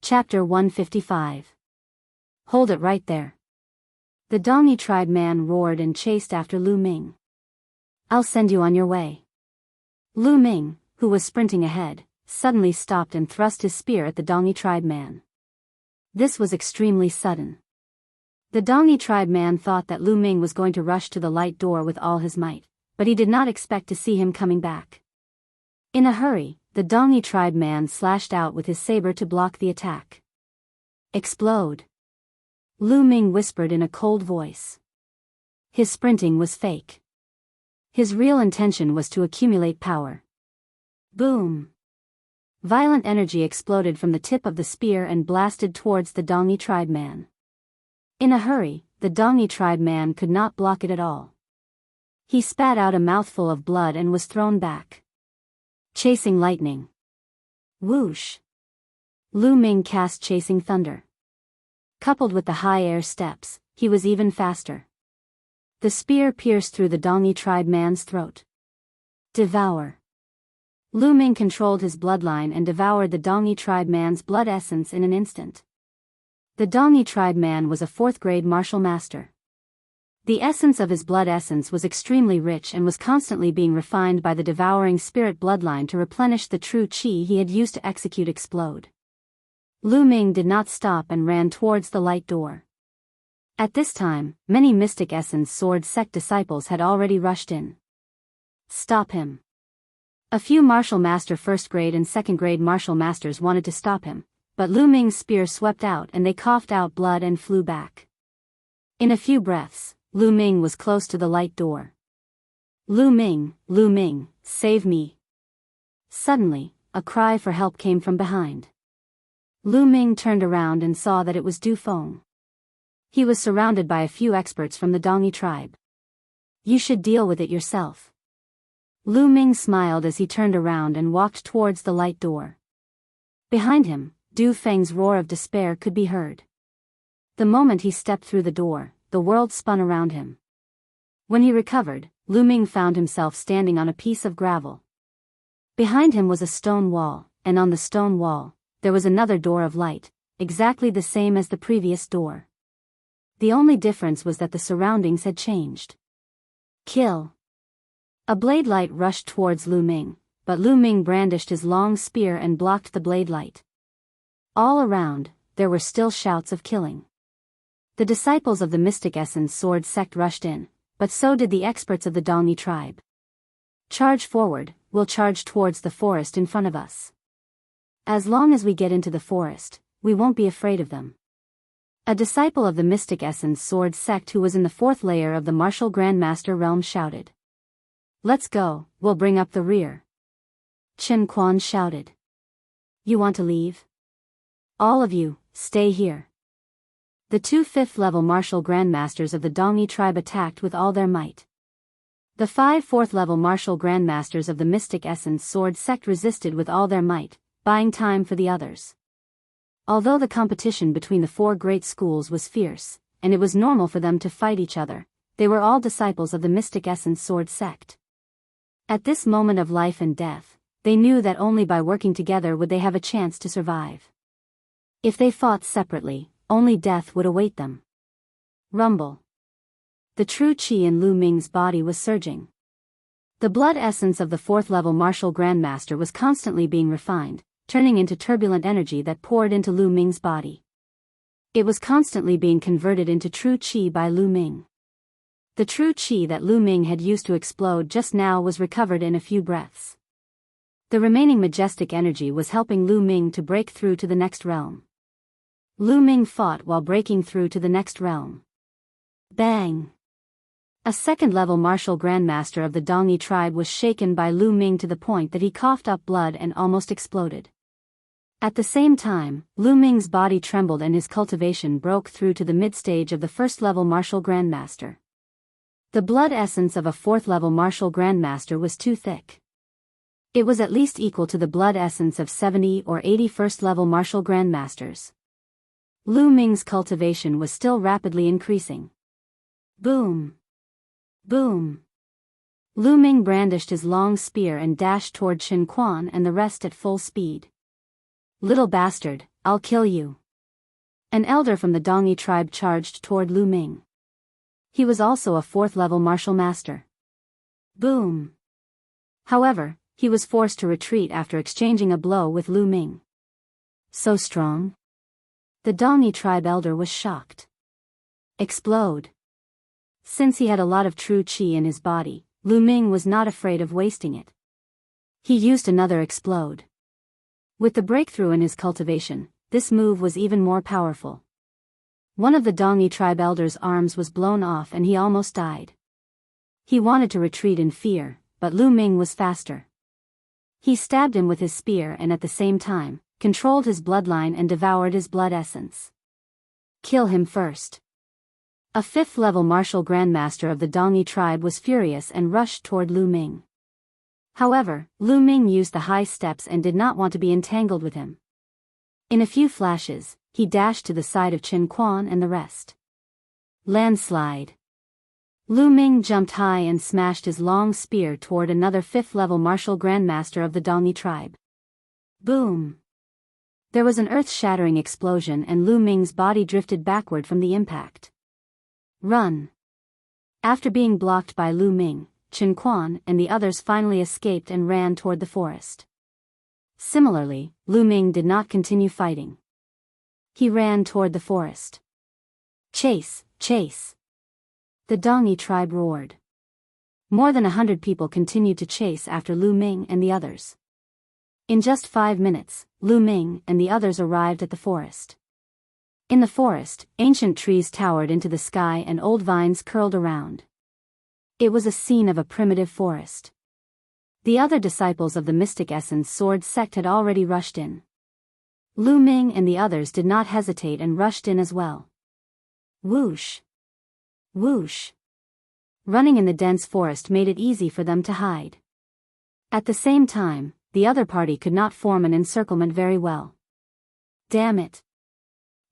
Chapter 155. Hold it right there. The Dongyi tribe man roared and chased after Lu Ming. I'll send you on your way. Lu Ming, who was sprinting ahead, suddenly stopped and thrust his spear at the Dongyi tribe man. This was extremely sudden. The Dongyi tribe man thought that Lu Ming was going to rush to the light door with all his might, but he did not expect to see him coming back. In a hurry, the Dongyi tribe man slashed out with his saber to block the attack. Explode! Lu Ming whispered in a cold voice. His sprinting was fake. His real intention was to accumulate power. Boom! Violent energy exploded from the tip of the spear and blasted towards the Dongyi tribe man. In a hurry, the Dongyi tribe man could not block it at all. He spat out a mouthful of blood and was thrown back. Chasing lightning. Whoosh! Lu Ming cast chasing thunder. Coupled with the high air steps, he was even faster. The spear pierced through the Dongyi tribe man's throat. Devour! Lu Ming controlled his bloodline and devoured the Dongyi tribe man's blood essence in an instant. The Dongyi tribe man was a 4th-grade martial master. The essence of his blood essence was extremely rich and was constantly being refined by the devouring spirit bloodline to replenish the true qi he had used to execute explode. Lu Ming did not stop and ran towards the light door. At this time, many Mystic Essence Sword Sect disciples had already rushed in. Stop him! A few martial master 1st-grade and 2nd-grade martial masters wanted to stop him, but Lu Ming's spear swept out and they coughed out blood and flew back. In a few breaths, Lu Ming was close to the light door. Lu Ming, save me! Suddenly, a cry for help came from behind. Lu Ming turned around and saw that it was Du Feng. He was surrounded by a few experts from the Dongyi tribe. You should deal with it yourself. Lu Ming smiled as he turned around and walked towards the light door. Behind him, Du Feng's roar of despair could be heard. The moment he stepped through the door, the world spun around him. When he recovered, Lu Ming found himself standing on a piece of gravel. Behind him was a stone wall, and on the stone wall, there was another door of light, exactly the same as the previous door. The only difference was that the surroundings had changed. Kill! A blade light rushed towards Lu Ming, but Lu Ming brandished his long spear and blocked the blade light. All around, there were still shouts of killing. The disciples of the Mystic Essence Sword Sect rushed in, but so did the experts of the Dongyi tribe. Charge forward, we'll charge towards the forest in front of us. As long as we get into the forest, we won't be afraid of them. A disciple of the Mystic Essence Sword Sect who was in the 4th layer of the Martial Grandmaster realm shouted. Let's go, we'll bring up the rear. Chen Quan shouted. You want to leave? All of you, stay here. The 2 5th-level martial grandmasters of the Dongyi tribe attacked with all their might. The 5 4th-level martial grandmasters of the Mystic Essence Sword Sect resisted with all their might, buying time for the others. Although the competition between the 4 great schools was fierce, and it was normal for them to fight each other, they were all disciples of the Mystic Essence Sword Sect. At this moment of life and death, they knew that only by working together would they have a chance to survive. If they fought separately, only death would await them. Rumble. The true qi in Lu Ming's body was surging. The blood essence of the 4th-level martial grandmaster was constantly being refined, turning into turbulent energy that poured into Lu Ming's body. It was constantly being converted into true qi by Lu Ming. The true qi that Lu Ming had used to explode just now was recovered in a few breaths. The remaining majestic energy was helping Lu Ming to break through to the next realm. Lu Ming fought while breaking through to the next realm. Bang! A 2nd-level martial grandmaster of the Dongyi tribe was shaken by Lu Ming to the point that he coughed up blood and almost exploded. At the same time, Lu Ming's body trembled and his cultivation broke through to the mid-stage of the 1st-level martial grandmaster. The blood essence of a 4th-level martial grandmaster was too thick. It was at least equal to the blood essence of 70 or 80 1st-level martial grandmasters. Lu Ming's cultivation was still rapidly increasing. Boom! Boom! Lu Ming brandished his long spear and dashed toward Chen Quan and the rest at full speed. Little bastard, I'll kill you. An elder from the Dongi tribe charged toward Lu Ming. He was also a 4th-level martial master. Boom. However, he was forced to retreat after exchanging a blow with Lu Ming. So strong? The Dongi tribe elder was shocked. Explode. Since he had a lot of true qi in his body, Lu Ming was not afraid of wasting it. He used another explode. With the breakthrough in his cultivation, this move was even more powerful. One of the Dongi tribe elder's arms was blown off and he almost died. He wanted to retreat in fear, but Lu Ming was faster. He stabbed him with his spear and at the same time, controlled his bloodline and devoured his blood essence. Kill him first. A 5th-level martial grandmaster of the Dongi tribe was furious and rushed toward Lu Ming. However, Lu Ming used the high steps and did not want to be entangled with him. In a few flashes, he dashed to the side of Qin Quan and the rest. Landslide. Lu Ming jumped high and smashed his long spear toward another 5th-level martial grandmaster of the Dongi tribe. Boom. There was an earth-shattering explosion and Lu Ming's body drifted backward from the impact. Run. After being blocked by Lu Ming, Qin Quan and the others finally escaped and ran toward the forest. Similarly, Lu Ming did not continue fighting. He ran toward the forest. Chase, chase. The Dongi tribe roared. More than 100 people continued to chase after Lu Ming and the others. In just 5 minutes, Lu Ming and the others arrived at the forest. In the forest, ancient trees towered into the sky and old vines curled around. It was a scene of a primitive forest. The other disciples of the Mystic Essence Sword sect had already rushed in. Lu Ming and the others did not hesitate and rushed in as well. Whoosh! Whoosh! Running in the dense forest made it easy for them to hide. At the same time, the other party could not form an encirclement very well. Damn it!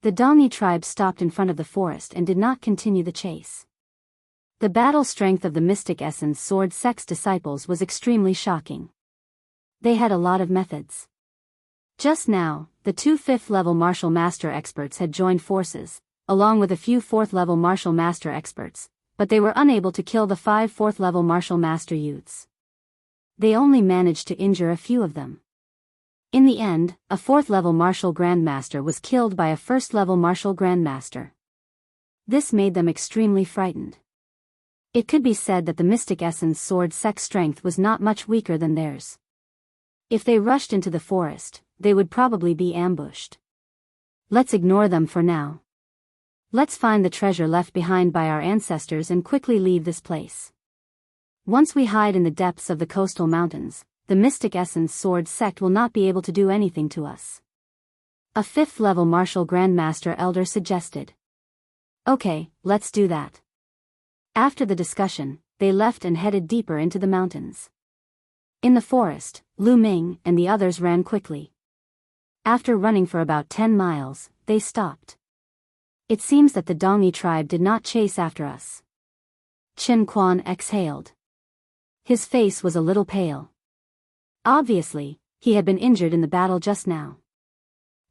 The Dongi tribe stopped in front of the forest and did not continue the chase. The battle strength of the Mystic Essence Sword sect's disciples was extremely shocking. They had a lot of methods. Just now, the 2 5th-level martial master experts had joined forces, along with a few 4th-level martial master experts, but they were unable to kill the 5 4th-level martial master youths. They only managed to injure a few of them. In the end, a 4th-level martial grandmaster was killed by a 1st-level martial grandmaster. This made them extremely frightened. It could be said that the Mystic Essence Sword sect's strength was not much weaker than theirs. If they rushed into the forest, they would probably be ambushed. Let's ignore them for now. Let's find the treasure left behind by our ancestors and quickly leave this place. Once we hide in the depths of the coastal mountains, the Mystic Essence Sword sect will not be able to do anything to us. A 5th-level martial grandmaster elder suggested. Okay, let's do that. After the discussion, they left and headed deeper into the mountains. In the forest, Lu Ming and the others ran quickly. After running for about 10 miles, they stopped. It seems that the Dongi tribe did not chase after us. Qin Quan exhaled. His face was a little pale. Obviously, he had been injured in the battle just now.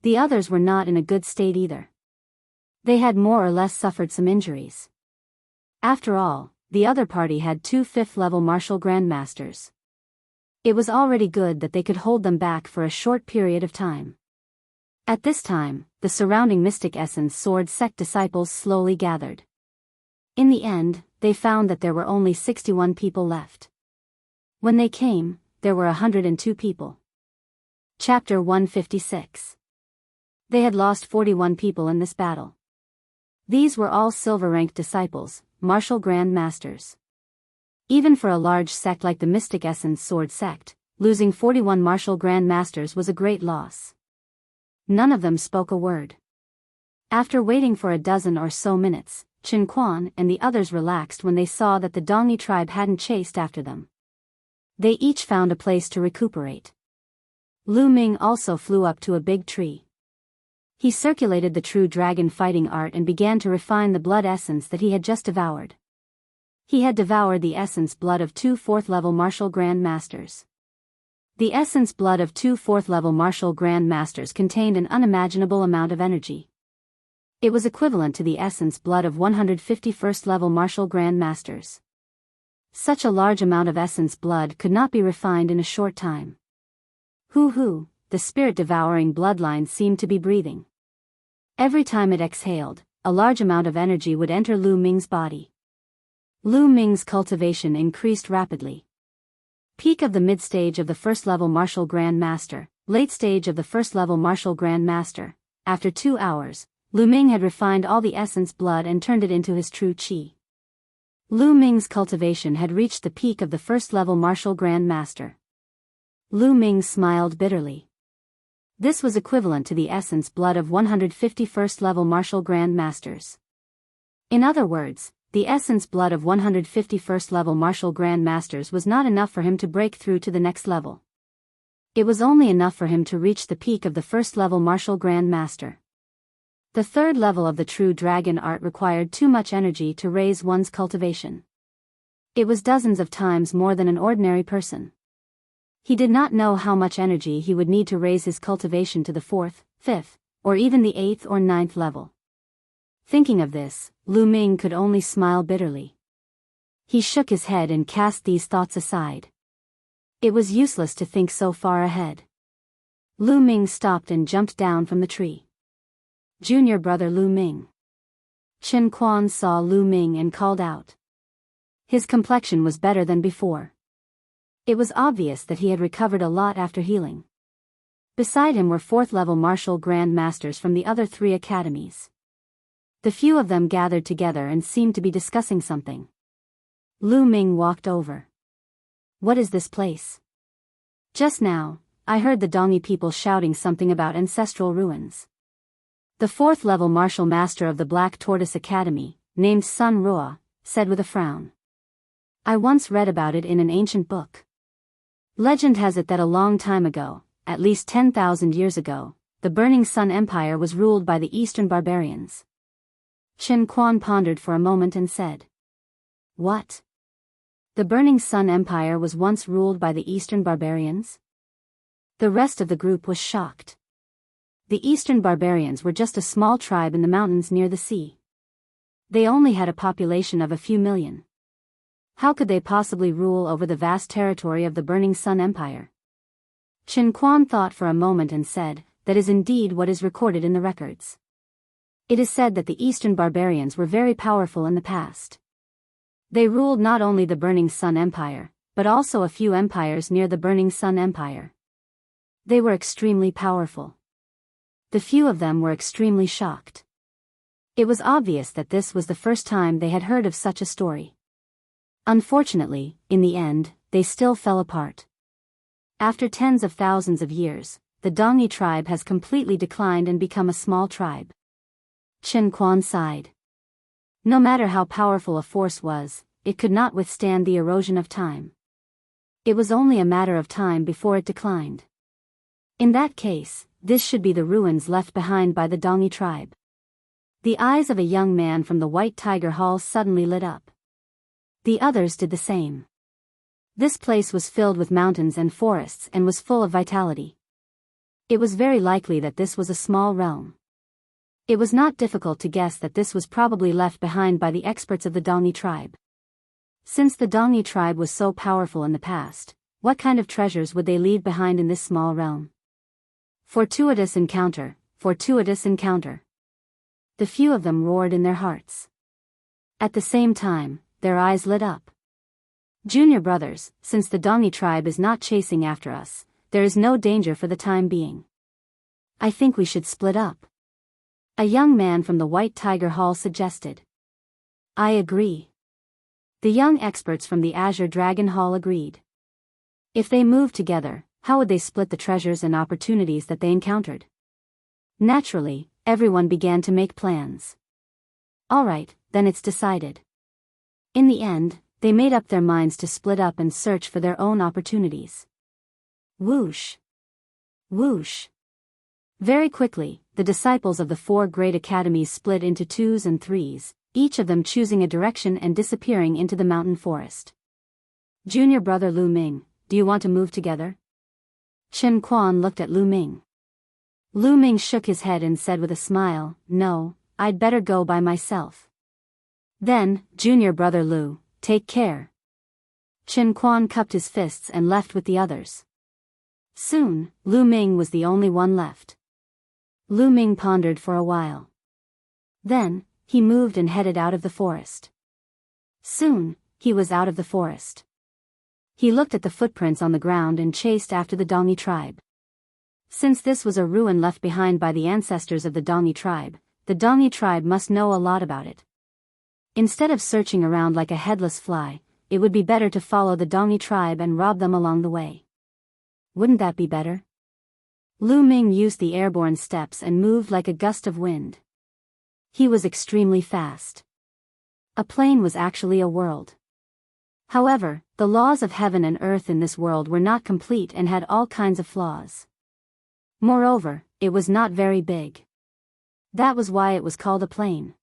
The others were not in a good state either. They had more or less suffered some injuries. After all, the other party had 2 5th-level martial grandmasters. It was already good that they could hold them back for a short period of time. At this time, the surrounding Mystic Essence Sword sect disciples slowly gathered. In the end, they found that there were only 61 people left. When they came, there were 102 people. Chapter 156. They had lost 41 people in this battle. These were all silver-ranked disciples, martial grand masters. Even for a large sect like the Mystic Essence Sword sect, losing 41 martial grand masters was a great loss. None of them spoke a word. After waiting for a dozen or so minutes, Qin Quan and the others relaxed when they saw that the Dongi tribe hadn't chased after them. They each found a place to recuperate. Lu Ming also flew up to a big tree. He circulated the true dragon fighting art and began to refine the blood essence that he had just devoured. He had devoured the essence blood of 2 4th-level martial grand masters. The essence blood of two fourth-level martial grand masters contained an unimaginable amount of energy. It was equivalent to the essence blood of 150 first-level martial grand masters. Such a large amount of essence blood could not be refined in a short time. Hoo-hoo, the spirit-devouring bloodline seemed to be breathing. Every time it exhaled, a large amount of energy would enter Lu Ming's body. Lu Ming's cultivation increased rapidly. Peak of the mid-stage of the first-level martial grand master, late stage of the first-level martial grand master. After 2 hours, Lu Ming had refined all the essence blood and turned it into his true qi. Lu Ming's cultivation had reached the peak of the first-level martial grand master. Lu Ming smiled bitterly. This was equivalent to the essence blood of 150 first-level martial grand masters. In other words, the essence blood of 150 first-level martial grand masters was not enough for him to break through to the next level. It was only enough for him to reach the peak of the first-level martial grand master. The third level of the true dragon art required too much energy to raise one's cultivation. It was dozens of times more than an ordinary person. He did not know how much energy he would need to raise his cultivation to the 4th, 5th, or even the 8th or 9th level. Thinking of this, Lu Ming could only smile bitterly. He shook his head and cast these thoughts aside. It was useless to think so far ahead. Lu Ming stopped and jumped down from the tree. Junior brother Lu Ming. Chen Quan saw Lu Ming and called out. His complexion was better than before. It was obvious that he had recovered a lot after healing. Beside him were fourth-level martial grand masters from the other 3 academies. The few of them gathered together and seemed to be discussing something. Lu Ming walked over. What is this place? Just now, I heard the Dongi people shouting something about ancestral ruins. The fourth-level martial master of the Black Tortoise Academy, named Sun Ruo, said with a frown. I once read about it in an ancient book. Legend has it that a long time ago, at least 10,000 years ago, the Burning Sun Empire was ruled by the Eastern barbarians. Chen Quan pondered for a moment and said. What? The Burning Sun Empire was once ruled by the Eastern barbarians? The rest of the group was shocked. The Eastern barbarians were just a small tribe in the mountains near the sea. They only had a population of a few million. How could they possibly rule over the vast territory of the Burning Sun Empire? Chen Quan thought for a moment and said, that is indeed what is recorded in the records. It is said that the Eastern barbarians were very powerful in the past. They ruled not only the Burning Sun Empire, but also a few empires near the Burning Sun Empire. They were extremely powerful. The few of them were extremely shocked. It was obvious that this was the first time they had heard of such a story. Unfortunately, in the end, they still fell apart. After tens of thousands of years, the Dongi tribe has completely declined and become a small tribe. Chen Quan sighed. No matter how powerful a force was, it could not withstand the erosion of time. It was only a matter of time before it declined. In that case, this should be the ruins left behind by the Dongi tribe. The eyes of a young man from the White Tiger Hall suddenly lit up. The others did the same. This place was filled with mountains and forests and was full of vitality. It was very likely that this was a small realm. It was not difficult to guess that this was probably left behind by the experts of the Dongi tribe. Since the Dongi tribe was so powerful in the past, what kind of treasures would they leave behind in this small realm? Fortuitous encounter, fortuitous encounter. The few of them roared in their hearts. At the same time, their eyes lit up. Junior brothers, since the Dongi tribe is not chasing after us, there is no danger for the time being. I think we should split up. A young man from the White Tiger Hall suggested. I agree. The young experts from the Azure Dragon Hall agreed. If they moved together, how would they split the treasures and opportunities that they encountered? Naturally, everyone began to make plans. All right, then it's decided. In the end, they made up their minds to split up and search for their own opportunities. Whoosh! Whoosh! Very quickly, the disciples of the 4 great academies split into 2s and 3s, each of them choosing a direction and disappearing into the mountain forest. Junior brother Lu Ming, do you want to move together? Chen Quan looked at Lu Ming. Lu Ming shook his head and said with a smile, "No, I'd better go by myself." "Then, junior brother Lu, take care." Chen Quan cupped his fists and left with the others. Soon, Lu Ming was the only one left. Lu Ming pondered for a while. Then, he moved and headed out of the forest. Soon, he was out of the forest. He looked at the footprints on the ground and chased after the Dongi tribe. Since this was a ruin left behind by the ancestors of the Dongi tribe must know a lot about it. Instead of searching around like a headless fly, it would be better to follow the Dongi tribe and rob them along the way. Wouldn't that be better? Lu Ming used the airborne steps and moved like a gust of wind. He was extremely fast. A plane was actually a world. However, the laws of heaven and earth in this world were not complete and had all kinds of flaws. Moreover, it was not very big. That was why it was called a plane.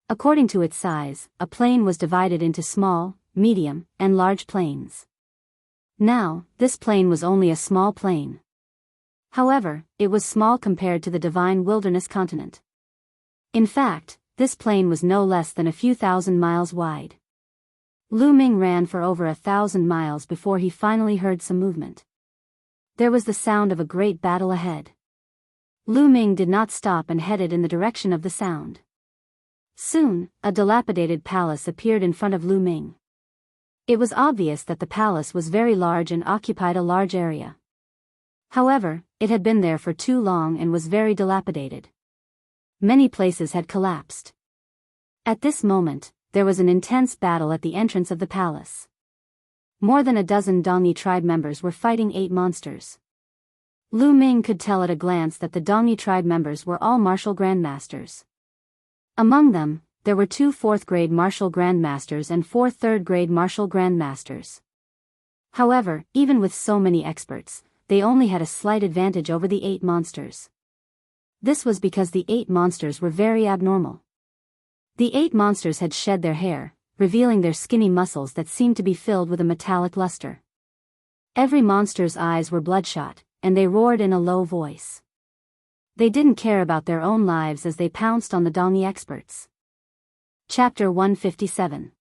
According to its size, a plane was divided into small, medium, and large planes. Now, this plane was only a small plane. However, it was small compared to the divine wilderness continent. In fact, this plane was no less than a few thousand miles wide. Lu Ming ran for over 1,000 miles before he finally heard some movement. There was the sound of a great battle ahead. Lu Ming did not stop and headed in the direction of the sound. Soon, a dilapidated palace appeared in front of Lu Ming. It was obvious that the palace was very large and occupied a large area. However, it had been there for too long and was very dilapidated. Many places had collapsed. At this moment, there was an intense battle at the entrance of the palace. More than a dozen Dongi tribe members were fighting 8 monsters. Lu Ming could tell at a glance that the Dongi tribe members were all martial grandmasters. Among them, there were 2 4th-grade martial grandmasters and 4 3rd-grade martial grandmasters. However, even with so many experts, they only had a slight advantage over the 8 monsters. This was because the 8 monsters were very abnormal. The 8 monsters had shed their hair, revealing their skinny muscles that seemed to be filled with a metallic luster. Every monster's eyes were bloodshot, and they roared in a low voice. They didn't care about their own lives as they pounced on the Dongi experts. Chapter 157.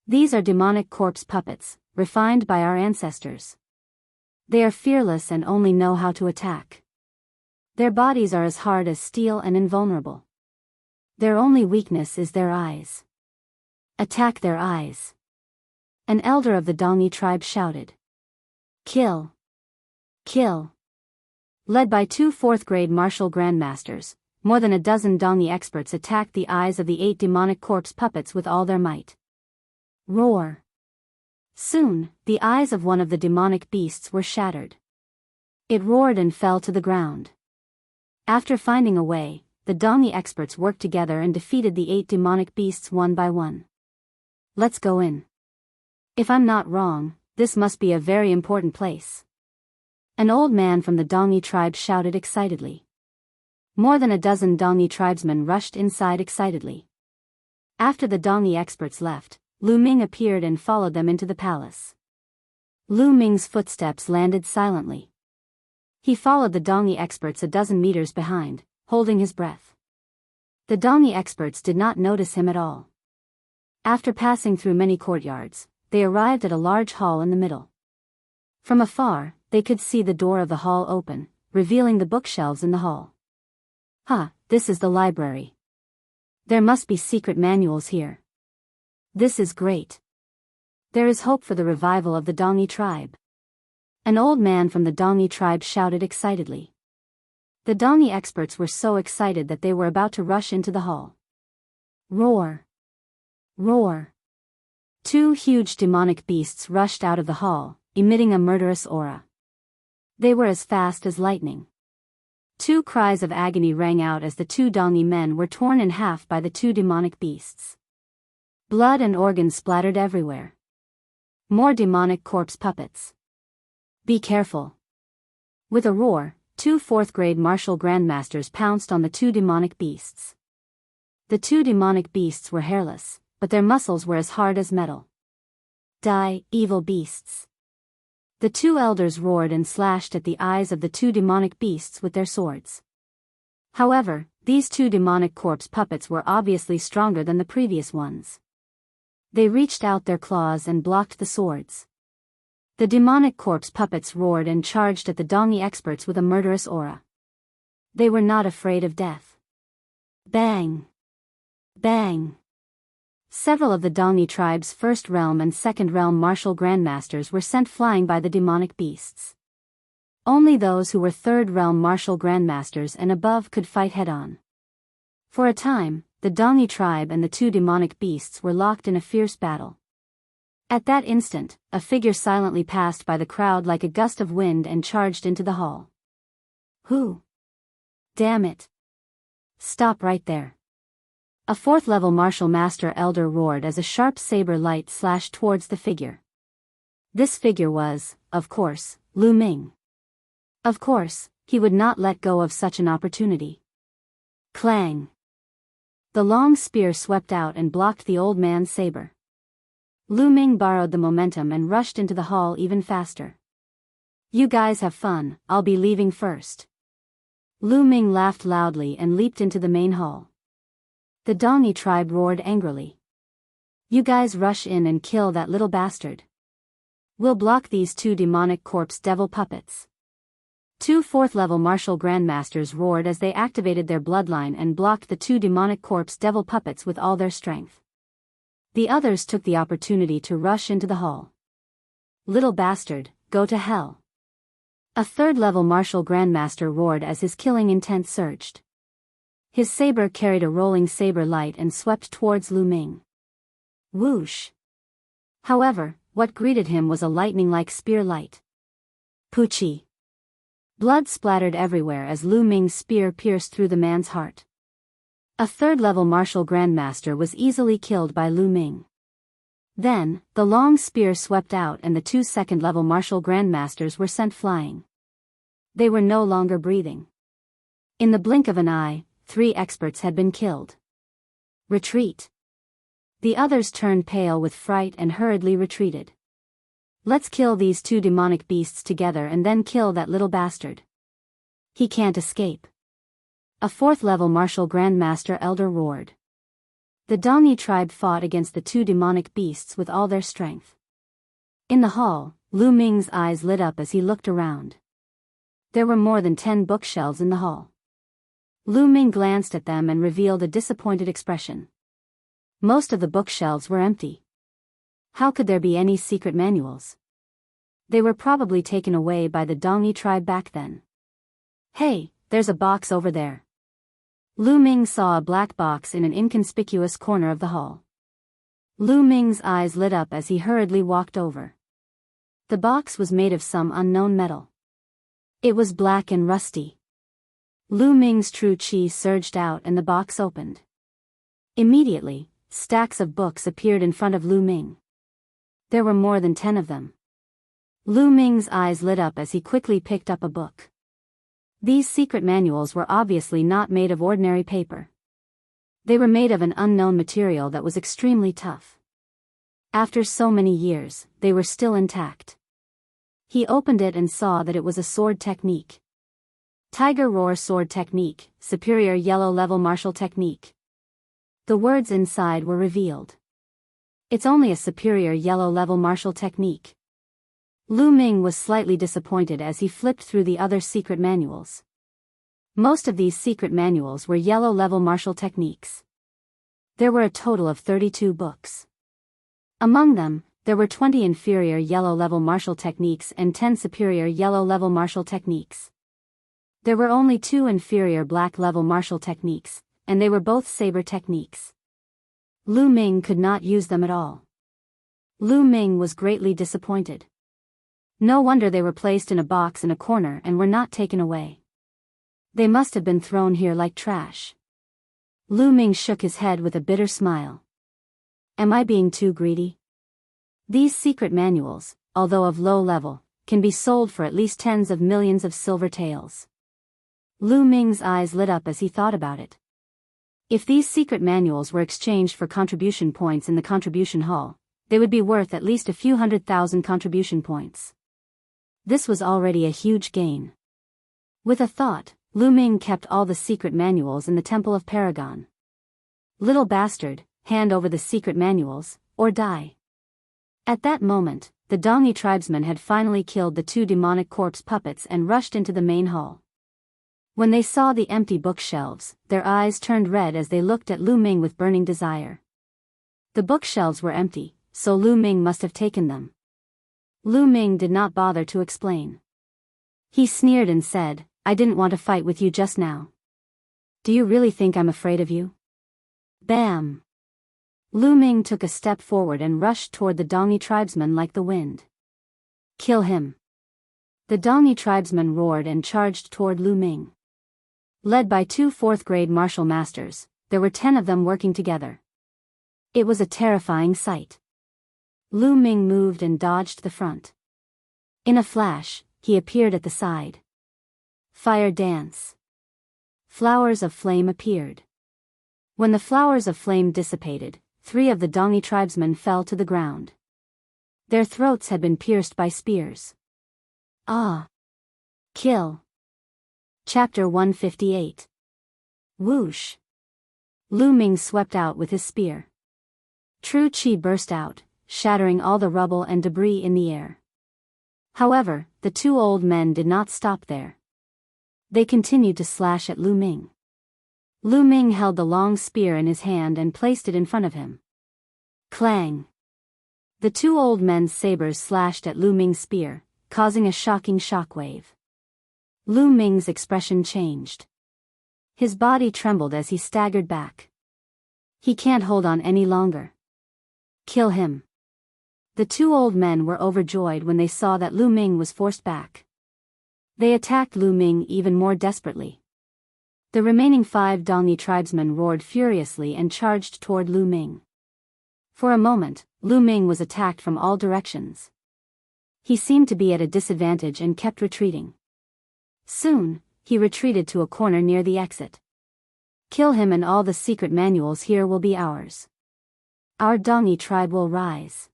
These are demonic corpse puppets, refined by our ancestors. They are fearless and only know how to attack. Their bodies are as hard as steel and invulnerable. Their only weakness is their eyes. Attack their eyes. An elder of the Dongi tribe shouted. Kill. Kill. Led by 2 4th-grade martial grandmasters, more than a dozen Dongi experts attacked the eyes of the 8 demonic corpse puppets with all their might. Roar. Soon, the eyes of one of the demonic beasts were shattered. It roared and fell to the ground. After finding a way, the Dongi experts worked together and defeated the 8 demonic beasts one by one. Let's go in. If I'm not wrong, this must be a very important place. An old man from the Dongi tribe shouted excitedly. More than a dozen Dongi tribesmen rushed inside excitedly. After the Dongi experts left, Lu Ming appeared and followed them into the palace. Lu Ming's footsteps landed silently. He followed the Dongi experts a dozen meters behind, holding his breath. The Dongi experts did not notice him at all. After passing through many courtyards, they arrived at a large hall in the middle. From afar, they could see the door of the hall open, revealing the bookshelves in the hall. This is the library. There must be secret manuals here. This is great. There is hope for the revival of the Dongi tribe. An old man from the Dongi tribe shouted excitedly. The Dongi experts were so excited that they were about to rush into the hall. Roar! Roar! 2 huge demonic beasts rushed out of the hall, emitting a murderous aura. They were as fast as lightning. 2 cries of agony rang out as the 2 Dongi men were torn in half by the 2 demonic beasts. Blood and organs splattered everywhere. More demonic corpse puppets. Be careful. With a roar, 2 4th-grade martial grandmasters pounced on the 2 demonic beasts. The 2 demonic beasts were hairless, but their muscles were as hard as metal. Die, evil beasts. The two elders roared and slashed at the eyes of the two demonic beasts with their swords. However, these two demonic corpse puppets were obviously stronger than the previous ones. They reached out their claws and blocked the swords. The demonic corpse puppets roared and charged at the Dongi experts with a murderous aura. They were not afraid of death. Bang! Bang! Several of the Dongi tribe's first realm and second realm martial grandmasters were sent flying by the demonic beasts. Only those who were third realm martial grandmasters and above could fight head-on. For a time, the Dongi tribe and the two demonic beasts were locked in a fierce battle. At that instant, a figure silently passed by the crowd like a gust of wind and charged into the hall. Who? Damn it! Stop right there. A fourth-level martial master elder roared as a sharp saber light slashed towards the figure. This figure was, of course, Lu Ming. Of course, he would not let go of such an opportunity. Clang! The long spear swept out and blocked the old man's saber. Lu Ming borrowed the momentum and rushed into the hall even faster. You guys have fun, I'll be leaving first. Lu Ming laughed loudly and leaped into the main hall. The Dongi tribe roared angrily. You guys rush in and kill that little bastard. We'll block these two demonic corpse devil puppets. Two fourth-level martial grandmasters roared as they activated their bloodline and blocked the two demonic corpse devil puppets with all their strength. The others took the opportunity to rush into the hall. Little bastard, go to hell. A third-level martial grandmaster roared as his killing intent surged. His saber carried a rolling saber light and swept towards Lu Ming. Whoosh! However, what greeted him was a lightning-like spear light. Poochie! Blood splattered everywhere as Lu Ming's spear pierced through the man's heart. A third-level martial grandmaster was easily killed by Lu Ming. Then, the long spear swept out and the two second-level martial grandmasters were sent flying. They were no longer breathing. In the blink of an eye, 3 experts had been killed. Retreat. The others turned pale with fright and hurriedly retreated. Let's kill these two demonic beasts together and then kill that little bastard. He can't escape. A fourth-level martial grandmaster elder roared. The Dongi tribe fought against the two demonic beasts with all their strength. In the hall, Lu Ming's eyes lit up as he looked around. There were more than 10 bookshelves in the hall. Lu Ming glanced at them and revealed a disappointed expression. Most of the bookshelves were empty. How could there be any secret manuals? They were probably taken away by the Dongi tribe back then. Hey, there's a box over there. Lu Ming saw a black box in an inconspicuous corner of the hall. Lu Ming's eyes lit up as he hurriedly walked over. The box was made of some unknown metal. It was black and rusty. Lu Ming's true qi surged out and the box opened. Immediately, stacks of books appeared in front of Lu Ming. There were more than 10 of them. Lu Ming's eyes lit up as he quickly picked up a book. These secret manuals were obviously not made of ordinary paper. They were made of an unknown material that was extremely tough. After so many years, they were still intact. He opened it and saw that it was a sword technique. Tiger Roar Sword Technique, Superior Yellow Level Martial Technique. The words inside were revealed. It's only a superior yellow level martial technique. Lu Ming was slightly disappointed as he flipped through the other secret manuals. Most of these secret manuals were yellow level martial techniques. There were a total of 32 books. Among them, there were 20 inferior yellow level martial techniques and 10 superior yellow level martial techniques. There were only 2 inferior black level martial techniques, and they were both saber techniques. Lu Ming could not use them at all. Lu Ming was greatly disappointed. No wonder they were placed in a box in a corner and were not taken away. They must have been thrown here like trash. Lu Ming shook his head with a bitter smile. Am I being too greedy? These secret manuals, although of low level, can be sold for at least tens of millions of silver taels. Lu Ming's eyes lit up as he thought about it. If these secret manuals were exchanged for contribution points in the contribution hall, they would be worth at least a few 100,000 contribution points. This was already a huge gain. With a thought, Lu Ming kept all the secret manuals in the Temple of Paragon. Little bastard, hand over the secret manuals, or die. At that moment, the Dongi tribesmen had finally killed the 2 demonic corpse puppets and rushed into the main hall. When they saw the empty bookshelves, their eyes turned red as they looked at Lu Ming with burning desire. The bookshelves were empty, so Lu Ming must have taken them. Lu Ming did not bother to explain. He sneered and said, "I didn't want to fight with you just now. Do you really think I'm afraid of you?" Bam! Lu Ming took a step forward and rushed toward the Dongi tribesman like the wind. "Kill him!" The Dongi tribesmen roared and charged toward Lu Ming. Led by 2 4th-grade martial masters, there were 10 of them working together. It was a terrifying sight. Lu Ming moved and dodged the front. In a flash, he appeared at the side. Fire dance. Flowers of flame appeared. When the flowers of flame dissipated, 3 of the Dongi tribesmen fell to the ground. Their throats had been pierced by spears. Ah! Kill. Chapter 158. Whoosh! Lu Ming swept out with his spear. True qi burst out, shattering all the rubble and debris in the air. However, the 2 old men did not stop there. They continued to slash at Lu Ming. Lu Ming held the long spear in his hand and placed it in front of him. Clang! The 2 old men's sabers slashed at Lu Ming's spear, causing a shocking shockwave. Lu Ming's expression changed. His body trembled as he staggered back. He can't hold on any longer. Kill him. The 2 old men were overjoyed when they saw that Lu Ming was forced back. They attacked Lu Ming even more desperately. The remaining 5 Dongi tribesmen roared furiously and charged toward Lu Ming. For a moment, Lu Ming was attacked from all directions. He seemed to be at a disadvantage and kept retreating. Soon, he retreated to a corner near the exit. Kill him and all the secret manuals here will be ours. Our Dongi tribe will rise.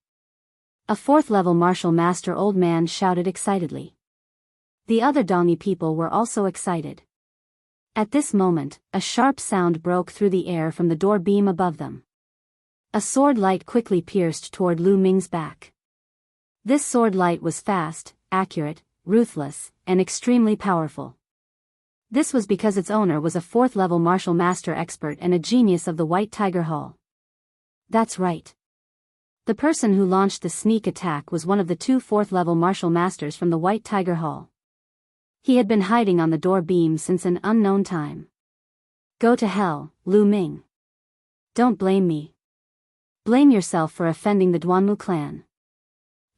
A 4th-level martial master old man shouted excitedly. The other Dongi people were also excited. At this moment, a sharp sound broke through the air from the door beam above them. A sword light quickly pierced toward Lu Ming's back. This sword light was fast, accurate, ruthless, and extremely powerful. This was because its owner was a 4th-level martial master expert and a genius of the White Tiger Hall. That's right. The person who launched the sneak attack was one of the 2 4th-level martial masters from the White Tiger Hall. He had been hiding on the door beam since an unknown time. Go to hell, Lu Ming. Don't blame me. Blame yourself for offending the Duanmu clan.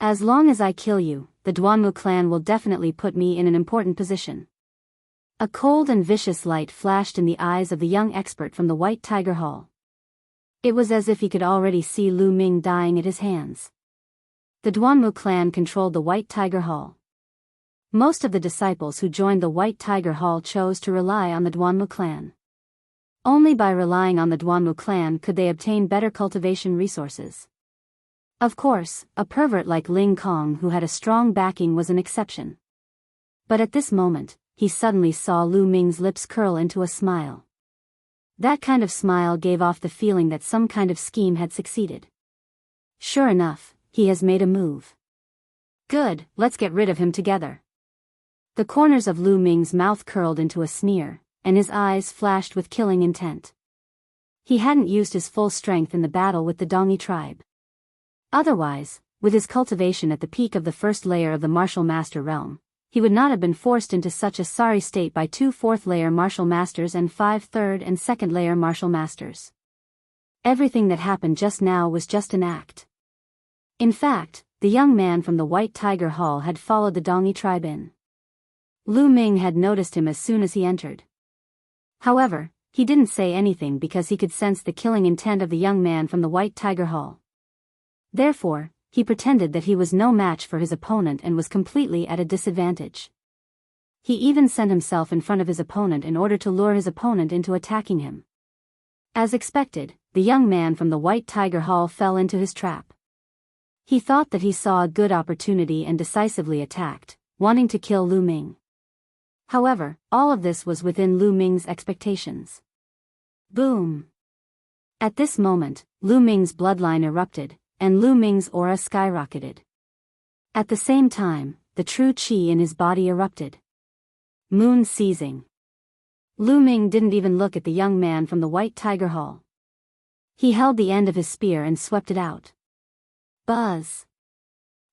As long as I kill you, the Duanmu clan will definitely put me in an important position. A cold and vicious light flashed in the eyes of the young expert from the White Tiger Hall. It was as if he could already see Lu Ming dying at his hands. The Duanmu clan controlled the White Tiger Hall. Most of the disciples who joined the White Tiger Hall chose to rely on the Duanmu clan. Only by relying on the Duanmu clan could they obtain better cultivation resources. Of course, a pervert like Ling Kong who had a strong backing was an exception. But at this moment, he suddenly saw Lu Ming's lips curl into a smile. That kind of smile gave off the feeling that some kind of scheme had succeeded. Sure enough, he has made a move. Good, let's get rid of him together. The corners of Lu Ming's mouth curled into a sneer, and his eyes flashed with killing intent. He hadn't used his full strength in the battle with the Dongi tribe. Otherwise, with his cultivation at the peak of the 1st layer of the martial master realm, he would not have been forced into such a sorry state by 2 4th-layer martial masters and 5 3rd and 2nd layer martial masters. Everything that happened just now was just an act. In fact, the young man from the White Tiger Hall had followed the Dongi tribe in. Lu Ming had noticed him as soon as he entered. However, he didn't say anything because he could sense the killing intent of the young man from the White Tiger Hall. Therefore, he pretended that he was no match for his opponent and was completely at a disadvantage. He even sent himself in front of his opponent in order to lure his opponent into attacking him. As expected, the young man from the White Tiger Hall fell into his trap. He thought that he saw a good opportunity and decisively attacked, wanting to kill Lu Ming. However, all of this was within Lu Ming's expectations. Boom! At this moment, Lu Ming's bloodline erupted, and Lu Ming's aura skyrocketed. At the same time, the true qi in his body erupted. Moon seizing. Lu Ming didn't even look at the young man from the White Tiger Hall. He held the end of his spear and swept it out. Buzz!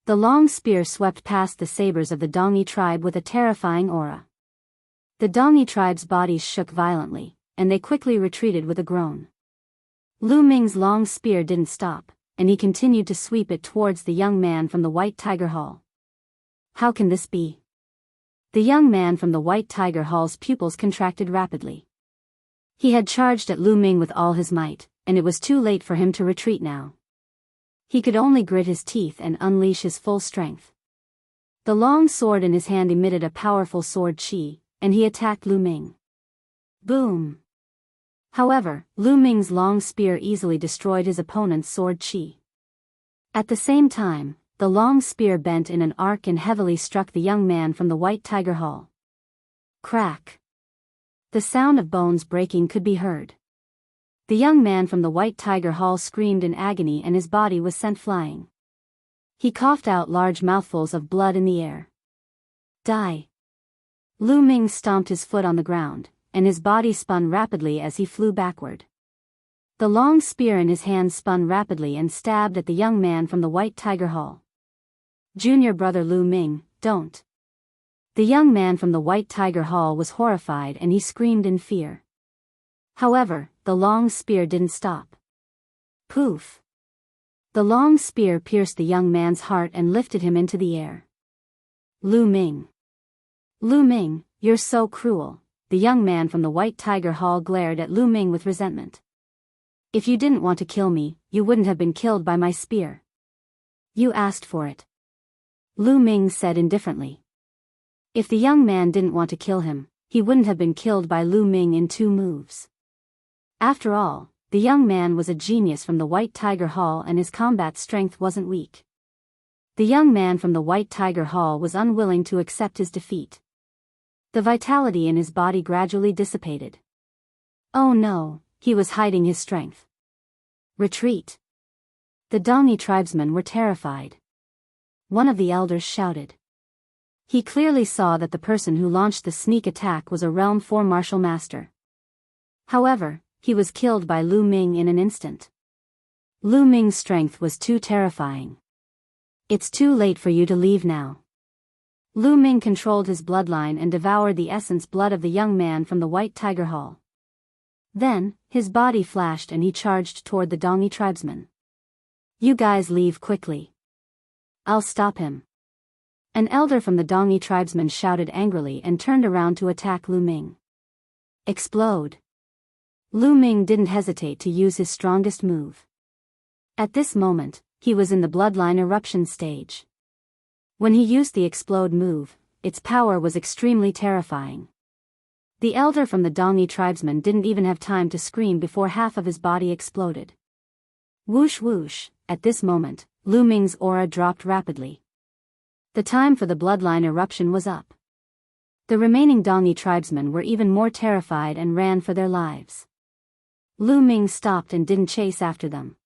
The long spear swept past the sabers of the Dongyi tribe with a terrifying aura. The Dongyi tribe's bodies shook violently, and they quickly retreated with a groan. Lu Ming's long spear didn't stop, and he continued to sweep it towards the young man from the White Tiger Hall. How can this be? The young man from the White Tiger Hall's pupils contracted rapidly. He had charged at Lu Ming with all his might, and it was too late for him to retreat now. He could only grit his teeth and unleash his full strength. The long sword in his hand emitted a powerful sword qi, and he attacked Lu Ming. Boom! However, Lu Ming's long spear easily destroyed his opponent's sword qi. At the same time, the long spear bent in an arc and heavily struck the young man from the White Tiger Hall. Crack! The sound of bones breaking could be heard. The young man from the White Tiger Hall screamed in agony and his body was sent flying. He coughed out large mouthfuls of blood in the air. Die! Lu Ming stomped his foot on the ground, and his body spun rapidly as he flew backward. The long spear in his hand spun rapidly and stabbed at the young man from the White Tiger Hall. Junior brother Lu Ming, don't. The young man from the White Tiger Hall was horrified and he screamed in fear. However, the long spear didn't stop. Poof! The long spear pierced the young man's heart and lifted him into the air. Lu Ming! Lu Ming, you're so cruel, the young man from the White Tiger Hall glared at Lu Ming with resentment. If you didn't want to kill me, you wouldn't have been killed by my spear. You asked for it. Lu Ming said indifferently. If the young man didn't want to kill him, he wouldn't have been killed by Lu Ming in 2 moves. After all, the young man was a genius from the White Tiger Hall and his combat strength wasn't weak. The young man from the White Tiger Hall was unwilling to accept his defeat. The vitality in his body gradually dissipated. Oh no, he was hiding his strength. Retreat! The Dongyi tribesmen were terrified. One of the elders shouted. He clearly saw that the person who launched the sneak attack was a Realm 4 martial master. However, he was killed by Lu Ming in an instant. Lu Ming's strength was too terrifying. It's too late for you to leave now. Lu Ming controlled his bloodline and devoured the essence blood of the young man from the White Tiger Hall. Then, his body flashed and he charged toward the Dongyi tribesmen. You guys leave quickly. I'll stop him. An elder from the Dongyi tribesmen shouted angrily and turned around to attack Lu Ming. Explode! Lu Ming didn't hesitate to use his strongest move. At this moment, he was in the bloodline eruption stage. When he used the explode move, its power was extremely terrifying. The elder from the Dongyi tribesmen didn't even have time to scream before half of his body exploded. Whoosh whoosh, at this moment, Lu Ming's aura dropped rapidly. The time for the bloodline eruption was up. The remaining Dongyi tribesmen were even more terrified and ran for their lives. Lu Ming stopped and didn't chase after them.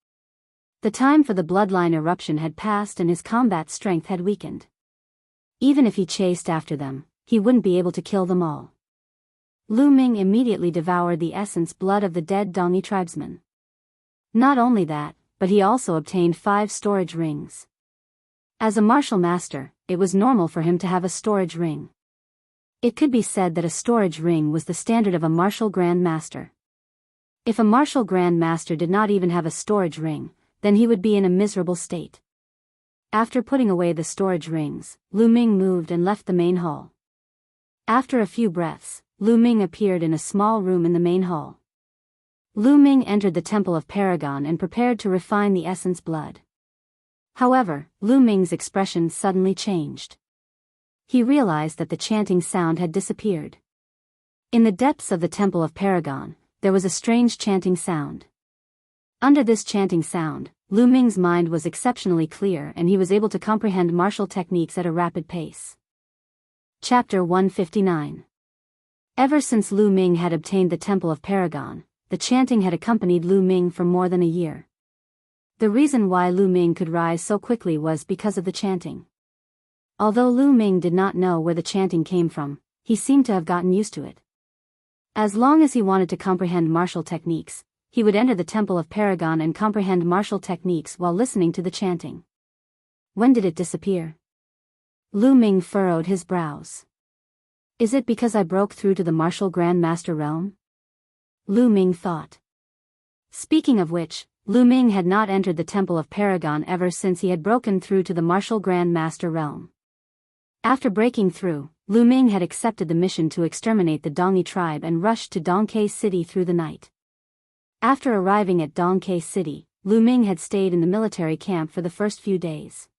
The time for the bloodline eruption had passed and his combat strength had weakened. Even if he chased after them, he wouldn't be able to kill them all. Lu Ming immediately devoured the essence blood of the dead Dongyi tribesmen. Not only that, but he also obtained 5 storage rings. As a martial master, it was normal for him to have a storage ring. It could be said that a storage ring was the standard of a martial grand master. If a martial grand master did not even have a storage ring, then he would be in a miserable state. After putting away the storage rings, Lu Ming moved and left the main hall. After a few breaths, Lu Ming appeared in a small room in the main hall. Lu Ming entered the Temple of Paragon and prepared to refine the essence blood. However, Lu Ming's expression suddenly changed. He realized that the chanting sound had disappeared. In the depths of the Temple of Paragon, there was a strange chanting sound. Under this chanting sound, Lu Ming's mind was exceptionally clear and he was able to comprehend martial techniques at a rapid pace. Chapter 159. Ever since Lu Ming had obtained the Temple of Paragon, the chanting had accompanied Lu Ming for more than a year. The reason why Lu Ming could rise so quickly was because of the chanting. Although Lu Ming did not know where the chanting came from, he seemed to have gotten used to it. As long as he wanted to comprehend martial techniques, he would enter the Temple of Paragon and comprehend martial techniques while listening to the chanting. When did it disappear? Lu Ming furrowed his brows. Is it because I broke through to the martial Grand Master realm? Lu Ming thought. Speaking of which, Lu Ming had not entered the Temple of Paragon ever since he had broken through to the martial Grand Master realm. After breaking through, Lu Ming had accepted the mission to exterminate the Dongyi tribe and rushed to Dongke City through the night. After arriving at Dongke City, Lu Ming had stayed in the military camp for the first few days.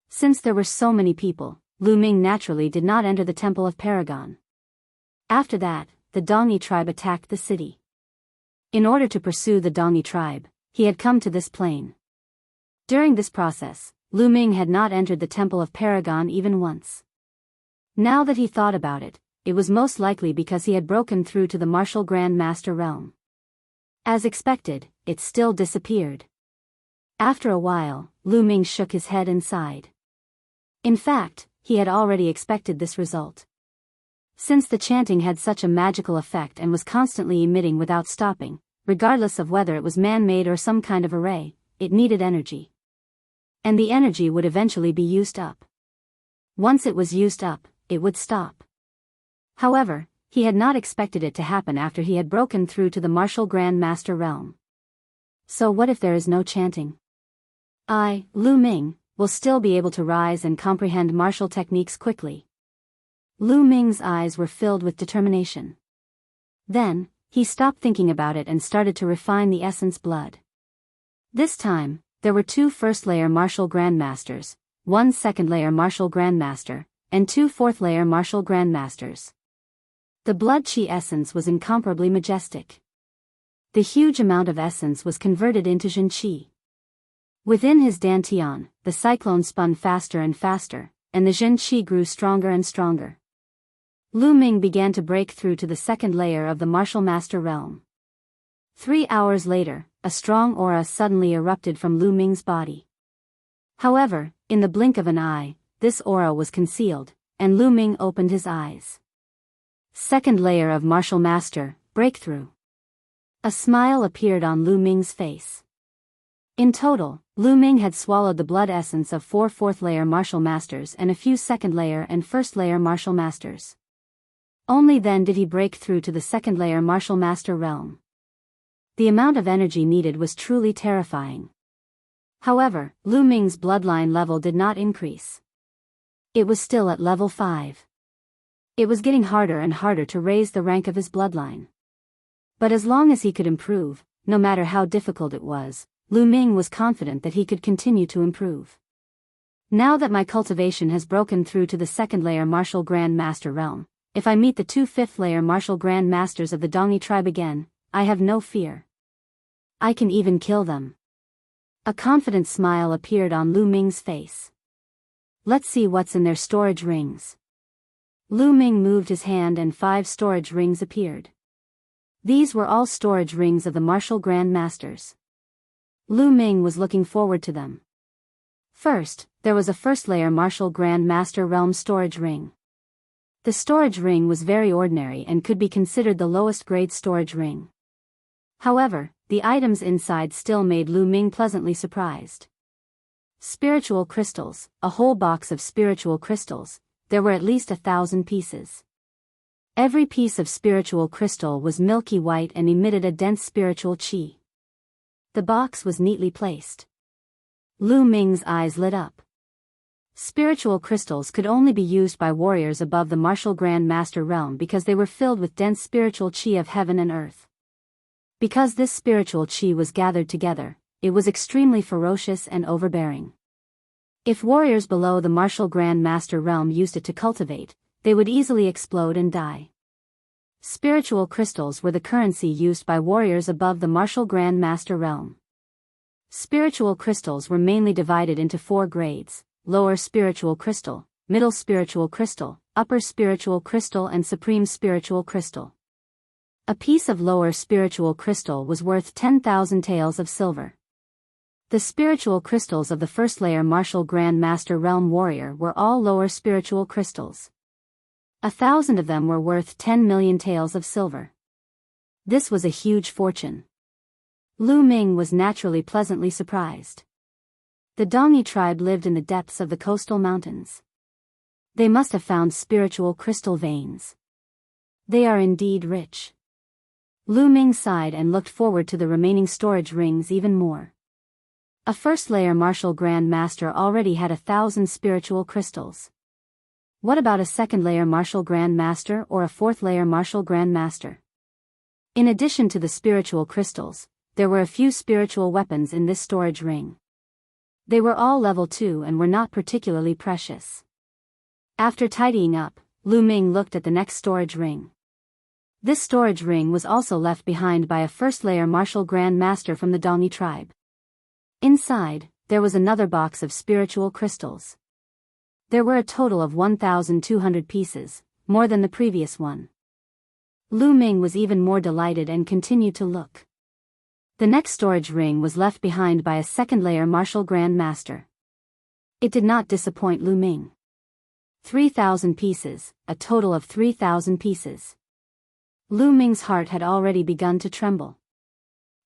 Since there were so many people, Lu Ming naturally did not enter the Temple of Paragon. After that, the Dongyi tribe attacked the city. In order to pursue the Dongyi tribe, he had come to this plain. During this process, Lu Ming had not entered the Temple of Paragon even once. Now that he thought about it, it was most likely because he had broken through to the martial Grand Master realm. As expected, it still disappeared. After a while, Lu Ming shook his head and sighed. In fact, he had already expected this result. Since the chanting had such a magical effect and was constantly emitting without stopping, regardless of whether it was man-made or some kind of array, it needed energy. And the energy would eventually be used up. Once it was used up, it would stop. However, he had not expected it to happen after he had broken through to the martial Grand Master realm. So what if there is no chanting? I, Lu Ming, will still be able to rise and comprehend martial techniques quickly. Lu Ming's eyes were filled with determination. Then, he stopped thinking about it and started to refine the essence blood. This time, there were 2 first-layer martial grandmasters, 1 second-layer martial grandmaster, and 2 fourth-layer martial grandmasters. The blood chi essence was incomparably majestic. The huge amount of essence was converted into Jin Qi. Within his dantian, the cyclone spun faster and faster, and the Jin Qi grew stronger and stronger. Lu Ming began to break through to the second layer of the martial master realm. 3 hours later, a strong aura suddenly erupted from Lu Ming's body. However, in the blink of an eye, this aura was concealed, and Lu Ming opened his eyes. Second layer of martial master, breakthrough. A smile appeared on Lu Ming's face. In total, Lu Ming had swallowed the blood essence of 4 fourth-layer martial masters and a few second-layer and first-layer martial masters. Only then did he break through to the second-layer martial master realm. The amount of energy needed was truly terrifying. However, Lu Ming's bloodline level did not increase. It was still at level 5. It was getting harder and harder to raise the rank of his bloodline. But as long as he could improve, no matter how difficult it was, Lu Ming was confident that he could continue to improve. Now that my cultivation has broken through to the second-layer martial Grand Master realm, if I meet the 2 fifth-layer martial Grand Masters of the Dongyi tribe again, I have no fear. I can even kill them. A confident smile appeared on Lu Ming's face. Let's see what's in their storage rings. Lu Ming moved his hand and 5 storage rings appeared. These were all storage rings of the martial Grand Masters. Lu Ming was looking forward to them. First, there was a first-layer martial Grand Master realm storage ring. The storage ring was very ordinary and could be considered the lowest-grade storage ring. However, the items inside still made Lu Ming pleasantly surprised. Spiritual crystals, a whole box of spiritual crystals, there were at least 1,000 pieces. Every piece of spiritual crystal was milky white and emitted a dense spiritual qi. The box was neatly placed. Lu Ming's eyes lit up. Spiritual crystals could only be used by warriors above the martial Grand Master realm because they were filled with dense spiritual qi of heaven and earth. Because this spiritual qi was gathered together, it was extremely ferocious and overbearing. If warriors below the martial Grand Master realm used it to cultivate, they would easily explode and die. Spiritual crystals were the currency used by warriors above the martial Grand Master realm. Spiritual crystals were mainly divided into 4 grades: lower spiritual crystal, middle spiritual crystal, upper spiritual crystal and supreme spiritual crystal. A piece of lower spiritual crystal was worth 10,000 taels of silver. The spiritual crystals of the first layer Martial Grand Master Realm Warrior were all lower spiritual crystals. 1,000 of them were worth 10 million taels of silver. This was a huge fortune. Lu Ming was naturally pleasantly surprised. The Dongyi tribe lived in the depths of the coastal mountains. They must have found spiritual crystal veins. They are indeed rich. Lu Ming sighed and looked forward to the remaining storage rings even more. A first-layer Martial Grand Master already had 1,000 spiritual crystals. What about a second-layer Martial Grand Master or a fourth-layer Martial Grand Master? In addition to the spiritual crystals, there were a few spiritual weapons in this storage ring. They were all level 2 and were not particularly precious. After tidying up, Lu Ming looked at the next storage ring. This storage ring was also left behind by a first-layer Martial Grand Master from the Dongyi tribe. Inside, there was another box of spiritual crystals. There were a total of 1,200 pieces, more than the previous one. Lu Ming was even more delighted and continued to look. The next storage ring was left behind by a second-layer Martial Grand Master. It did not disappoint Lu Ming. 3,000 pieces, a total of 3,000 pieces. Lu Ming's heart had already begun to tremble.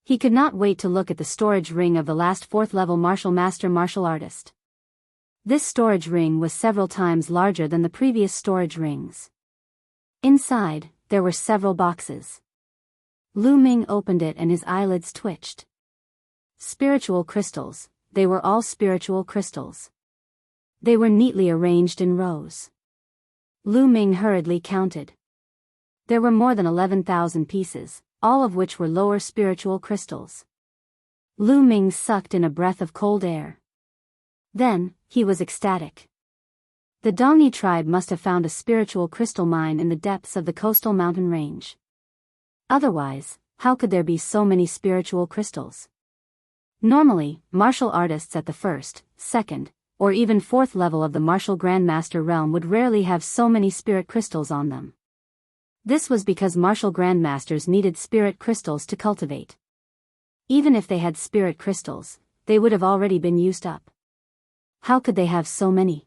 He could not wait to look at the storage ring of the last fourth-level Martial Master Martial Artist. This storage ring was several times larger than the previous storage rings. Inside, there were several boxes. Lu Ming opened it and his eyelids twitched. Spiritual crystals, they were all spiritual crystals. They were neatly arranged in rows. Lu Ming hurriedly counted. There were more than 11,000 pieces, all of which were lower spiritual crystals. Lu Ming sucked in a breath of cold air. Then, he was ecstatic. The Dongyi tribe must have found a spiritual crystal mine in the depths of the coastal mountain range. Otherwise, how could there be so many spiritual crystals? Normally, martial artists at the first, second, or even fourth level of the Martial Grandmaster realm would rarely have so many spirit crystals on them. This was because Martial Grandmasters needed spirit crystals to cultivate. Even if they had spirit crystals, they would have already been used up. How could they have so many?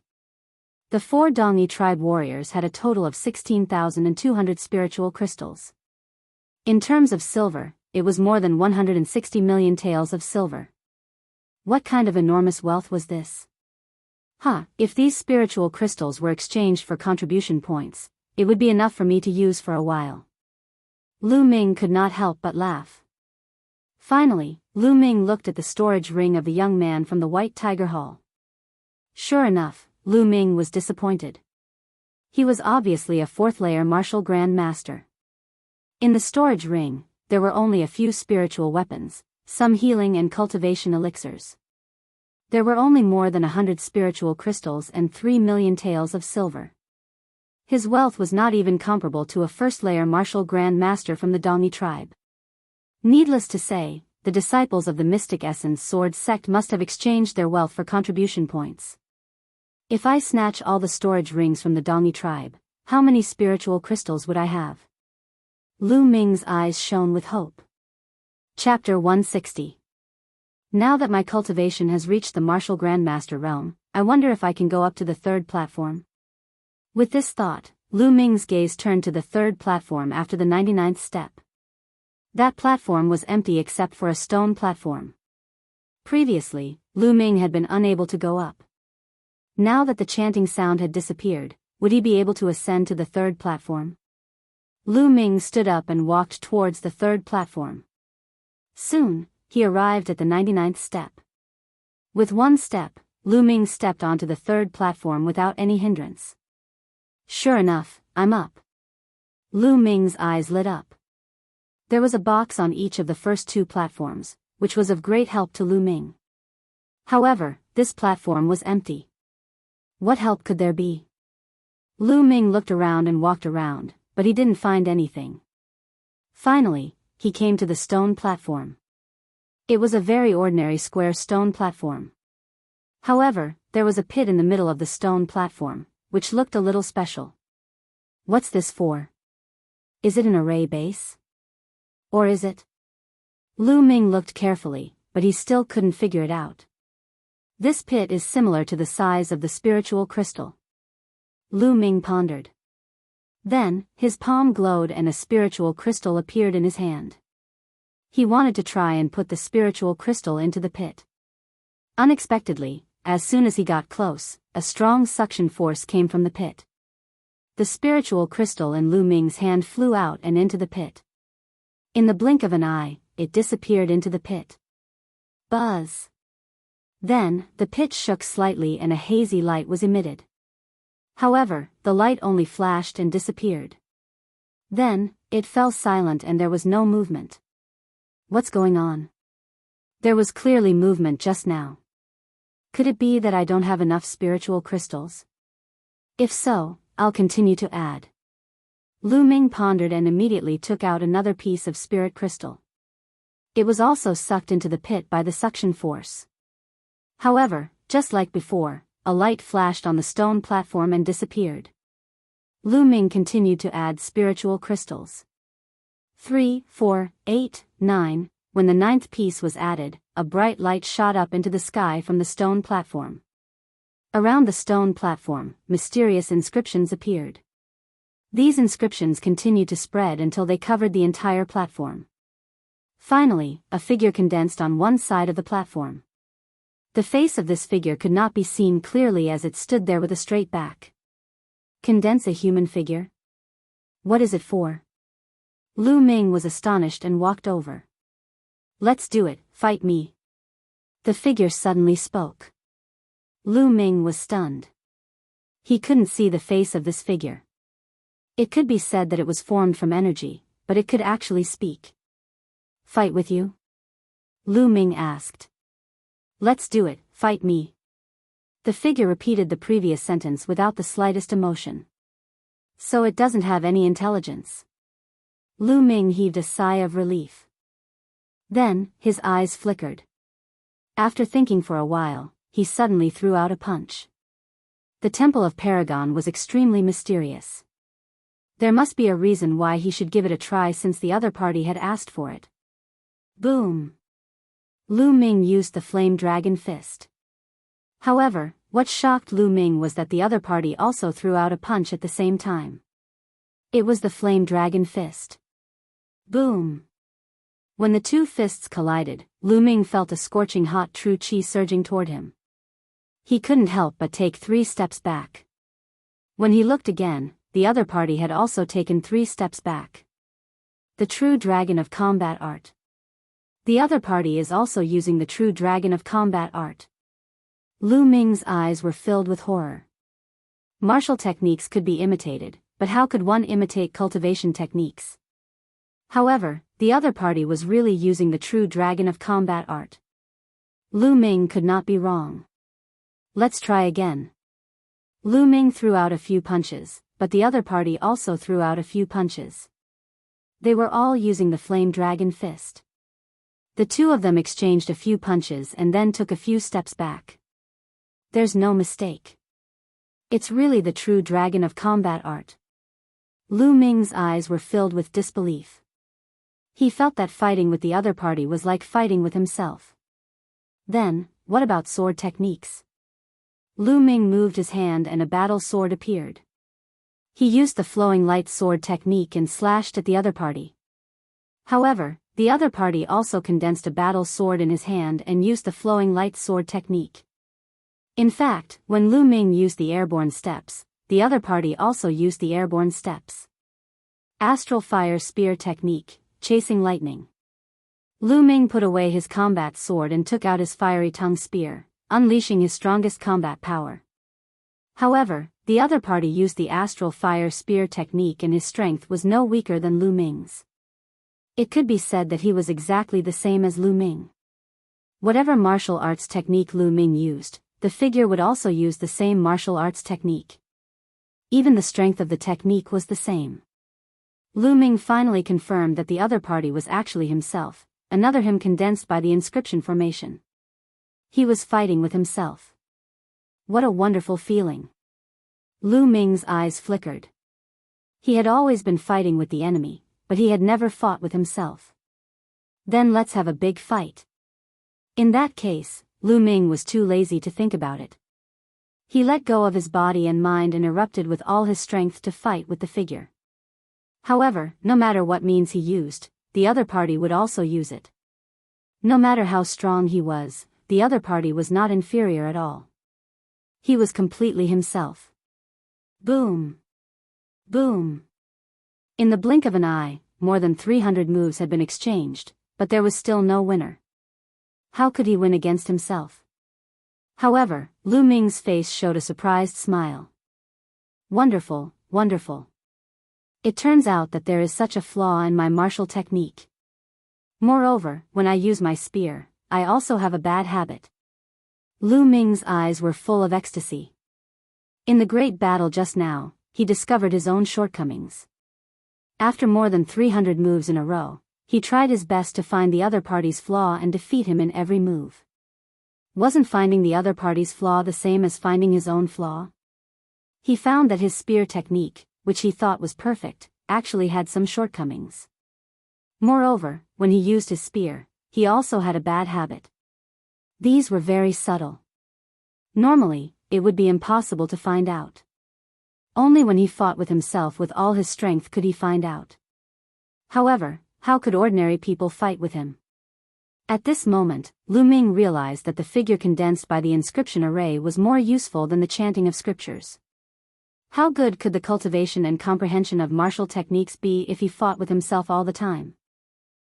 The 4 Dongyi tribe warriors had a total of 16,200 spiritual crystals. In terms of silver, it was more than 160 million taels of silver. What kind of enormous wealth was this? If these spiritual crystals were exchanged for contribution points, it would be enough for me to use for a while. Lu Ming could not help but laugh. Finally, Lu Ming looked at the storage ring of the young man from the White Tiger Hall. Sure enough, Lu Ming was disappointed. He was obviously a fourth-layer Martial Grand Master. In the storage ring, there were only a few spiritual weapons, some healing and cultivation elixirs. There were only more than 100 spiritual crystals and 3 million taels of silver. His wealth was not even comparable to a first-layer Martial Grand Master from the Dongyi tribe. Needless to say, the disciples of the Mystic Essence Sword sect must have exchanged their wealth for contribution points. If I snatch all the storage rings from the Dongyi tribe, how many spiritual crystals would I have? Lu Ming's eyes shone with hope. Chapter 160. Now that my cultivation has reached the Martial Grandmaster realm, I wonder if I can go up to the 3rd platform. With this thought, Lu Ming's gaze turned to the 3rd platform after the 99th step. That platform was empty except for a stone platform. Previously, Lu Ming had been unable to go up. Now that the chanting sound had disappeared, would he be able to ascend to the 3rd platform? Lu Ming stood up and walked towards the 3rd platform. Soon, he arrived at the 99th step. With one step, Lu Ming stepped onto the 3rd platform without any hindrance. Sure enough, I'm up. Lu Ming's eyes lit up. There was a box on each of the first 2 platforms, which was of great help to Lu Ming. However, this platform was empty. What help could there be? Lu Ming looked around and walked around, but he didn't find anything. Finally, he came to the stone platform. It was a very ordinary square stone platform. However, there was a pit in the middle of the stone platform, which looked a little special. What's this for? Is it an array base? Or is it? Lu Ming looked carefully, but he still couldn't figure it out. This pit is similar to the size of the spiritual crystal. Lu Ming pondered. Then, his palm glowed and a spiritual crystal appeared in his hand. He wanted to try and put the spiritual crystal into the pit. Unexpectedly, as soon as he got close, a strong suction force came from the pit. The spiritual crystal in Lu Ming's hand flew out and into the pit. In the blink of an eye, it disappeared into the pit. Buzz! Then, the pit shook slightly and a hazy light was emitted. However, the light only flashed and disappeared. Then, it fell silent and there was no movement. What's going on? There was clearly movement just now. Could it be that I don't have enough spiritual crystals? If so, I'll continue to add. Lu Ming pondered and immediately took out another piece of spirit crystal. It was also sucked into the pit by the suction force. However, just like before, a light flashed on the stone platform and disappeared. Lu Ming continued to add spiritual crystals. 3, 4, 8, 9, when the 9th piece was added, a bright light shot up into the sky from the stone platform. Around the stone platform, mysterious inscriptions appeared. These inscriptions continued to spread until they covered the entire platform. Finally, a figure condensed on one side of the platform. The face of this figure could not be seen clearly as it stood there with a straight back. Condense a human figure? What is it for? Lu Ming was astonished and walked over. Let's do it, fight me. The figure suddenly spoke. Lu Ming was stunned. He couldn't see the face of this figure. It could be said that it was formed from energy, but it could actually speak. Fight with you? Lu Ming asked. Let's do it, fight me. The figure repeated the previous sentence without the slightest emotion. So it doesn't have any intelligence. Lu Ming heaved a sigh of relief. Then, his eyes flickered. After thinking for a while, he suddenly threw out a punch. The Temple of Paragon was extremely mysterious. There must be a reason why he should give it a try since the other party had asked for it. Boom! Lu Ming used the Flame Dragon Fist. However, what shocked Lu Ming was that the other party also threw out a punch at the same time. It was the Flame Dragon Fist. Boom! When the two fists collided, Lu Ming felt a scorching hot true chi surging toward him. He couldn't help but take 3 steps back. When he looked again, the other party had also taken 3 steps back. The true dragon of combat art. The other party is also using the true dragon of combat art. Lu Ming's eyes were filled with horror. Martial techniques could be imitated, but how could one imitate cultivation techniques? However, the other party was really using the true dragon of combat art. Lu Ming could not be wrong. Let's try again. Lu Ming threw out a few punches, but the other party also threw out a few punches. They were all using the Flame Dragon Fist. The two of them exchanged a few punches and then took a few steps back. There's no mistake. It's really the true dragon of combat art. Lu Ming's eyes were filled with disbelief. He felt that fighting with the other party was like fighting with himself. Then, what about sword techniques? Lu Ming moved his hand and a battle sword appeared. He used the flowing light sword technique and slashed at the other party. However, the other party also condensed a battle sword in his hand and used the flowing light sword technique. In fact, when Lu Ming used the airborne steps, the other party also used the airborne steps. Astral Fire Spear Technique, Chasing Lightning. Lu Ming put away his combat sword and took out his fiery tongue spear, unleashing his strongest combat power. However, the other party used the Astral Fire Spear Technique and his strength was no weaker than Lu Ming's. It could be said that he was exactly the same as Lu Ming. Whatever martial arts technique Lu Ming used, the figure would also use the same martial arts technique. Even the strength of the technique was the same. Lu Ming finally confirmed that the other party was actually himself, another him condensed by the inscription formation. He was fighting with himself. What a wonderful feeling. Lu Ming's eyes flickered. He had always been fighting with the enemy, but he had never fought with himself. Then let's have a big fight. In that case, Lu Ming was too lazy to think about it. He let go of his body and mind and erupted with all his strength to fight with the figure. However, no matter what means he used, the other party would also use it. No matter how strong he was, the other party was not inferior at all. He was completely himself. Boom! Boom! In the blink of an eye, more than 300 moves had been exchanged, but there was still no winner. How could he win against himself? However, Lu Ming's face showed a surprised smile. Wonderful, wonderful. It turns out that there is such a flaw in my martial technique. Moreover, when I use my spear, I also have a bad habit. Lu Ming's eyes were full of ecstasy. In the great battle just now, he discovered his own shortcomings. After more than 300 moves in a row, he tried his best to find the other party's flaw and defeat him in every move. Wasn't finding the other party's flaw the same as finding his own flaw? He found that his spear technique, which he thought was perfect, actually had some shortcomings. Moreover, when he used his spear, he also had a bad habit. These were very subtle. Normally, it would be impossible to find out. Only when he fought with himself with all his strength could he find out. However, how could ordinary people fight with him? At this moment, Lu Ming realized that the figure condensed by the inscription array was more useful than the chanting of scriptures. How good could the cultivation and comprehension of martial techniques be if he fought with himself all the time?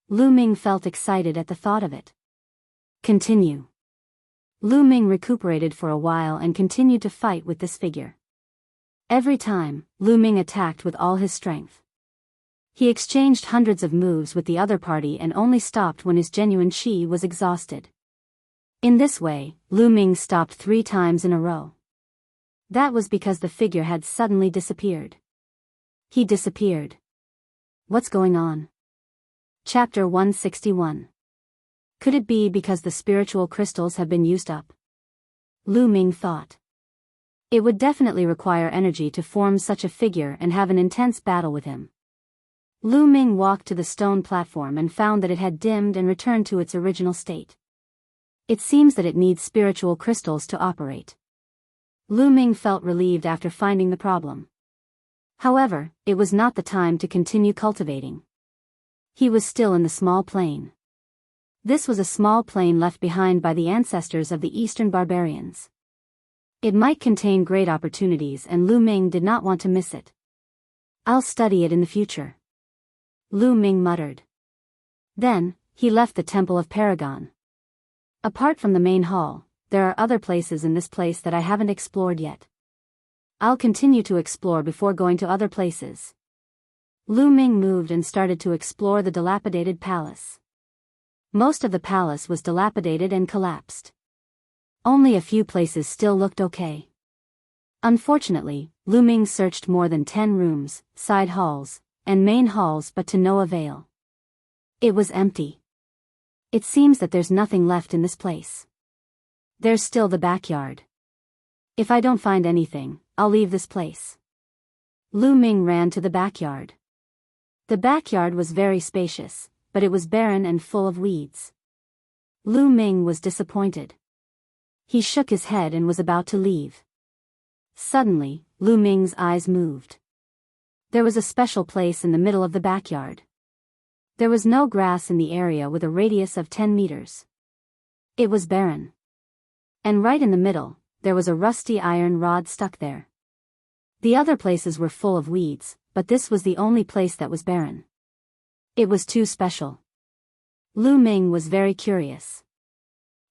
Lu Ming felt excited at the thought of it. Continue. Lu Ming recuperated for a while and continued to fight with this figure. Every time, Lu Ming attacked with all his strength. He exchanged hundreds of moves with the other party and only stopped when his genuine qi was exhausted. In this way, Lu Ming stopped 3 times in a row. That was because the figure had suddenly disappeared. He disappeared. What's going on? Chapter 161. Could it be because the spiritual crystals have been used up? Lu Ming thought. It would definitely require energy to form such a figure and have an intense battle with him. Lu Ming walked to the stone platform and found that it had dimmed and returned to its original state. It seems that it needs spiritual crystals to operate. Lu Ming felt relieved after finding the problem. However, it was not the time to continue cultivating. He was still in the small plain. This was a small plain left behind by the ancestors of the Eastern barbarians. It might contain great opportunities and Lu Ming did not want to miss it. I'll study it in the future. Lu Ming muttered. Then, he left the Temple of Paragon. Apart from the main hall, there are other places in this place that I haven't explored yet. I'll continue to explore before going to other places. Lu Ming moved and started to explore the dilapidated palace. Most of the palace was dilapidated and collapsed. Only a few places still looked okay. Unfortunately, Lu Ming searched more than 10 rooms, side halls, and main halls but to no avail. It was empty. It seems that there's nothing left in this place. There's still the backyard. If I don't find anything, I'll leave this place. Lu Ming ran to the backyard. The backyard was very spacious, but it was barren and full of weeds. Lu Ming was disappointed. He shook his head and was about to leave. Suddenly, Lu Ming's eyes moved. There was a special place in the middle of the backyard. There was no grass in the area with a radius of 10 meters. It was barren. And right in the middle, there was a rusty iron rod stuck there. The other places were full of weeds, but this was the only place that was barren. It was too special. Lu Ming was very curious.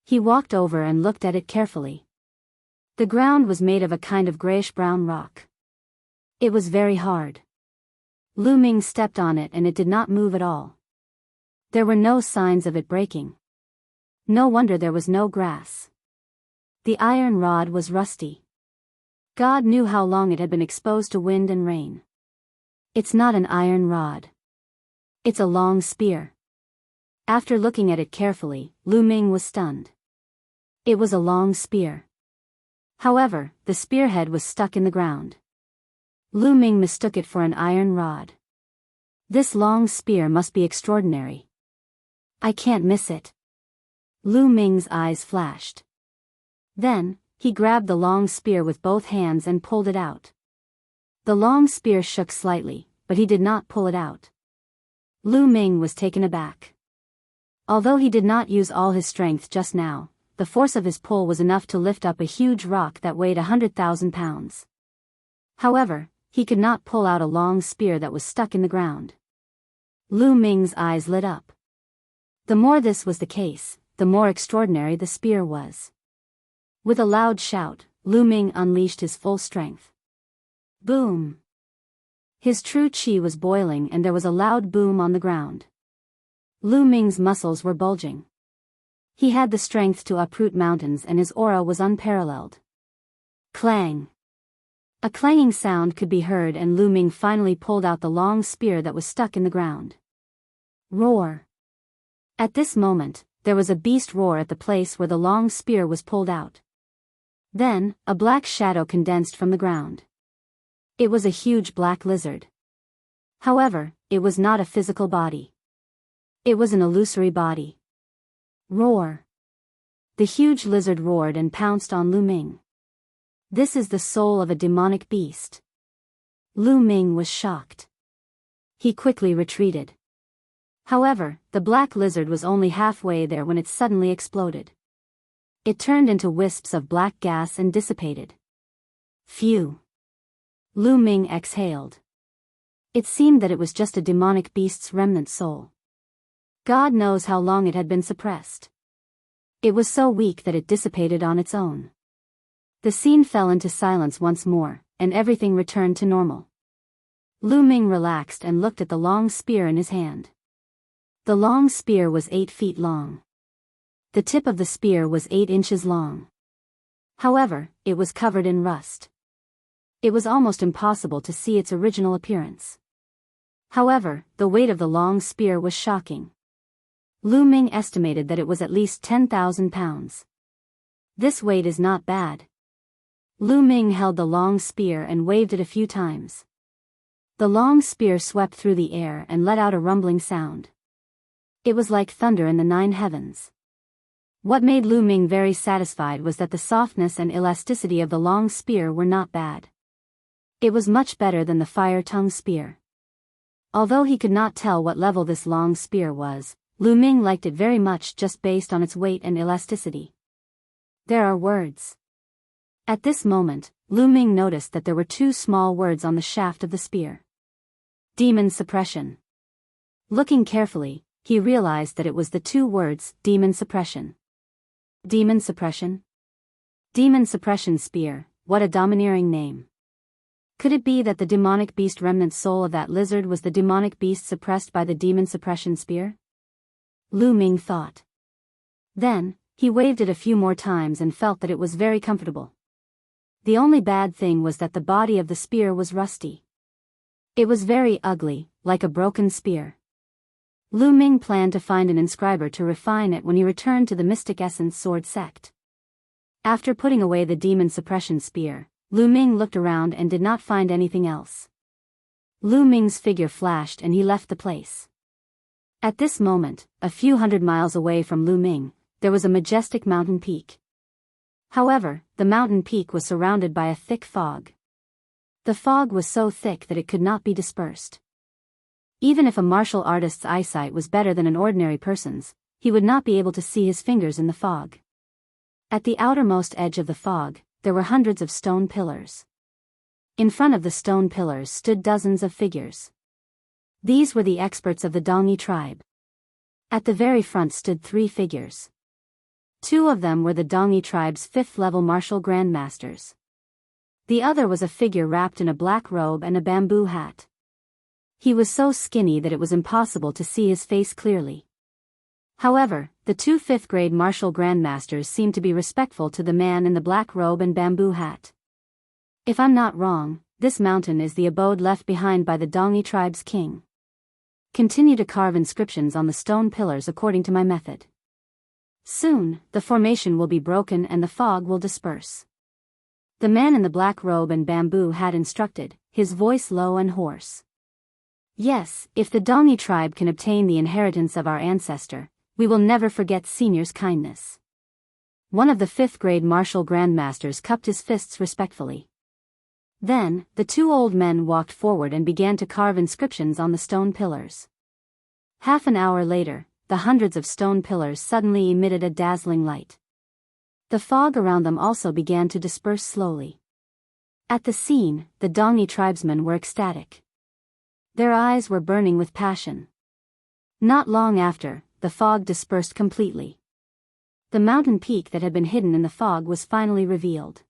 He walked over and looked at it carefully. The ground was made of a kind of grayish-brown rock. It was very hard. Lu Ming stepped on it and it did not move at all. There were no signs of it breaking. No wonder there was no grass. The iron rod was rusty. God knew how long it had been exposed to wind and rain. It's not an iron rod. It's a long spear. After looking at it carefully, Lu Ming was stunned. It was a long spear. However, the spearhead was stuck in the ground. Lu Ming mistook it for an iron rod. This long spear must be extraordinary. I can't miss it. Lu Ming's eyes flashed. Then, he grabbed the long spear with both hands and pulled it out. The long spear shook slightly, but he did not pull it out. Lu Ming was taken aback. Although he did not use all his strength just now, the force of his pull was enough to lift up a huge rock that weighed 100,000 pounds. However, he could not pull out a long spear that was stuck in the ground. Lu Ming's eyes lit up. The more this was the case, the more extraordinary the spear was. With a loud shout, Lu Ming unleashed his full strength. Boom! His true qi was boiling and there was a loud boom on the ground. Lu Ming's muscles were bulging. He had the strength to uproot mountains and his aura was unparalleled. Clang! A clanging sound could be heard and Lu Ming finally pulled out the long spear that was stuck in the ground. Roar! At this moment, there was a beast roar at the place where the long spear was pulled out. Then, a black shadow condensed from the ground. It was a huge black lizard. However, it was not a physical body. It was an illusory body. Roar! The huge lizard roared and pounced on Lu Ming. This is the soul of a demonic beast. Lu Ming was shocked. He quickly retreated. However, the black lizard was only halfway there when it suddenly exploded. It turned into wisps of black gas and dissipated. Phew! Lu Ming exhaled. It seemed that it was just a demonic beast's remnant soul. God knows how long it had been suppressed. It was so weak that it dissipated on its own. The scene fell into silence once more, and everything returned to normal. Lu Ming relaxed and looked at the long spear in his hand. The long spear was 8 feet long. The tip of the spear was 8 inches long. However, it was covered in rust. It was almost impossible to see its original appearance. However, the weight of the long spear was shocking. Lu Ming estimated that it was at least 10,000 pounds. This weight is not bad. Lu Ming held the long spear and waved it a few times. The long spear swept through the air and let out a rumbling sound. It was like thunder in the 9 heavens. What made Lu Ming very satisfied was that the softness and elasticity of the long spear were not bad. It was much better than the fire-tongue spear. Although he could not tell what level this long spear was, Lu Ming liked it very much just based on its weight and elasticity. There are words. At this moment, Lu Ming noticed that there were 2 small words on the shaft of the spear. Demon suppression. Looking carefully, he realized that it was the 2 words, demon suppression. Demon suppression? Demon suppression spear, what a domineering name. Could it be that the demonic beast remnant soul of that lizard was the demonic beast suppressed by the demon suppression spear? Lu Ming thought. Then, he waved it a few more times and felt that it was very comfortable. The only bad thing was that the body of the spear was rusty. It was very ugly, like a broken spear. Lu Ming planned to find an inscriber to refine it when he returned to the Mystic Essence Sword sect. After putting away the demon suppression spear, Lu Ming looked around and did not find anything else. Lu Ming's figure flashed and he left the place. At this moment, a few hundred miles away from Lu Ming, there was a majestic mountain peak. However, the mountain peak was surrounded by a thick fog. The fog was so thick that it could not be dispersed. Even if a martial artist's eyesight was better than an ordinary person's, he would not be able to see his fingers in the fog. At the outermost edge of the fog, there were hundreds of stone pillars. In front of the stone pillars stood dozens of figures. These were the experts of the Dongi tribe. At the very front stood 3 figures. 2 of them were the Dongi tribe's 5th-level martial grandmasters. The other was a figure wrapped in a black robe and a bamboo hat. He was so skinny that it was impossible to see his face clearly. However, the 2 5th-grade martial grandmasters seemed to be respectful to the man in the black robe and bamboo hat. If I'm not wrong, this mountain is the abode left behind by the Dongi tribe's king. Continue to carve inscriptions on the stone pillars according to my method. Soon, the formation will be broken and the fog will disperse. The man in the black robe and bamboo hat instructed, his voice low and hoarse. Yes, if the Dongi tribe can obtain the inheritance of our ancestor, we will never forget Senior's kindness. One of the 5th grade martial grandmasters cupped his fists respectfully. Then, the 2 old men walked forward and began to carve inscriptions on the stone pillars. Half an hour later, the hundreds of stone pillars suddenly emitted a dazzling light. The fog around them also began to disperse slowly. At the scene, the Dongi tribesmen were ecstatic. Their eyes were burning with passion. Not long after, the fog dispersed completely. The mountain peak that had been hidden in the fog was finally revealed.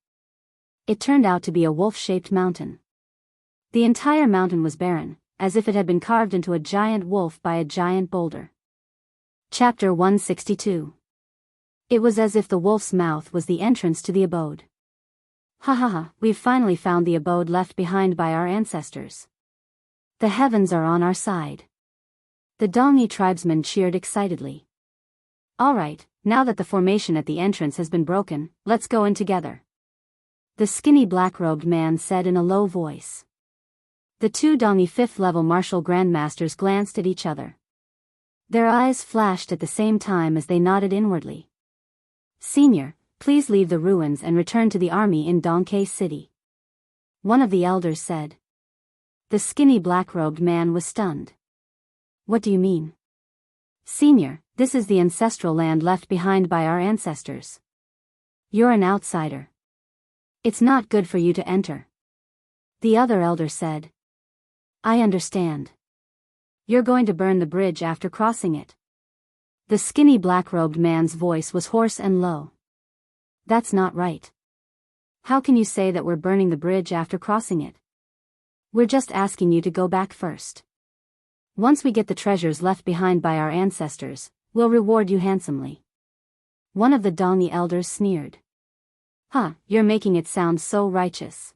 It turned out to be a wolf-shaped mountain. The entire mountain was barren, as if it had been carved into a giant wolf by a giant boulder. Chapter 162. It was as if the wolf's mouth was the entrance to the abode. Ha ha ha, we've finally found the abode left behind by our ancestors. The heavens are on our side. The Dongi tribesmen cheered excitedly. All right, now that the formation at the entrance has been broken, let's go in together. The skinny black-robed man said in a low voice. The 2 Dongi 5th-level martial grandmasters glanced at each other. Their eyes flashed at the same time as they nodded inwardly. Senior, please leave the ruins and return to the army in Donkey City. One of the elders said. The skinny black-robed man was stunned. What do you mean? Senior, this is the ancestral land left behind by our ancestors. You're an outsider. It's not good for you to enter. The other elder said. I understand. You're going to burn the bridge after crossing it. The skinny black-robed man's voice was hoarse and low. That's not right. How can you say that we're burning the bridge after crossing it? We're just asking you to go back first. Once we get the treasures left behind by our ancestors, we'll reward you handsomely. One of the Dongi elders sneered. Huh, you're making it sound so righteous.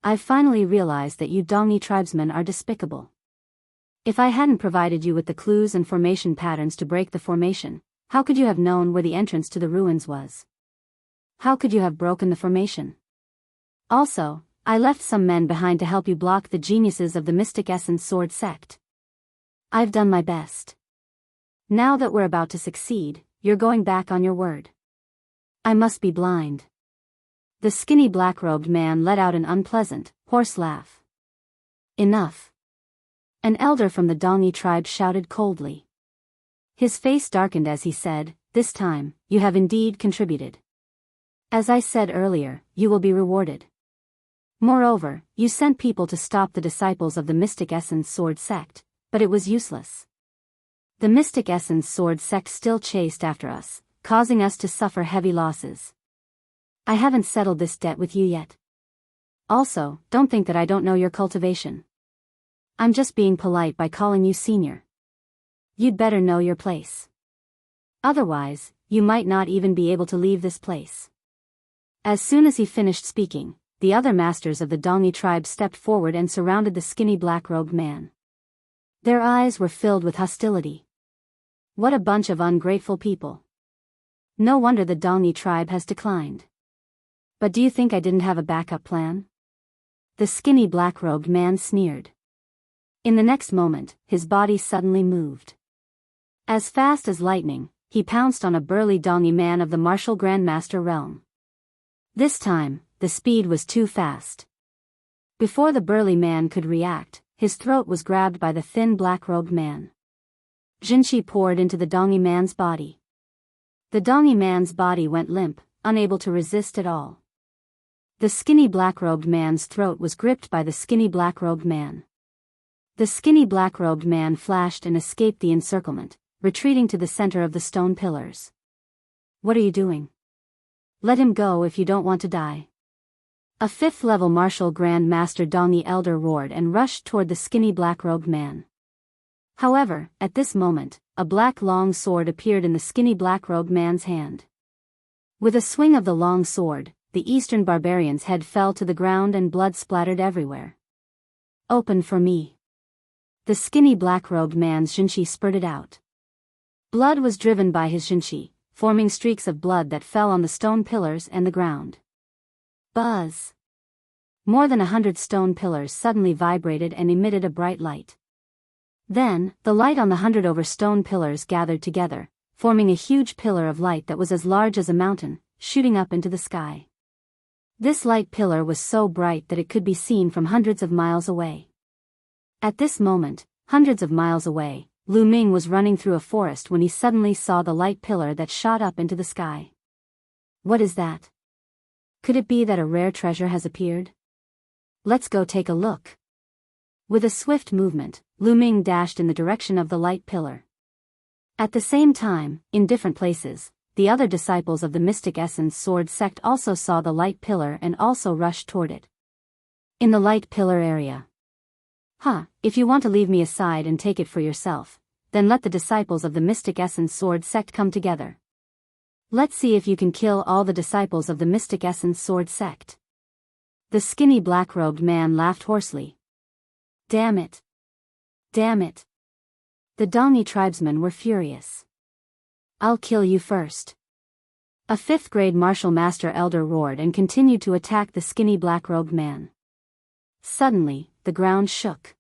I've finally realized that you Dongi tribesmen are despicable. If I hadn't provided you with the clues and formation patterns to break the formation, how could you have known where the entrance to the ruins was? How could you have broken the formation? Also, I left some men behind to help you block the geniuses of the Mystic Essence Sword sect. I've done my best. Now that we're about to succeed, you're going back on your word. I must be blind. The skinny black-robed man let out an unpleasant, hoarse laugh. Enough. An elder from the Dongi tribe shouted coldly. His face darkened as he said, This time, you have indeed contributed. As I said earlier, you will be rewarded. Moreover, you sent people to stop the disciples of the Mystic Essence Sword sect, but it was useless. The Mystic Essence Sword sect still chased after us, causing us to suffer heavy losses. I haven't settled this debt with you yet. Also, don't think that I don't know your cultivation. I'm just being polite by calling you senior. You'd better know your place. Otherwise, you might not even be able to leave this place. As soon as he finished speaking, the other masters of the Dongi tribe stepped forward and surrounded the skinny black-robed man. Their eyes were filled with hostility. What a bunch of ungrateful people. No wonder the Dongi tribe has declined. But do you think I didn't have a backup plan? The skinny black-robed man sneered. In the next moment, his body suddenly moved. As fast as lightning, he pounced on a burly Dongi man of the martial grandmaster realm. This time, the speed was too fast. Before the burly man could react, his throat was grabbed by the thin black-robed man. Jinshi poured into the Dongi man's body. The Dongi man's body went limp, unable to resist at all. The skinny black-robed man's throat was gripped by the skinny black-robed man. The skinny black-robed man flashed and escaped the encirclement, retreating to the center of the stone pillars. What are you doing? Let him go if you don't want to die. A 5th-level martial Grand Master Dongi Elder roared and rushed toward the skinny black-robed man. However, at this moment, a black long sword appeared in the skinny black-robed man's hand. With a swing of the long sword, the Eastern barbarian's head fell to the ground and blood splattered everywhere. Open for me. The skinny black-robed man's jinshi spurted out. Blood was driven by his jinshi, forming streaks of blood that fell on the stone pillars and the ground. Buzz. More than 100 stone pillars suddenly vibrated and emitted a bright light. Then, the light on the 100 over stone pillars gathered together, forming a huge pillar of light that was as large as a mountain, shooting up into the sky. This light pillar was so bright that it could be seen from hundreds of miles away. At this moment, hundreds of miles away, Lu Ming was running through a forest when he suddenly saw the light pillar that shot up into the sky. What is that? Could it be that a rare treasure has appeared? Let's go take a look. With a swift movement, Lu Ming dashed in the direction of the light pillar. At the same time, in different places, the other disciples of the Mystic Essence Sword sect also saw the light pillar and also rushed toward it. In the light pillar area. If you want to leave me aside and take it for yourself, then let the disciples of the Mystic Essence Sword sect come together. Let's see if you can kill all the disciples of the Mystic Essence Sword sect. The skinny black-robed man laughed hoarsely. Damn it. Damn it. The Dongni tribesmen were furious. I'll kill you first. A 5th grade martial master elder roared and continued to attack the skinny black-robed man. Suddenly, the ground shook.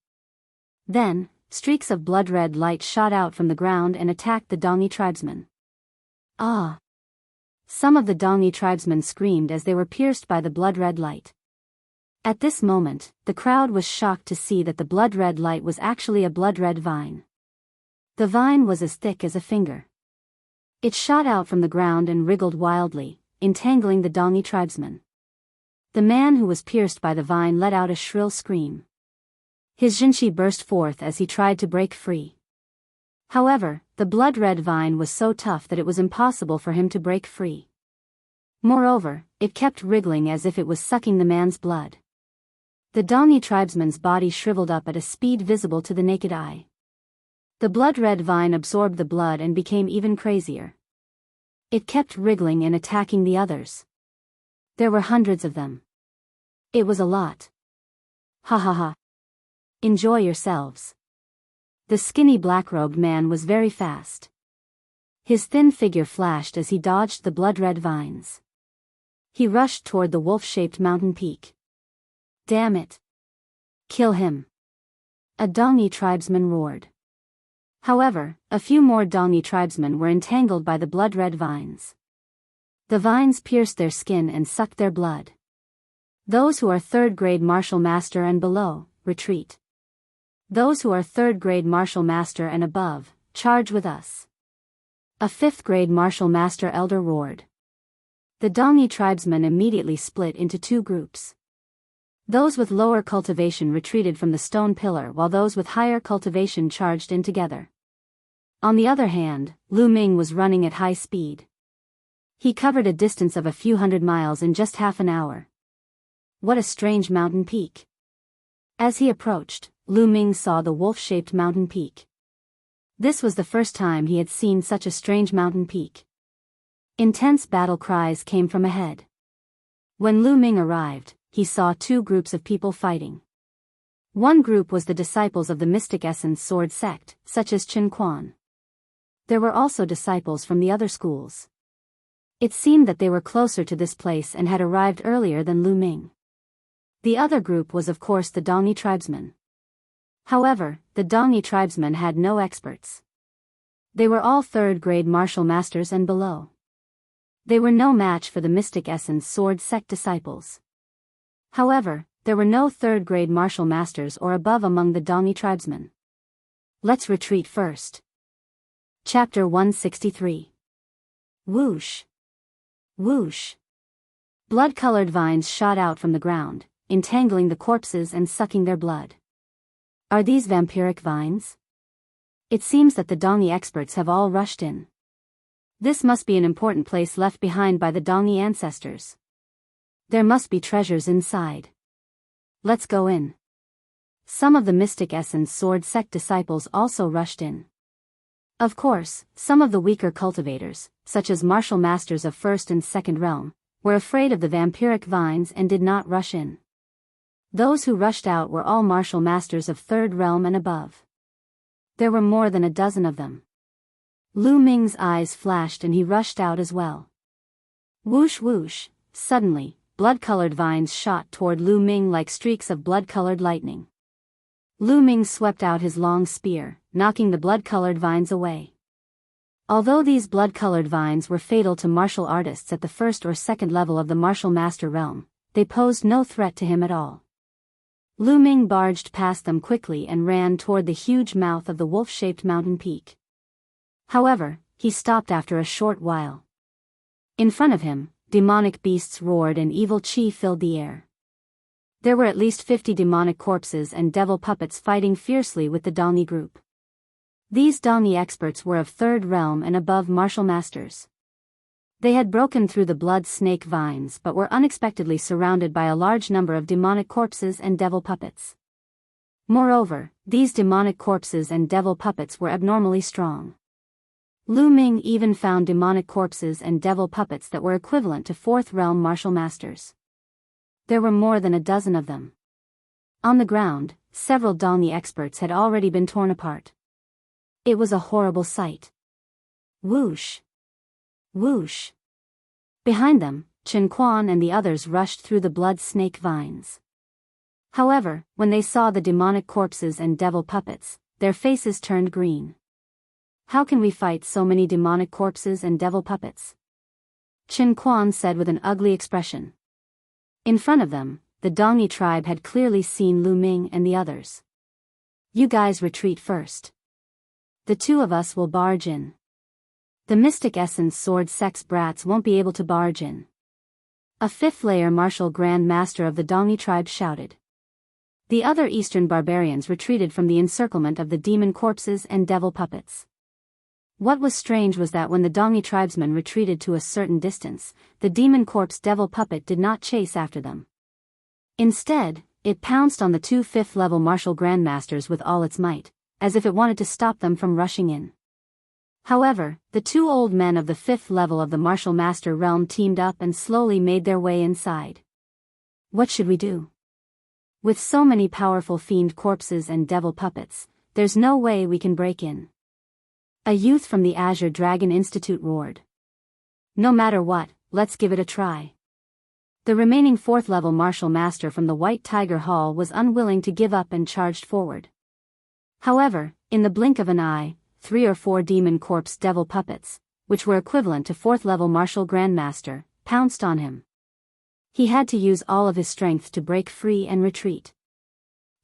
Then, streaks of blood-red light shot out from the ground and attacked the Dongni tribesmen. Ah! Some of the Dongni tribesmen screamed as they were pierced by the blood-red light. At this moment, the crowd was shocked to see that the blood-red light was actually a blood-red vine. The vine was as thick as a finger. It shot out from the ground and wriggled wildly, entangling the Dongni tribesmen. The man who was pierced by the vine let out a shrill scream. His jinshi burst forth as he tried to break free. However, the blood-red vine was so tough that it was impossible for him to break free. Moreover, it kept wriggling as if it was sucking the man's blood. The Dongni tribesman's body shriveled up at a speed visible to the naked eye. The blood-red vine absorbed the blood and became even crazier. It kept wriggling and attacking the others. There were hundreds of them. It was a lot. Ha ha ha. Enjoy yourselves. The skinny black-robed man was very fast. His thin figure flashed as he dodged the blood-red vines. He rushed toward the wolf-shaped mountain peak. Damn it. Kill him. A Dongni tribesman roared. However, a few more Dongni tribesmen were entangled by the blood-red vines. The vines pierced their skin and sucked their blood. Those who are 3rd grade martial master and below, retreat. Those who are 3rd grade martial master and above, charge with us. A 5th grade martial master elder roared. The Dongni tribesmen immediately split into 2 groups. Those with lower cultivation retreated from the stone pillar while those with higher cultivation charged in together. On the other hand, Lu Ming was running at high speed. He covered a distance of a few hundred miles in just half an hour. What a strange mountain peak. As he approached, Lu Ming saw the wolf-shaped mountain peak. This was the first time he had seen such a strange mountain peak. Intense battle cries came from ahead. When Lu Ming arrived, he saw 2 groups of people fighting. One group was the disciples of the Mystic Essence Sword sect, such as Chen Quan. There were also disciples from the other schools. It seemed that they were closer to this place and had arrived earlier than Lu Ming. The other group was of course the Dongni tribesmen. However, the Dongni tribesmen had no experts. They were all 3rd grade martial masters and below. They were no match for the Mystic Essence Sword sect disciples. However, there were no 3rd grade martial masters or above among the Dongni tribesmen. Let's retreat first. Chapter 163. Whoosh. Whoosh. Blood-colored vines shot out from the ground, entangling the corpses and sucking their blood. Are these vampiric vines? It seems that the Dongni experts have all rushed in. This must be an important place left behind by the Dongni ancestors. There must be treasures inside. Let's go in. Some of the Mystic Essence Sword sect disciples also rushed in. Of course, some of the weaker cultivators, such as martial masters of 1st and 2nd realm, were afraid of the vampiric vines and did not rush in. Those who rushed out were all martial masters of 3rd realm and above. There were more than a dozen of them. Lu Ming's eyes flashed and he rushed out as well. Whoosh whoosh, suddenly, blood-colored vines shot toward Lu Ming like streaks of blood-colored lightning. Lu Ming swept out his long spear, knocking the blood-colored vines away. Although these blood-colored vines were fatal to martial artists at the first or second level of the martial master realm, they posed no threat to him at all. Lu Ming barged past them quickly and ran toward the huge mouth of the wolf-shaped mountain peak. However, he stopped after a short while. In front of him, demonic beasts roared and evil chi filled the air. There were at least 50 demonic corpses and devil puppets fighting fiercely with the Dongi group. These Dongi experts were of third realm and above martial masters. They had broken through the blood snake vines but were unexpectedly surrounded by a large number of demonic corpses and devil puppets. Moreover, these demonic corpses and devil puppets were abnormally strong. Lu Ming even found demonic corpses and devil puppets that were equivalent to fourth realm martial masters. There were more than a dozen of them. On the ground, several Dongi experts had already been torn apart. It was a horrible sight. Whoosh! Whoosh! Behind them, Chen Quan and the others rushed through the blood snake vines. However, when they saw the demonic corpses and devil puppets, their faces turned green. How can we fight so many demonic corpses and devil puppets? Chen Quan said with an ugly expression. In front of them, the Dongi tribe had clearly seen Lu Ming and the others. You guys retreat first. The two of us will barge in. The Mystic Essence Sword Sex brats won't be able to barge in. A fifth-layer martial Grand Master of the Dongi tribe shouted. The other Eastern barbarians retreated from the encirclement of the demon corpses and devil puppets. What was strange was that when the Dongi tribesmen retreated to a certain distance, the demon corpse devil puppet did not chase after them. Instead, it pounced on the two fifth-level martial grandmasters with all its might, as if it wanted to stop them from rushing in. However, the two old men of the fifth level of the martial master realm teamed up and slowly made their way inside. What should we do? With so many powerful fiend corpses and devil puppets, there's no way we can break in. A youth from the Azure Dragon Institute roared. No matter what, let's give it a try. The remaining fourth-level martial master from the White Tiger Hall was unwilling to give up and charged forward. However, in the blink of an eye, 3 or 4 demon corpse devil puppets, which were equivalent to fourth-level martial grandmaster, pounced on him. He had to use all of his strength to break free and retreat.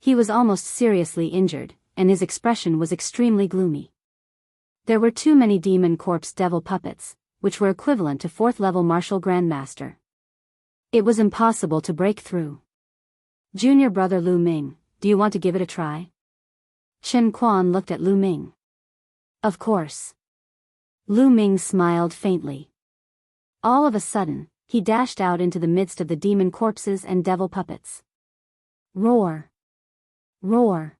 He was almost seriously injured, and his expression was extremely gloomy. There were too many demon corpse devil puppets, which were equivalent to fourth-level martial grandmaster. It was impossible to break through. Junior brother Lu Ming, do you want to give it a try? Chen Quan looked at Lu Ming. Of course. Lu Ming smiled faintly. All of a sudden, he dashed out into the midst of the demon corpses and devil puppets. Roar! Roar!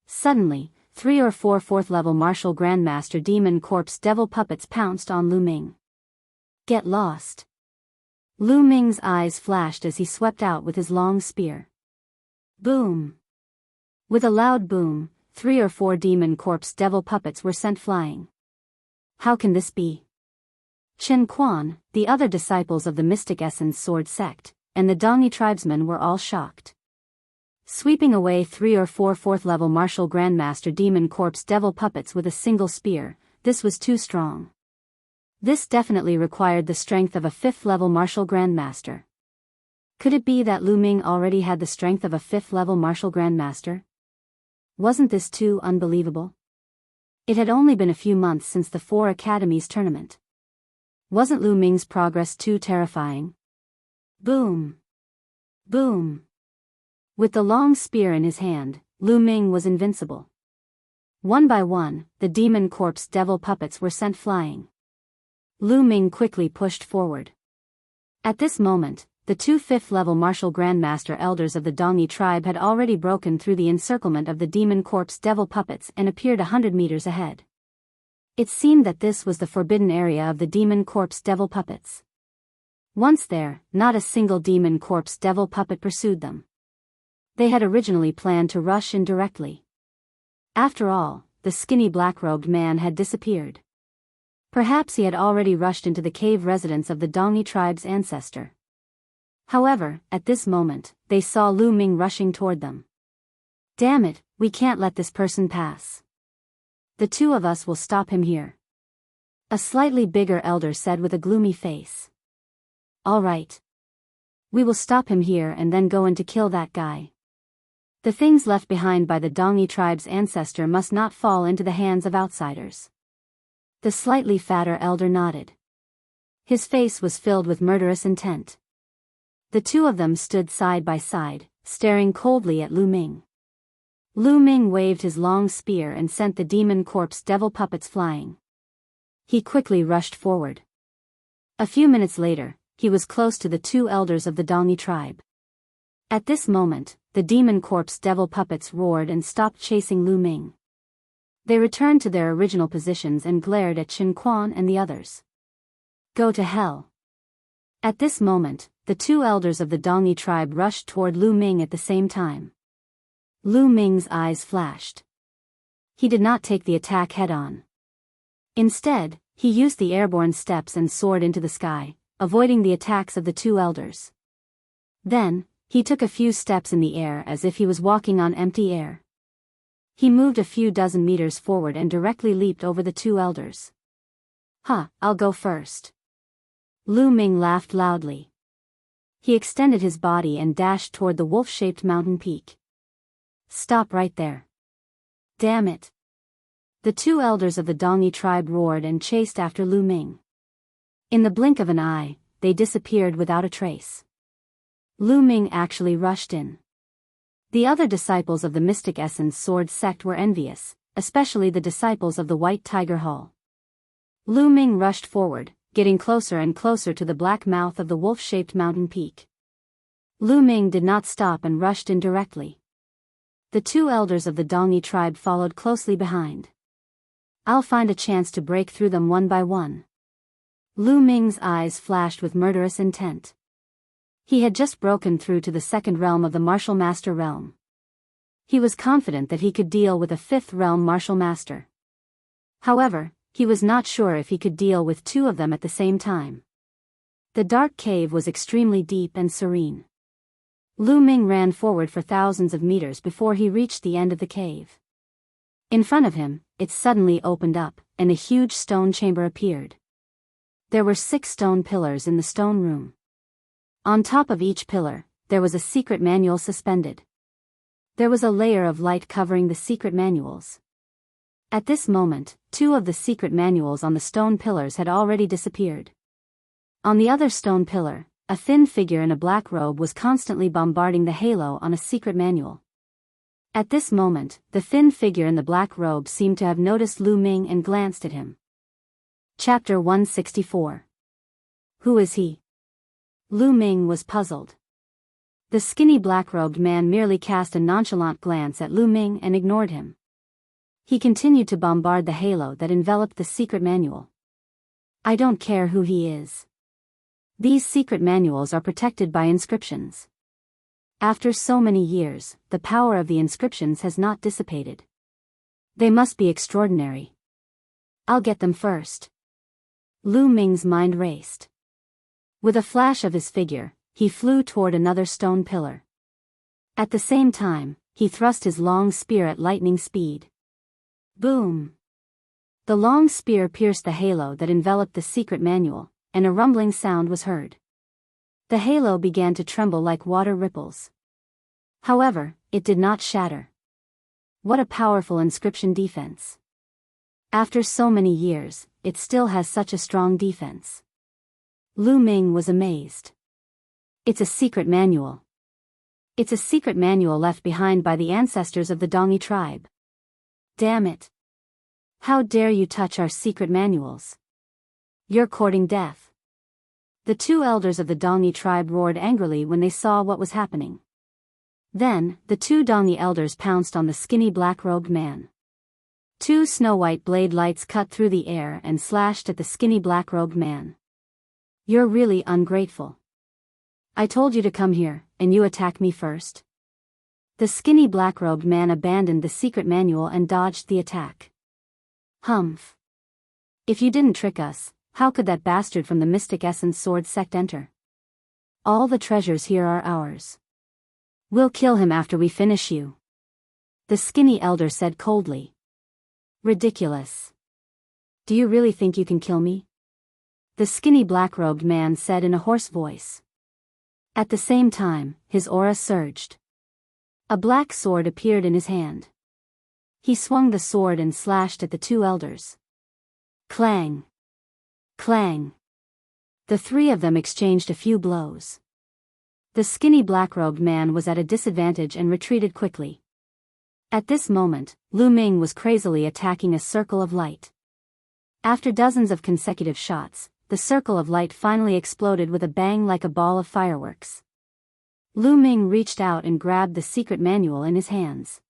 Suddenly, 3 or 4 fourth-level martial grandmaster demon corpse devil puppets pounced on Lu Ming. Get lost! Lu Ming's eyes flashed as he swept out with his long spear. Boom! With a loud boom, 3 or 4 demon corpse devil puppets were sent flying. How can this be? Chen Quan, the other disciples of the Mystic Essence Sword sect, and the Dongi tribesmen were all shocked. Sweeping away 3 or 4 fourth-level martial grandmaster demon corpse devil puppets with a single spear, this was too strong. This definitely required the strength of a fifth-level martial grandmaster. Could it be that Lu Ming already had the strength of a fifth-level martial grandmaster? Wasn't this too unbelievable? It had only been a few months since the 4 Academies tournament. Wasn't Lu Ming's progress too terrifying? Boom! Boom! With the long spear in his hand, Lu Ming was invincible. One by one, the demon corpse devil puppets were sent flying. Lu Ming quickly pushed forward. At this moment, the 2 fifth-level martial grandmaster elders of the Dongi tribe had already broken through the encirclement of the demon corpse devil puppets and appeared 100 meters ahead. It seemed that this was the forbidden area of the demon corpse devil puppets. Once there, not a single demon corpse devil puppet pursued them. They had originally planned to rush in directly. After all, the skinny black-robed man had disappeared. Perhaps he had already rushed into the cave residence of the Dongi tribe's ancestor. However, at this moment, they saw Lu Ming rushing toward them. Damn it, we can't let this person pass. The two of us will stop him here. A slightly bigger elder said with a gloomy face. All right. We will stop him here and then go in to kill that guy. The things left behind by the Dongi tribe's ancestor must not fall into the hands of outsiders. The slightly fatter elder nodded. His face was filled with murderous intent. The two of them stood side by side, staring coldly at Lu Ming. Lu Ming waved his long spear and sent the demon corpse devil puppets flying. He quickly rushed forward. A few minutes later, he was close to the two elders of the Dongi tribe. At this moment, the demon corpse devil puppets roared and stopped chasing Lu Ming. They returned to their original positions and glared at Qin Quan and the others. Go to hell. At this moment, the two elders of the Dongi tribe rushed toward Lu Ming at the same time. Lu Ming's eyes flashed. He did not take the attack head-on. Instead, he used the airborne steps and soared into the sky, avoiding the attacks of the two elders. Then, he took a few steps in the air as if he was walking on empty air. He moved a few dozen meters forward and directly leaped over the two elders. I'll go first. Lu Ming laughed loudly. He extended his body and dashed toward the wolf-shaped mountain peak. Stop right there. Damn it. The two elders of the Dongi tribe roared and chased after Lu Ming. In the blink of an eye, they disappeared without a trace. Lu Ming actually rushed in. The other disciples of the Mystic Essence Sword sect were envious, especially the disciples of the White Tiger Hall. Lu Ming rushed forward, getting closer and closer to the black mouth of the wolf-shaped mountain peak. Lu Ming did not stop and rushed in directly. The two elders of the Dongi tribe followed closely behind. I'll find a chance to break through them one by one. Lu Ming's eyes flashed with murderous intent. He had just broken through to the second realm of the Martial Master realm. He was confident that he could deal with a fifth realm Martial Master. However, he was not sure if he could deal with two of them at the same time. The dark cave was extremely deep and serene. Lu Ming ran forward for thousands of meters before he reached the end of the cave. In front of him, it suddenly opened up, and a huge stone chamber appeared. There were 6 stone pillars in the stone room. On top of each pillar, there was a secret manual suspended. There was a layer of light covering the secret manuals. At this moment, 2 of the secret manuals on the stone pillars had already disappeared. On the other stone pillar, a thin figure in a black robe was constantly bombarding the halo on a secret manual. At this moment, the thin figure in the black robe seemed to have noticed Lu Ming and glanced at him. Chapter 164. Who is he? Lu Ming was puzzled. The skinny black-robed man merely cast a nonchalant glance at Lu Ming and ignored him. He continued to bombard the halo that enveloped the secret manual. I don't care who he is. These secret manuals are protected by inscriptions. After so many years, the power of the inscriptions has not dissipated. They must be extraordinary. I'll get them first. Lu Ming's mind raced. With a flash of his figure, he flew toward another stone pillar. At the same time, he thrust his long spear at lightning speed. Boom! The long spear pierced the halo that enveloped the secret manual, and a rumbling sound was heard. The halo began to tremble like water ripples. However, it did not shatter. What a powerful inscription defense. After so many years, it still has such a strong defense. Lu Ming was amazed. It's a secret manual. It's a secret manual left behind by the ancestors of the Dongi tribe. Damn it. How dare you touch our secret manuals? You're courting death. The 2 elders of the Dongi tribe roared angrily when they saw what was happening. Then, the 2 Dongi elders pounced on the skinny black-robed man. 2 snow-white blade lights cut through the air and slashed at the skinny black-robed man. You're really ungrateful. I told you to come here, and you attack me first? The skinny black-robed man abandoned the secret manual and dodged the attack. Humph. If you didn't trick us, how could that bastard from the Mystic Essence Sword sect enter? All the treasures here are ours. We'll kill him after we finish you. The skinny elder said coldly. Ridiculous. Do you really think you can kill me? The skinny black-robed man said in a hoarse voice. At the same time, his aura surged. A black sword appeared in his hand. He swung the sword and slashed at the two elders. Clang! Clang! The three of them exchanged a few blows. The skinny black-robed man was at a disadvantage and retreated quickly. At this moment, Lu Ming was crazily attacking a circle of light. After dozens of consecutive shots, the circle of light finally exploded with a bang like a ball of fireworks. Lu Ming reached out and grabbed the secret manual in his hands.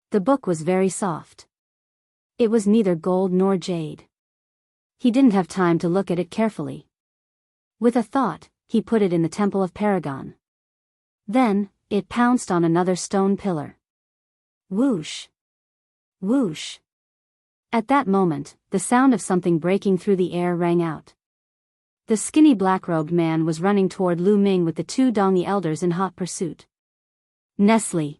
The book was very soft. It was neither gold nor jade. He didn't have time to look at it carefully. With a thought, he put it in the Temple of Paragon. Then, it pounced on another stone pillar. Whoosh! Whoosh! At that moment, the sound of something breaking through the air rang out. The skinny black-robed man was running toward Lu Ming with the two Dongi elders in hot pursuit. Nestle!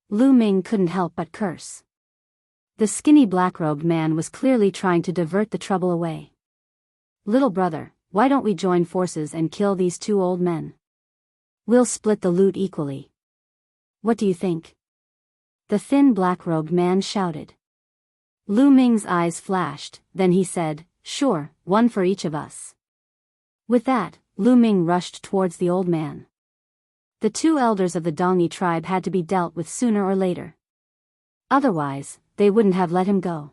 Lu Ming couldn't help but curse. The skinny black-robed man was clearly trying to divert the trouble away. Little brother, why don't we join forces and kill these two old men? We'll split the loot equally. What do you think? The thin black-robed man shouted. Lu Ming's eyes flashed, then he said, sure, one for each of us. With that, Lu Ming rushed towards the old man. The two elders of the Dongi tribe had to be dealt with sooner or later. Otherwise, they wouldn't have let him go.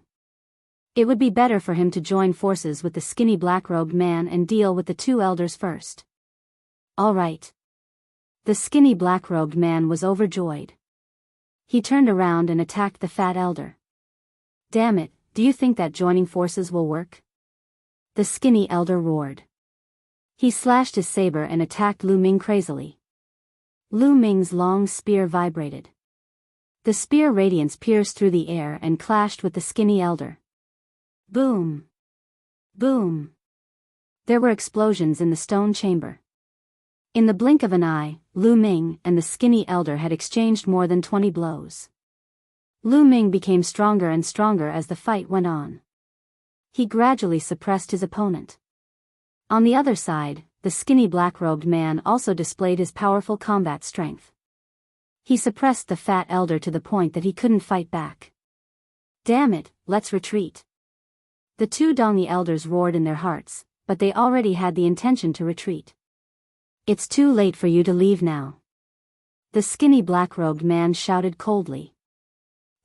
It would be better for him to join forces with the skinny black-robed man and deal with the two elders first. All right. The skinny black-robed man was overjoyed. He turned around and attacked the fat elder. Damn it, do you think that joining forces will work? The skinny elder roared. He slashed his saber and attacked Lu Ming crazily. Lu Ming's long spear vibrated. The spear radiance pierced through the air and clashed with the skinny elder. Boom! Boom! There were explosions in the stone chamber. In the blink of an eye, Lu Ming and the skinny elder had exchanged more than 20 blows. Lu Ming became stronger and stronger as the fight went on. He gradually suppressed his opponent. On the other side, the skinny black-robed man also displayed his powerful combat strength. He suppressed the fat elder to the point that he couldn't fight back. Damn it, let's retreat. The two Dongi elders roared in their hearts, but they already had the intention to retreat. It's too late for you to leave now. The skinny black-robed man shouted coldly.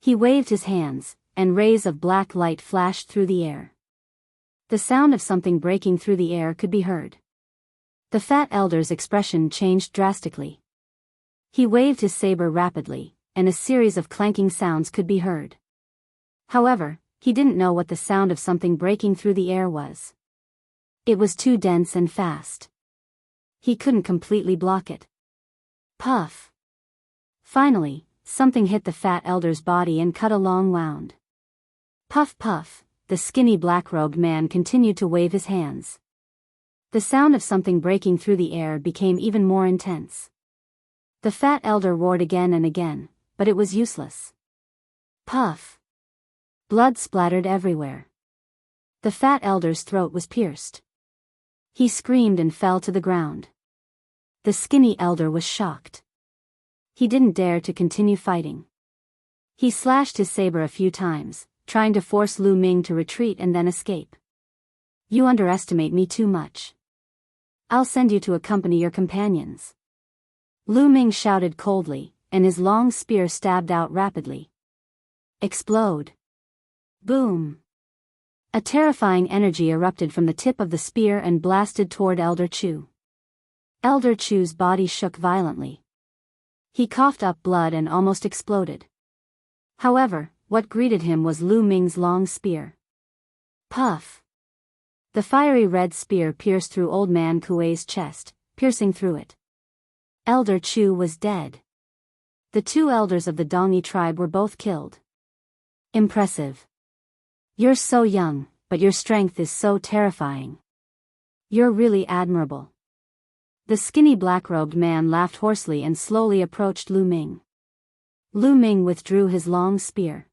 He waved his hands, and rays of black light flashed through the air. The sound of something breaking through the air could be heard. The fat elder's expression changed drastically. He waved his saber rapidly, and a series of clanking sounds could be heard. However, he didn't know what the sound of something breaking through the air was. It was too dense and fast. He couldn't completely block it. Puff! Finally, something hit the fat elder's body and cut a long wound. Puff puff, the skinny black-robed man continued to wave his hands. The sound of something breaking through the air became even more intense. The fat elder roared again and again, but it was useless. Puff! Blood splattered everywhere. The fat elder's throat was pierced. He screamed and fell to the ground. The skinny elder was shocked. He didn't dare to continue fighting. He slashed his saber a few times, trying to force Lu Ming to retreat and then escape. You underestimate me too much. I'll send you to accompany your companions. Lu Ming shouted coldly, and his long spear stabbed out rapidly. Explode! Boom! A terrifying energy erupted from the tip of the spear and blasted toward Elder Chu. Elder Chu's body shook violently. He coughed up blood and almost exploded. However, what greeted him was Lu Ming's long spear. Puff! The fiery red spear pierced through Old Man Kuei's chest, piercing through it. Elder Chu was dead. The two elders of the Dongi tribe were both killed. Impressive. You're so young, but your strength is so terrifying. You're really admirable. The skinny black-robed man laughed hoarsely and slowly approached Lu Ming. Lu Ming withdrew his long spear.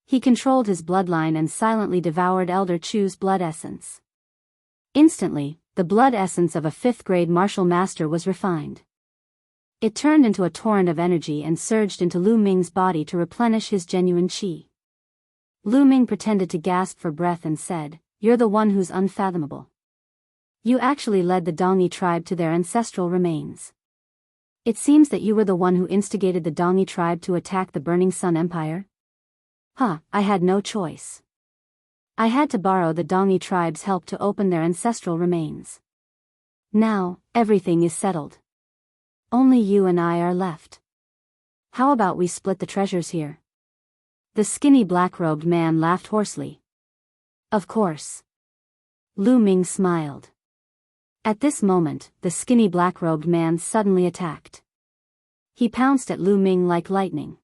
He controlled his bloodline and silently devoured Elder Chu's blood essence. Instantly, the blood essence of a 5th-grade martial master was refined. It turned into a torrent of energy and surged into Lu Ming's body to replenish his genuine qi. Lu Ming pretended to gasp for breath and said, "You're the one who's unfathomable. You actually led the Dongi tribe to their ancestral remains. It seems that you were the one who instigated the Dongi tribe to attack the Burning Sun Empire?" I had no choice. I had to borrow the Dongi tribe's help to open their ancestral remains. Now, everything is settled. Only you and I are left. How about we split the treasures here? The skinny black-robed man laughed hoarsely. Of course. Lu Ming smiled. At this moment, the skinny black-robed man suddenly attacked. He pounced at Lu Ming like lightning.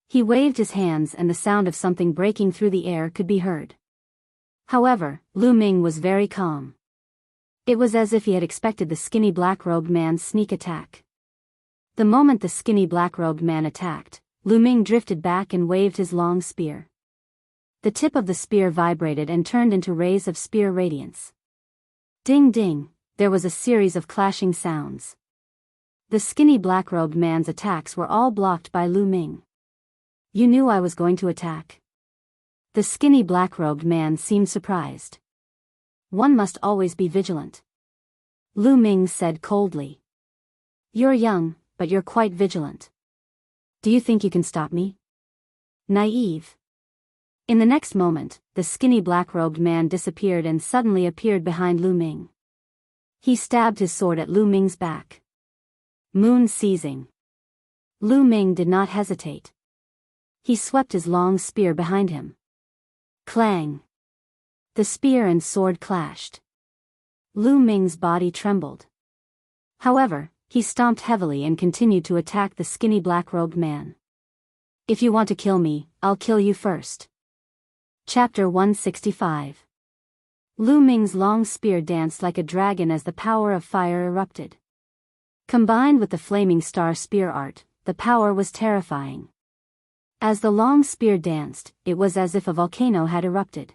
He waved his hands and the sound of something breaking through the air could be heard. However, Lu Ming was very calm. It was as if he had expected the skinny black-robed man's sneak attack. The moment the skinny black-robed man attacked, Lu Ming drifted back and waved his long spear. The tip of the spear vibrated and turned into rays of spear radiance. Ding ding, there was a series of clashing sounds. The skinny black-robed man's attacks were all blocked by Lu Ming. You knew I was going to attack? The skinny black-robed man seemed surprised. One must always be vigilant. Lu Ming said coldly. You're young, but you're quite vigilant. Do you think you can stop me? Naive. In the next moment, the skinny black-robed man disappeared and suddenly appeared behind Lu Ming. He stabbed his sword at Lu Ming's back. Moon seizing. Lu Ming did not hesitate. He swept his long spear behind him. Clang. The spear and sword clashed. Lu Ming's body trembled. However, he stomped heavily and continued to attack the skinny black-robed man. If you want to kill me, I'll kill you first. Chapter 165. Lu Ming's long spear danced like a dragon as the power of fire erupted. Combined with the flaming star spear art, the power was terrifying. As the long spear danced, it was as if a volcano had erupted.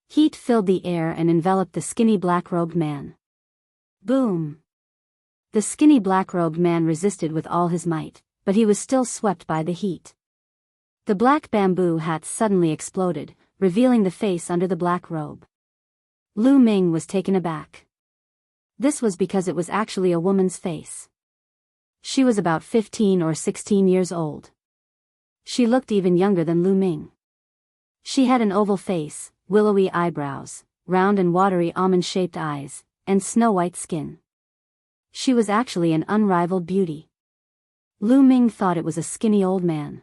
Heat filled the air and enveloped the skinny black-robed man. Boom! The skinny black-robed man resisted with all his might, but he was still swept by the heat. The black bamboo hat suddenly exploded, revealing the face under the black robe. Lu Ming was taken aback. This was because it was actually a woman's face. She was about 15 or 16 years old. She looked even younger than Lu Ming. She had an oval face, willowy eyebrows, round and watery almond-shaped eyes, and snow-white skin. She was actually an unrivaled beauty. Lu Ming thought it was a skinny old man.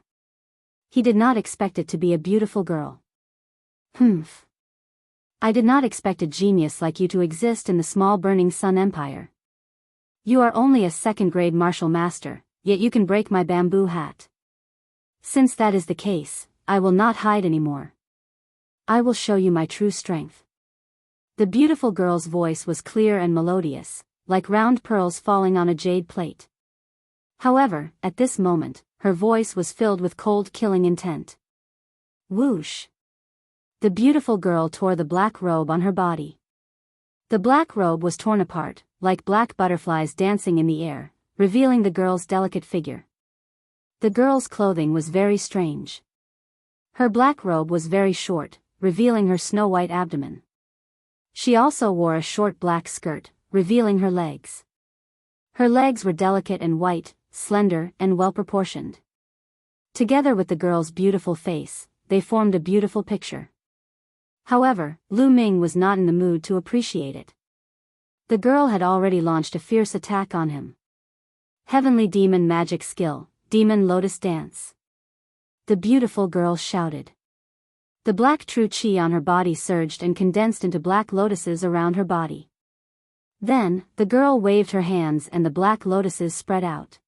He did not expect it to be a beautiful girl. Humph. I did not expect a genius like you to exist in the small Burning Sun Empire. You are only a 2nd-grade martial master, yet you can break my bamboo hat. Since that is the case, I will not hide anymore. I will show you my true strength. The beautiful girl's voice was clear and melodious, like round pearls falling on a jade plate. However, at this moment, her voice was filled with cold killing intent. Whoosh! The beautiful girl tore the black robe on her body. The black robe was torn apart, like black butterflies dancing in the air, revealing the girl's delicate figure. The girl's clothing was very strange. Her black robe was very short, revealing her snow-white abdomen. She also wore a short black skirt, revealing her legs. Her legs were delicate and white, slender and well-proportioned. Together with the girl's beautiful face, they formed a beautiful picture. However, Lu Ming was not in the mood to appreciate it. The girl had already launched a fierce attack on him. Heavenly Demon Magic Skill, Demon Lotus Dance. The beautiful girl shouted. The black true chi on her body surged and condensed into black lotuses around her body. Then, the girl waved her hands and the black lotuses spread out.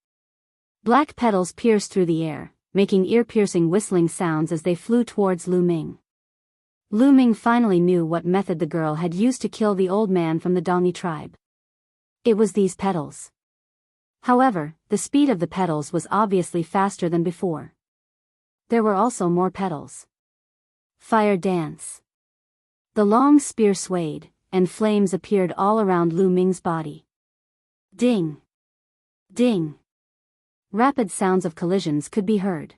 Black petals pierced through the air, making ear-piercing whistling sounds as they flew towards Lu Ming. Lu Ming finally knew what method the girl had used to kill the old man from the Dongi tribe. It was these petals. However, the speed of the petals was obviously faster than before. There were also more petals. Fire dance. The long spear swayed, and flames appeared all around Lu Ming's body. Ding! Ding! Rapid sounds of collisions could be heard.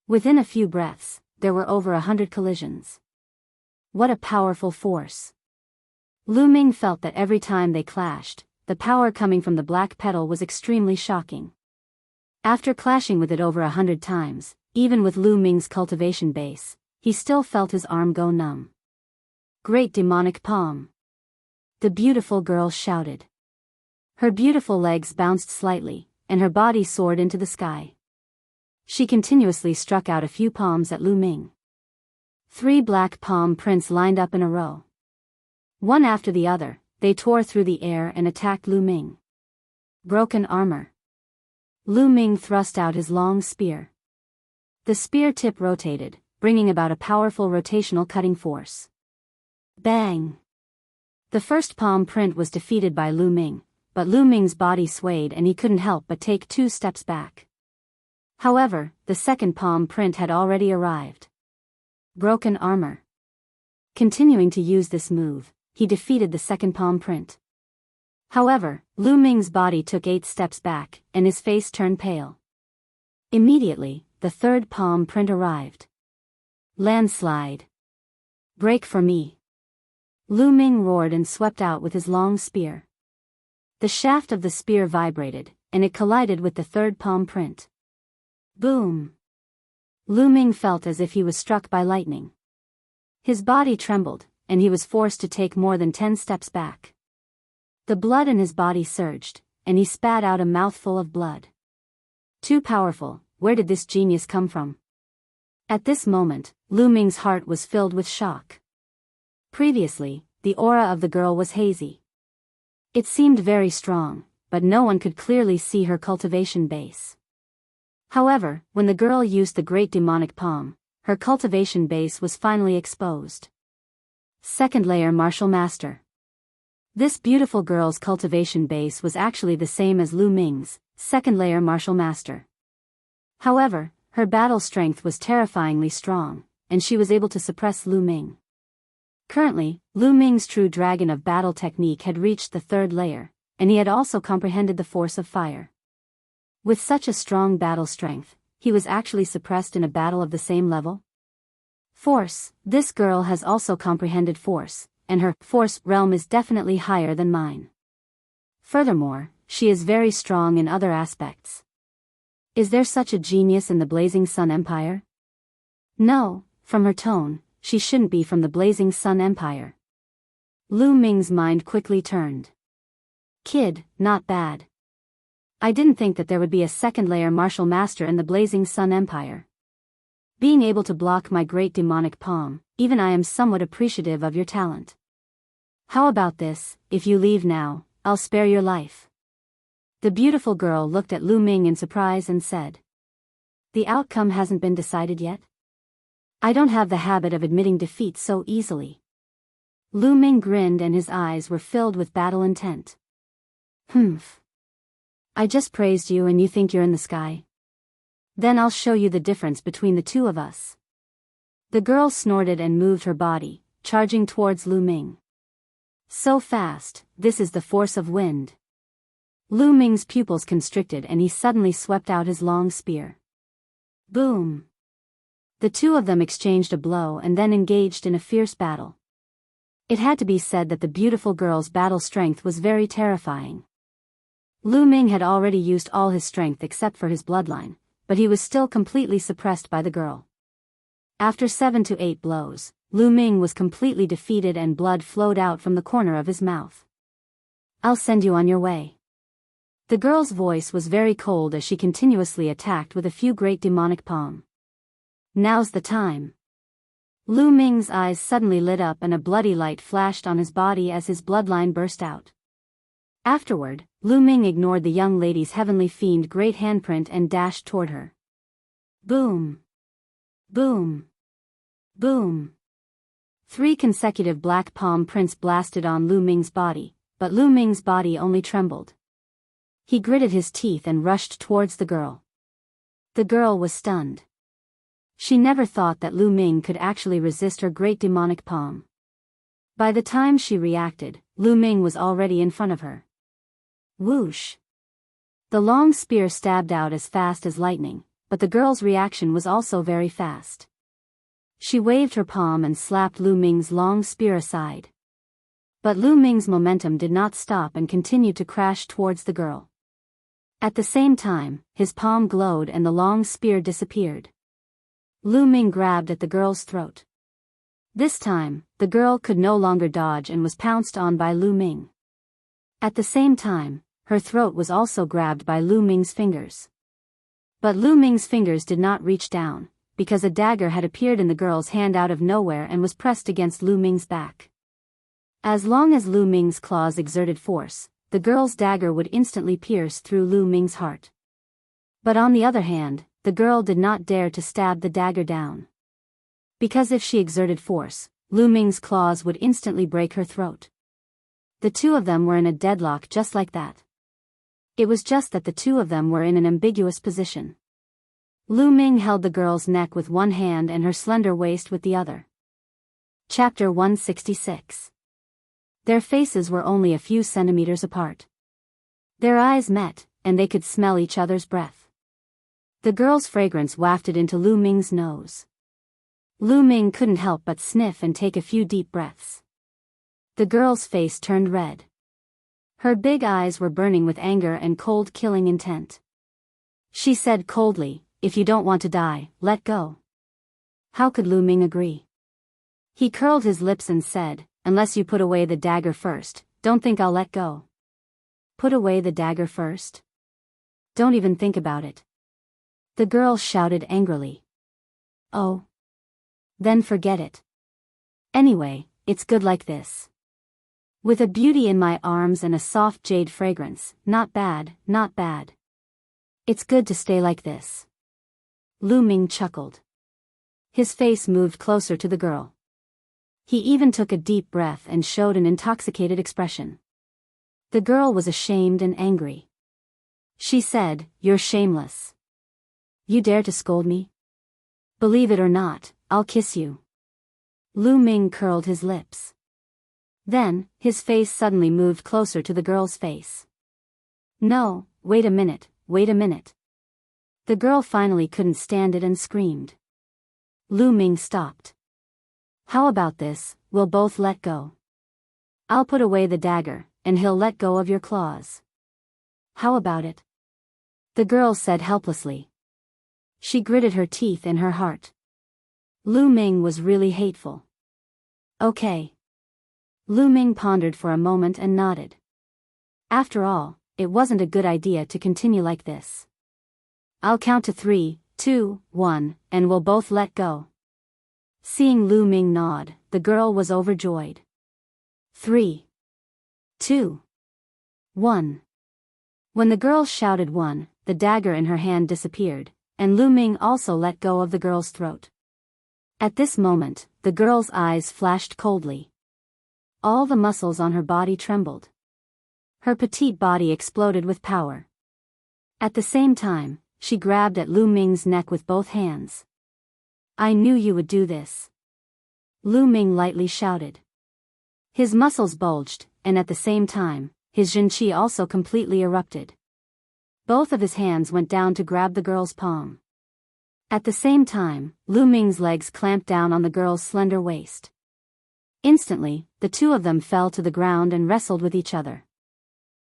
Within a few breaths, there were over 100 collisions. What a powerful force! Lu Ming felt that every time they clashed, the power coming from the black petal was extremely shocking. After clashing with it over 100 times, even with Lu Ming's cultivation base, he still felt his arm go numb. Great demonic palm! The beautiful girl shouted. Her beautiful legs bounced slightly, and her body soared into the sky. She continuously struck out a few palms at Lu Ming. 3 black palm prints lined up in a row. One after the other, they tore through the air and attacked Lu Ming. Broken armor. Lu Ming thrust out his long spear. The spear tip rotated, bringing about a powerful rotational cutting force. Bang! The first palm print was defeated by Lu Ming, but Lu Ming's body swayed and he couldn't help but take 2 steps back. However, the second palm print had already arrived. Broken armor. Continuing to use this move, he defeated the second palm print. However, Lu Ming's body took 8 steps back, and his face turned pale. Immediately, the third palm print arrived. Landslide. Break for me. Lu Ming roared and swept out with his long spear. The shaft of the spear vibrated, and it collided with the third palm print. Boom! Lu Ming felt as if he was struck by lightning. His body trembled, and he was forced to take more than 10 steps back. The blood in his body surged, and he spat out a mouthful of blood. Too powerful, where did this genius come from? At this moment, Lu Ming's heart was filled with shock. Previously, the aura of the girl was hazy. It seemed very strong, but no one could clearly see her cultivation base. However, when the girl used the great demonic palm, her cultivation base was finally exposed. Second layer martial master. This beautiful girl's cultivation base was actually the same as Lu Ming's, second layer martial master. However, her battle strength was terrifyingly strong, and she was able to suppress Lu Ming. Currently, Lu Ming's true dragon of battle technique had reached the 3rd layer, and he had also comprehended the force of fire. With such a strong battle strength, he was actually suppressed in a battle of the same level? Force. This girl has also comprehended force, and her force realm is definitely higher than mine. Furthermore, she is very strong in other aspects. Is there such a genius in the Blazing Sun Empire? No, from her tone, she shouldn't be from the Blazing Sun Empire. Lu Ming's mind quickly turned. Kid, not bad. I didn't think that there would be a second layer martial master in the Blazing Sun Empire. Being able to block my great demonic palm, even I am somewhat appreciative of your talent. How about this, if you leave now, I'll spare your life. The beautiful girl looked at Lu Ming in surprise and said. The outcome hasn't been decided yet? I don't have the habit of admitting defeat so easily. Lu Ming grinned and his eyes were filled with battle intent. Humph. I just praised you and you think you're in the sky? Then I'll show you the difference between the two of us. The girl snorted and moved her body, charging towards Lu Ming. So fast, this is the force of wind. Lu Ming's pupils constricted and he suddenly swept out his long spear. Boom! The two of them exchanged a blow and then engaged in a fierce battle. It had to be said that the beautiful girl's battle strength was very terrifying. Lu Ming had already used all his strength except for his bloodline, but he was still completely suppressed by the girl. After 7 to 8 blows, Lu Ming was completely defeated and blood flowed out from the corner of his mouth. I'll send you on your way. The girl's voice was very cold as she continuously attacked with a few great demonic palm. Now's the time. Lu Ming's eyes suddenly lit up and a bloody light flashed on his body as his bloodline burst out. Afterward, Lu Ming ignored the young lady's heavenly fiend great handprint and dashed toward her. Boom! Boom! Boom! 3 consecutive black palm prints blasted on Lu Ming's body, but Lu Ming's body only trembled. He gritted his teeth and rushed towards the girl. The girl was stunned. She never thought that Lu Ming could actually resist her great demonic palm. By the time she reacted, Lu Ming was already in front of her. Whoosh! The long spear stabbed out as fast as lightning, but the girl's reaction was also very fast. She waved her palm and slapped Lu Ming's long spear aside. But Lu Ming's momentum did not stop and continued to crash towards the girl. At the same time, his palm glowed and the long spear disappeared. Lu Ming grabbed at the girl's throat. This time, the girl could no longer dodge and was pounced on by Lu Ming. At the same time, her throat was also grabbed by Lu Ming's fingers. But Lu Ming's fingers did not reach down, because a dagger had appeared in the girl's hand out of nowhere and was pressed against Lu Ming's back. As long as Lu Ming's claws exerted force, the girl's dagger would instantly pierce through Lu Ming's heart. But on the other hand, the girl did not dare to stab the dagger down. Because if she exerted force, Lu Ming's claws would instantly break her throat. The two of them were in a deadlock just like that. It was just that the two of them were in an ambiguous position. Lu Ming held the girl's neck with one hand and her slender waist with the other. Chapter 166. Their faces were only a few centimeters apart. Their eyes met, and they could smell each other's breath. The girl's fragrance wafted into Lu Ming's nose. Lu Ming couldn't help but sniff and take a few deep breaths. The girl's face turned red. Her big eyes were burning with anger and cold killing intent. She said coldly, "If you don't want to die, let go." How could Lu Ming agree? He curled his lips and said, "Unless you put away the dagger first, don't think I'll let go." Put away the dagger first? Don't even think about it. The girl shouted angrily. Oh. Then forget it. Anyway, it's good like this. With a beauty in my arms and a soft jade fragrance, not bad, not bad. It's good to stay like this. Lu Ming chuckled. His face moved closer to the girl. He even took a deep breath and showed an intoxicated expression. The girl was ashamed and angry. She said, "You're shameless. You dare to scold me? Believe it or not, I'll kiss you." Lu Ming curled his lips. Then, his face suddenly moved closer to the girl's face. "No, wait a minute, wait a minute." The girl finally couldn't stand it and screamed. Lu Ming stopped. "How about this, we'll both let go. I'll put away the dagger, and he'll let go of your claws. How about it?" The girl said helplessly. She gritted her teeth in her heart. Lu Ming was really hateful. Okay. Lu Ming pondered for a moment and nodded. After all, it wasn't a good idea to continue like this. "I'll count to 3, 2, 1, and we'll both let go." Seeing Lu Ming nod, the girl was overjoyed. 3, 2, 1. When the girl shouted 1, the dagger in her hand disappeared, and Lu Ming also let go of the girl's throat. At this moment, the girl's eyes flashed coldly. All the muscles on her body trembled. Her petite body exploded with power. At the same time, she grabbed at Lu Ming's neck with both hands. "I knew you would do this." Lu Ming lightly shouted. His muscles bulged, and at the same time, his Jinqi also completely erupted. Both of his hands went down to grab the girl's palm. At the same time, Lu Ming's legs clamped down on the girl's slender waist. Instantly, the two of them fell to the ground and wrestled with each other.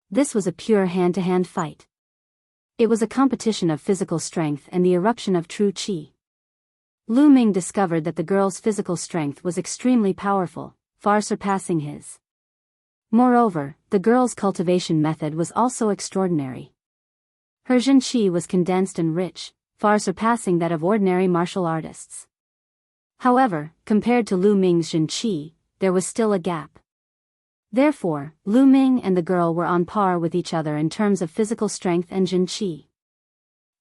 This was a pure hand-to-hand fight. It was a competition of physical strength and the eruption of true qi. Lu Ming discovered that the girl's physical strength was extremely powerful, far surpassing his. Moreover, the girl's cultivation method was also extraordinary. Her Jinqi was condensed and rich, far surpassing that of ordinary martial artists. However, compared to Lu Ming's Jinqi, there was still a gap. Therefore, Lu Ming and the girl were on par with each other in terms of physical strength and Jinqi.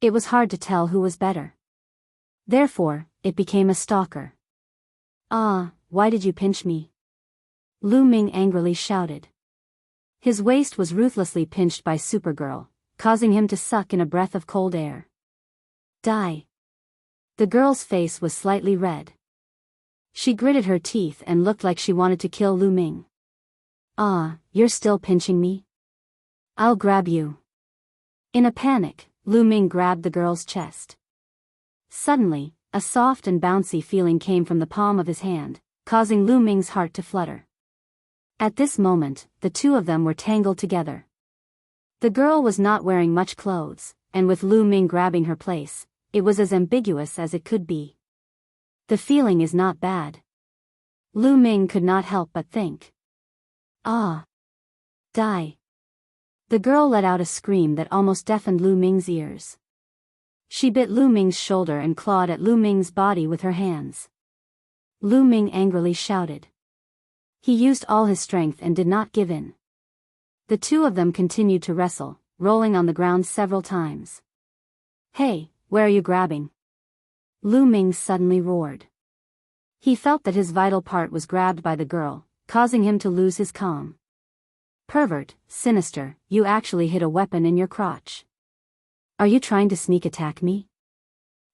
It was hard to tell who was better. Therefore, it became a stalker. "Ah, why did you pinch me?" Lu Ming angrily shouted. His waist was ruthlessly pinched by Supergirl, causing him to suck in a breath of cold air. Die. The girl's face was slightly red. She gritted her teeth and looked like she wanted to kill Lu Ming. Ah, you're still pinching me? I'll grab you. In a panic, Lu Ming grabbed the girl's chest. Suddenly, a soft and bouncy feeling came from the palm of his hand, causing Lu Ming's heart to flutter. At this moment, the two of them were tangled together. The girl was not wearing much clothes, and with Lu Ming grabbing her place, it was as ambiguous as it could be. The feeling is not bad. Lu Ming could not help but think. Ah. Die. The girl let out a scream that almost deafened Lu Ming's ears. She bit Lu Ming's shoulder and clawed at Lu Ming's body with her hands. Lu Ming angrily shouted. He used all his strength and did not give in. The two of them continued to wrestle, rolling on the ground several times. Hey, where are you grabbing? Lu Ming suddenly roared. He felt that his vital part was grabbed by the girl, causing him to lose his calm. Pervert, sinister, you actually hid a weapon in your crotch. Are you trying to sneak attack me?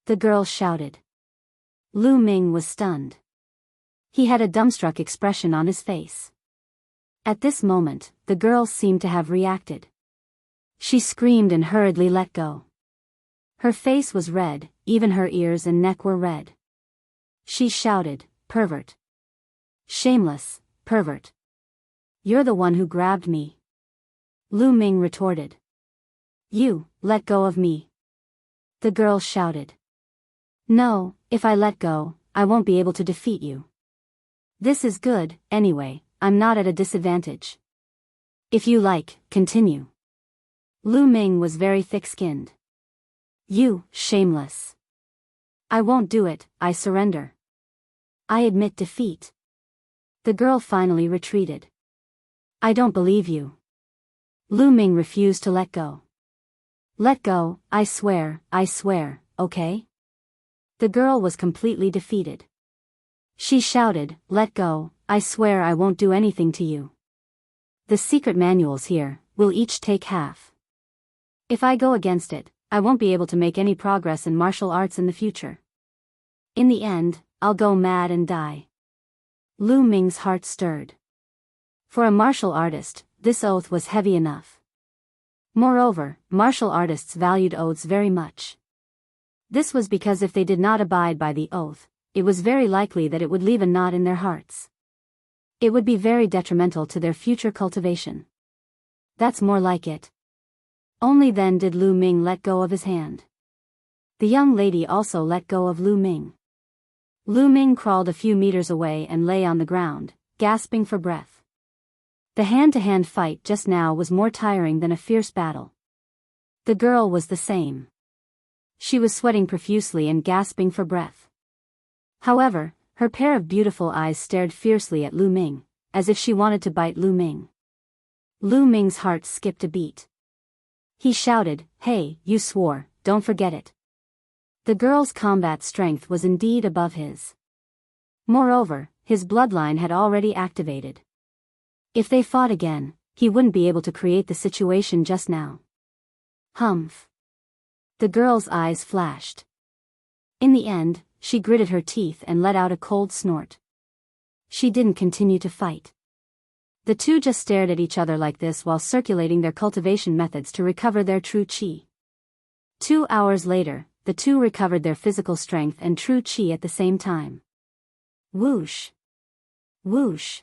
The girl shouted. Lu Ming was stunned. He had a dumbstruck expression on his face. At this moment, the girl seemed to have reacted. She screamed and hurriedly let go. Her face was red, even her ears and neck were red. She shouted, pervert. Shameless, pervert. You're the one who grabbed me. Lu Ming retorted. You, let go of me. The girl shouted. No, if I let go, I won't be able to defeat you. This is good, anyway, I'm not at a disadvantage. If you like, continue. Lu Ming was very thick-skinned. You, shameless. I won't do it, I surrender. I admit defeat. The girl finally retreated. I don't believe you. Lu Ming refused to let go. Let go, I swear, okay? The girl was completely defeated. She shouted, let go, I swear I won't do anything to you. The secret manuals here, we'll each take half. If I go against it, I won't be able to make any progress in martial arts in the future. In the end, I'll go mad and die. Lu Ming's heart stirred. For a martial artist, this oath was heavy enough. Moreover, martial artists valued oaths very much. This was because if they did not abide by the oath, it was very likely that it would leave a knot in their hearts. It would be very detrimental to their future cultivation. That's more like it. Only then did Lu Ming let go of his hand. The young lady also let go of Lu Ming. Lu Ming crawled a few meters away and lay on the ground, gasping for breath. The hand-to-hand fight just now was more tiring than a fierce battle. The girl was the same. She was sweating profusely and gasping for breath. However, her pair of beautiful eyes stared fiercely at Lu Ming, as if she wanted to bite Lu Ming. Lu Ming's heart skipped a beat. He shouted, hey, you swore, don't forget it. The girl's combat strength was indeed above his. Moreover, his bloodline had already activated. If they fought again, he wouldn't be able to create the situation just now. Humph. The girl's eyes flashed. In the end, she gritted her teeth and let out a cold snort. She didn't continue to fight. The two just stared at each other like this while circulating their cultivation methods to recover their true chi. 2 hours later, the two recovered their physical strength and true chi at the same time. Whoosh! Whoosh!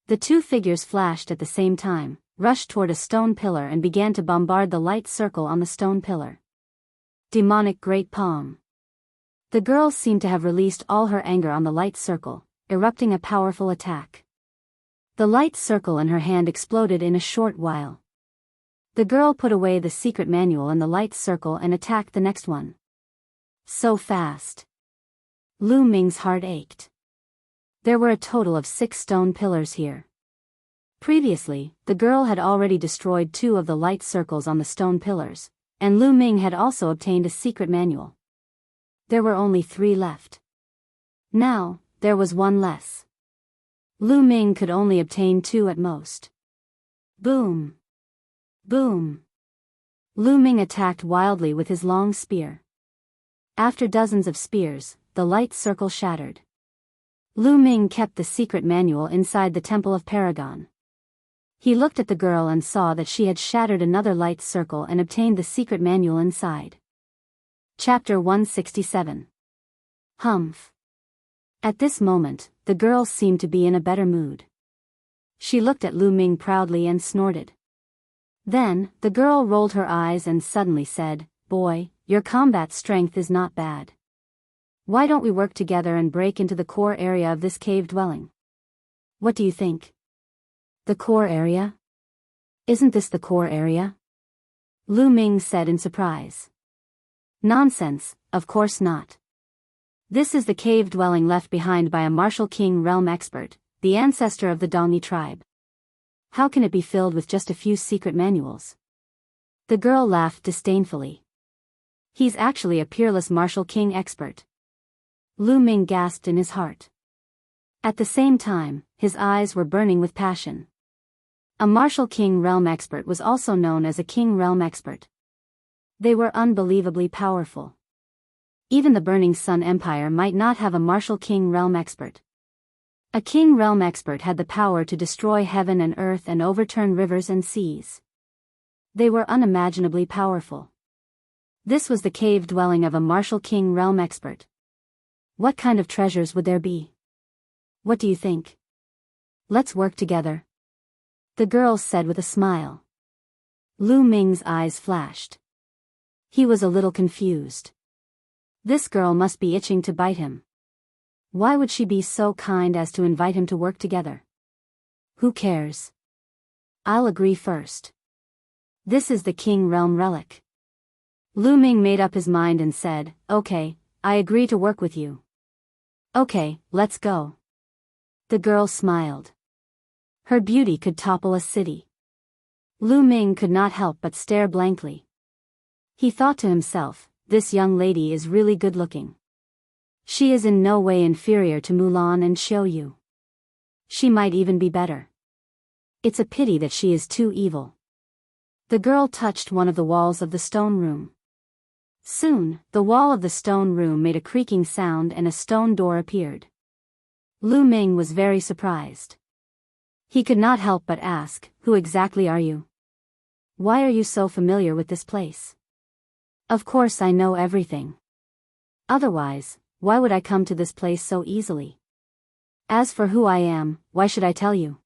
The two figures flashed at the same time, rushed toward a stone pillar and began to bombard the light circle on the stone pillar. Demonic Great Palm. The girl seemed to have released all her anger on the light circle, erupting a powerful attack. The light circle in her hand exploded in a short while. The girl put away the secret manual in the light circle and attacked the next one. So fast. Lu Ming's heart ached. There were a total of 6 stone pillars here. Previously, the girl had already destroyed 2 of the light circles on the stone pillars, and Lu Ming had also obtained a secret manual. There were only 3 left. Now, there was 1 less. Lu Ming could only obtain 2 at most. Boom! Boom! Lu Ming attacked wildly with his long spear. After dozens of spears, the light circle shattered. Lu Ming kept the secret manual inside the Temple of Paragon. He looked at the girl and saw that she had shattered another light circle and obtained the secret manual inside. Chapter 167. Humph. At this moment, the girl seemed to be in a better mood. She looked at Lu Ming proudly and snorted. Then, the girl rolled her eyes and suddenly said, "Boy, your combat strength is not bad. Why don't we work together and break into the core area of this cave dwelling? What do you think?" "The core area? Isn't this the core area?" Lu Ming said in surprise. "Nonsense, of course not. This is the cave dwelling left behind by a martial king realm expert, the ancestor of the Dongni tribe. How can it be filled with just a few secret manuals?" The girl laughed disdainfully. "He's actually a peerless martial king expert." Lu Ming gasped in his heart. At the same time, his eyes were burning with passion. A martial king realm expert was also known as a king realm expert. They were unbelievably powerful. Even the Burning Sun Empire might not have a martial king realm expert. A king realm expert had the power to destroy heaven and earth and overturn rivers and seas. They were unimaginably powerful. This was the cave dwelling of a martial king realm expert. What kind of treasures would there be? What do you think? Let's work together, the girl said with a smile. Lu Ming's eyes flashed. He was a little confused. This girl must be itching to bite him. Why would she be so kind as to invite him to work together? Who cares? I'll agree first. This is the King Realm relic. Lu Ming made up his mind and said, "Okay, I agree to work with you." "Okay, let's go." The girl smiled. Her beauty could topple a city. Lu Ming could not help but stare blankly. He thought to himself, this young lady is really good looking. She is in no way inferior to Mulan and Xiao Yu. She might even be better. It's a pity that she is too evil. The girl touched one of the walls of the stone room. Soon, the wall of the stone room made a creaking sound and a stone door appeared. Lu Ming was very surprised. He could not help but ask, "Who exactly are you? Why are you so familiar with this place?" "Of course I know everything. Otherwise, why would I come to this place so easily? As for who I am, why should I tell you?"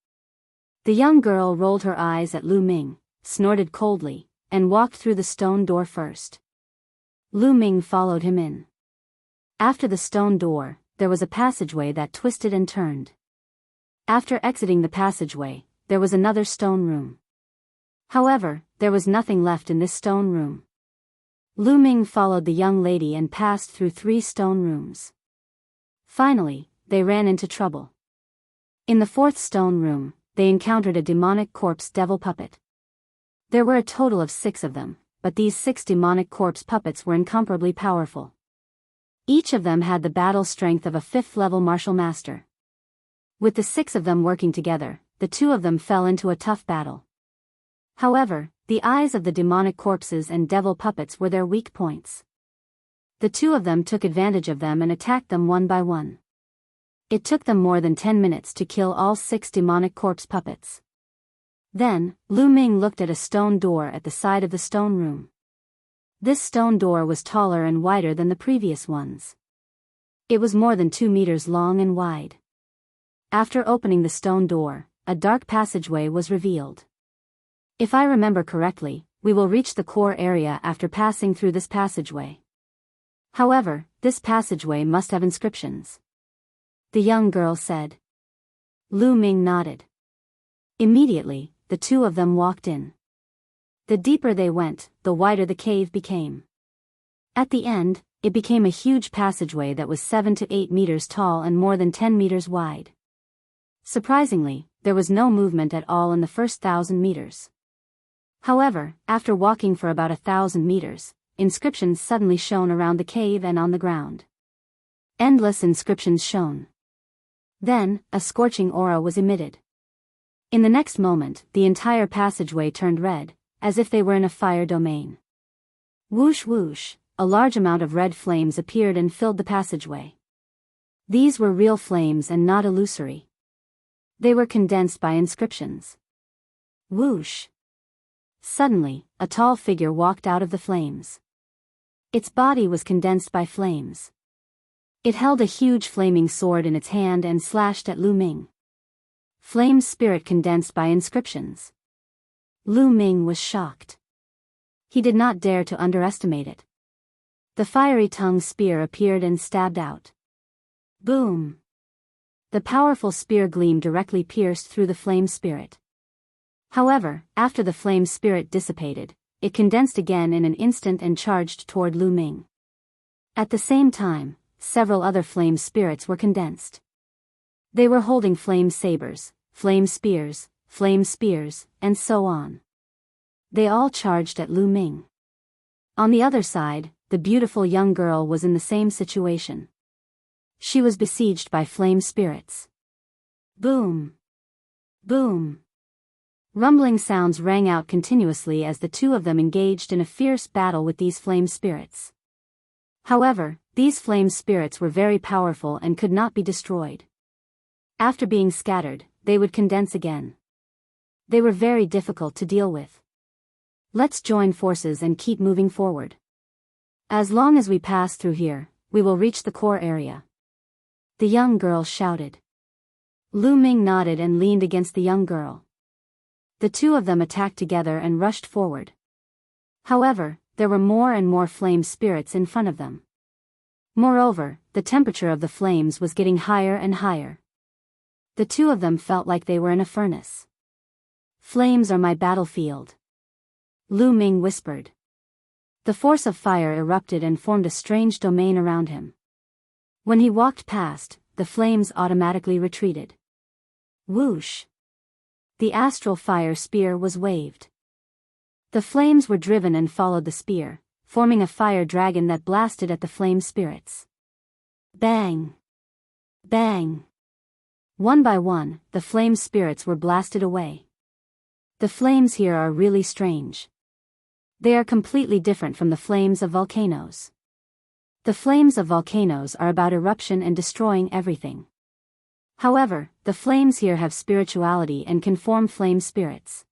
The young girl rolled her eyes at Lu Ming, snorted coldly, and walked through the stone door first. Lu Ming followed him in. After the stone door, there was a passageway that twisted and turned. After exiting the passageway, there was another stone room. However, there was nothing left in this stone room. Lu Ming followed the young lady and passed through 3 stone rooms. Finally, they ran into trouble. In the 4th stone room, they encountered a demonic corpse devil puppet. There were a total of 6 of them, but these 6 demonic corpse puppets were incomparably powerful. Each of them had the battle strength of a 5th-level martial master. With the 6 of them working together, the 2 of them fell into a tough battle. However, the eyes of the demonic corpses and devil puppets were their weak points. The 2 of them took advantage of them and attacked them one by one. It took them more than 10 minutes to kill all 6 demonic corpse puppets. Then, Lu Ming looked at a stone door at the side of the stone room. This stone door was taller and wider than the previous ones. It was more than 2 meters long and wide. After opening the stone door, a dark passageway was revealed. "If I remember correctly, we will reach the core area after passing through this passageway. However, this passageway must have inscriptions," the young girl said. Lu Ming nodded. Immediately, the 2 of them walked in. The deeper they went, the wider the cave became. At the end, it became a huge passageway that was 7 to 8 meters tall and more than 10 meters wide. Surprisingly, there was no movement at all in the first 1,000 meters. However, after walking for about 1,000 meters, inscriptions suddenly shone around the cave and on the ground. Endless inscriptions shone. Then, a scorching aura was emitted. In the next moment, the entire passageway turned red, as if they were in a fire domain. Whoosh whoosh, a large amount of red flames appeared and filled the passageway. These were real flames and not illusory. They were condensed by inscriptions. Whoosh! Suddenly, a tall figure walked out of the flames. Its body was condensed by flames. It held a huge flaming sword in its hand and slashed at Lu Ming. Flame's spirit condensed by inscriptions. Lu Ming was shocked. He did not dare to underestimate it. The fiery tongue spear appeared and stabbed out. Boom! The powerful spear gleam directly pierced through the flame spirit. However, after the flame spirit dissipated, it condensed again in an instant and charged toward Lu Ming. At the same time, several other flame spirits were condensed. They were holding flame sabers, flame spears, and so on. They all charged at Lu Ming. On the other side, the beautiful young girl was in the same situation. She was besieged by flame spirits. Boom! Boom! Rumbling sounds rang out continuously as the two of them engaged in a fierce battle with these flame spirits. However, these flame spirits were very powerful and could not be destroyed. After being scattered, they would condense again. They were very difficult to deal with. Let's join forces and keep moving forward. As long as we pass through here, we will reach the core area. The young girl shouted. Lu Ming nodded and leaned against the young girl. The two of them attacked together and rushed forward. However, there were more and more flame spirits in front of them. Moreover, the temperature of the flames was getting higher and higher. The two of them felt like they were in a furnace. Flames are my battlefield, Lu Ming whispered. The force of fire erupted and formed a strange domain around him. When he walked past, the flames automatically retreated. Whoosh! The astral fire spear was waved. The flames were driven and followed the spear, forming a fire dragon that blasted at the flame spirits. Bang! Bang! One by one, the flame spirits were blasted away. The flames here are really strange. They are completely different from the flames of volcanoes. The flames of volcanoes are about eruption and destroying everything. However, the flames here have spirituality and can form flame spirits.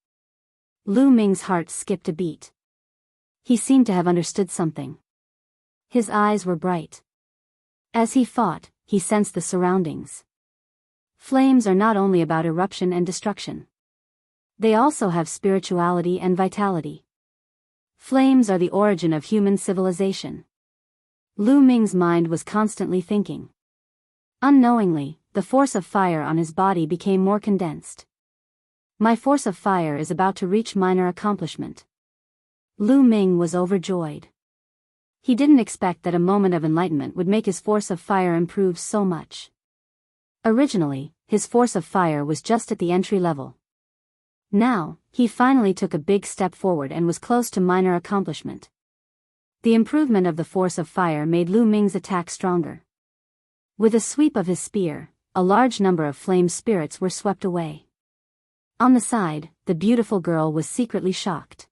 Lu Ming's heart skipped a beat. He seemed to have understood something. His eyes were bright. As he fought, he sensed the surroundings. Flames are not only about eruption and destruction. They also have spirituality and vitality. Flames are the origin of human civilization. Lu Ming's mind was constantly thinking. Unknowingly, the force of fire on his body became more condensed. My force of fire is about to reach minor accomplishment. Lu Ming was overjoyed. He didn't expect that a moment of enlightenment would make his force of fire improve so much. Originally, his force of fire was just at the entry level. Now, he finally took a big step forward and was close to minor accomplishment. The improvement of the force of fire made Lu Ming's attack stronger. With a sweep of his spear, a large number of flame spirits were swept away. On the side, the beautiful girl was secretly shocked.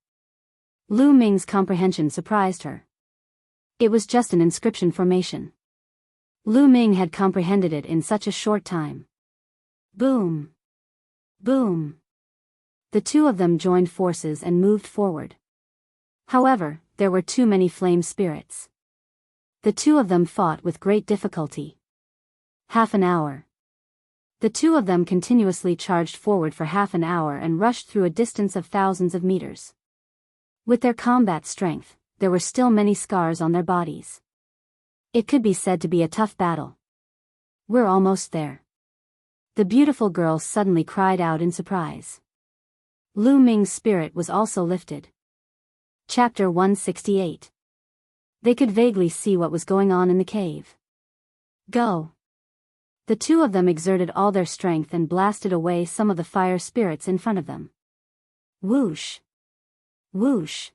Lu Ming's comprehension surprised her. It was just an inscription formation. Lu Ming had comprehended it in such a short time. Boom! Boom! The two of them joined forces and moved forward. However, there were too many flame spirits. The two of them fought with great difficulty. Half an hour. The two of them continuously charged forward for half an hour and rushed through a distance of thousands of meters. With their combat strength, there were still many scars on their bodies. It could be said to be a tough battle. We're almost there. The beautiful girl suddenly cried out in surprise. Lu Ming's spirit was also lifted. Chapter 168. They could vaguely see what was going on in the cave. Go! The two of them exerted all their strength and blasted away some of the fire spirits in front of them. Whoosh! Whoosh!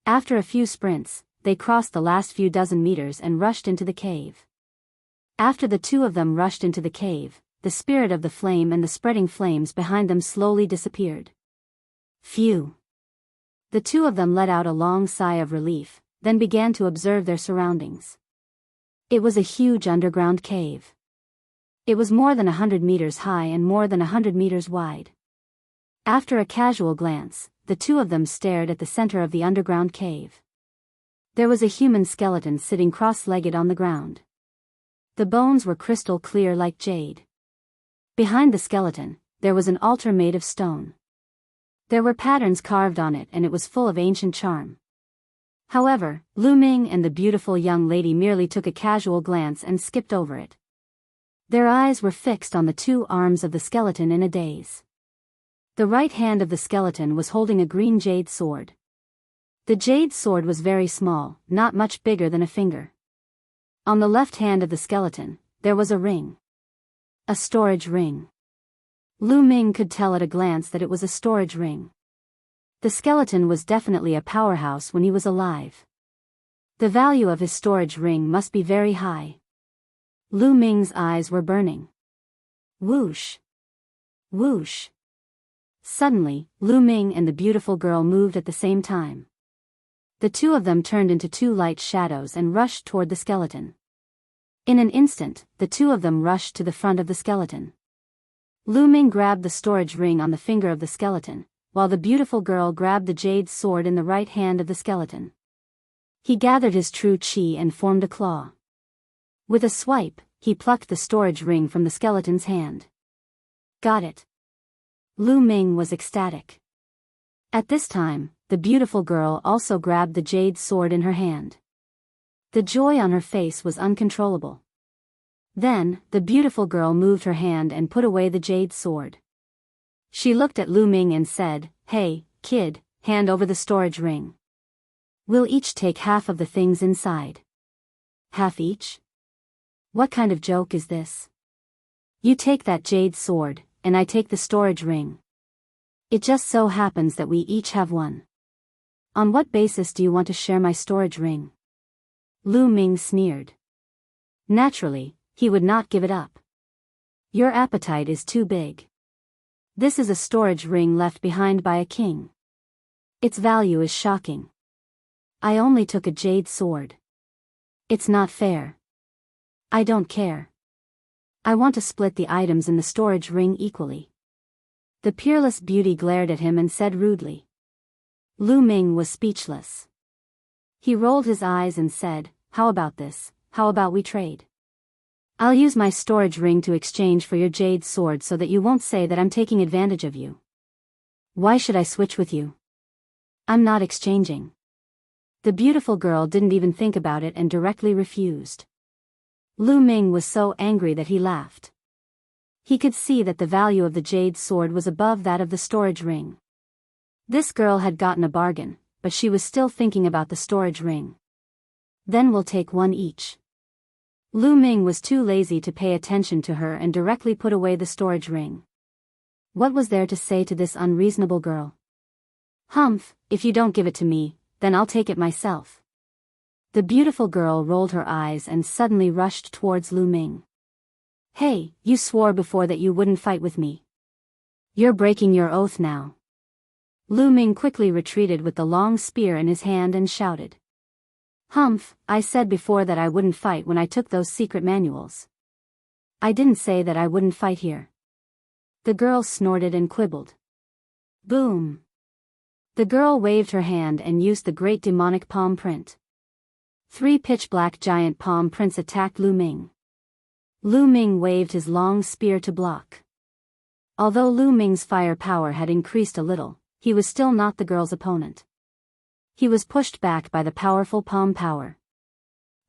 After a few sprints, they crossed the last few dozen meters and rushed into the cave. After the two of them rushed into the cave, the spirit of the flame and the spreading flames behind them slowly disappeared. Phew! The two of them let out a long sigh of relief, then began to observe their surroundings. It was a huge underground cave. It was more than 100 meters high and more than 100 meters wide. After a casual glance, the two of them stared at the center of the underground cave. There was a human skeleton sitting cross-legged on the ground. The bones were crystal clear like jade. Behind the skeleton, there was an altar made of stone. There were patterns carved on it and it was full of ancient charm. However, Lu Ming and the beautiful young lady merely took a casual glance and skipped over it. Their eyes were fixed on the two arms of the skeleton in a daze. The right hand of the skeleton was holding a green jade sword. The jade sword was very small, not much bigger than a finger. On the left hand of the skeleton, there was a ring. A storage ring. Lu Ming could tell at a glance that it was a storage ring. The skeleton was definitely a powerhouse when he was alive. The value of his storage ring must be very high. Lu Ming's eyes were burning. Whoosh! Whoosh! Suddenly, Lu Ming and the beautiful girl moved at the same time. The two of them turned into two light shadows and rushed toward the skeleton. In an instant, the two of them rushed to the front of the skeleton. Lu Ming grabbed the storage ring on the finger of the skeleton, while the beautiful girl grabbed the jade sword in the right hand of the skeleton. He gathered his true chi and formed a claw. With a swipe, he plucked the storage ring from the skeleton's hand. Got it. Lu Ming was ecstatic. At this time, the beautiful girl also grabbed the jade sword in her hand. The joy on her face was uncontrollable. Then, the beautiful girl moved her hand and put away the jade sword. She looked at Lu Ming and said, "Hey, kid, hand over the storage ring. We'll each take half of the things inside." Half each? What kind of joke is this? You take that jade sword, and I take the storage ring. It just so happens that we each have one. On what basis do you want to share my storage ring? Lu Ming sneered. Naturally, he would not give it up. Your appetite is too big. This is a storage ring left behind by a king. Its value is shocking. I only took a jade sword. It's not fair. I don't care. I want to split the items in the storage ring equally. The peerless beauty glared at him and said rudely. Lu Ming was speechless. He rolled his eyes and said, "How about this? How about we trade? I'll use my storage ring to exchange for your jade sword so that you won't say that I'm taking advantage of you." Why should I switch with you? I'm not exchanging. The beautiful girl didn't even think about it and directly refused. Lu Ming was so angry that he laughed. He could see that the value of the jade sword was above that of the storage ring. This girl had gotten a bargain, but she was still thinking about the storage ring. Then we'll take one each. Lu Ming was too lazy to pay attention to her and directly put away the storage ring. What was there to say to this unreasonable girl? Humph, if you don't give it to me, then I'll take it myself. The beautiful girl rolled her eyes and suddenly rushed towards Lu Ming. Hey, you swore before that you wouldn't fight with me. You're breaking your oath now. Lu Ming quickly retreated with the long spear in his hand and shouted. Humph, I said before that I wouldn't fight when I took those secret manuals. I didn't say that I wouldn't fight here. The girl snorted and quibbled. Boom. The girl waved her hand and used the great demonic palm print. 3 pitch-black giant palm prints attacked Lu Ming. Lu Ming waved his long spear to block. Although Lu Ming's fire power had increased a little, he was still not the girl's opponent. He was pushed back by the powerful palm power.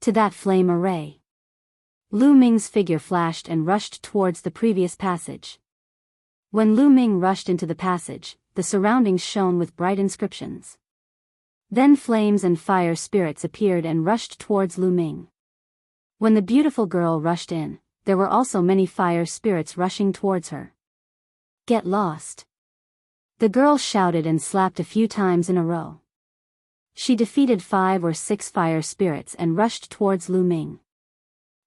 To that flame array. Lu Ming's figure flashed and rushed towards the previous passage. When Lu Ming rushed into the passage, the surroundings shone with bright inscriptions. Then flames and fire spirits appeared and rushed towards Lu Ming. When the beautiful girl rushed in, there were also many fire spirits rushing towards her. Get lost. The girl shouted and slapped a few times in a row. She defeated 5 or 6 fire spirits and rushed towards Lu Ming.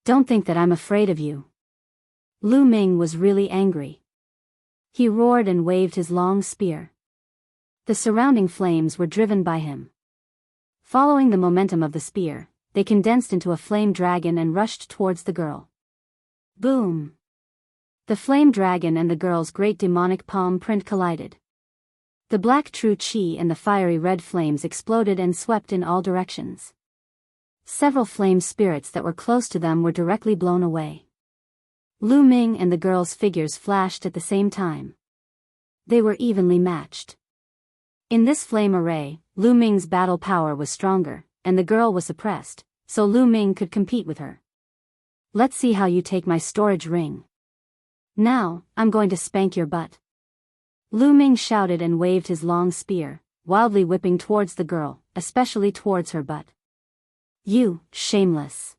Don't think that I'm afraid of you. Lu Ming was really angry. He roared and waved his long spear. The surrounding flames were driven by him. Following the momentum of the spear, they condensed into a flame dragon and rushed towards the girl. Boom! The flame dragon and the girl's great demonic palm print collided. The black true chi and the fiery red flames exploded and swept in all directions. Several flame spirits that were close to them were directly blown away. Lu Ming and the girl's figures flashed at the same time. They were evenly matched. In this flame array, Lu Ming's battle power was stronger, and the girl was suppressed, so Lu Ming could compete with her. Let's see how you take my storage ring. Now, I'm going to spank your butt. Lu Ming shouted and waved his long spear, wildly whipping towards the girl, especially towards her butt. You, shameless.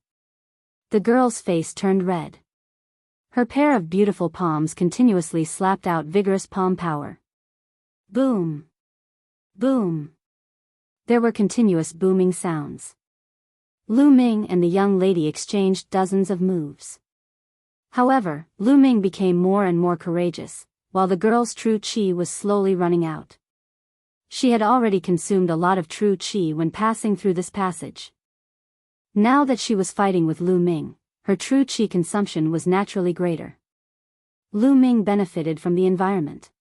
The girl's face turned red. Her pair of beautiful palms continuously slapped out vigorous palm power. Boom! Boom! There were continuous booming sounds. Lu Ming and the young lady exchanged dozens of moves. However, Lu Ming became more and more courageous, while the girl's true chi was slowly running out. She had already consumed a lot of true chi when passing through this passage. Now that she was fighting with Lu Ming, her true chi consumption was naturally greater. Lu Ming benefited from the environment.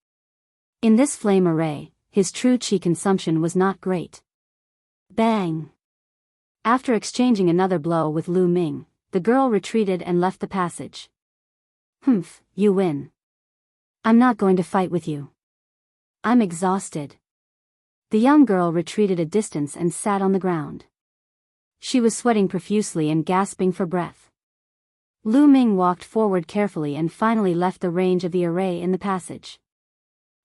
In this flame array, his true chi consumption was not great. Bang! After exchanging another blow with Lu Ming, the girl retreated and left the passage. Humph, you win. I'm not going to fight with you. I'm exhausted. The young girl retreated a distance and sat on the ground. She was sweating profusely and gasping for breath. Lu Ming walked forward carefully and finally left the range of the array in the passage.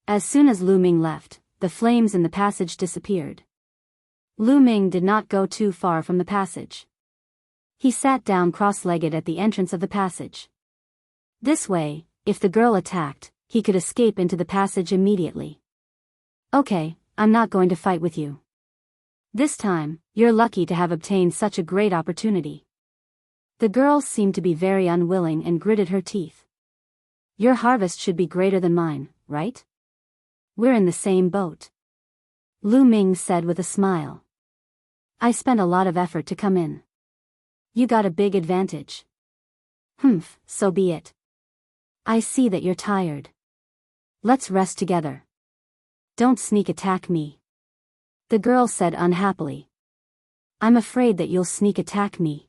As soon as Lu Ming left, the flames in the passage disappeared. Lu Ming did not go too far from the passage. He sat down cross-legged at the entrance of the passage. This way, if the girl attacked, he could escape into the passage immediately. Okay, I'm not going to fight with you. This time, you're lucky to have obtained such a great opportunity. The girl seemed to be very unwilling and gritted her teeth. Your harvest should be greater than mine, right? We're in the same boat. Lu Ming said with a smile. I spent a lot of effort to come in. You got a big advantage. Humph, so be it. I see that you're tired. Let's rest together. Don't sneak attack me. The girl said unhappily. I'm afraid that you'll sneak attack me.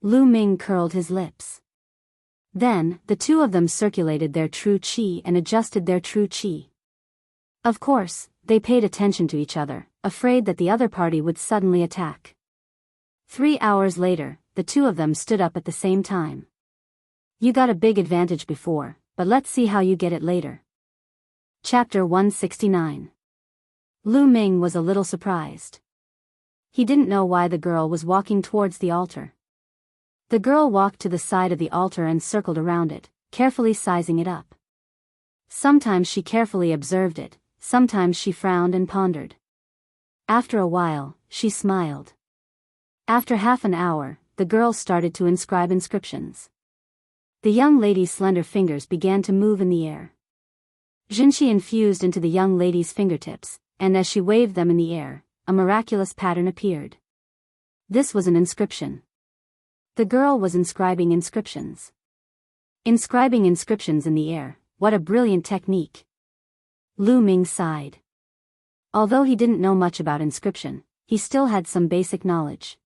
Lu Ming curled his lips. Then, the two of them circulated their true chi and adjusted their true chi. Of course, they paid attention to each other, afraid that the other party would suddenly attack. 3 hours later, the two of them stood up at the same time. You got a big advantage before, but let's see how you get it later. Chapter 169. Lu Ming was a little surprised. He didn't know why the girl was walking towards the altar. The girl walked to the side of the altar and circled around it, carefully sizing it up. Sometimes she carefully observed it, sometimes she frowned and pondered. After a while, she smiled. After half an hour, the girl started to inscribe inscriptions. The young lady's slender fingers began to move in the air. Jinshi infused into the young lady's fingertips, and as she waved them in the air, a miraculous pattern appeared. This was an inscription. The girl was inscribing inscriptions. Inscribing inscriptions in the air, what a brilliant technique. Lu Ming sighed. Although he didn't know much about inscription, he still had some basic knowledge.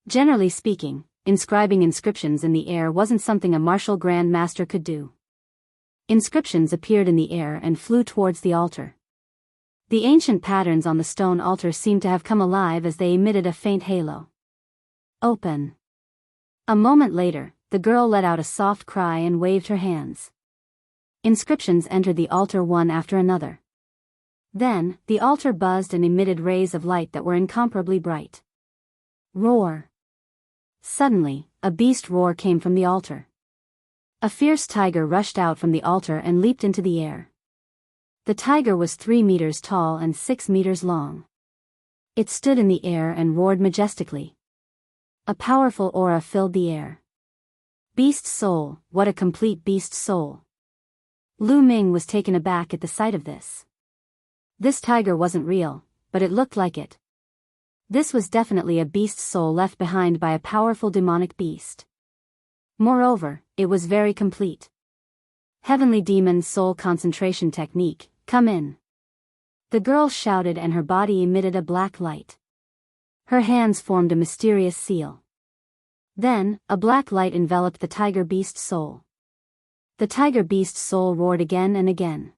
Generally speaking, inscribing inscriptions in the air wasn't something a martial grand master could do. Inscriptions appeared in the air and flew towards the altar. The ancient patterns on the stone altar seemed to have come alive as they emitted a faint halo. Open. A moment later, the girl let out a soft cry and waved her hands. Inscriptions entered the altar one after another. Then, the altar buzzed and emitted rays of light that were incomparably bright. Roar. Suddenly, a beast roar came from the altar. A fierce tiger rushed out from the altar and leaped into the air. The tiger was 3 meters tall and 6 meters long. It stood in the air and roared majestically. A powerful aura filled the air. Beast soul, what a complete beast soul. Lu Ming was taken aback at the sight of this. This tiger wasn't real, but it looked like it. This was definitely a beast soul left behind by a powerful demonic beast. Moreover, it was very complete. Heavenly Demon Soul Concentration Technique, come in. The girl shouted and her body emitted a black light. Her hands formed a mysterious seal. Then, a black light enveloped the tiger beast soul. The tiger beast soul roared again and again.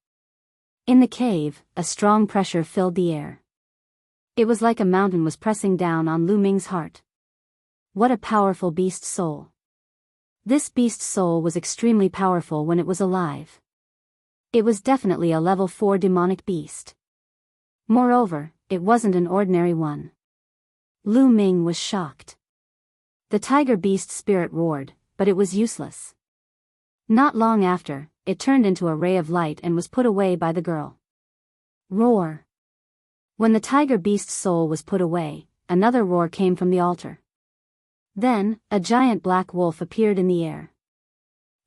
In the cave, a strong pressure filled the air. It was like a mountain was pressing down on Lu Ming's heart. What a powerful beast soul. This beast soul was extremely powerful when it was alive. It was definitely a level 4 demonic beast. Moreover, it wasn't an ordinary one. Lu Ming was shocked. The tiger beast spirit roared, but it was useless. Not long after, it turned into a ray of light and was put away by the girl. Roar. When the tiger beast soul was put away, another roar came from the altar. Then, a giant black wolf appeared in the air.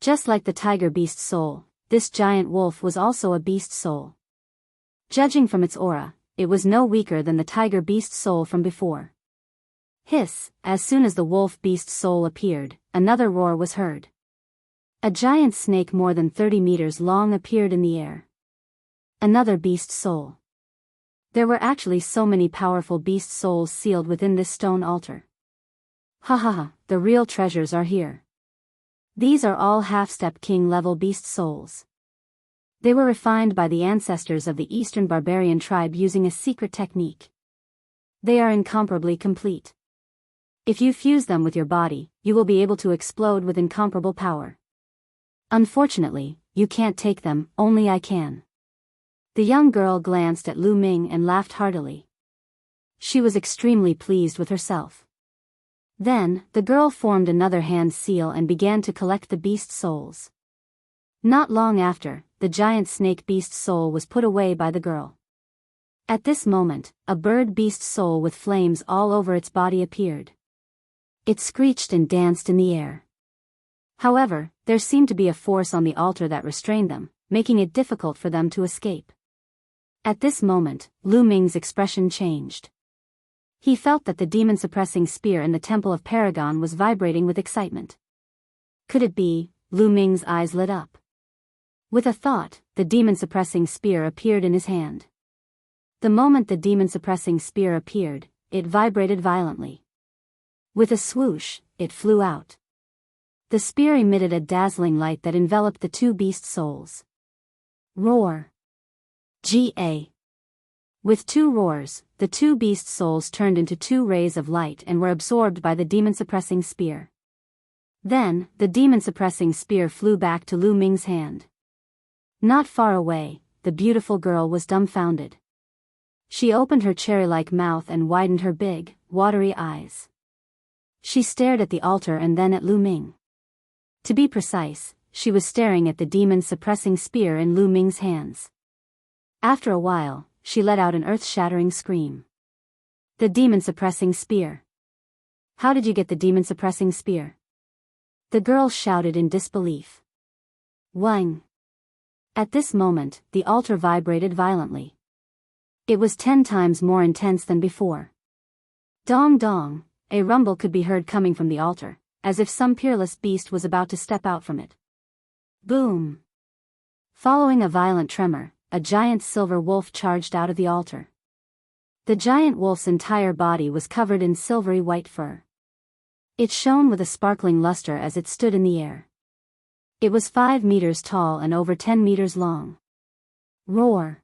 Just like the tiger beast soul, this giant wolf was also a beast soul. Judging from its aura, it was no weaker than the tiger beast soul from before. Hiss, as soon as the wolf beast soul appeared, another roar was heard. A giant snake more than 30 meters long appeared in the air. Another beast soul. There were actually so many powerful beast souls sealed within this stone altar. Ha ha ha, the real treasures are here. These are all half-step king level beast souls. They were refined by the ancestors of the Eastern barbarian tribe using a secret technique. They are incomparably complete. If you fuse them with your body, you will be able to explode with incomparable power. Unfortunately, you can't take them, only I can. The young girl glanced at Lu Ming and laughed heartily. She was extremely pleased with herself. Then, the girl formed another hand seal and began to collect the beast souls. Not long after, the giant snake beast soul was put away by the girl. At this moment, a bird beast soul with flames all over its body appeared. It screeched and danced in the air. However, there seemed to be a force on the altar that restrained them, making it difficult for them to escape. At this moment, Lu Ming's expression changed. He felt that the demon-suppressing spear in the Temple of Paragon was vibrating with excitement. Could it be? Lu Ming's eyes lit up. With a thought, the demon-suppressing spear appeared in his hand. The moment the demon-suppressing spear appeared, it vibrated violently. With a swoosh, it flew out. The spear emitted a dazzling light that enveloped the two beast souls. Roar. Ga. With two roars, the two beast souls turned into two rays of light and were absorbed by the demon-suppressing spear. Then, the demon-suppressing spear flew back to Lu Ming's hand. Not far away, the beautiful girl was dumbfounded. She opened her cherry-like mouth and widened her big, watery eyes. She stared at the altar and then at Lu Ming. To be precise, she was staring at the demon-suppressing spear in Lu Ming's hands. After a while, she let out an earth-shattering scream. The demon-suppressing spear. How did you get the demon-suppressing spear? The girl shouted in disbelief. Wang. At this moment, the altar vibrated violently. It was 10 times more intense than before. Dong dong, a rumble could be heard coming from the altar, as if some peerless beast was about to step out from it. Boom. Following a violent tremor, a giant silver wolf charged out of the altar. The giant wolf's entire body was covered in silvery white fur. It shone with a sparkling luster as it stood in the air. It was 5 meters tall and over 10 meters long. Roar.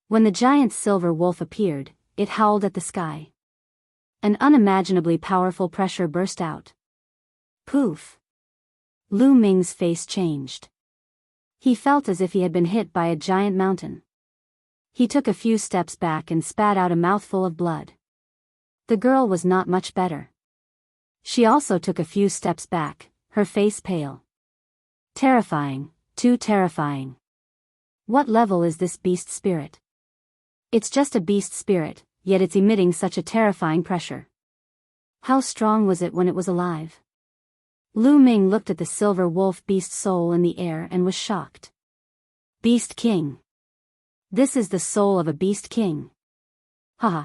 When the giant silver wolf appeared, it howled at the sky. An unimaginably powerful pressure burst out. Poof. Lu Ming's face changed. He felt as if he had been hit by a giant mountain. He took a few steps back and spat out a mouthful of blood. The girl was not much better. She also took a few steps back, her face pale. Terrifying, too terrifying. What level is this beast spirit? It's just a beast spirit, yet it's emitting such a terrifying pressure. How strong was it when it was alive? Lu Ming looked at the silver wolf beast soul in the air and was shocked. Beast King. This is the soul of a beast king. Haha.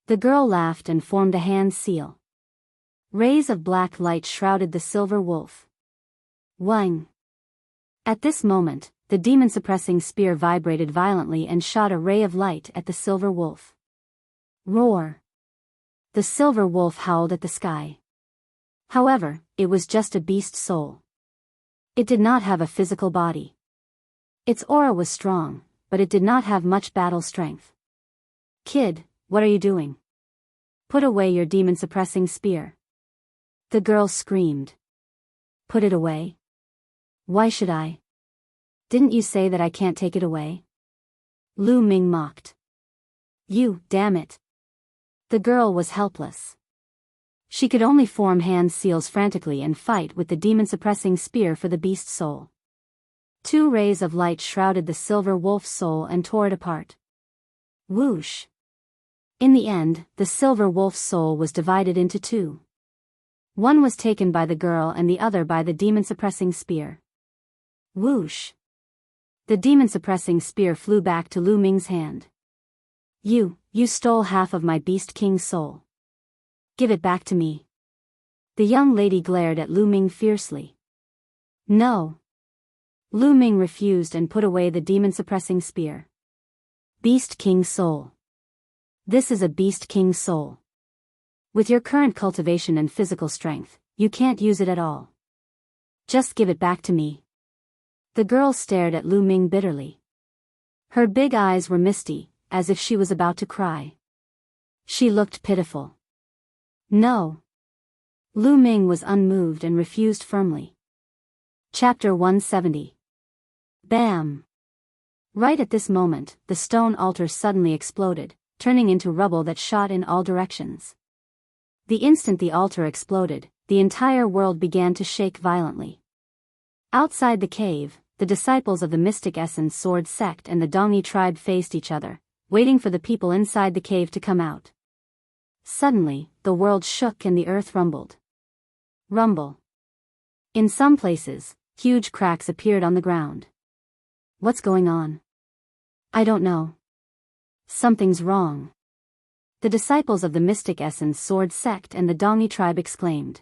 The girl laughed and formed a hand seal. Rays of black light shrouded the silver wolf. Wang. At this moment, the demon-suppressing spear vibrated violently and shot a ray of light at the silver wolf. Roar. The silver wolf howled at the sky. However, it was just a beast soul. It did not have a physical body. Its aura was strong, but it did not have much battle strength. Kid, what are you doing? Put away your demon-suppressing spear. The girl screamed. Put it away? Why should I? Didn't you say that I can't take it away? Lu Ming mocked. You, damn it. The girl was helpless. She could only form hand seals frantically and fight with the demon-suppressing spear for the beast soul. 2 rays of light shrouded the silver wolf soul and tore it apart. Whoosh. In the end, the silver wolf soul was divided into 2. One was taken by the girl and the other by the demon-suppressing spear. Whoosh. The demon-suppressing spear flew back to Lu Ming's hand. You stole half of my beast king's soul. Give it back to me. The young lady glared at Lu Ming fiercely. No. Lu Ming refused and put away the demon-suppressing spear. Beast King Soul. This is a Beast King Soul. With your current cultivation and physical strength, you can't use it at all. Just give it back to me. The girl stared at Lu Ming bitterly. Her big eyes were misty, as if she was about to cry. She looked pitiful. No. Lu Ming was unmoved and refused firmly. Chapter 170. Bam! Right at this moment, the stone altar suddenly exploded, turning into rubble that shot in all directions. The instant the altar exploded, the entire world began to shake violently. Outside the cave, the disciples of the Mystic Essence Sword sect and the Dongyi tribe faced each other, waiting for the people inside the cave to come out. Suddenly, the world shook and the earth rumbled. Rumble. In some places, huge cracks appeared on the ground. What's going on? I don't know. Something's wrong. The disciples of the Mystic Essence Sword sect and the Dongyi tribe exclaimed.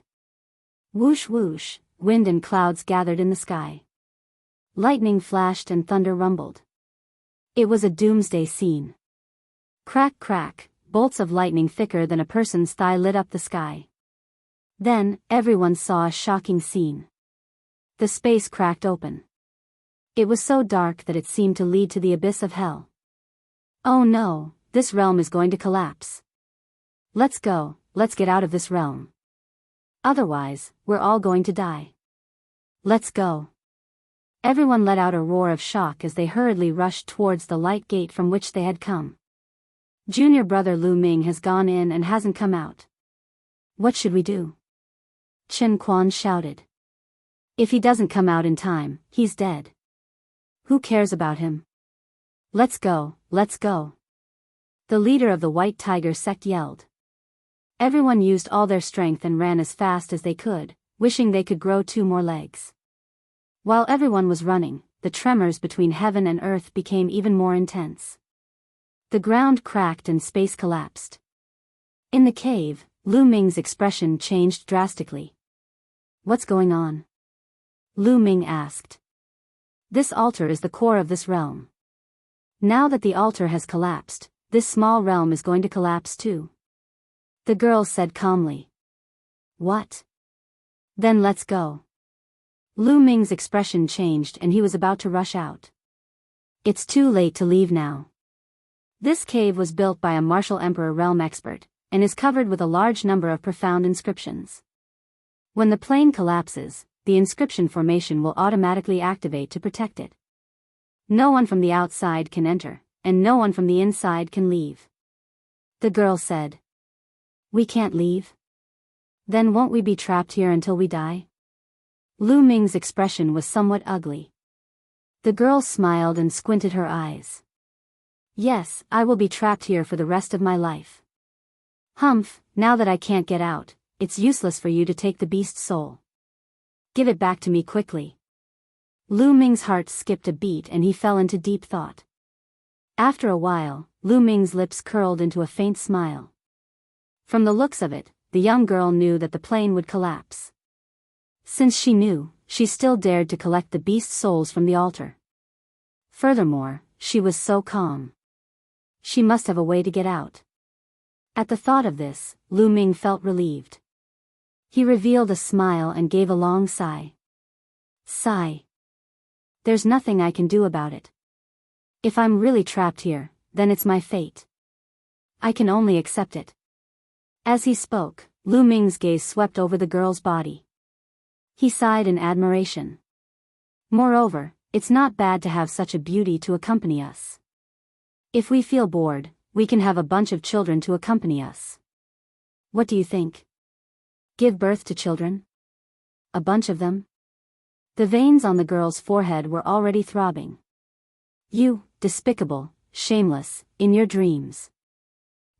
Whoosh whoosh, wind and clouds gathered in the sky. Lightning flashed and thunder rumbled. It was a doomsday scene. Crack crack, bolts of lightning thicker than a person's thigh lit up the sky. Then, everyone saw a shocking scene. The space cracked open. It was so dark that it seemed to lead to the abyss of hell. Oh no, this realm is going to collapse. Let's go, let's get out of this realm. Otherwise, we're all going to die. Let's go. Everyone let out a roar of shock as they hurriedly rushed towards the light gate from which they had come. Junior brother Lu Ming has gone in and hasn't come out. What should we do? Chen Quan shouted. If he doesn't come out in time, he's dead. Who cares about him? Let's go, let's go. The leader of the White Tiger sect yelled. Everyone used all their strength and ran as fast as they could, wishing they could grow 2 more legs. While everyone was running, the tremors between heaven and earth became even more intense. The ground cracked and space collapsed. In the cave, Lu Ming's expression changed drastically. What's going on? Lu Ming asked. This altar is the core of this realm. Now that the altar has collapsed, this small realm is going to collapse too. The girl said calmly. What? Then let's go. Lu Ming's expression changed and he was about to rush out. It's too late to leave now. This cave was built by a martial emperor realm expert, and is covered with a large number of profound inscriptions. When the plane collapses, the inscription formation will automatically activate to protect it. No one from the outside can enter, and no one from the inside can leave. The girl said. We can't leave? Then won't we be trapped here until we die? Lu Ming's expression was somewhat ugly. The girl smiled and squinted her eyes. Yes, I will be trapped here for the rest of my life. Humph, now that I can't get out, it's useless for you to take the beast's soul. Give it back to me quickly. Lu Ming's heart skipped a beat and he fell into deep thought. After a while, Lu Ming's lips curled into a faint smile. From the looks of it, the young girl knew that the plane would collapse. Since she knew, she still dared to collect the beast souls from the altar. Furthermore, she was so calm. She must have a way to get out. At the thought of this, Lu Ming felt relieved. He revealed a smile and gave a long sigh. Sigh. There's nothing I can do about it. If I'm really trapped here, then it's my fate. I can only accept it. As he spoke, Lu Ming's gaze swept over the girl's body. He sighed in admiration. Moreover, it's not bad to have such a beauty to accompany us. If we feel bored, we can have a bunch of children to accompany us. What do you think? Give birth to children? A bunch of them? The veins on the girl's forehead were already throbbing. You, despicable, shameless, in your dreams.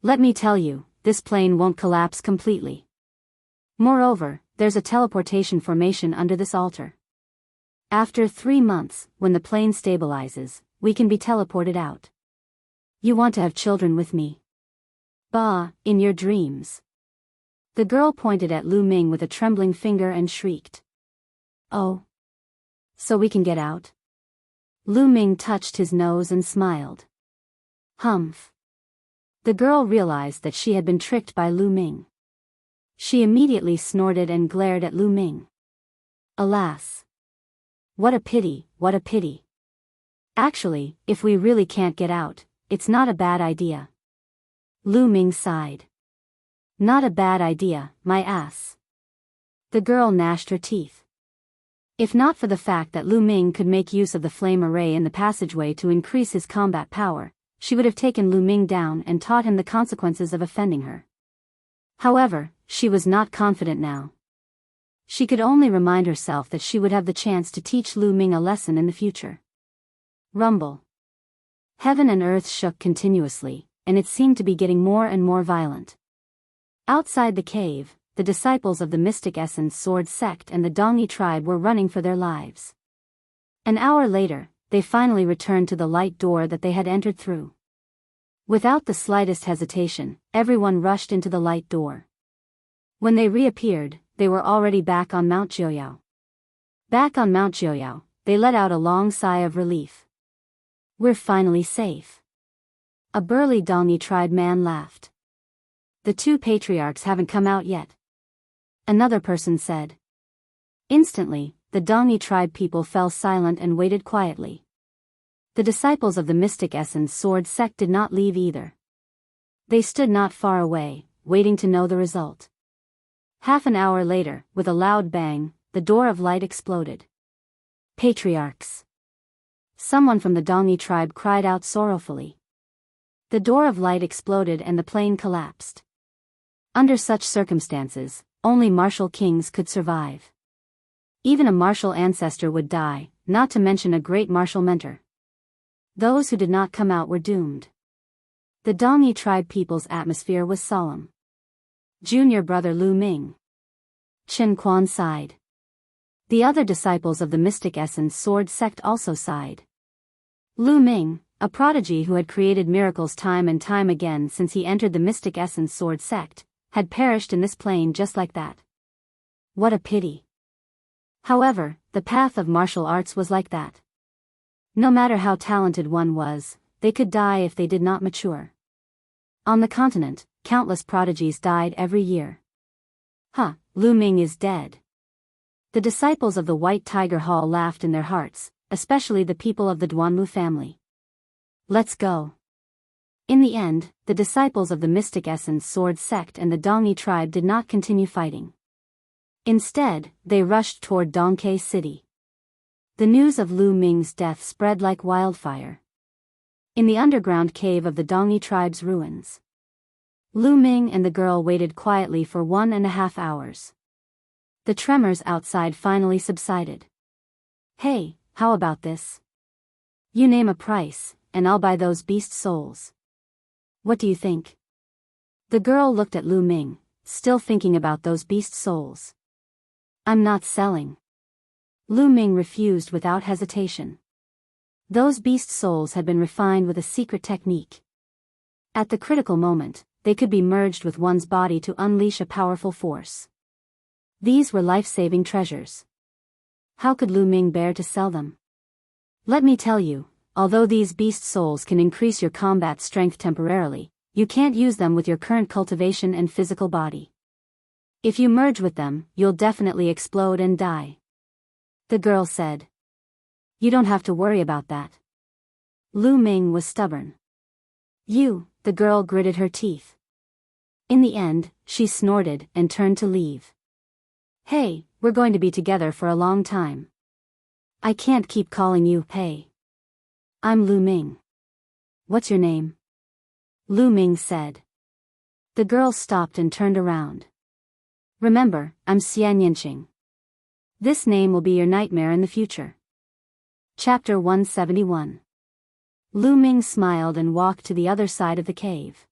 Let me tell you, this plane won't collapse completely. Moreover, there's a teleportation formation under this altar. After 3 months, when the plane stabilizes, we can be teleported out. You want to have children with me? Bah, in your dreams. The girl pointed at Lu Ming with a trembling finger and shrieked. Oh. So we can get out? Lu Ming touched his nose and smiled. Humph. The girl realized that she had been tricked by Lu Ming. She immediately snorted and glared at Lu Ming. Alas. What a pity, what a pity. Actually, if we really can't get out, it's not a bad idea. Lu Ming sighed. Not a bad idea, my ass. The girl gnashed her teeth. If not for the fact that Lu Ming could make use of the flame array in the passageway to increase his combat power, she would have taken Lu Ming down and taught him the consequences of offending her. However, she was not confident now. She could only remind herself that she would have the chance to teach Lu Ming a lesson in the future. Rumble. Heaven and earth shook continuously, and it seemed to be getting more and more violent. Outside the cave, the disciples of the Mystic Essence Sword sect and the Dongyi tribe were running for their lives. An hour later, they finally returned to the light door that they had entered through. Without the slightest hesitation, everyone rushed into the light door. When they reappeared, they were already back on Mount Jiuyao. Back on Mount Jiuyao, they let out a long sigh of relief. We're finally safe. A burly Dongyi tribe man laughed. The 2 patriarchs haven't come out yet. Another person said. Instantly, the Dongyi tribe people fell silent and waited quietly. The disciples of the Mystic Essence Sword sect did not leave either. They stood not far away, waiting to know the result. Half an hour later, with a loud bang, the door of light exploded. Patriarchs! Someone from the Dongyi tribe cried out sorrowfully. The door of light exploded and the plane collapsed. Under such circumstances, only martial kings could survive. Even a martial ancestor would die, not to mention a great martial mentor. Those who did not come out were doomed. The Dongyi tribe people's atmosphere was solemn. Junior brother Lu Ming. Chen Quan sighed. The other disciples of the Mystic Essence Sword sect also sighed. Lu Ming, a prodigy who had created miracles time and time again since he entered the Mystic Essence Sword sect, had perished in this plane just like that. What a pity. However, the path of martial arts was like that. No matter how talented one was, they could die if they did not mature. On the continent, countless prodigies died every year. Lu Ming is dead. The disciples of the White Tiger Hall laughed in their hearts, especially the people of the Duanmu family. Let's go. In the end, the disciples of the Mystic Essence Sword sect and the Dongyi tribe did not continue fighting. Instead, they rushed toward Dongke City. The news of Lu Ming's death spread like wildfire. In the underground cave of the Dongyi tribe's ruins, Lu Ming and the girl waited quietly for 1.5 hours. The tremors outside finally subsided. Hey, how about this? You name a price, and I'll buy those beast souls. What do you think? The girl looked at Lu Ming, still thinking about those beast souls. I'm not selling. Lu Ming refused without hesitation. Those beast souls had been refined with a secret technique. At the critical moment, they could be merged with one's body to unleash a powerful force. These were life-saving treasures. How could Lu Ming bear to sell them? Let me tell you, although these beast souls can increase your combat strength temporarily, you can't use them with your current cultivation and physical body. If you merge with them, you'll definitely explode and die. The girl said. You don't have to worry about that. Lu Ming was stubborn. The girl gritted her teeth. In the end, she snorted and turned to leave. Hey, we're going to be together for a long time. I can't keep calling you Pei. I'm Lu Ming. What's your name? Lu Ming said. The girl stopped and turned around. Remember, I'm Enchanting. This name will be your nightmare in the future. Chapter 171. Lu Ming smiled and walked to the other side of the cave.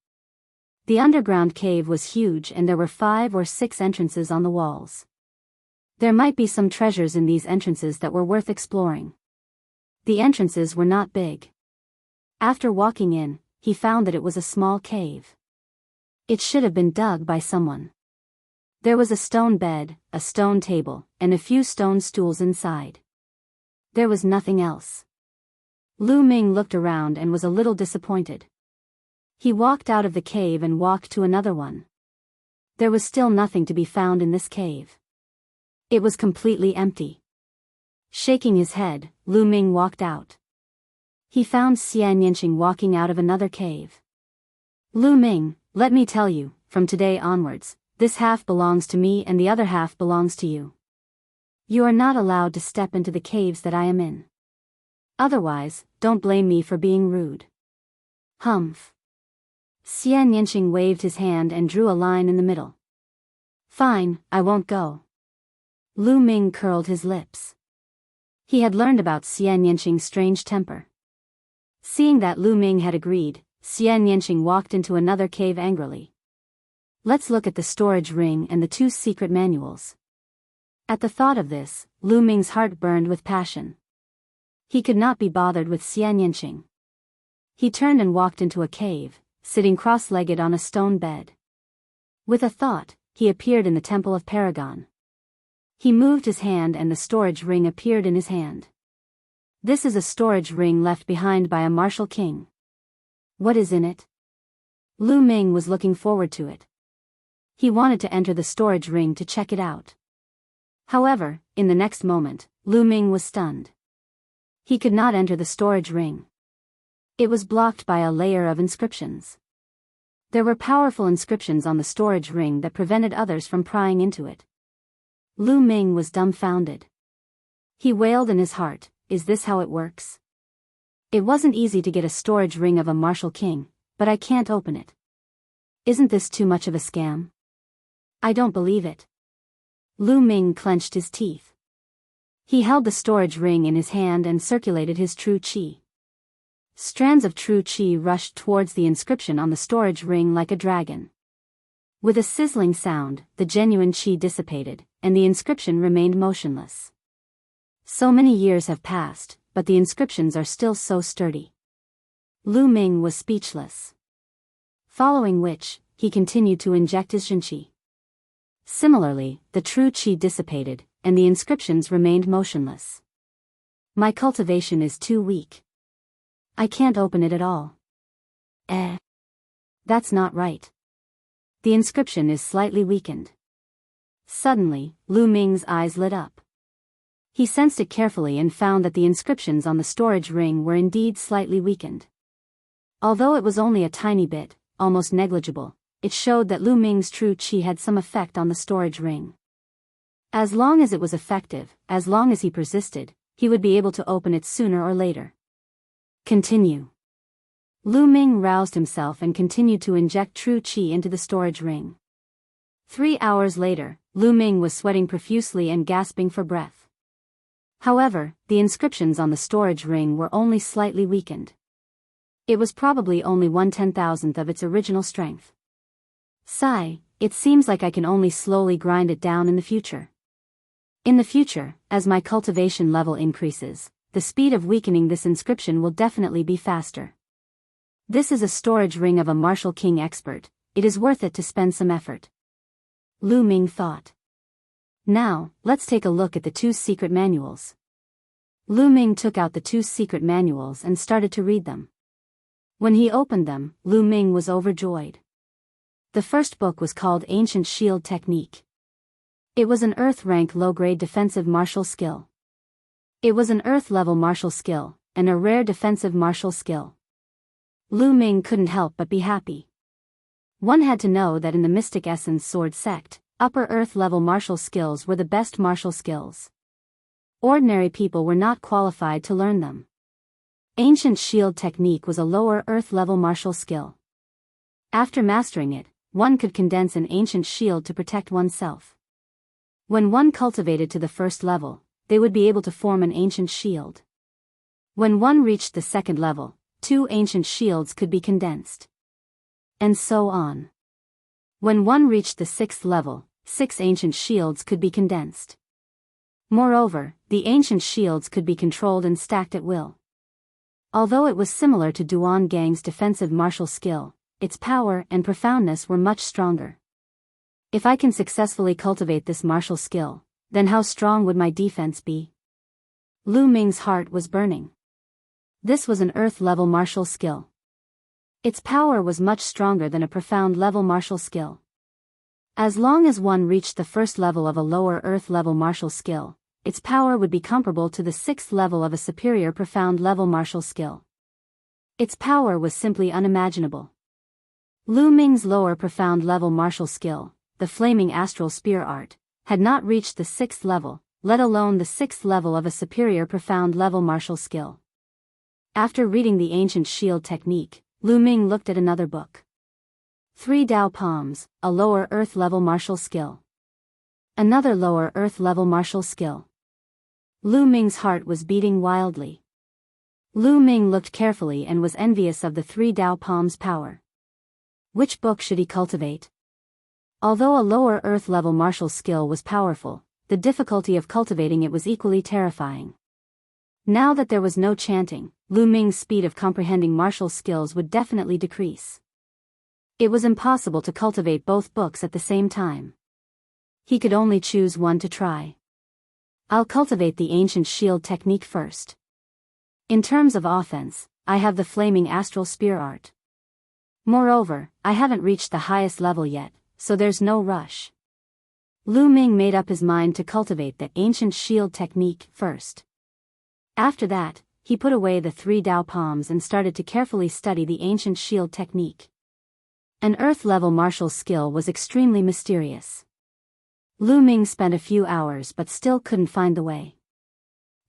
The underground cave was huge and there were 5 or 6 entrances on the walls. There might be some treasures in these entrances that were worth exploring. The entrances were not big. After walking in, he found that it was a small cave. It should have been dug by someone. There was a stone bed, a stone table, and a few stone stools inside. There was nothing else. Lu Ming looked around and was a little disappointed. He walked out of the cave and walked to another one. There was still nothing to be found in this cave. It was completely empty. Shaking his head, Lu Ming walked out. He found Enchanting walking out of another cave. Lu Ming, let me tell you, from today onwards, this half belongs to me and the other half belongs to you. You are not allowed to step into the caves that I am in. Otherwise, don't blame me for being rude. Humph. Enchanting waved his hand and drew a line in the middle. Fine, I won't go. Lu Ming curled his lips. He had learned about Enchanting's strange temper. Seeing that Lu Ming had agreed, Enchanting walked into another cave angrily. Let's look at the storage ring and the 2 secret manuals. At the thought of this, Lu Ming's heart burned with passion. He could not be bothered with Enchanting. He turned and walked into a cave, sitting cross-legged on a stone bed. With a thought, he appeared in the Temple of Paragon. He moved his hand and the storage ring appeared in his hand. This is a storage ring left behind by a martial king. What is in it? Lu Ming was looking forward to it. He wanted to enter the storage ring to check it out. However, in the next moment, Lu Ming was stunned. He could not enter the storage ring. It was blocked by a layer of inscriptions. There were powerful inscriptions on the storage ring that prevented others from prying into it. Lu Ming was dumbfounded. He wailed in his heart, is this how it works? It wasn't easy to get a storage ring of a martial king, but I can't open it. Isn't this too much of a scam? I don't believe it. Lu Ming clenched his teeth. He held the storage ring in his hand and circulated his true qi. Strands of true qi rushed towards the inscription on the storage ring like a dragon. With a sizzling sound, the genuine qi dissipated, and the inscription remained motionless. So many years have passed, but the inscriptions are still so sturdy. Lu Ming was speechless. Following which, he continued to inject his qi. Similarly, the true qi dissipated, and the inscriptions remained motionless. My cultivation is too weak. I can't open it at all. That's not right. The inscription is slightly weakened. Suddenly, Lu Ming's eyes lit up. He sensed it carefully and found that the inscriptions on the storage ring were indeed slightly weakened. Although it was only a tiny bit, almost negligible, it showed that Lu Ming's true qi had some effect on the storage ring. As long as it was effective, as long as he persisted, he would be able to open it sooner or later. Continue. Lu Ming roused himself and continued to inject true qi into the storage ring. 3 hours later, Lu Ming was sweating profusely and gasping for breath. However, the inscriptions on the storage ring were only slightly weakened. It was probably only 1/10,000th of its original strength. Sigh, it seems like I can only slowly grind it down in the future. In the future, as my cultivation level increases, the speed of weakening this inscription will definitely be faster. This is a storage ring of a martial king expert, it is worth it to spend some effort. Lu Ming thought. Now, let's take a look at the 2 secret manuals. Lu Ming took out the 2 secret manuals and started to read them. When he opened them, Lu Ming was overjoyed. The first book was called Ancient Shield Technique. It was an Earth-rank low-grade defensive martial skill. It was an Earth-level martial skill, and a rare defensive martial skill. Lu Ming couldn't help but be happy. One had to know that in the Mystic Essence Sword sect, upper Earth-level martial skills were the best martial skills. Ordinary people were not qualified to learn them. Ancient Shield Technique was a lower Earth-level martial skill. After mastering it, one could condense an ancient shield to protect oneself. When one cultivated to the first level, they would be able to form an ancient shield. When one reached the second level, 2 ancient shields could be condensed. And so on. When one reached the 6th level, 6 ancient shields could be condensed. Moreover, the ancient shields could be controlled and stacked at will. Although it was similar to Duan Gang's defensive martial skill, its power and profoundness were much stronger. If I can successfully cultivate this martial skill, then how strong would my defense be? Lu Ming's heart was burning. This was an Earth-level martial skill. Its power was much stronger than a profound-level martial skill. As long as one reached the first level of a lower Earth-level martial skill, its power would be comparable to the 6th level of a superior profound-level martial skill. Its power was simply unimaginable. Lu Ming's lower profound-level martial skill, the Flaming Astral Spear Art, had not reached the 6th level, let alone the 6th level of a superior profound-level martial skill. After reading the Ancient Shield Technique, Lu Ming looked at another book. 3 Dao Palms, a lower Earth-level martial skill. Another lower Earth-level martial skill. Lu Ming's heart was beating wildly. Lu Ming looked carefully and was envious of the 3 Dao Palms' power. Which book should he cultivate? Although a lower Earth-level martial skill was powerful, the difficulty of cultivating it was equally terrifying. Now that there was no chanting, Lu Ming's speed of comprehending martial skills would definitely decrease. It was impossible to cultivate both books at the same time. He could only choose one to try. I'll cultivate the Ancient Shield Technique first. In terms of offense, I have the Flaming Astral Spear Art. Moreover, I haven't reached the highest level yet, so there's no rush. Lu Ming made up his mind to cultivate the Ancient Shield Technique first. After that, he put away the 3 Dao Palms and started to carefully study the Ancient Shield Technique. An Earth-level martial skill was extremely mysterious. Lu Ming spent a few hours but still couldn't find the way.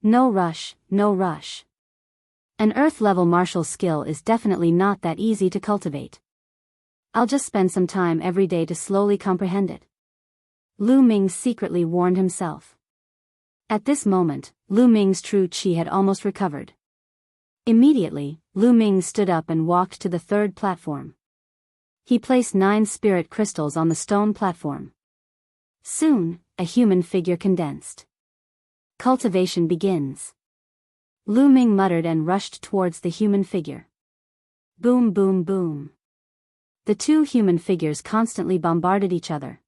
No rush, no rush. An Earth-level martial skill is definitely not that easy to cultivate. I'll just spend some time every day to slowly comprehend it. Lu Ming secretly warned himself. At this moment, Lu Ming's true qi had almost recovered. Immediately, Lu Ming stood up and walked to the 3rd platform. He placed 9 spirit crystals on the stone platform. Soon, a human figure condensed. Cultivation begins. Lu Ming muttered and rushed towards the human figure. Boom, boom, boom. The 2 human figures constantly bombarded each other.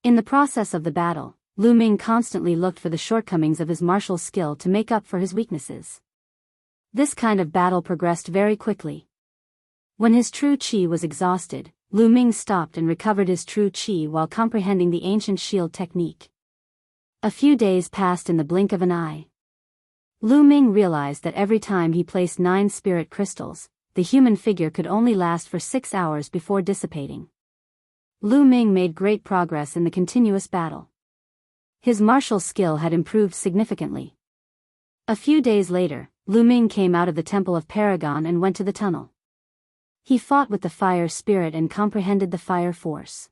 In the process of the battle, Lu Ming constantly looked for the shortcomings of his martial skill to make up for his weaknesses. This kind of battle progressed very quickly. When his true qi was exhausted, Lu Ming stopped and recovered his true qi while comprehending the Ancient Shield Technique. A few days passed in the blink of an eye. Lu Ming realized that every time he placed 9 spirit crystals, the human figure could only last for 6 hours before dissipating. Lu Ming made great progress in the continuous battle. His martial skill had improved significantly. A few days later, Lu Ming came out of the Temple of Paragon and went to the tunnel. He fought with the fire spirit and comprehended the fire force.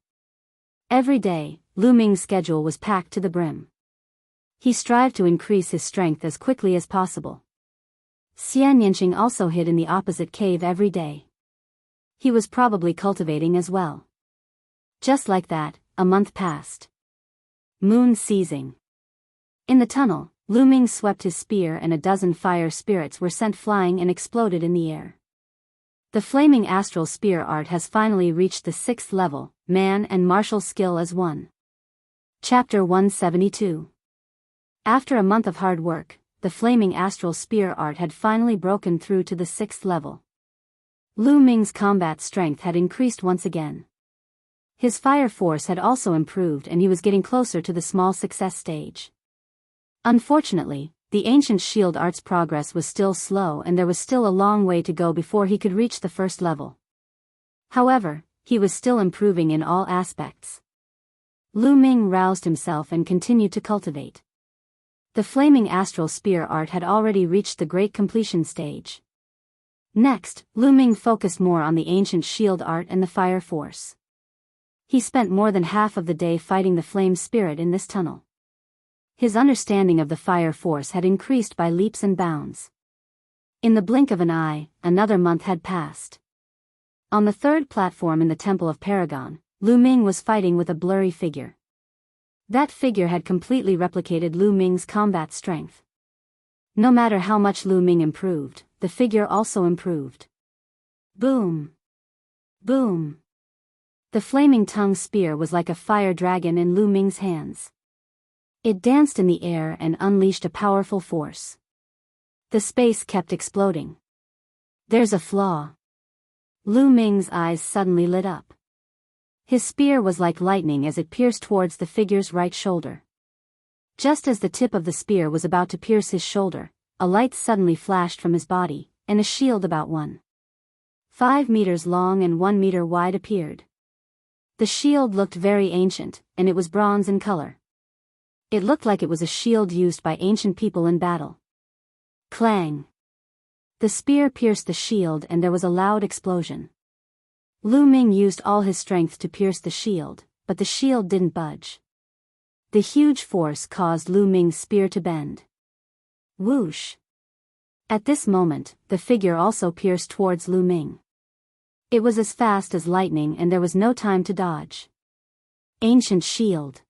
Every day, Lu Ming's schedule was packed to the brim. He strived to increase his strength as quickly as possible. Xian Yanqing also hid in the opposite cave every day. He was probably cultivating as well. Just like that, a month passed. Moon seizing. In the tunnel, Lu Ming swept his spear and a dozen fire spirits were sent flying and exploded in the air. The flaming astral spear art has finally reached the 6th level, man and martial skill as one. Chapter 172. After a month of hard work, the flaming astral spear art had finally broken through to the 6th level. Lu Ming's combat strength had increased once again. His fire force had also improved and he was getting closer to the small success stage. Unfortunately, the ancient shield art's progress was still slow and there was still a long way to go before he could reach the 1st level. However, he was still improving in all aspects. Lu Ming roused himself and continued to cultivate. The flaming astral spear art had already reached the great completion stage. Next, Lu Ming focused more on the ancient shield art and the fire force. He spent more than half of the day fighting the flame spirit in this tunnel. His understanding of the fire force had increased by leaps and bounds. In the blink of an eye, another month had passed. On the 3rd platform in the Temple of Paragon, Lu Ming was fighting with a blurry figure. That figure had completely replicated Lu Ming's combat strength. No matter how much Lu Ming improved, the figure also improved. Boom! Boom! The flaming tongue spear was like a fire dragon in Lu Ming's hands. It danced in the air and unleashed a powerful force. The space kept exploding. There's a flaw. Lu Ming's eyes suddenly lit up. His spear was like lightning as it pierced towards the figure's right shoulder. Just as the tip of the spear was about to pierce his shoulder, a light suddenly flashed from his body, and a shield about 1.5 meters long and 1 meter wide appeared. The shield looked very ancient, and it was bronze in color. It looked like it was a shield used by ancient people in battle. Clang! The spear pierced the shield and there was a loud explosion. Lu Ming used all his strength to pierce the shield, but the shield didn't budge. The huge force caused Lu Ming's spear to bend. Whoosh! At this moment, the figure also pierced towards Lu Ming. It was as fast as lightning and there was no time to dodge. Ancient shield.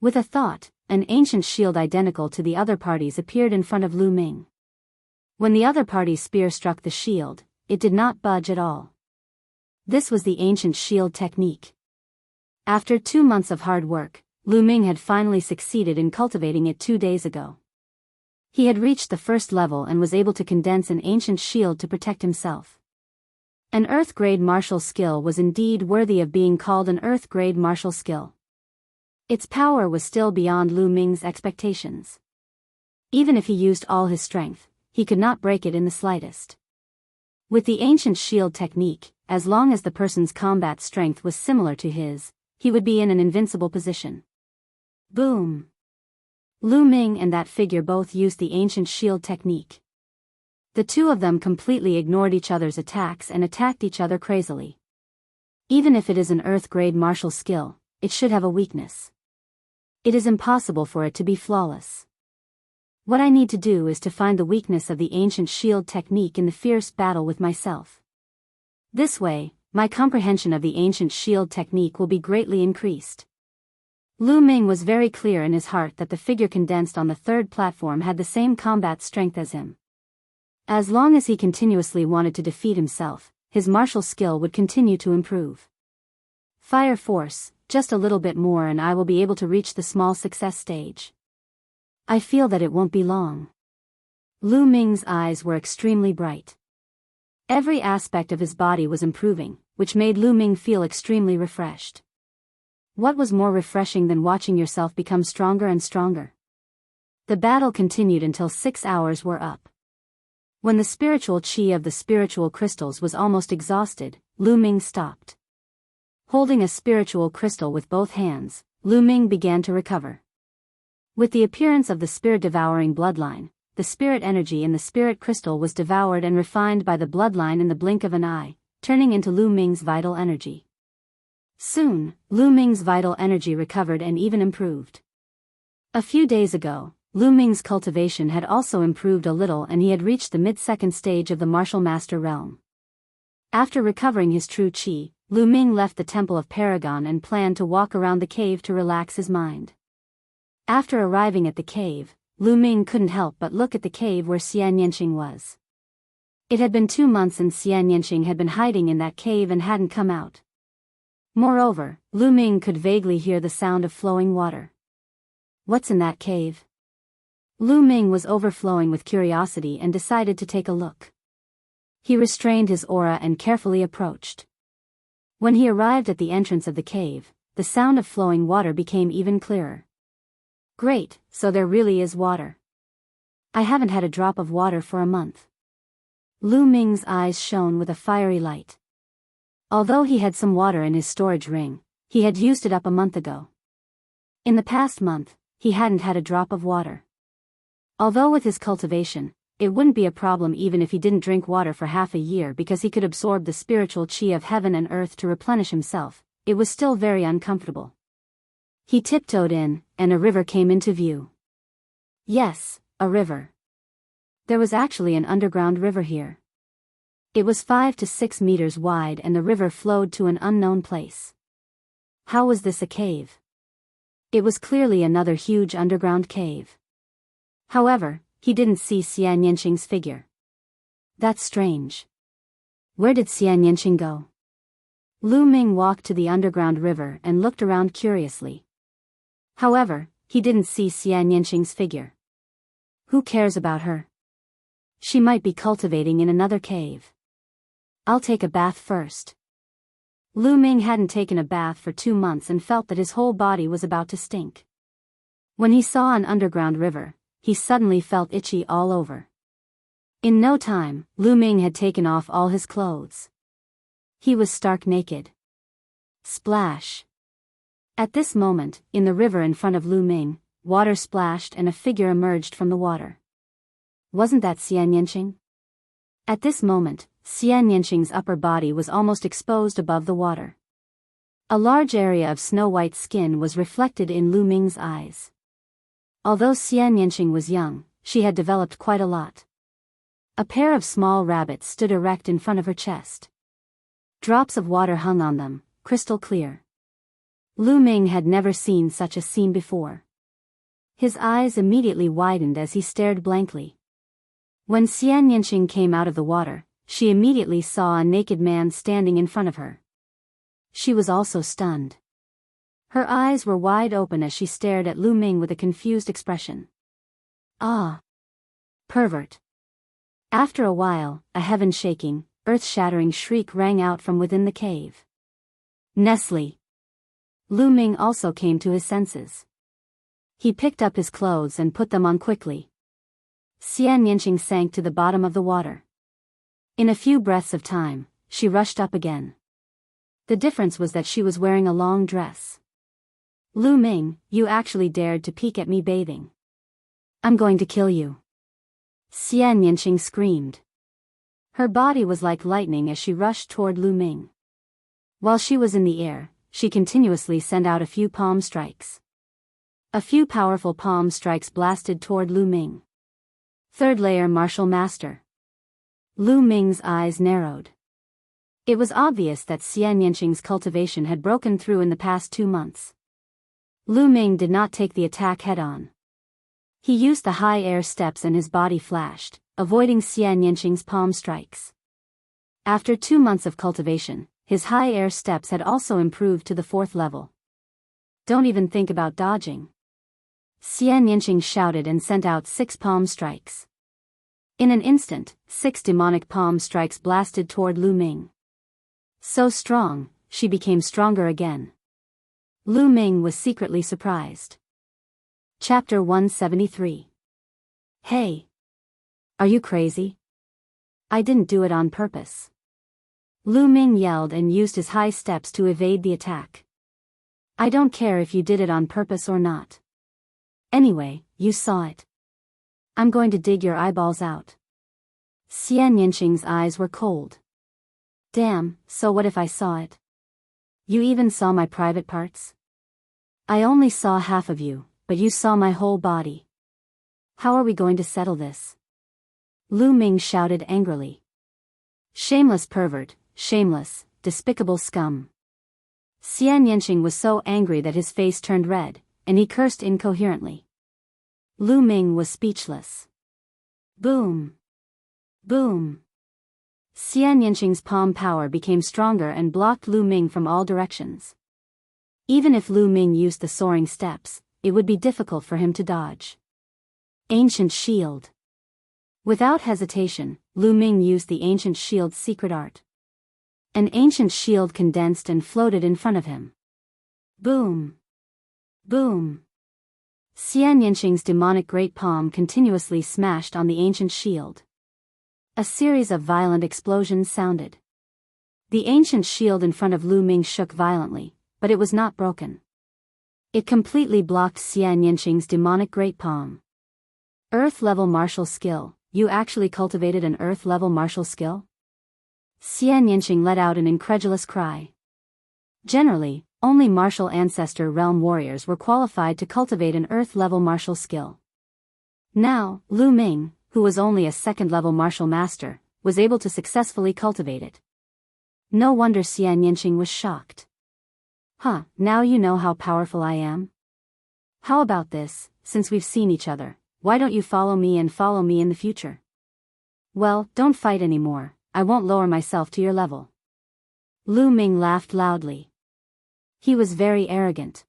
With a thought, an ancient shield identical to the other party's appeared in front of Lu Ming. When the other party's spear struck the shield, it did not budge at all. This was the ancient shield technique. After 2 months of hard work, Lu Ming had finally succeeded in cultivating it 2 days ago. He had reached the 1st level and was able to condense an ancient shield to protect himself. An Earth-grade martial skill was indeed worthy of being called an Earth-grade martial skill. Its power was still beyond Lu Ming's expectations. Even if he used all his strength, he could not break it in the slightest. With the ancient shield technique, as long as the person's combat strength was similar to his, he would be in an invincible position. Boom! Lu Ming and that figure both used the ancient shield technique. The two of them completely ignored each other's attacks and attacked each other crazily. Even if it is an Earth-grade martial skill, it should have a weakness. It is impossible for it to be flawless. What I need to do is to find the weakness of the ancient shield technique in the fierce battle with myself. This way, my comprehension of the ancient shield technique will be greatly increased. Lu Ming was very clear in his heart that the figure condensed on the 3rd platform had the same combat strength as him. As long as he continuously wanted to defeat himself, his martial skill would continue to improve. Fire force, just a little bit more and I will be able to reach the small success stage. I feel that it won't be long. Lu Ming's eyes were extremely bright. Every aspect of his body was improving, which made Lu Ming feel extremely refreshed. What was more refreshing than watching yourself become stronger and stronger? The battle continued until 6 hours were up. When the spiritual chi of the spiritual crystals was almost exhausted, Lu Ming stopped. Holding a spiritual crystal with both hands, Lu Ming began to recover. With the appearance of the spirit-devouring bloodline, the spirit energy in the spirit crystal was devoured and refined by the bloodline in the blink of an eye, turning into Lu Ming's vital energy. Soon, Lu Ming's vital energy recovered and even improved. A few days ago, Lu Ming's cultivation had also improved a little and he had reached the mid-second stage of the martial master realm. After recovering his true chi, Lu Ming left the Temple of Paragon and planned to walk around the cave to relax his mind. After arriving at the cave, Lu Ming couldn't help but look at the cave where Xian Yanqing was. It had been 2 months and Xian Yanqing had been hiding in that cave and hadn't come out. Moreover, Lu Ming could vaguely hear the sound of flowing water. What's in that cave? Lu Ming was overflowing with curiosity and decided to take a look. He restrained his aura and carefully approached. When he arrived at the entrance of the cave, the sound of flowing water became even clearer. Great, so there really is water. I haven't had a drop of water for a month. Lu Ming's eyes shone with a fiery light. Although he had some water in his storage ring, he had used it up a month ago. In the past month, he hadn't had a drop of water. Although with his cultivation, it wouldn't be a problem even if he didn't drink water for half a year because he could absorb the spiritual qi of heaven and earth to replenish himself, it was still very uncomfortable. He tiptoed in, and a river came into view. Yes, a river. There was actually an underground river here. It was 5 to 6 meters wide and the river flowed to an unknown place. How was this a cave? It was clearly another huge underground cave. However, he didn't see Xian Yanqing's figure. That's strange. Where did Xian Yanqing go? Lu Ming walked to the underground river and looked around curiously. However, he didn't see Xian Yanqing's figure. Who cares about her? She might be cultivating in another cave. I'll take a bath first. Lu Ming hadn't taken a bath for 2 months and felt that his whole body was about to stink. When he saw an underground river, he suddenly felt itchy all over. In no time, Lu Ming had taken off all his clothes. He was stark naked. Splash. At this moment, in the river in front of Lu Ming, water splashed and a figure emerged from the water. Wasn't that Xian Yanqing? At this moment, Xian Yanqing's upper body was almost exposed above the water. A large area of snow-white skin was reflected in Lu Ming's eyes. Although Xian Yanqing was young, she had developed quite a lot. A pair of small rabbits stood erect in front of her chest. Drops of water hung on them, crystal clear. Lu Ming had never seen such a scene before. His eyes immediately widened as he stared blankly. When Xian Yanqing came out of the water, she immediately saw a naked man standing in front of her. She was also stunned. Her eyes were wide open as she stared at Lu Ming with a confused expression. Ah! Pervert. After a while, a heaven-shaking, earth-shattering shriek rang out from within the cave. Nestle! Lu Ming also came to his senses. He picked up his clothes and put them on quickly. Xian Yanqing sank to the bottom of the water. In a few breaths of time, she rushed up again. The difference was that she was wearing a long dress. Lu Ming, you actually dared to peek at me bathing. I'm going to kill you. Xian Yanqing screamed. Her body was like lightning as she rushed toward Lu Ming. While she was in the air, she continuously sent out a few palm strikes. A few powerful palm strikes blasted toward Lu Ming. Third layer martial master. Lu Ming's eyes narrowed. It was obvious that Xian Yanqing's cultivation had broken through in the past 2 months. Lu Ming did not take the attack head-on. He used the high air steps and his body flashed, avoiding Xian Yanqing's palm strikes. After 2 months of cultivation, his high air steps had also improved to the 4th level. Don't even think about dodging. Xian Yanqing shouted and sent out 6 palm strikes. In an instant, 6 demonic palm strikes blasted toward Lu Ming. So strong, she became stronger again. Lu Ming was secretly surprised. Chapter 173. Hey! Are you crazy? I didn't do it on purpose. Lu Ming yelled and used his high steps to evade the attack. I don't care if you did it on purpose or not. Anyway, you saw it. I'm going to dig your eyeballs out. Xian Yanqing's eyes were cold. Damn, so what if I saw it? You even saw my private parts? I only saw half of you, but you saw my whole body. How are we going to settle this? Lu Ming shouted angrily. Shameless pervert, shameless, despicable scum. Xian Yanqing was so angry that his face turned red, and he cursed incoherently. Lu Ming was speechless. Boom! Boom! Xian Yanqing's palm power became stronger and blocked Lu Ming from all directions. Even if Lu Ming used the soaring steps, it would be difficult for him to dodge. Ancient Shield. Without hesitation, Lu Ming used the Ancient Shield's secret art. An ancient shield condensed and floated in front of him. Boom! Boom! Xian Yanqing's demonic great palm continuously smashed on the ancient shield. A series of violent explosions sounded. The ancient shield in front of Lu Ming shook violently, but it was not broken. It completely blocked Xian Yanqing's demonic great palm. Earth-level martial skill. You actually cultivated an Earth-level martial skill? Xian Yanqing let out an incredulous cry. Generally, only martial ancestor realm warriors were qualified to cultivate an Earth-level martial skill. Now, Lu Ming, who was only a second-level martial master, was able to successfully cultivate it. No wonder Xian Yanqing was shocked. Huh, now you know how powerful I am? How about this, since we've seen each other? Why don't you follow me in the future? Well, don't fight anymore, I won't lower myself to your level. Lu Ming laughed loudly. He was very arrogant.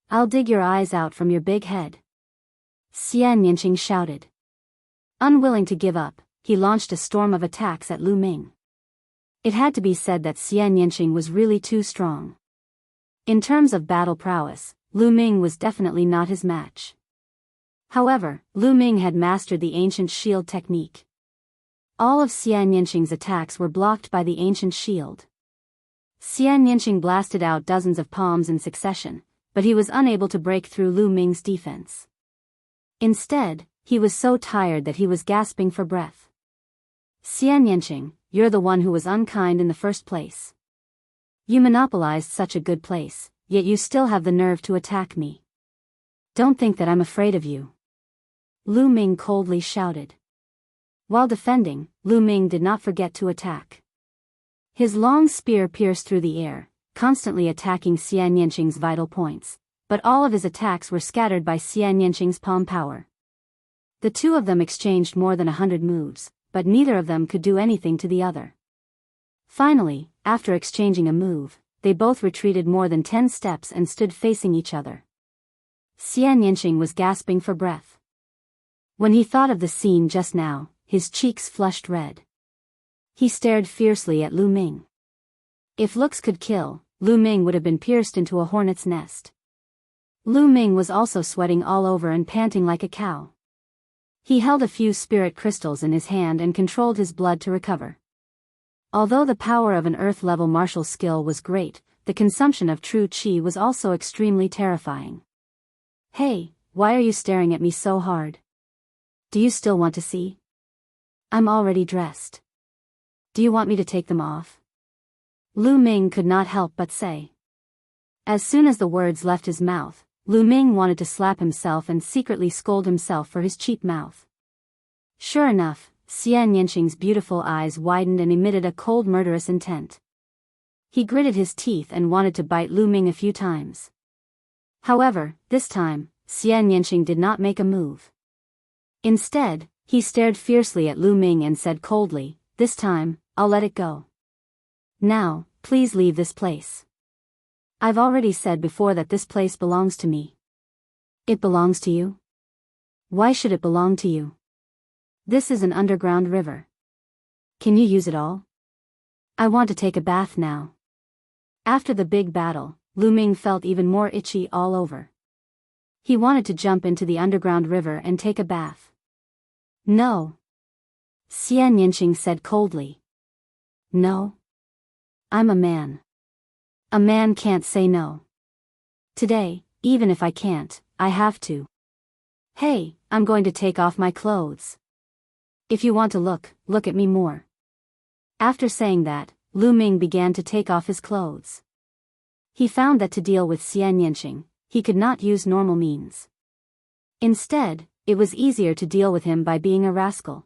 I'll dig your eyes out from your big head. Xian Yanqing shouted. Unwilling to give up, he launched a storm of attacks at Lu Ming. It had to be said that Xian Yanqing was really too strong. In terms of battle prowess, Lu Ming was definitely not his match. However, Lu Ming had mastered the ancient shield technique. All of Xian Yanqing's attacks were blocked by the ancient shield. Xian Yanqing blasted out dozens of palms in succession, but he was unable to break through Lu Ming's defense. Instead, he was so tired that he was gasping for breath. Xian Yanqing, you're the one who was unkind in the first place. You monopolized such a good place, yet you still have the nerve to attack me. Don't think that I'm afraid of you. Lu Ming coldly shouted. While defending, Lu Ming did not forget to attack. His long spear pierced through the air, constantly attacking Xian Yanqing's vital points, but all of his attacks were scattered by Xian Yanqing's palm power. The two of them exchanged more than 100 moves, but neither of them could do anything to the other. Finally, after exchanging a move, they both retreated more than 10 steps and stood facing each other. Xian Yanqing was gasping for breath. When he thought of the scene just now, his cheeks flushed red. He stared fiercely at Lu Ming. If looks could kill, Lu Ming would have been pierced into a hornet's nest. Lu Ming was also sweating all over and panting like a cow. He held a few spirit crystals in his hand and controlled his blood to recover. Although the power of an earth-level martial skill was great, the consumption of true qi was also extremely terrifying. Hey, why are you staring at me so hard? Do you still want to see? I'm already dressed. Do you want me to take them off? Lu Ming could not help but say. As soon as the words left his mouth, Lu Ming wanted to slap himself and secretly scold himself for his cheap mouth. Sure enough, Xian Yanqing's beautiful eyes widened and emitted a cold murderous intent. He gritted his teeth and wanted to bite Lu Ming a few times. However, this time, Xian Yanqing did not make a move. Instead, he stared fiercely at Lu Ming and said coldly, "This time, I'll let it go. Now, please leave this place. I've already said before that this place belongs to me." It belongs to you? Why should it belong to you? This is an underground river. Can you use it all? I want to take a bath now. After the big battle, Lu Ming felt even more itchy all over. He wanted to jump into the underground river and take a bath. No. Xian Yanqing said coldly. No. I'm a man. A man can't say no. Today, even if I can't, I have to. Hey, I'm going to take off my clothes. If you want to look at me more. After saying that, Lu Ming began to take off his clothes. He found that to deal with Xian Yanqing, he could not use normal means. Instead, it was easier to deal with him by being a rascal.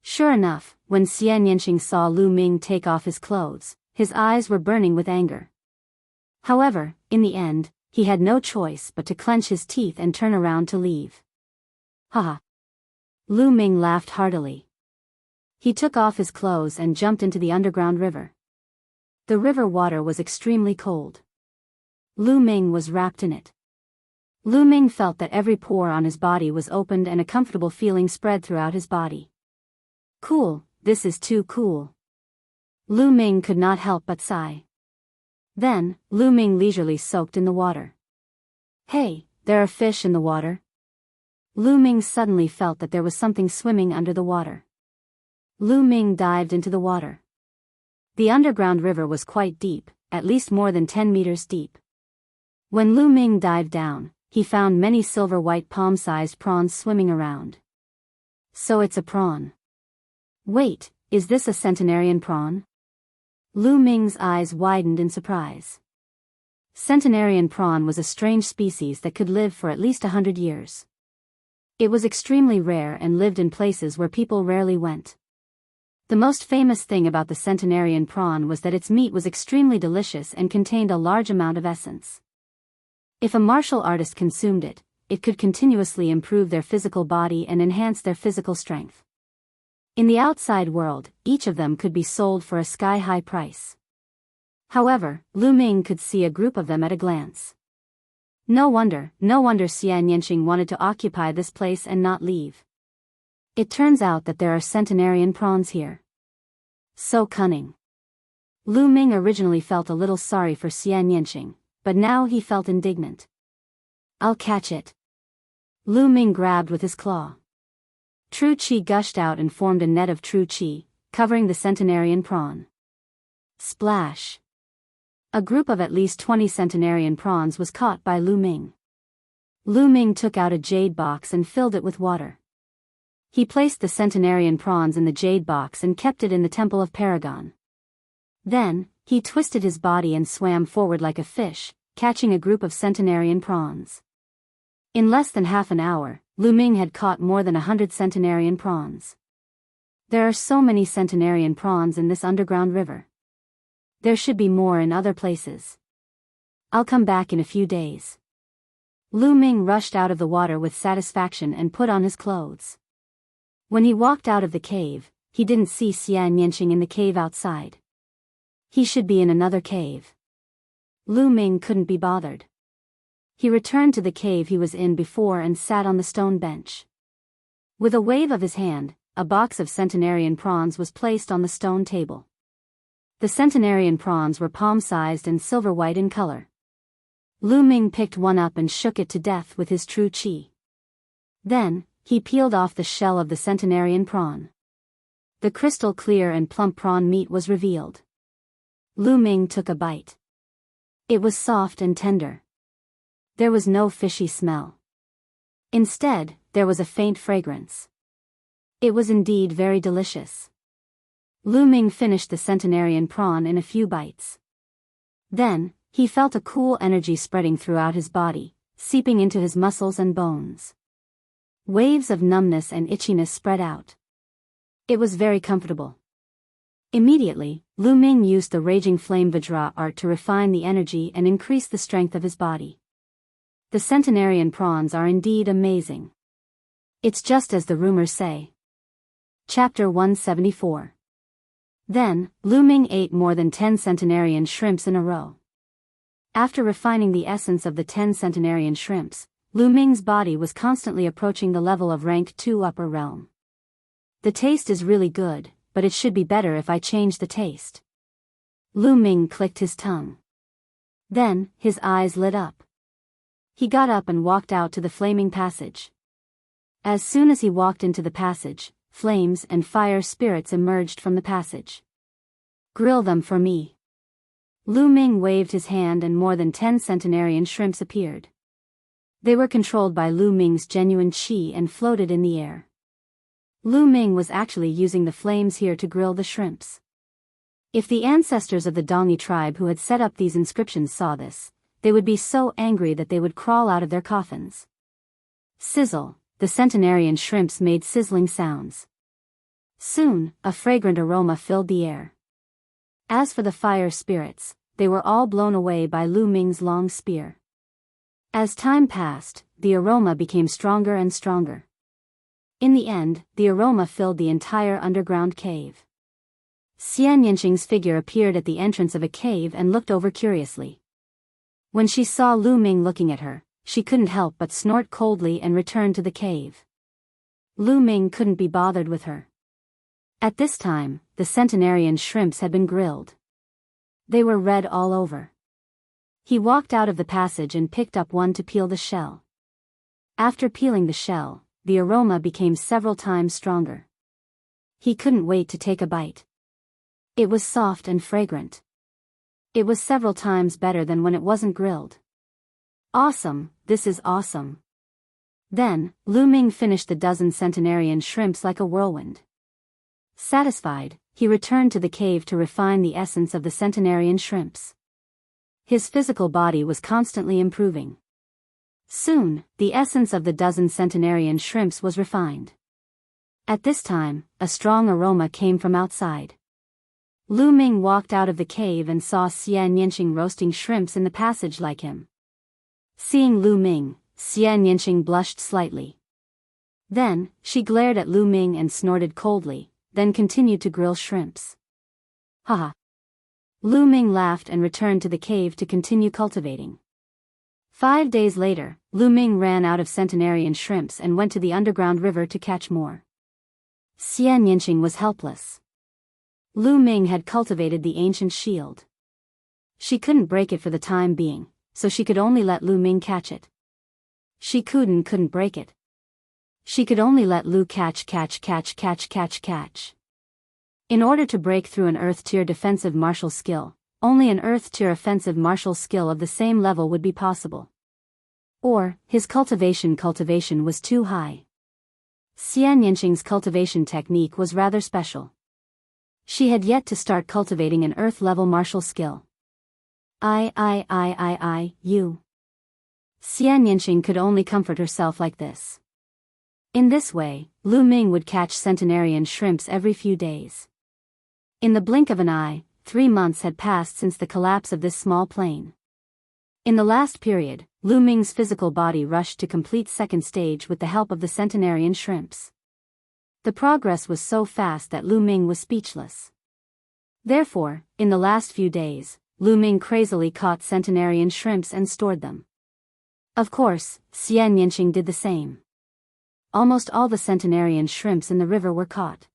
Sure enough, when Xian Yanqing saw Lu Ming take off his clothes, his eyes were burning with anger. However, in the end, he had no choice but to clench his teeth and turn around to leave. Haha. Lu Ming laughed heartily. He took off his clothes and jumped into the underground river. The river water was extremely cold. Lu Ming was wrapped in it. Lu Ming felt that every pore on his body was opened and a comfortable feeling spread throughout his body. Cool, this is too cool. Lu Ming could not help but sigh. Then, Lu Ming leisurely soaked in the water. Hey, there are fish in the water. Lu Ming suddenly felt that there was something swimming under the water. Lu Ming dived into the water. The underground river was quite deep, at least more than 10 meters deep. When Lu Ming dived down, he found many silver-white palm-sized prawns swimming around. So it's a prawn. Wait, is this a centenarian prawn? Lu Ming's eyes widened in surprise. Centenarian prawn was a strange species that could live for at least 100 years. It was extremely rare and lived in places where people rarely went. The most famous thing about the centenarian prawn was that its meat was extremely delicious and contained a large amount of essence. If a martial artist consumed it, it could continuously improve their physical body and enhance their physical strength. In the outside world, each of them could be sold for a sky-high price. However, Lu Ming could see a group of them at a glance. No wonder Enchanting wanted to occupy this place and not leave. It turns out that there are centenarian prawns here. So cunning. Lu Ming originally felt a little sorry for Enchanting, but now he felt indignant. I'll catch it. Lu Ming grabbed with his claw. True Qi gushed out and formed a net of True Qi, covering the centenarian prawn. Splash! A group of at least 20 centenarian prawns was caught by Lu Ming. Lu Ming took out a jade box and filled it with water. He placed the centenarian prawns in the jade box and kept it in the Temple of Paragon. Then, he twisted his body and swam forward like a fish, catching a group of centenarian prawns. In less than half an hour, Lu Ming had caught more than 100 centenarian prawns. There are so many centenarian prawns in this underground river. There should be more in other places. I'll come back in a few days. Lu Ming rushed out of the water with satisfaction and put on his clothes. When he walked out of the cave, he didn't see Enchanting in the cave outside. He should be in another cave. Lu Ming couldn't be bothered. He returned to the cave he was in before and sat on the stone bench. With a wave of his hand, a box of centenarian prawns was placed on the stone table. The centenarian prawns were palm-sized and silver-white in color. Lu Ming picked one up and shook it to death with his True Qi. Then, he peeled off the shell of the centenarian prawn. The crystal-clear and plump prawn meat was revealed. Lu Ming took a bite. It was soft and tender. There was no fishy smell. Instead, there was a faint fragrance. It was indeed very delicious. Lu Ming finished the centenarian prawn in a few bites. Then, he felt a cool energy spreading throughout his body, seeping into his muscles and bones. Waves of numbness and itchiness spread out. It was very comfortable. Immediately, Lu Ming used the Raging Flame Vajra art to refine the energy and increase the strength of his body. The centenarian prawns are indeed amazing. It's just as the rumors say. Chapter 174. Then, Lu Ming ate more than 10 centenarian shrimps in a row. After refining the essence of the 10 centenarian shrimps, Lu Ming's body was constantly approaching the level of rank 2 upper realm. The taste is really good, but it should be better if I change the taste. Lu Ming clicked his tongue. Then, his eyes lit up. He got up and walked out to the flaming passage. As soon as he walked into the passage, flames and fire spirits emerged from the passage. Grill them for me. Lu Ming waved his hand and more than 10 centenarian shrimps appeared. They were controlled by Lu Ming's genuine qi and floated in the air. Lu Ming was actually using the flames here to grill the shrimps. If the ancestors of the Dongi tribe who had set up these inscriptions saw this, they would be so angry that they would crawl out of their coffins. Sizzle, the centenarian shrimps made sizzling sounds. Soon, a fragrant aroma filled the air. As for the fire spirits, they were all blown away by Lu Ming's long spear. As time passed, the aroma became stronger and stronger. In the end, the aroma filled the entire underground cave. Xian Yinxing's figure appeared at the entrance of a cave and looked over curiously. When she saw Lu Ming looking at her, she couldn't help but snort coldly and return to the cave. Lu Ming couldn't be bothered with her. At this time, the centenarian shrimps had been grilled. They were red all over. He walked out of the passage and picked up one to peel the shell. After peeling the shell, the aroma became several times stronger. He couldn't wait to take a bite. It was soft and fragrant. It was several times better than when it wasn't grilled. Awesome, this is awesome. Then, Lu Ming finished the dozen centenarian shrimps like a whirlwind. Satisfied, he returned to the cave to refine the essence of the centenarian shrimps. His physical body was constantly improving. Soon, the essence of the dozen centenarian shrimps was refined. At this time, a strong aroma came from outside. Lu Ming walked out of the cave and saw Xian Yinxing roasting shrimps in the passage like him. Seeing Lu Ming, Xian Yinxing blushed slightly. Then, she glared at Lu Ming and snorted coldly, then continued to grill shrimps. Haha. Lu Ming laughed and returned to the cave to continue cultivating. 5 days later, Lu Ming ran out of centenarian shrimps and went to the underground river to catch more. Xian Yinxing was helpless. Lu Ming had cultivated the ancient shield. She couldn't break it for the time being, so she could only let Lu Ming catch it. She couldn't break it. She could only let Lu catch. In order to break through an Earth-tier defensive martial skill, only an Earth-tier offensive martial skill of the same level would be possible. Or, his cultivation was too high. Xian Yinxing's cultivation technique was rather special. She had yet to start cultivating an Earth-level martial skill. You. Xian Yinxing could only comfort herself like this. In this way, Lu Ming would catch centenarian shrimps every few days. In the blink of an eye, 3 months had passed since the collapse of this small plane. In the last period, Lu Ming's physical body rushed to complete second stage with the help of the centenarian shrimps. The progress was so fast that Lu Ming was speechless. Therefore, in the last few days, Lu Ming crazily caught centenarian shrimps and stored them. Of course, Xian Yinxing did the same. Almost all the centenarian shrimps in the river were caught.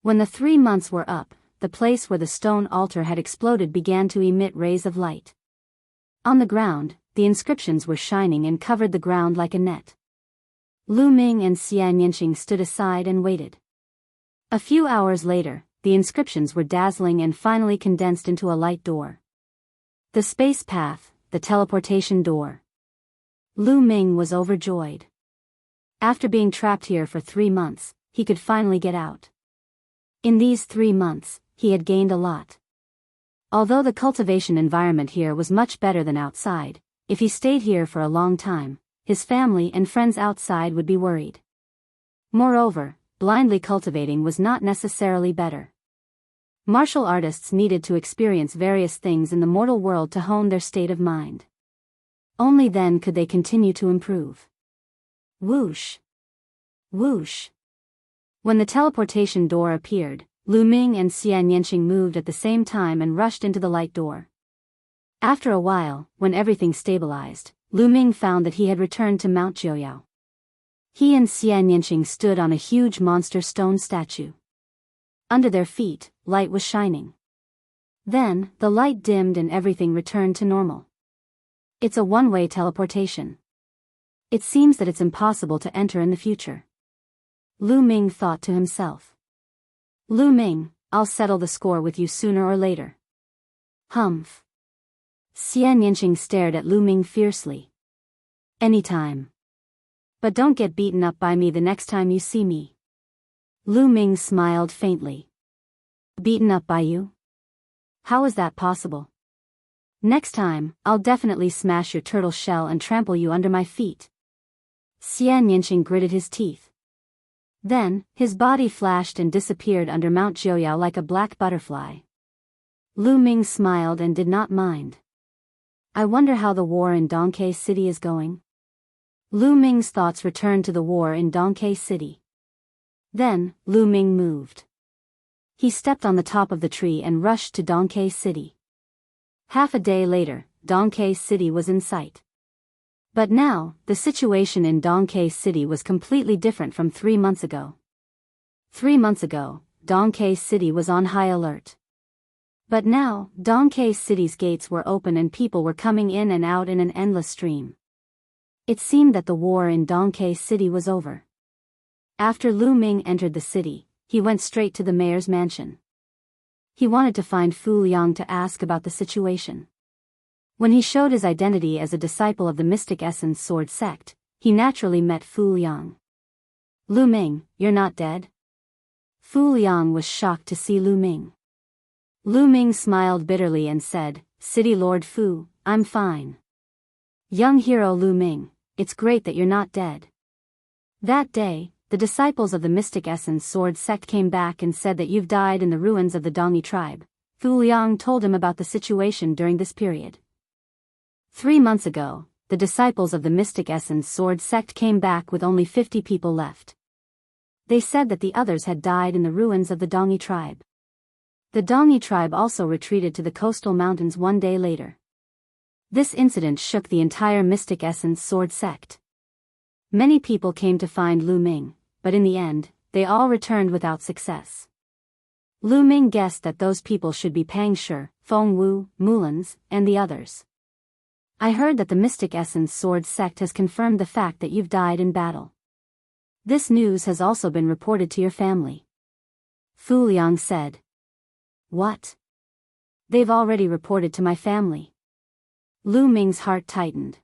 When the 3 months were up, the place where the stone altar had exploded began to emit rays of light. On the ground, the inscriptions were shining and covered the ground like a net. Lu Ming and Xian Yinxing stood aside and waited. A few hours later, the inscriptions were dazzling and finally condensed into a light door. The space path, the teleportation door. Lu Ming was overjoyed. After being trapped here for 3 months, he could finally get out. In these 3 months, he had gained a lot. Although the cultivation environment here was much better than outside, if he stayed here for a long time, his family and friends outside would be worried. Moreover, blindly cultivating was not necessarily better. Martial artists needed to experience various things in the mortal world to hone their state of mind. Only then could they continue to improve. Whoosh! Whoosh! When the teleportation door appeared, Lu Ming and Xian Yinxing moved at the same time and rushed into the light door. After a while, when everything stabilized, Lu Ming found that he had returned to Mount Jiuyao. He and Xian Yinxing stood on a huge monster stone statue. Under their feet, light was shining. Then, the light dimmed and everything returned to normal. It's a one-way teleportation. It seems that it's impossible to enter in the future. Lu Ming thought to himself. Lu Ming, I'll settle the score with you sooner or later. Humph. Xian Yinxing stared at Lu Ming fiercely. Anytime. But don't get beaten up by me the next time you see me. Lu Ming smiled faintly. Beaten up by you? How is that possible? Next time, I'll definitely smash your turtle shell and trample you under my feet. Xian Yinxing gritted his teeth. Then, his body flashed and disappeared under Mount Jiuyao like a black butterfly. Lu Ming smiled and did not mind. I wonder how the war in Donkey City is going. Lu Ming's thoughts returned to the war in Donkey City. Then, Lu Ming moved. He stepped on the top of the tree and rushed to Donkey City. Half a day later, Donkey City was in sight. But now, the situation in Donkey City was completely different from 3 months ago. 3 months ago, Donkey City was on high alert. But now, Donkey City's gates were open and people were coming in and out in an endless stream. It seemed that the war in Donkey City was over. After Lu Ming entered the city, he went straight to the mayor's mansion. He wanted to find Fu Liang to ask about the situation. When he showed his identity as a disciple of the Mystic Essence Sword sect, he naturally met Fu Liang. Lu Ming, you're not dead? Fu Liang was shocked to see Lu Ming. Lu Ming smiled bitterly and said, City Lord Fu, I'm fine. Young hero Lu Ming, it's great that you're not dead. That day, the disciples of the Mystic Essence Sword sect came back and said that you've died in the ruins of the Dongi tribe. Fu Liang told him about the situation during this period. 3 months ago, the disciples of the Mystic Essence Sword sect came back with only 50 people left. They said that the others had died in the ruins of the Dongi tribe. The Dongi tribe also retreated to the coastal mountains 1 day later. This incident shook the entire Mystic Essence Sword sect. Many people came to find Lu Ming, but in the end, they all returned without success. Lu Ming guessed that those people should be Pang Shi, Feng Wu, Mulans, and the others. I heard that the Mystic Essence Sword sect has confirmed the fact that you've died in battle. This news has also been reported to your family. Fu Liang said. What? They've already reported to my family. Lu Ming's heart tightened.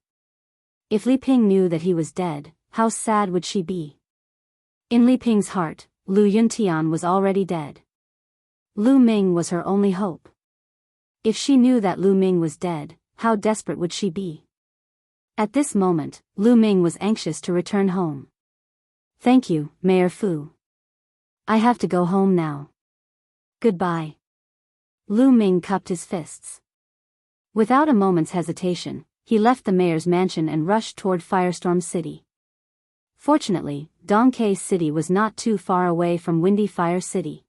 If Li Ping knew that he was dead, how sad would she be? In Li Ping's heart, Lu Yuntian was already dead. Lu Ming was her only hope. If she knew that Lu Ming was dead, how desperate would she be? At this moment, Lu Ming was anxious to return home. Thank you, Mayor Fu. I have to go home now. Goodbye. Lu Ming cupped his fists. Without a moment's hesitation, he left the mayor's mansion and rushed toward Firestorm City. Fortunately, Donkey City was not too far away from Windy Fire City.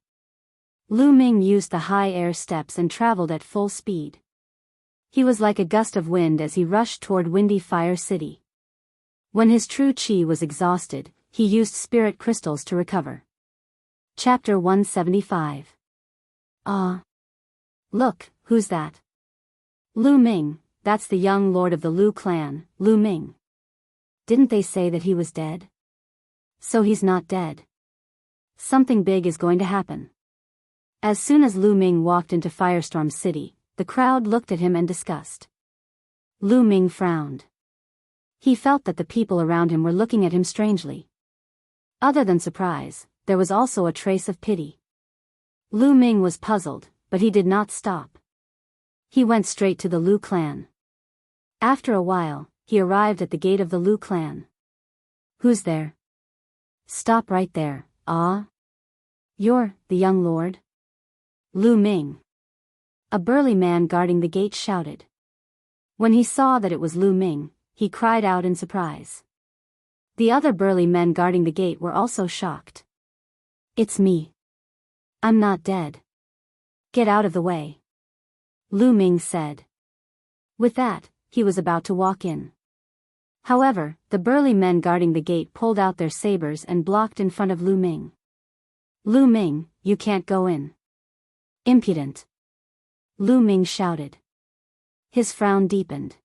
Lu Ming used the high air steps and traveled at full speed. He was like a gust of wind as he rushed toward Windy Fire City. When his true chi was exhausted, he used spirit crystals to recover. Chapter 175. Look, who's that? Lu Ming, that's the young lord of the Lu clan, Lu Ming. Didn't they say that he was dead? So he's not dead. Something big is going to happen. As soon as Lu Ming walked into Firestorm City, the crowd looked at him and discussed. Lu Ming frowned. He felt that the people around him were looking at him strangely. Other than surprise, there was also a trace of pity. Lu Ming was puzzled, but he did not stop. He went straight to the Lu clan. After a while, he arrived at the gate of the Lu clan. Who's there? Stop right there, You're the young lord? Lu Ming. A burly man guarding the gate shouted. When he saw that it was Lu Ming, he cried out in surprise. The other burly men guarding the gate were also shocked. It's me. I'm not dead. Get out of the way. Lu Ming said. With that, he was about to walk in. However, the burly men guarding the gate pulled out their sabers and blocked in front of Lu Ming. Lu Ming, you can't go in. Impudent. Lu Ming shouted. His frown deepened.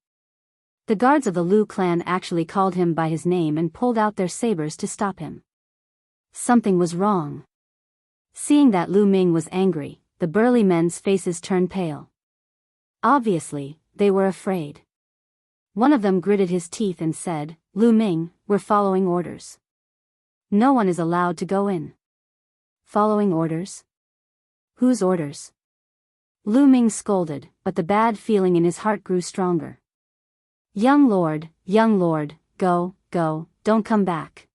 The guards of the Lu clan actually called him by his name and pulled out their sabers to stop him. Something was wrong. Seeing that Lu Ming was angry, the burly men's faces turned pale. Obviously, they were afraid. One of them gritted his teeth and said, Lu Ming, we're following orders. No one is allowed to go in. Following orders? Whose orders? Lu Ming scolded, but the bad feeling in his heart grew stronger. Young lord, go, don't come back.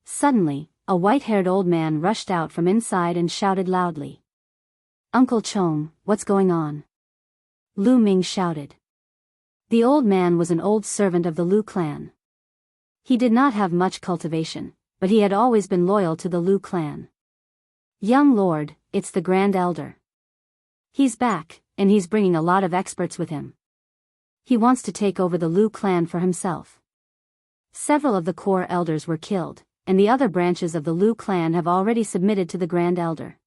Suddenly, a white-haired old man rushed out from inside and shouted loudly. Uncle Chong, what's going on? Lu Ming shouted. The old man was an old servant of the Lu clan. He did not have much cultivation, but he had always been loyal to the Lu clan. "Young lord, it's the Grand Elder. He's back, and he's bringing a lot of experts with him. He wants to take over the Lu clan for himself." Several of the core elders were killed, and the other branches of the Lu clan have already submitted to the Grand Elder.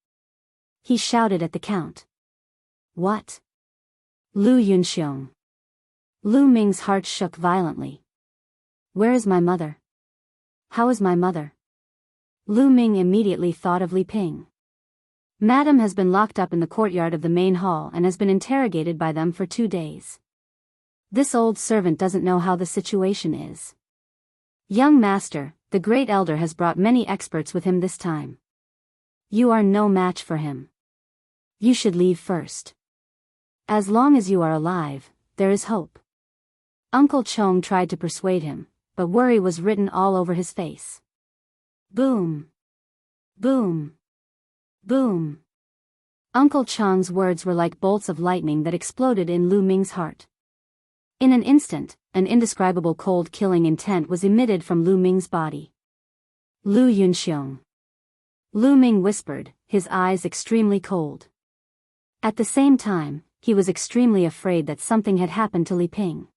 He shouted at the count. "What?" Lu Yunxiong. Lu Ming's heart shook violently. "Where is my mother? How is my mother?" Lu Ming immediately thought of Li Ping. Madam has been locked up in the courtyard of the main hall and has been interrogated by them for 2 days. This old servant doesn't know how the situation is. "Young master, the great elder has brought many experts with him this time. You are no match for him. You should leave first. As long as you are alive, there is hope." Uncle Chong tried to persuade him, but worry was written all over his face. Boom. Boom. Boom. Uncle Chong's words were like bolts of lightning that exploded in Lu Ming's heart. In an instant, an indescribable cold killing intent was emitted from Lu Ming's body. "Lu Yunxiong." Lu Ming whispered, his eyes extremely cold. At the same time, he was extremely afraid that something had happened to Li Ping.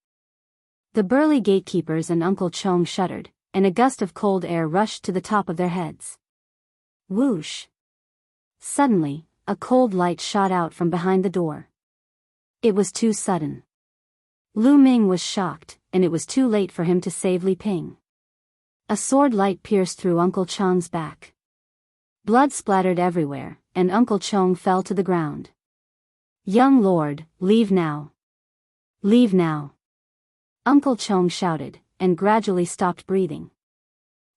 The burly gatekeepers and Uncle Chong shuddered, and a gust of cold air rushed to the top of their heads. Whoosh! Suddenly, a cold light shot out from behind the door. It was too sudden. Lu Ming was shocked, and it was too late for him to save Li Ping. A sword light pierced through Uncle Chong's back. Blood splattered everywhere, and Uncle Chong fell to the ground. "Young lord, leave now. Leave now." Uncle Chong shouted, and gradually stopped breathing.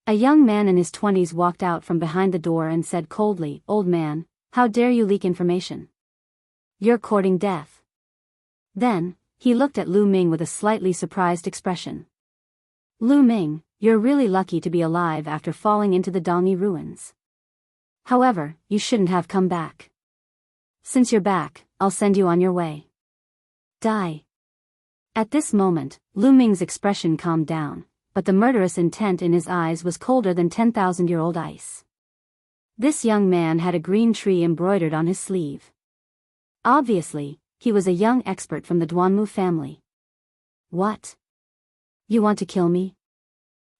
A young man in his 20s walked out from behind the door and said coldly, "Old man, how dare you leak information? You're courting death." Then, he looked at Lu Ming with a slightly surprised expression. "Lu Ming, you're really lucky to be alive after falling into the Dongyi ruins. However, you shouldn't have come back. Since you're back, I'll send you on your way. Die." At this moment, Lu Ming's expression calmed down, but the murderous intent in his eyes was colder than 10,000-year-old ice. This young man had a green tree embroidered on his sleeve. Obviously, he was a young expert from the Duanmu family. "What? You want to kill me?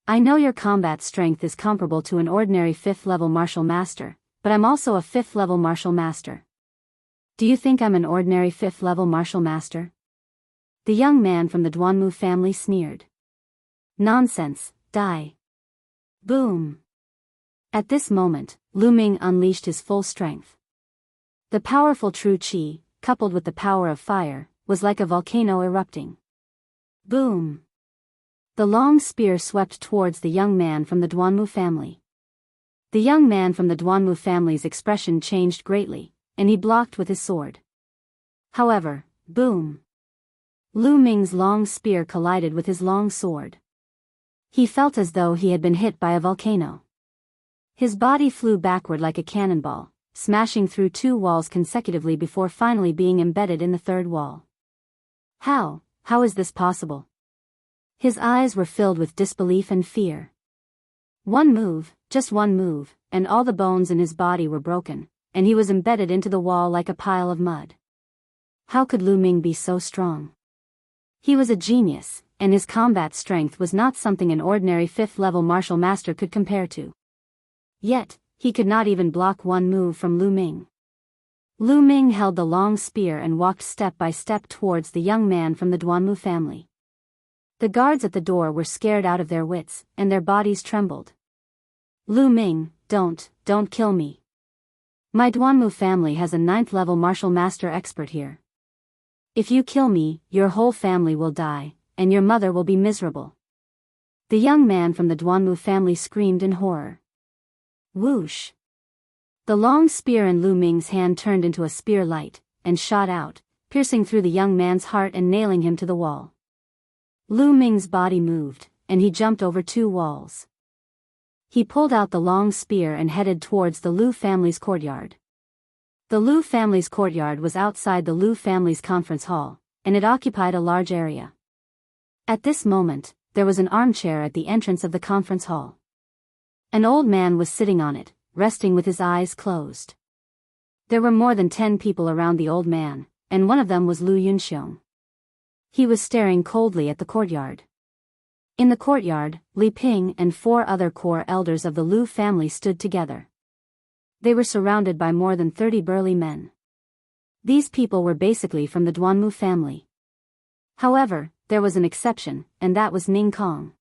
I know your combat strength is comparable to an ordinary 5th-level martial master, but I'm also a 5th-level martial master. Do you think I'm an ordinary 5th-level martial master?" The young man from the Duanmu family sneered. "Nonsense, die." Boom. At this moment, Lu Ming unleashed his full strength. The powerful true qi, coupled with the power of fire, was like a volcano erupting. Boom. The long spear swept towards the young man from the Duanmu family. The young man from the Duanmu family's expression changed greatly, and he blocked with his sword. However, boom. Lu Ming's long spear collided with his long sword. He felt as though he had been hit by a volcano. His body flew backward like a cannonball, smashing through 2 walls consecutively before finally being embedded in the 3rd wall. How is this possible? His eyes were filled with disbelief and fear. One move, just one move, and all the bones in his body were broken, and he was embedded into the wall like a pile of mud. How could Lu Ming be so strong? He was a genius, and his combat strength was not something an ordinary 5th-level martial master could compare to. Yet, he could not even block one move from Lu Ming. Lu Ming held the long spear and walked step by step towards the young man from the Duanmu family. The guards at the door were scared out of their wits, and their bodies trembled. "Lu Ming, don't kill me. My Duanmu family has a 9th-level martial master expert here. If you kill me, your whole family will die, and your mother will be miserable." The young man from the Duanmu family screamed in horror. Whoosh! The long spear in Lu Ming's hand turned into a spear light, and shot out, piercing through the young man's heart and nailing him to the wall. Lu Ming's body moved, and he jumped over 2 walls. He pulled out the long spear and headed towards the Lu family's courtyard. The Lu family's courtyard was outside the Lu family's conference hall, and it occupied a large area. At this moment, there was an armchair at the entrance of the conference hall. An old man was sitting on it, resting with his eyes closed. There were more than 10 people around the old man, and one of them was Lu Yunxiong. He was staring coldly at the courtyard. In the courtyard, Li Ping and 4 other core elders of the Lu family stood together. They were surrounded by more than 30 burly men. These people were basically from the Duanmu family. However, there was an exception, and that was Ning Kong.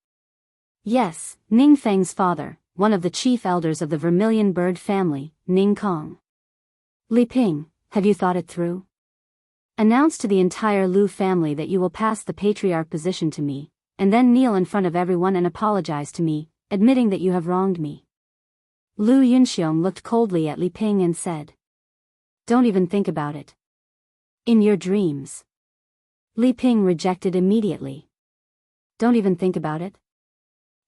Yes, Ning Feng's father, one of the chief elders of the Vermilion Bird family, Ning Kong. Li Ping, have you thought it through? Announce to the entire Lu family that you will pass the patriarch position to me, and then kneel in front of everyone and apologize to me, admitting that you have wronged me. Lu Yunxiong looked coldly at Li Ping and said, "Don't even think about it. In your dreams." Li Ping rejected immediately. "Don't even think about it?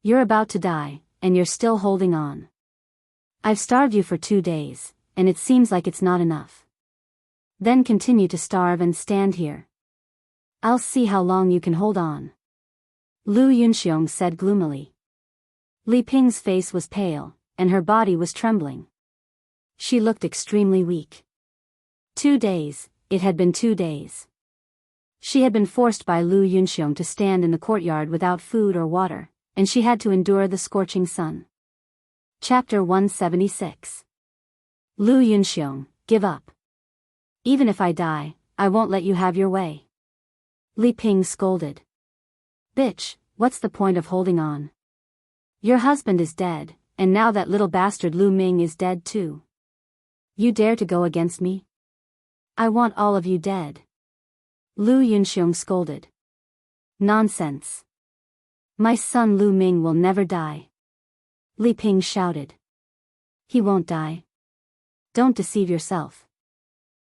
You're about to die, and you're still holding on. I've starved you for 2 days, and it seems like it's not enough. Then continue to starve and stand here. I'll see how long you can hold on." Lu Yunxiong said gloomily. Li Ping's face was pale, and her body was trembling. She looked extremely weak. 2 days, it had been 2 days. She had been forced by Lu Yunxiong to stand in the courtyard without food or water, and she had to endure the scorching sun. Chapter 176. Lu Yunxiong, give up. Even if I die, I won't let you have your way. Li Ping scolded. Bitch, what's the point of holding on? Your husband is dead, and now that little bastard Lu Ming is dead too. You dare to go against me? I want all of you dead. Lu Yunxiong scolded. Nonsense. My son Lu Ming will never die. Li Ping shouted. He won't die. Don't deceive yourself.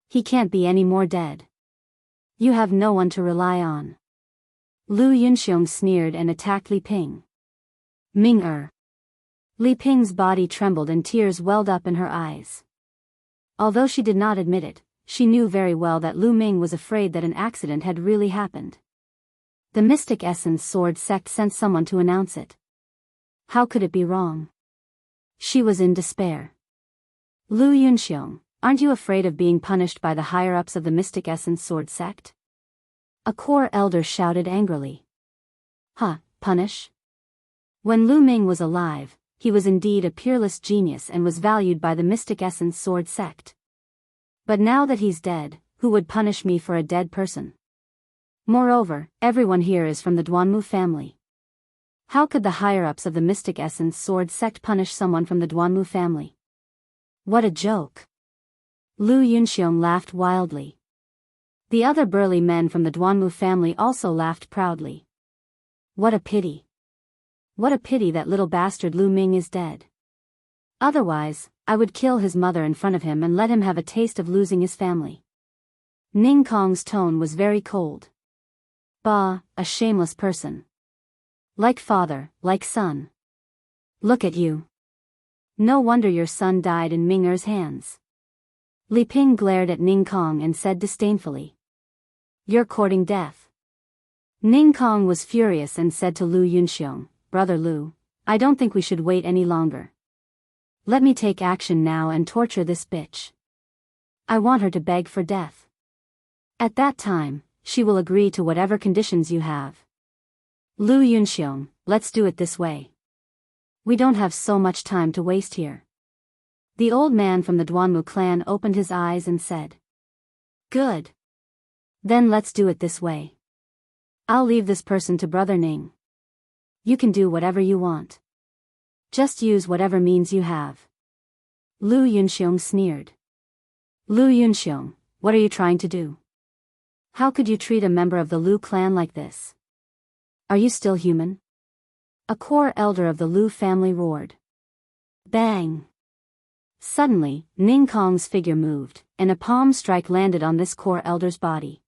He can't be any more dead. You have no one to rely on. Lu Yunxiong sneered and attacked Li Ping. Ming-er. Li Ping's body trembled and tears welled up in her eyes. Although she did not admit it, she knew very well that Lu Ming was afraid that an accident had really happened. The Mystic Essence Sword sect sent someone to announce it. How could it be wrong? She was in despair. Lu Yunxiong, aren't you afraid of being punished by the higher-ups of the Mystic Essence Sword sect? A core elder shouted angrily. Huh, punish? When Lu Ming was alive, he was indeed a peerless genius and was valued by the Mystic Essence Sword sect. But now that he's dead, who would punish me for a dead person? Moreover, everyone here is from the Duanmu family. How could the higher-ups of the Mystic Essence Sword sect punish someone from the Duanmu family? What a joke. Lu Yunxiong laughed wildly. The other burly men from the Duanmu family also laughed proudly. What a pity. What a pity that little bastard Lu Ming is dead. Otherwise, I would kill his mother in front of him and let him have a taste of losing his family. Ning Kong's tone was very cold. Bah, a shameless person. Like father, like son. Look at you. No wonder your son died in Ming-er's hands. Li Ping glared at Ning Kong and said disdainfully. You're courting death. Ning Kong was furious and said to Lu Yunxiong, Brother Lu, I don't think we should wait any longer. Let me take action now and torture this bitch. I want her to beg for death. At that time, she will agree to whatever conditions you have. Lu Yunxiong, let's do it this way. We don't have so much time to waste here. The old man from the Duanmu clan opened his eyes and said. Good. Then let's do it this way. I'll leave this person to Brother Ning. You can do whatever you want. Just use whatever means you have. Lu Yunxiong sneered. Lu Yunxiong, what are you trying to do? How could you treat a member of the Lu clan like this? Are you still human? A core elder of the Lu family roared. Bang! Suddenly, Ning Kong's figure moved, and a palm strike landed on this core elder's body.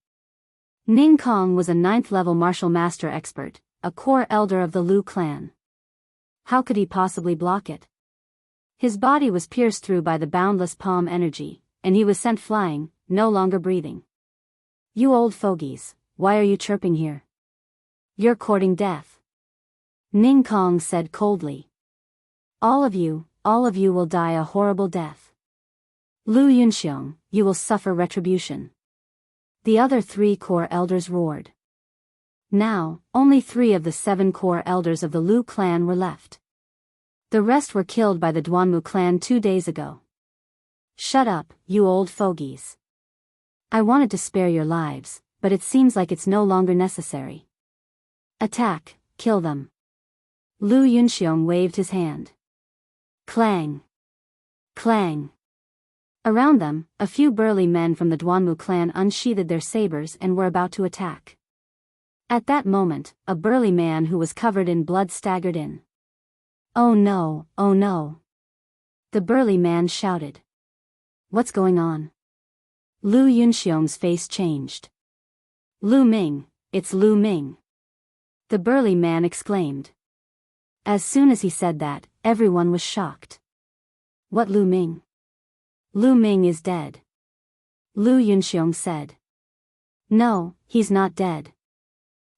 Ning Kong was a 9th-level martial master expert, a core elder of the Lu clan. How could he possibly block it? His body was pierced through by the boundless palm energy, and he was sent flying, no longer breathing. You old fogies, why are you chirping here? You're courting death. Ning Kong said coldly. All of you will die a horrible death. Lu Yunxiong, you will suffer retribution. The other 3 core elders roared. Now, only 3 of the 7 core elders of the Lu clan were left. The rest were killed by the Duanmu clan 2 days ago. Shut up, you old fogies. I wanted to spare your lives, but it seems like it's no longer necessary. Attack, kill them. Lu Yunxiong waved his hand. Clang. Clang. Around them, a few burly men from the Duanmu clan unsheathed their sabers and were about to attack. At that moment, a burly man who was covered in blood staggered in. Oh no, oh no. The burly man shouted. What's going on? Lu Yunxiong's face changed. Lu Ming, it's Lu Ming. The burly man exclaimed. As soon as he said that, everyone was shocked. What Lu Ming? Lu Ming is dead. Lu Yunxiong said. No, he's not dead.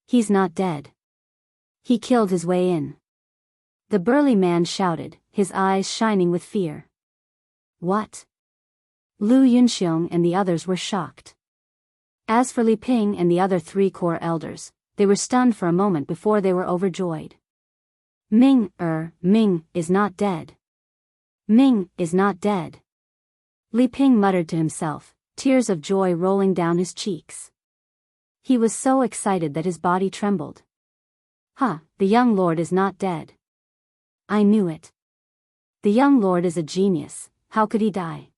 He's not dead. He killed his way in. The burly man shouted, his eyes shining with fear. What? Lu Yunxiong and the others were shocked. As for Li Ping and the other 3 core elders, they were stunned for a moment before they were overjoyed. Ming is not dead. Ming is not dead. Li Ping muttered to himself, tears of joy rolling down his cheeks. He was so excited that his body trembled. The young lord is not dead. I knew it. The young lord is a genius, how could he die?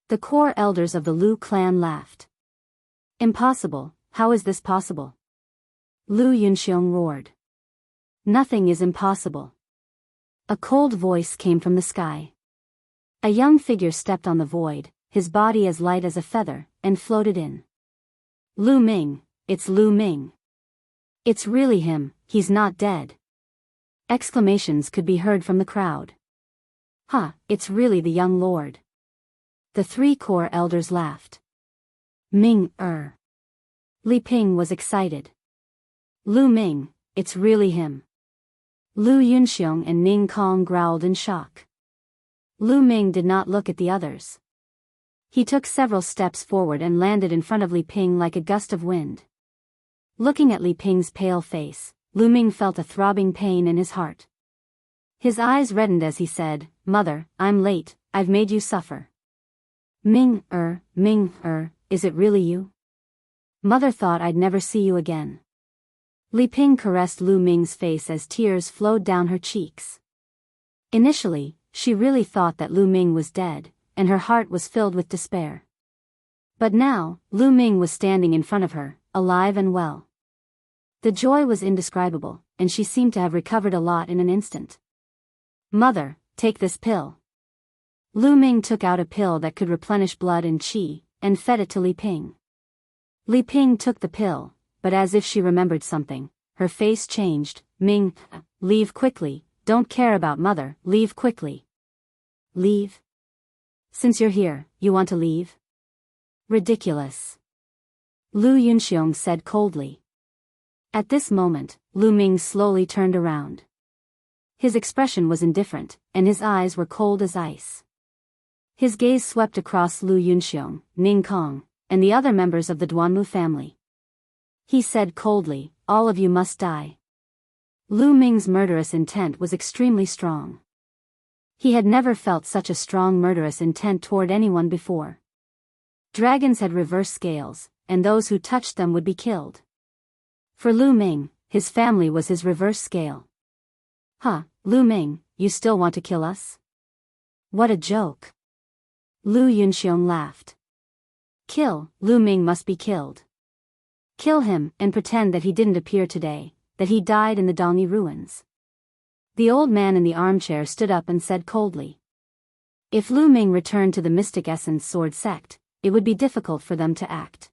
The core elders of the Lu clan laughed. Impossible, how is this possible? Lu Yunxiong roared. Nothing is impossible. A cold voice came from the sky. A young figure stepped on the void, his body as light as a feather, and floated in. Lu Ming, it's Lu Ming. It's really him, he's not dead. Exclamations could be heard from the crowd. It's really the young lord. The 3 core elders laughed. Ming. Li Ping was excited. Lu Ming, it's really him. Lu Yunxiong and Ning Kong growled in shock. Lu Ming did not look at the others. He took several steps forward and landed in front of Li Ping like a gust of wind. Looking at Li Ping's pale face, Lu Ming felt a throbbing pain in his heart. His eyes reddened as he said, Mother, I'm late, I've made you suffer. Ming, is it really you? Mother thought I'd never see you again. Li Ping caressed Lu Ming's face as tears flowed down her cheeks. Initially, she really thought that Lu Ming was dead, and her heart was filled with despair. But now, Lu Ming was standing in front of her, alive and well. The joy was indescribable, and she seemed to have recovered a lot in an instant. Mother, take this pill. Lu Ming took out a pill that could replenish blood and qi, and fed it to Li Ping. Li Ping took the pill, but as if she remembered something, her face changed. Ming, leave quickly, don't care about Mother, leave quickly. Leave? Since you're here, you want to leave? Ridiculous. Lu Yunxiong said coldly. At this moment, Lu Ming slowly turned around. His expression was indifferent, and his eyes were cold as ice. His gaze swept across Lu Yunxiong, Ning Kong, and the other members of the Duanmu family. He said coldly, all of you must die. Lu Ming's murderous intent was extremely strong. He had never felt such a strong murderous intent toward anyone before. Dragons had reverse scales, and those who touched them would be killed. For Lu Ming, his family was his reverse scale. Lu Ming, you still want to kill us? What a joke. Lu Yunxiong laughed. Kill, Lu Ming must be killed. Kill him, and pretend that he didn't appear today, that he died in the Dongyi ruins. The old man in the armchair stood up and said coldly. If Lu Ming returned to the Mystic Essence Sword sect, it would be difficult for them to act.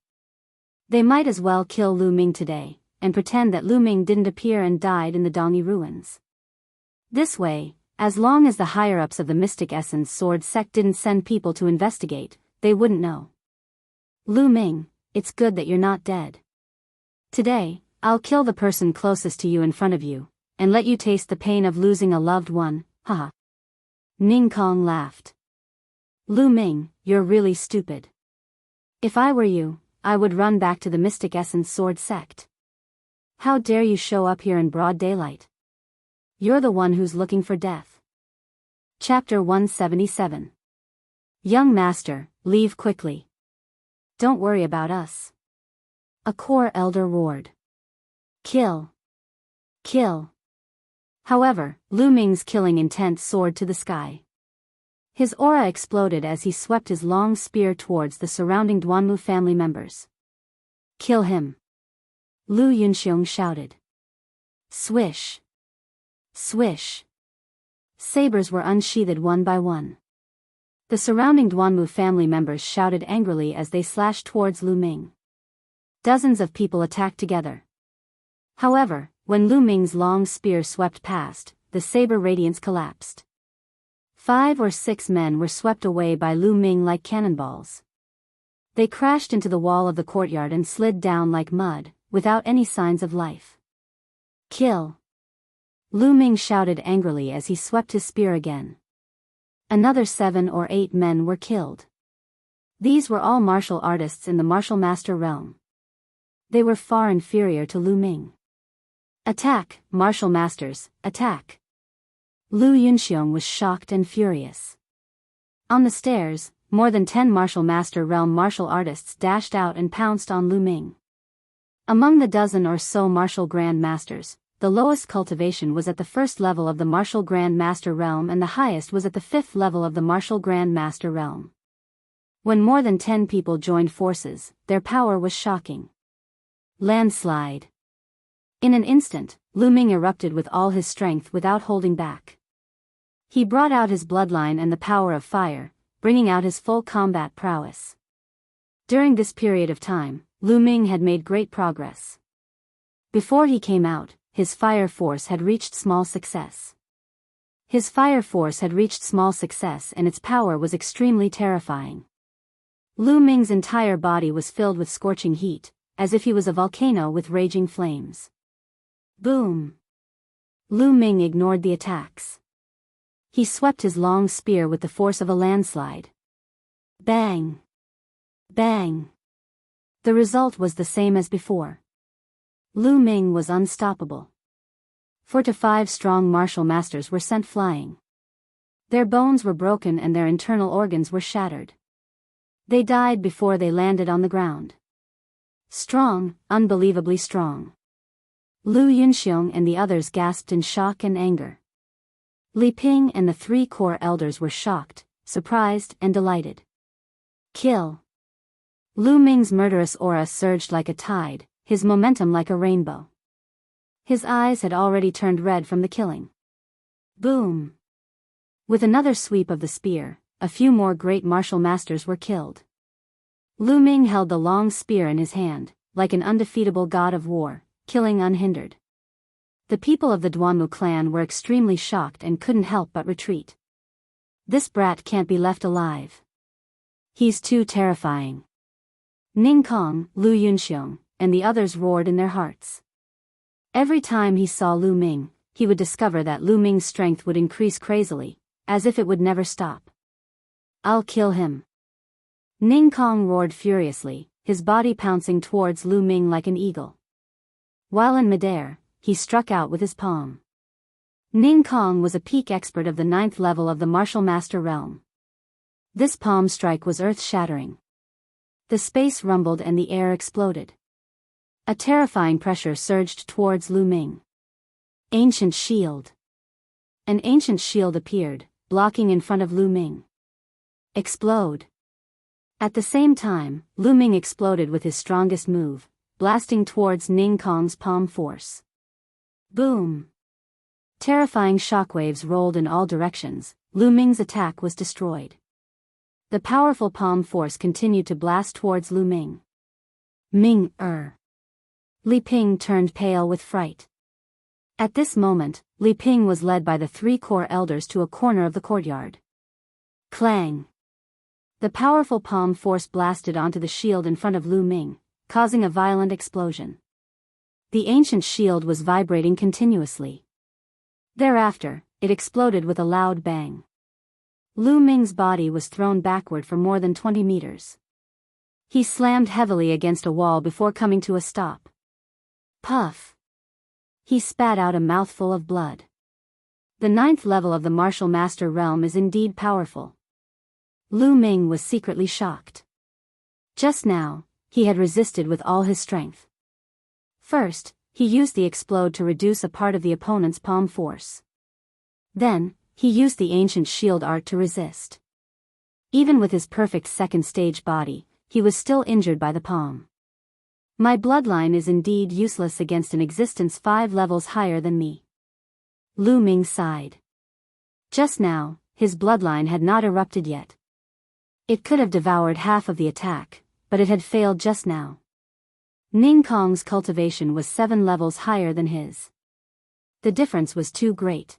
They might as well kill Lu Ming today, and pretend that Lu Ming didn't appear and died in the Dongyi ruins. This way, as long as the higher-ups of the Mystic Essence Sword sect didn't send people to investigate, they wouldn't know. Lu Ming, it's good that you're not dead. Today, I'll kill the person closest to you in front of you, and let you taste the pain of losing a loved one, haha. Ning Kong laughed. Lu Ming, you're really stupid. If I were you, I would run back to the Mystic Essence Sword sect. How dare you show up here in broad daylight? You're the one who's looking for death. Chapter 177. Young Master, leave quickly. Don't worry about us. A core elder roared. Kill. Kill. However, Lu Ming's killing intent soared to the sky. His aura exploded as he swept his long spear towards the surrounding Duanmu family members. Kill him. Lu Yunxiong shouted. Swish. Swish. Sabers were unsheathed one by one. The surrounding Duanmu family members shouted angrily as they slashed towards Lu Ming. Dozens of people attacked together. However, when Lu Ming's long spear swept past, the saber radiance collapsed. 5 or 6 men were swept away by Lu Ming like cannonballs. They crashed into the wall of the courtyard and slid down like mud, without any signs of life. Kill. Lu Ming shouted angrily as he swept his spear again. Another 7 or 8 men were killed. These were all martial artists in the martial master realm. They were far inferior to Lu Ming. Attack, martial masters, attack. Lu Yunxiong was shocked and furious. On the stairs, more than 10 martial master realm martial artists dashed out and pounced on Lu Ming. Among the dozen or so martial grand masters, the lowest cultivation was at the 1st level of the martial grand master realm and the highest was at the 5th level of the martial grand master realm. When more than 10 people joined forces, their power was shocking. Landslide. In an instant, Lu Ming erupted with all his strength without holding back. He brought out his bloodline and the power of fire, bringing out his full combat prowess. During this period of time, Lu Ming had made great progress. Before he came out, his fire force had reached small success. His fire force had reached small success and its power was extremely terrifying. Lu Ming's entire body was filled with scorching heat, as if he was a volcano with raging flames. Boom! Lu Ming ignored the attacks. He swept his long spear with the force of a landslide. Bang! Bang! The result was the same as before. Lu Ming was unstoppable. 4 to 5 strong martial masters were sent flying. Their bones were broken and their internal organs were shattered. They died before they landed on the ground. Strong, unbelievably strong. Lu Yunxiong and the others gasped in shock and anger. Li Ping and the 3 core elders were shocked, surprised and delighted. Kill. Lu Ming's murderous aura surged like a tide, his momentum like a rainbow. His eyes had already turned red from the killing. Boom! With another sweep of the spear, a few more great martial masters were killed. Lu Ming held the long spear in his hand, like an undefeatable god of war, killing unhindered. The people of the Duanmu clan were extremely shocked and couldn't help but retreat. This brat can't be left alive. He's too terrifying. Ning Kong, Lu Yunxiong, and the others roared in their hearts. Every time he saw Lu Ming, he would discover that Lu Ming's strength would increase crazily, as if it would never stop. I'll kill him. Ning Kong roared furiously, his body pouncing towards Lu Ming like an eagle. While in midair, he struck out with his palm. Ning Kong was a peak expert of the 9th level of the martial master realm. This palm strike was earth-shattering. The space rumbled and the air exploded. A terrifying pressure surged towards Lu Ming. Ancient shield. An ancient shield appeared, blocking in front of Lu Ming. Explode. At the same time, Lu Ming exploded with his strongest move, blasting towards Ning Kong's palm force. Boom! Terrifying shockwaves rolled in all directions. Lu Ming's attack was destroyed. The powerful palm force continued to blast towards Lu Ming. Li Ping turned pale with fright. At this moment, Li Ping was led by the 3 core elders to a corner of the courtyard. Clang! The powerful palm force blasted onto the shield in front of Lu Ming, causing a violent explosion. The ancient shield was vibrating continuously. Thereafter, it exploded with a loud bang. Lu Ming's body was thrown backward for more than 20 meters. He slammed heavily against a wall before coming to a stop. Puff! He spat out a mouthful of blood. The 9th level of the martial master realm is indeed powerful. Lu Ming was secretly shocked. Just now, he had resisted with all his strength. First, he used the explode to reduce a part of the opponent's palm force. Then, he used the ancient shield art to resist. Even with his perfect second stage body, he was still injured by the palm. My bloodline is indeed useless against an existence 5 levels higher than me. Lu Ming sighed. Just now, his bloodline had not erupted yet. It could have devoured half of the attack, but it had failed just now. Ning Kong's cultivation was 7 levels higher than his. The difference was too great.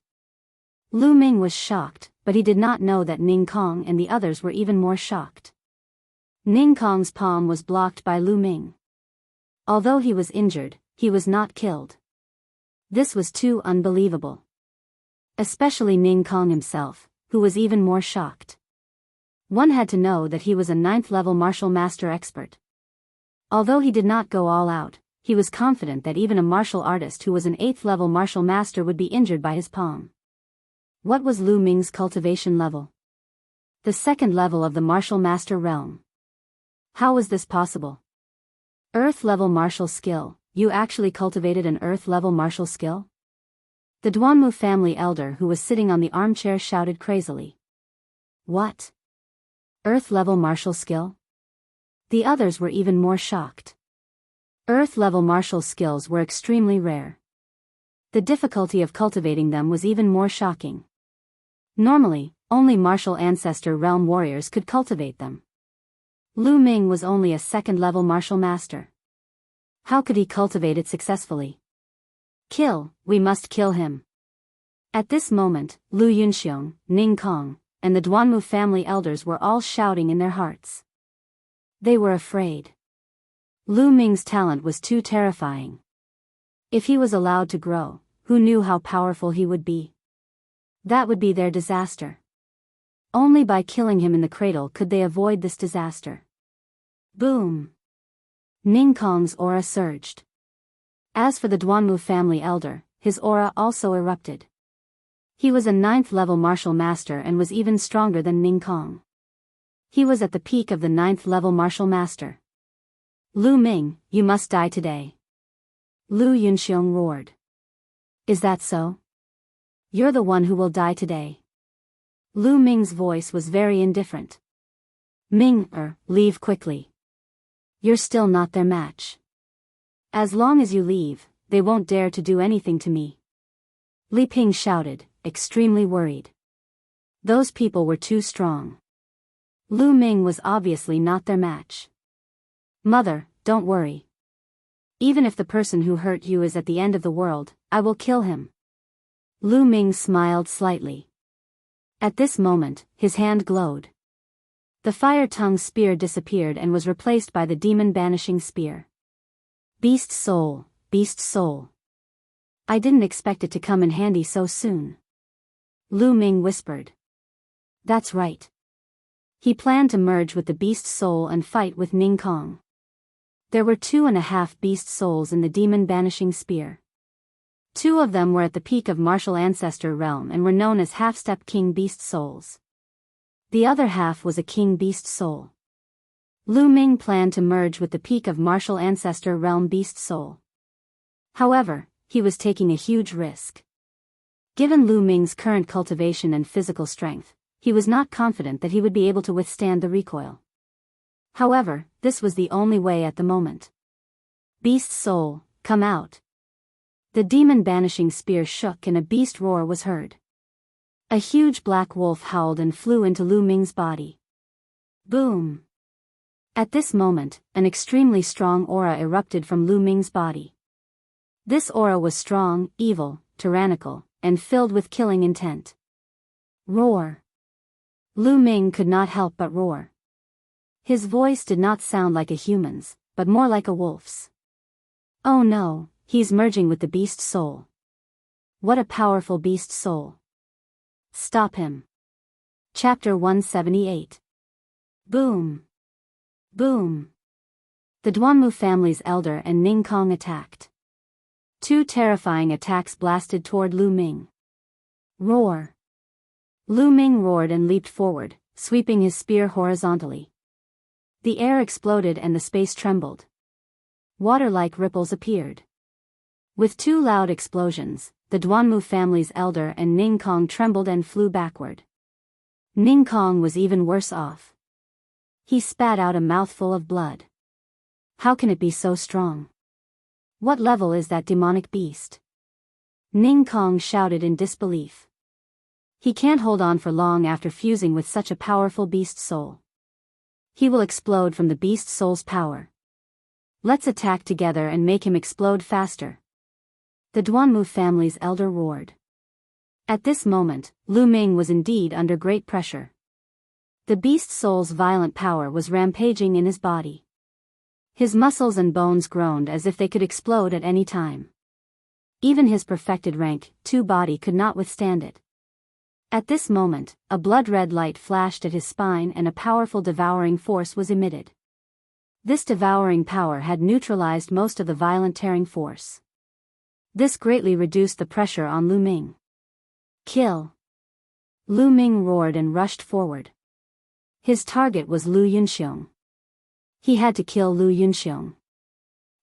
Lu Ming was shocked, but he did not know that Ning Kong and the others were even more shocked. Ning Kong's palm was blocked by Lu Ming. Although he was injured, he was not killed. This was too unbelievable. Especially Ning Kong himself, who was even more shocked. One had to know that he was a 9th level martial master expert. Although he did not go all out, he was confident that even a martial artist who was an 8th level martial master would be injured by his palm. What was Lu Ming's cultivation level? The 2nd level of the martial master realm. How was this possible? Earth level martial skill. You actually cultivated an earth level martial skill? The Duanmu family elder who was sitting on the armchair shouted crazily. What? Earth level martial skill? The others were even more shocked. Earth level martial skills were extremely rare. The difficulty of cultivating them was even more shocking. Normally, only martial ancestor realm warriors could cultivate them. Lu Ming was only a 2nd level martial master. How could he cultivate it successfully? Kill, we must kill him. At this moment, Lu Yunxiong, Ning Kong, and the Duanmu family elders were all shouting in their hearts. They were afraid. Lu Ming's talent was too terrifying. If he was allowed to grow, who knew how powerful he would be? That would be their disaster. Only by killing him in the cradle could they avoid this disaster. Boom! Ning Kong's aura surged. As for the Duanmu family elder, his aura also erupted. He was a 9th level martial master and was even stronger than Ning Kong. He was at the peak of the 9th level martial master. Lu Ming, you must die today. Lu Yunxiong roared. Is that so? You're the one who will die today. Lu Ming's voice was very indifferent. Ming, leave quickly. You're still not their match. As long as you leave, they won't dare to do anything to me. Li Ping shouted, extremely worried. Those people were too strong. Lu Ming was obviously not their match. Mother, don't worry. Even if the person who hurt you is at the end of the world, I will kill him. Lu Ming smiled slightly. At this moment, his hand glowed. The fire-tongue spear disappeared and was replaced by the demon-banishing spear. Beast soul, beast soul. I didn't expect it to come in handy so soon. Lu Ming whispered. That's right. He planned to merge with the beast soul and fight with Ning Kong. There were 2.5 beast souls in the demon-banishing spear. 2 of them were at the peak of martial ancestor realm and were known as half-step king beast souls. The other half was a king beast soul. Lu Ming planned to merge with the peak of martial ancestor realm beast soul. However, he was taking a huge risk. Given Lu Ming's current cultivation and physical strength, he was not confident that he would be able to withstand the recoil. However, this was the only way at the moment. Beast soul, come out. The demon-banishing spear shook and a beast roar was heard. A huge black wolf howled and flew into Lu Ming's body. Boom! At this moment, an extremely strong aura erupted from Lu Ming's body. This aura was strong, evil, tyrannical, and filled with killing intent. Roar! Lu Ming could not help but roar. His voice did not sound like a human's, but more like a wolf's. Oh no, he's merging with the beast soul. What a powerful beast soul. Stop him. Chapter 178. Boom. Boom. The Duanmu family's elder and Ning Kong attacked. Two terrifying attacks blasted toward Lu Ming. Roar. Lu Ming roared and leaped forward, sweeping his spear horizontally. The air exploded and the space trembled. Water-like ripples appeared. With two loud explosions, the Duanmu family's elder and Ning Kong trembled and flew backward. Ning Kong was even worse off. He spat out a mouthful of blood. How can it be so strong? What level is that demonic beast? Ning Kong shouted in disbelief. He can't hold on for long after fusing with such a powerful beast soul. He will explode from the beast soul's power. Let's attack together and make him explode faster. The Duanmu family's elder roared. At this moment, Lu Ming was indeed under great pressure. The beast soul's violent power was rampaging in his body. His muscles and bones groaned as if they could explode at any time. Even his perfected rank 2 body could not withstand it. At this moment, a blood-red light flashed at his spine and a powerful devouring force was emitted. This devouring power had neutralized most of the violent tearing force. This greatly reduced the pressure on Lu Ming. Kill! Lu Ming roared and rushed forward. His target was Lu Yunxiong. He had to kill Lu Yunxiong.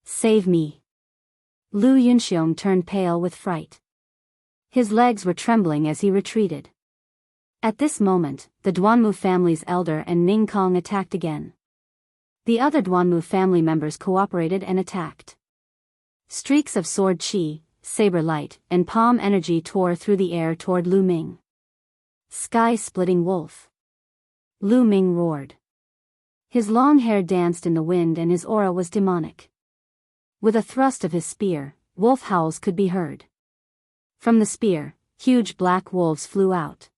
Save me! Lu Yunxiong turned pale with fright. His legs were trembling as he retreated. At this moment, the Duanmu family's elder and Ning Kong attacked again. The other Duanmu family members cooperated and attacked. Streaks of sword chi, saber light, and palm energy tore through the air toward Lu Ming. Sky-splitting wolf. Lu Ming roared. His long hair danced in the wind and his aura was demonic. With a thrust of his spear, wolf howls could be heard. From the spear, huge black wolves flew out.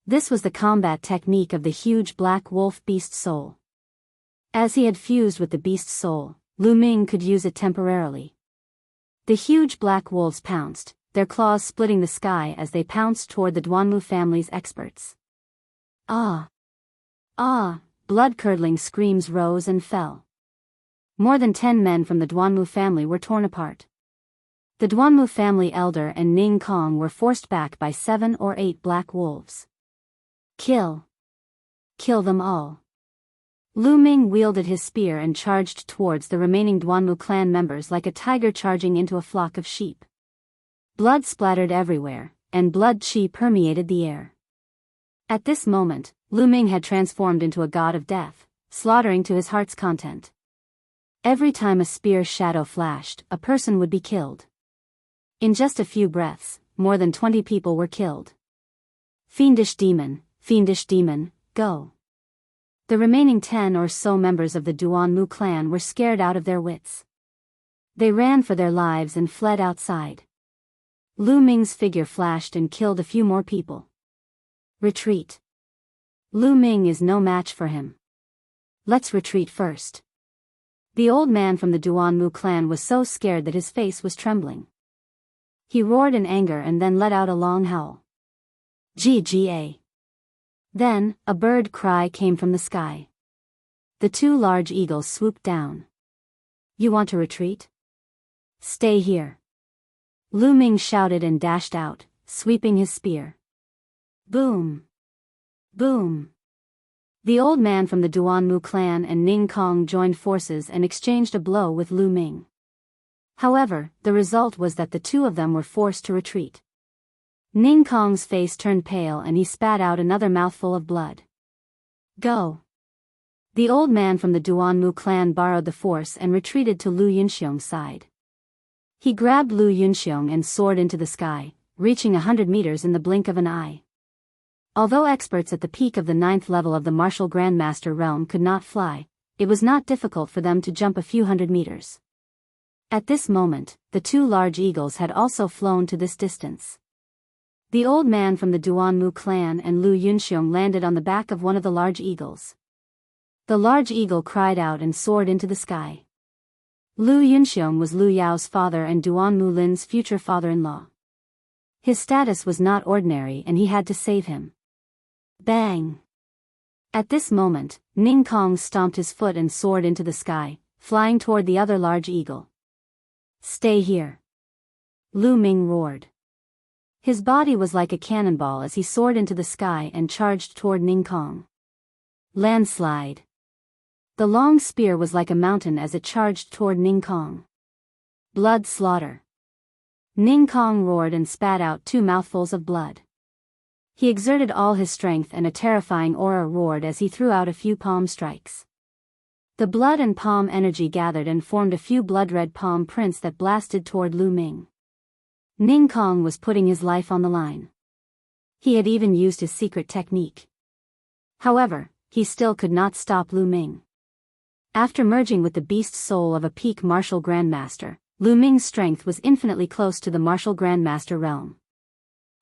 This was the combat technique of the huge black wolf beast soul. As he had fused with the beast soul, Lu Ming could use it temporarily. The huge black wolves pounced, their claws splitting the sky as they pounced toward the Duanmu family's experts. Ah! Ah! Blood-curdling screams rose and fell. More than 10 men from the Duanmu family were torn apart. The Duanmu family elder and Ning Kong were forced back by 7 or 8 black wolves. Kill! Kill them all! Lu Ming wielded his spear and charged towards the remaining Duanmu clan members like a tiger charging into a flock of sheep. Blood splattered everywhere, and blood chi permeated the air. At this moment, Lu Ming had transformed into a god of death, slaughtering to his heart's content. Every time a spear shadow flashed, a person would be killed. In just a few breaths, more than 20 people were killed. Fiendish demon, go. The remaining 10 or so members of the Duanmu clan were scared out of their wits. They ran for their lives and fled outside. Lu Ming's figure flashed and killed a few more people. Retreat. Lu Ming is no match for him. Let's retreat first. The old man from the Duanmu clan was so scared that his face was trembling. He roared in anger and then let out a long howl. Gga. Then, a bird cry came from the sky. The 2 large eagles swooped down. You want to retreat? Stay here. Lu Ming shouted and dashed out, sweeping his spear. Boom! Boom! The old man from the Duanmu clan and Ning Kong joined forces and exchanged a blow with Lu Ming. However, the result was that the 2 of them were forced to retreat. Ning Kong's face turned pale and he spat out another mouthful of blood. Go! The old man from the Duanmu clan borrowed the force and retreated to Lu Yunxiong's side. He grabbed Lu Yunxiong and soared into the sky, reaching 100 meters in the blink of an eye. Although experts at the peak of the 9th level of the martial grandmaster realm could not fly, it was not difficult for them to jump a few hundred meters. At this moment, the 2 large eagles had also flown to this distance. The old man from the Duanmu clan and Lu Yunxiong landed on the back of one of the large eagles. The large eagle cried out and soared into the sky. Lu Yunxiong was Lu Yao's father and Duan Mulin's future father-in-law. His status was not ordinary and he had to save him. Bang! At this moment, Ning Kong stomped his foot and soared into the sky, flying toward the other large eagle. Stay here! Lu Ming roared. His body was like a cannonball as he soared into the sky and charged toward Ning Kong. Landslide! The long spear was like a mountain as it charged toward Ning Kong. Blood slaughter! Ning Kong roared and spat out 2 mouthfuls of blood. He exerted all his strength and a terrifying aura roared as he threw out a few palm strikes. The blood and palm energy gathered and formed a few blood-red palm prints that blasted toward Lu Ming. Ning Kong was putting his life on the line. He had even used his secret technique. However, he still could not stop Lu Ming. After merging with the beast soul of a peak martial grandmaster, Lu Ming's strength was infinitely close to the martial grandmaster realm.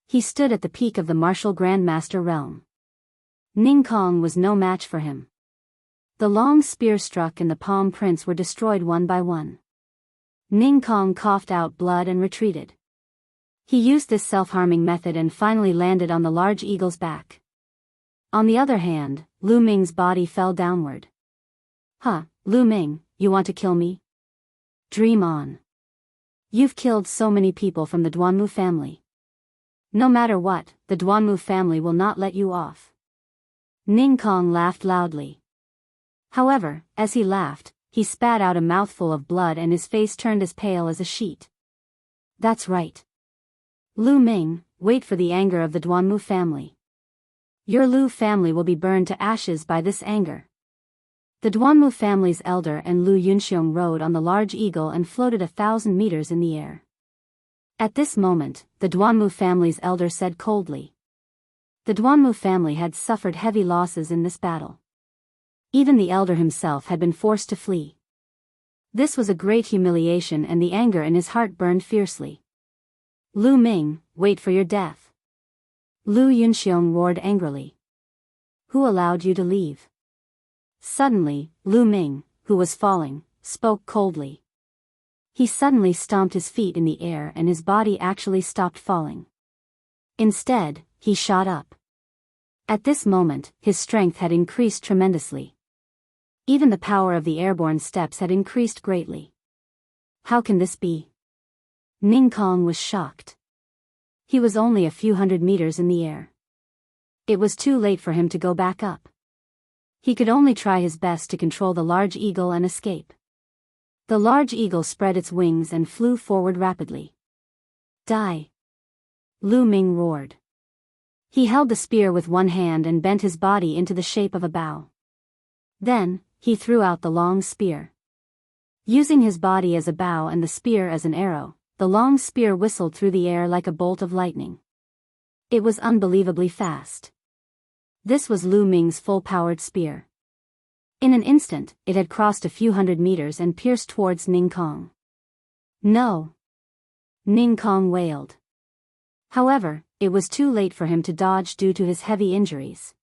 He stood at the peak of the martial grandmaster realm. Ning Kong was no match for him. The long spear struck and the palm prints were destroyed one by one. Ning Kong coughed out blood and retreated. He used this self-harming method and finally landed on the large eagle's back. On the other hand, Lu Ming's body fell downward. Huh, Lu Ming, you want to kill me? Dream on. You've killed so many people from the Duanmu family. No matter what, the Duanmu family will not let you off. Ning Kong laughed loudly. However, as he laughed, he spat out a mouthful of blood and his face turned as pale as a sheet. That's right. Lu Ming, wait for the anger of the Duanmu family. Your Lu family will be burned to ashes by this anger. The Duanmu family's elder and Lu Yunxiong rode on the large eagle and floated 1,000 meters in the air. At this moment, the Duanmu family's elder said coldly. The Duanmu family had suffered heavy losses in this battle. Even the elder himself had been forced to flee. This was a great humiliation and the anger in his heart burned fiercely. Lu Ming, wait for your death. Lu Yunxiong roared angrily. Who allowed you to leave? Suddenly, Lu Ming, who was falling, spoke coldly. He suddenly stomped his feet in the air and his body actually stopped falling. Instead, he shot up. At this moment, his strength had increased tremendously. Even the power of the airborne steps had increased greatly. How can this be? Ning Kong was shocked. He was only a few hundred meters in the air. It was too late for him to go back up. He could only try his best to control the large eagle and escape. The large eagle spread its wings and flew forward rapidly. Die! Lu Ming roared. He held the spear with one hand and bent his body into the shape of a bow. Then, he threw out the long spear. Using his body as a bow and the spear as an arrow, the long spear whistled through the air like a bolt of lightning. It was unbelievably fast. This was Lu Ming's full-powered spear. In an instant, it had crossed a few hundred meters and pierced towards Ning Kong. No! Ning Kong wailed. However, it was too late for him to dodge due to his heavy injuries.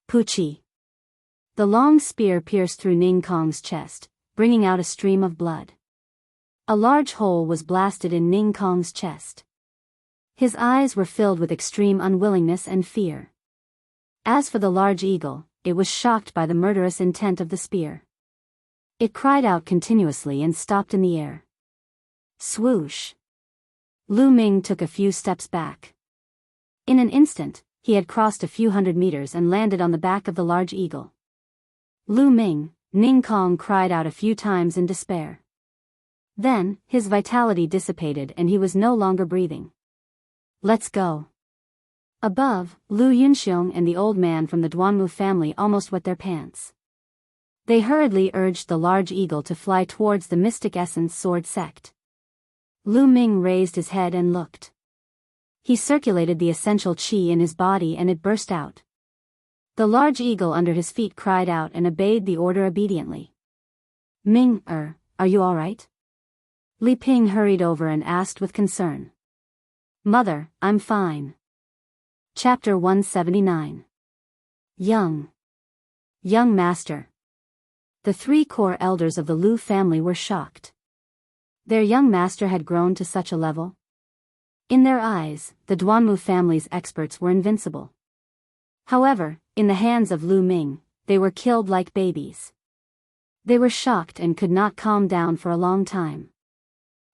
Poochie! The long spear pierced through Ning Kong's chest, bringing out a stream of blood. A large hole was blasted in Ning Kong's chest. His eyes were filled with extreme unwillingness and fear. As for the large eagle, it was shocked by the murderous intent of the spear. It cried out continuously and stopped in the air. Swoosh! Lu Ming took a few steps back. In an instant, he had crossed a few hundred meters and landed on the back of the large eagle. Lu Ming, Ning Kong cried out a few times in despair. Then, his vitality dissipated and he was no longer breathing. Let's go. Above, Lu Yunxiong and the old man from the Duanmu family almost wet their pants. They hurriedly urged the large eagle to fly towards the Mystic Essence Sword sect. Lu Ming raised his head and looked. He circulated the essential qi in his body and it burst out. The large eagle under his feet cried out and obeyed the order obediently. Ming, are you all right? Li Ping hurried over and asked with concern. Mother, I'm fine. Chapter 179. Young Master. The 3 core elders of the Lu family were shocked. Their young master had grown to such a level. In their eyes, the Duanmu family's experts were invincible. However, in the hands of Lu Ming, they were killed like babies. They were shocked and could not calm down for a long time.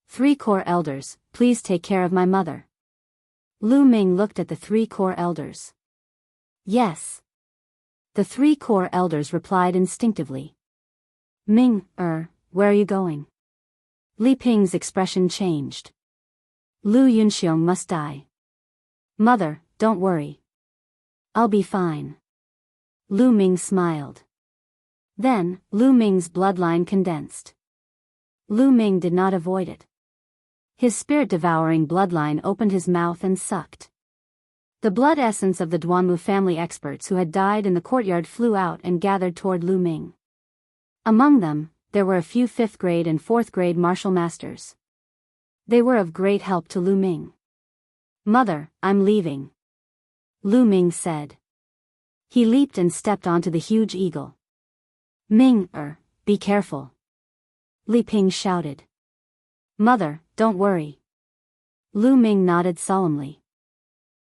3 core elders, please take care of my mother. Lu Ming looked at the 3 core elders. Yes. The 3 core elders replied instinctively. Ming, where are you going? Li Ping's expression changed. Lu Yunxiong must die. Mother, don't worry. I'll be fine. Lu Ming smiled. Then, Lu Ming's bloodline condensed. Lu Ming did not avoid it. His spirit-devouring bloodline opened his mouth and sucked. The blood essence of the Duanmu family experts who had died in the courtyard flew out and gathered toward Lu Ming. Among them, there were a few 5th grade and 4th grade martial masters. They were of great help to Lu Ming. Mother, I'm leaving. Lu Ming said. He leaped and stepped onto the huge eagle. Ming, be careful. Li Ping shouted. Mother, don't worry. Lu Ming nodded solemnly.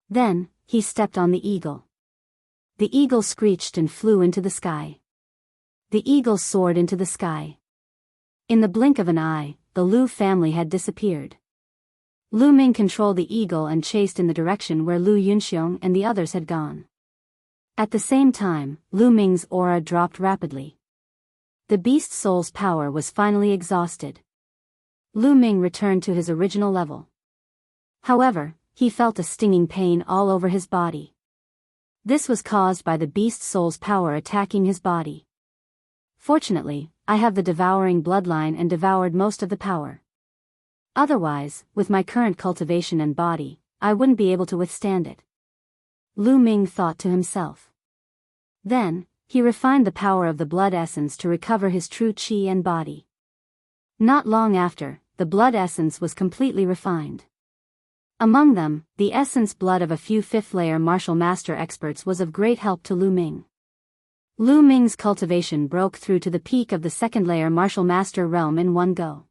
Then, he stepped on the eagle. The eagle screeched and flew into the sky. The eagle soared into the sky. In the blink of an eye, the Lu family had disappeared. Lu Ming controlled the eagle and chased in the direction where Lu Yunxiong and the others had gone. At the same time, Lu Ming's aura dropped rapidly. The beast soul's power was finally exhausted. Lu Ming returned to his original level. However, he felt a stinging pain all over his body. This was caused by the beast soul's power attacking his body. Fortunately, I have the devouring bloodline and devoured most of the power. Otherwise, with my current cultivation and body, I wouldn't be able to withstand it. Lu Ming thought to himself. Then, he refined the power of the blood essence to recover his true qi and body. Not long after, the blood essence was completely refined. Among them, the essence blood of a few 5th-layer martial master experts was of great help to Lu Ming. Lu Ming's cultivation broke through to the peak of the 2nd-layer martial master realm in one go.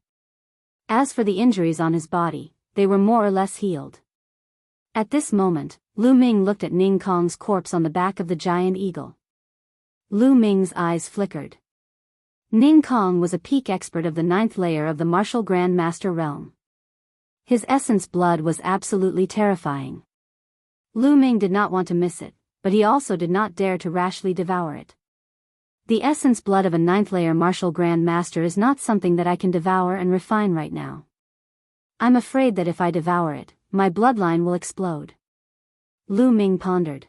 As for the injuries on his body, they were more or less healed. At this moment, Lu Ming looked at Ning Kong's corpse on the back of the giant eagle. Lu Ming's eyes flickered. Ning Kong was a peak expert of the 9th layer of the martial Grand Master realm. His essence blood was absolutely terrifying. Lu Ming did not want to miss it, but he also did not dare to rashly devour it. The essence blood of a 9th layer martial Grand Master is not something that I can devour and refine right now. I'm afraid that if I devour it, my bloodline will explode. Lu Ming pondered.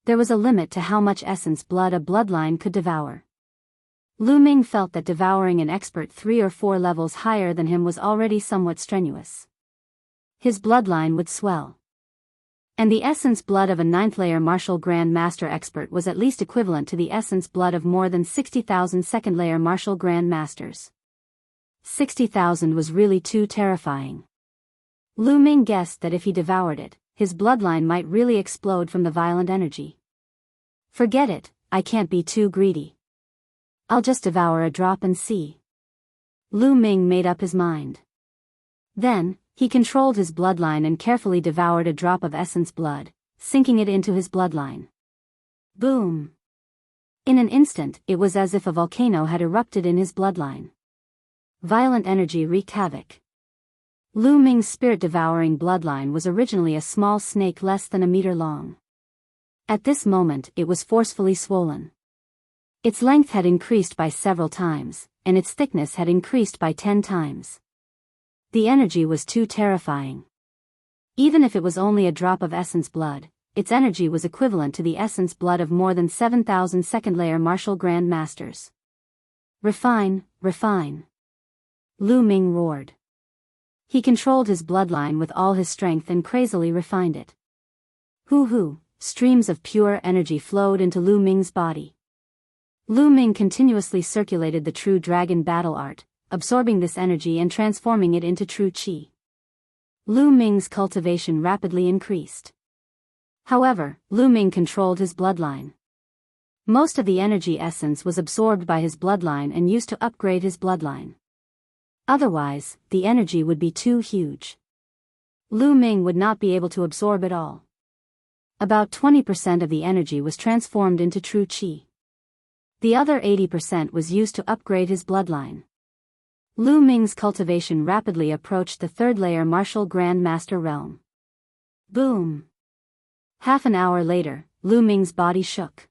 There was a limit to how much essence blood a bloodline could devour. Lu Ming felt that devouring an expert 3 or 4 levels higher than him was already somewhat strenuous. His bloodline would swell. And the essence blood of a 9th layer martial Grand Master expert was at least equivalent to the essence blood of more than 60,000 2nd layer martial Grand Masters. 60,000 was really too terrifying. Lu Ming guessed that if he devoured it, his bloodline might really explode from the violent energy. Forget it, I can't be too greedy. I'll just devour a drop and see. Lu Ming made up his mind. Then, he controlled his bloodline and carefully devoured a drop of essence blood, sinking it into his bloodline. Boom! In an instant, it was as if a volcano had erupted in his bloodline. Violent energy wreaked havoc. Lu Ming's spirit-devouring bloodline was originally a small snake less than a meter long. At this moment, it was forcefully swollen. Its length had increased by several times, and its thickness had increased by 10 times. The energy was too terrifying. Even if it was only a drop of essence blood, its energy was equivalent to the essence blood of more than 7,000 2nd-layer martial Grand Masters. Refine, refine. Lu Ming roared. He controlled his bloodline with all his strength and crazily refined it. Hoo-hoo, streams of pure energy flowed into Lu Ming's body. Lu Ming continuously circulated the true dragon battle art, absorbing this energy and transforming it into true qi. Lu Ming's cultivation rapidly increased. However, Lu Ming controlled his bloodline. Most of the energy essence was absorbed by his bloodline and used to upgrade his bloodline. Otherwise, the energy would be too huge. Lu Ming would not be able to absorb it all. About 20% of the energy was transformed into true qi. The other 80% was used to upgrade his bloodline. Lu Ming's cultivation rapidly approached the third-layer martial Grand Master realm. Boom! Half an hour later, Lu Ming's body shook.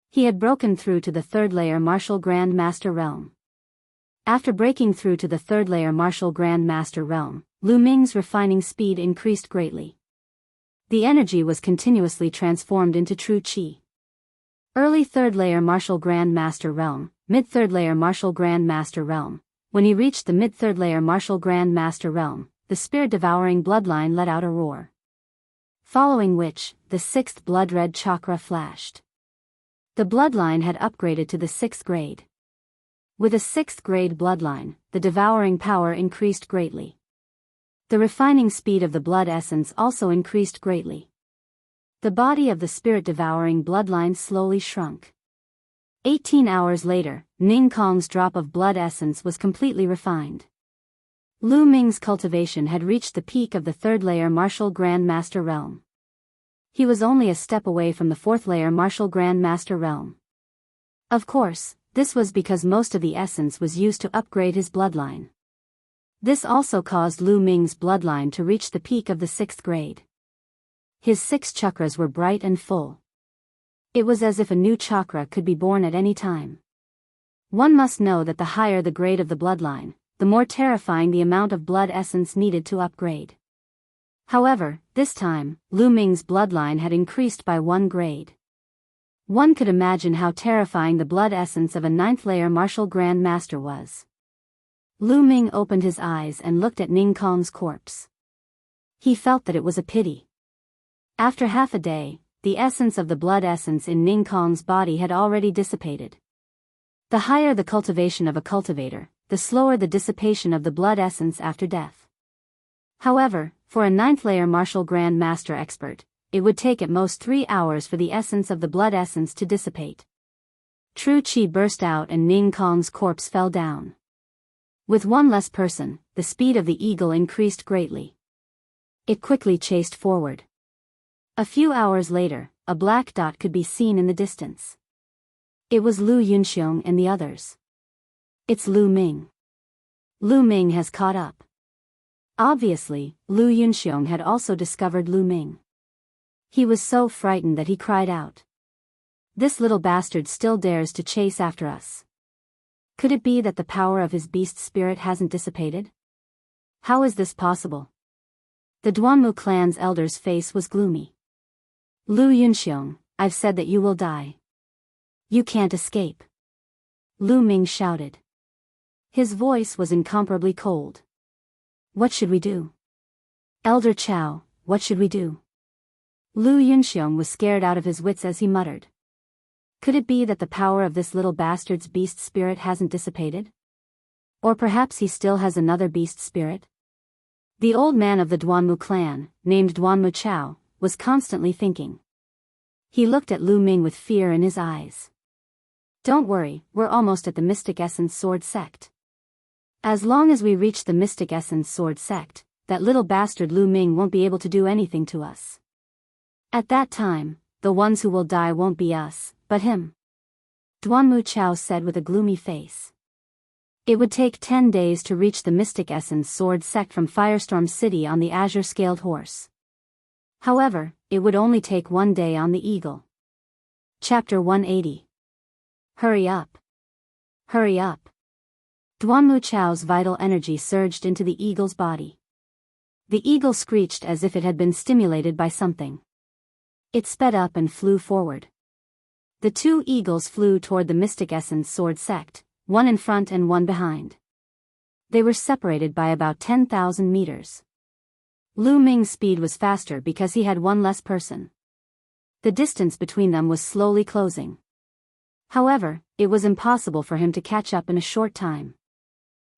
He had broken through to the third-layer martial Grand Master realm. After breaking through to the third-layer martial Grand Master realm, Lu Ming's refining speed increased greatly. The energy was continuously transformed into true qi. Early third-layer martial Grand Master realm, mid-third-layer martial Grand Master realm. When he reached the mid-third-layer martial Grand Master realm, the spirit-devouring bloodline let out a roar. Following which, the sixth blood-red chakra flashed. The bloodline had upgraded to the 6th grade. With a 6th grade bloodline, the devouring power increased greatly. The refining speed of the blood essence also increased greatly. The body of the spirit-devouring bloodline slowly shrunk. 18 hours later, Ning Kong's drop of blood essence was completely refined. Lu Ming's cultivation had reached the peak of the third-layer martial Grand Master realm. He was only a step away from the fourth-layer martial Grand Master realm. Of course, this was because most of the essence was used to upgrade his bloodline. This also caused Lu Ming's bloodline to reach the peak of the 6th grade. His 6 chakras were bright and full. It was as if a new chakra could be born at any time. One must know that the higher the grade of the bloodline, the more terrifying the amount of blood essence needed to upgrade. However, this time, Lu Ming's bloodline had increased by 1 grade. One could imagine how terrifying the blood essence of a 9th-layer martial Grand Master was. Lu Ming opened his eyes and looked at Ning Kong's corpse. He felt that it was a pity. After half a day, the essence of the blood essence in Ning Kong's body had already dissipated. The higher the cultivation of a cultivator, the slower the dissipation of the blood essence after death. However, for a 9th-layer martial Grand Master expert, it would take at most 3 hours for the essence of the blood essence to dissipate. True qi burst out and Ning Kong's corpse fell down. With one less person, the speed of the eagle increased greatly. It quickly chased forward. A few hours later, a black dot could be seen in the distance. It was Lu Yunxiong and the others. It's Lu Ming. Lu Ming has caught up. Obviously, Lu Yunxiong had also discovered Lu Ming. He was so frightened that he cried out. This little bastard still dares to chase after us. Could it be that the power of his beast spirit hasn't dissipated? How is this possible? The Duanmu clan's elder's face was gloomy. Lu Yunxiong, I've said that you will die. You can't escape. Lu Ming shouted. His voice was incomparably cold. What should we do? Elder Chow, what should we do? Lu Yunxiong was scared out of his wits as he muttered. Could it be that the power of this little bastard's beast spirit hasn't dissipated? Or perhaps he still has another beast spirit? The old man of the Duanmu clan, named Duanmu Chow, was constantly thinking. He looked at Lu Ming with fear in his eyes. Don't worry, we're almost at the Mystic Essence Sword Sect. As long as we reach the Mystic Essence Sword Sect, that little bastard Lu Ming won't be able to do anything to us. At that time, the ones who will die won't be us, but him. Duanmu Chow said with a gloomy face. It would take 10 days to reach the Mystic Essence Sword Sect from Firestorm City on the Azure-Scaled Horse. However, it would only take 1 day on the Eagle. Chapter 180. Hurry up. Hurry up. Duanmu Chow's vital energy surged into the eagle's body. The eagle screeched as if it had been stimulated by something. It sped up and flew forward. The 2 eagles flew toward the Mystic Essence Sword Sect, one in front and one behind. They were separated by about 10,000 meters. Lu Ming's speed was faster because he had one less person. The distance between them was slowly closing. However, it was impossible for him to catch up in a short time.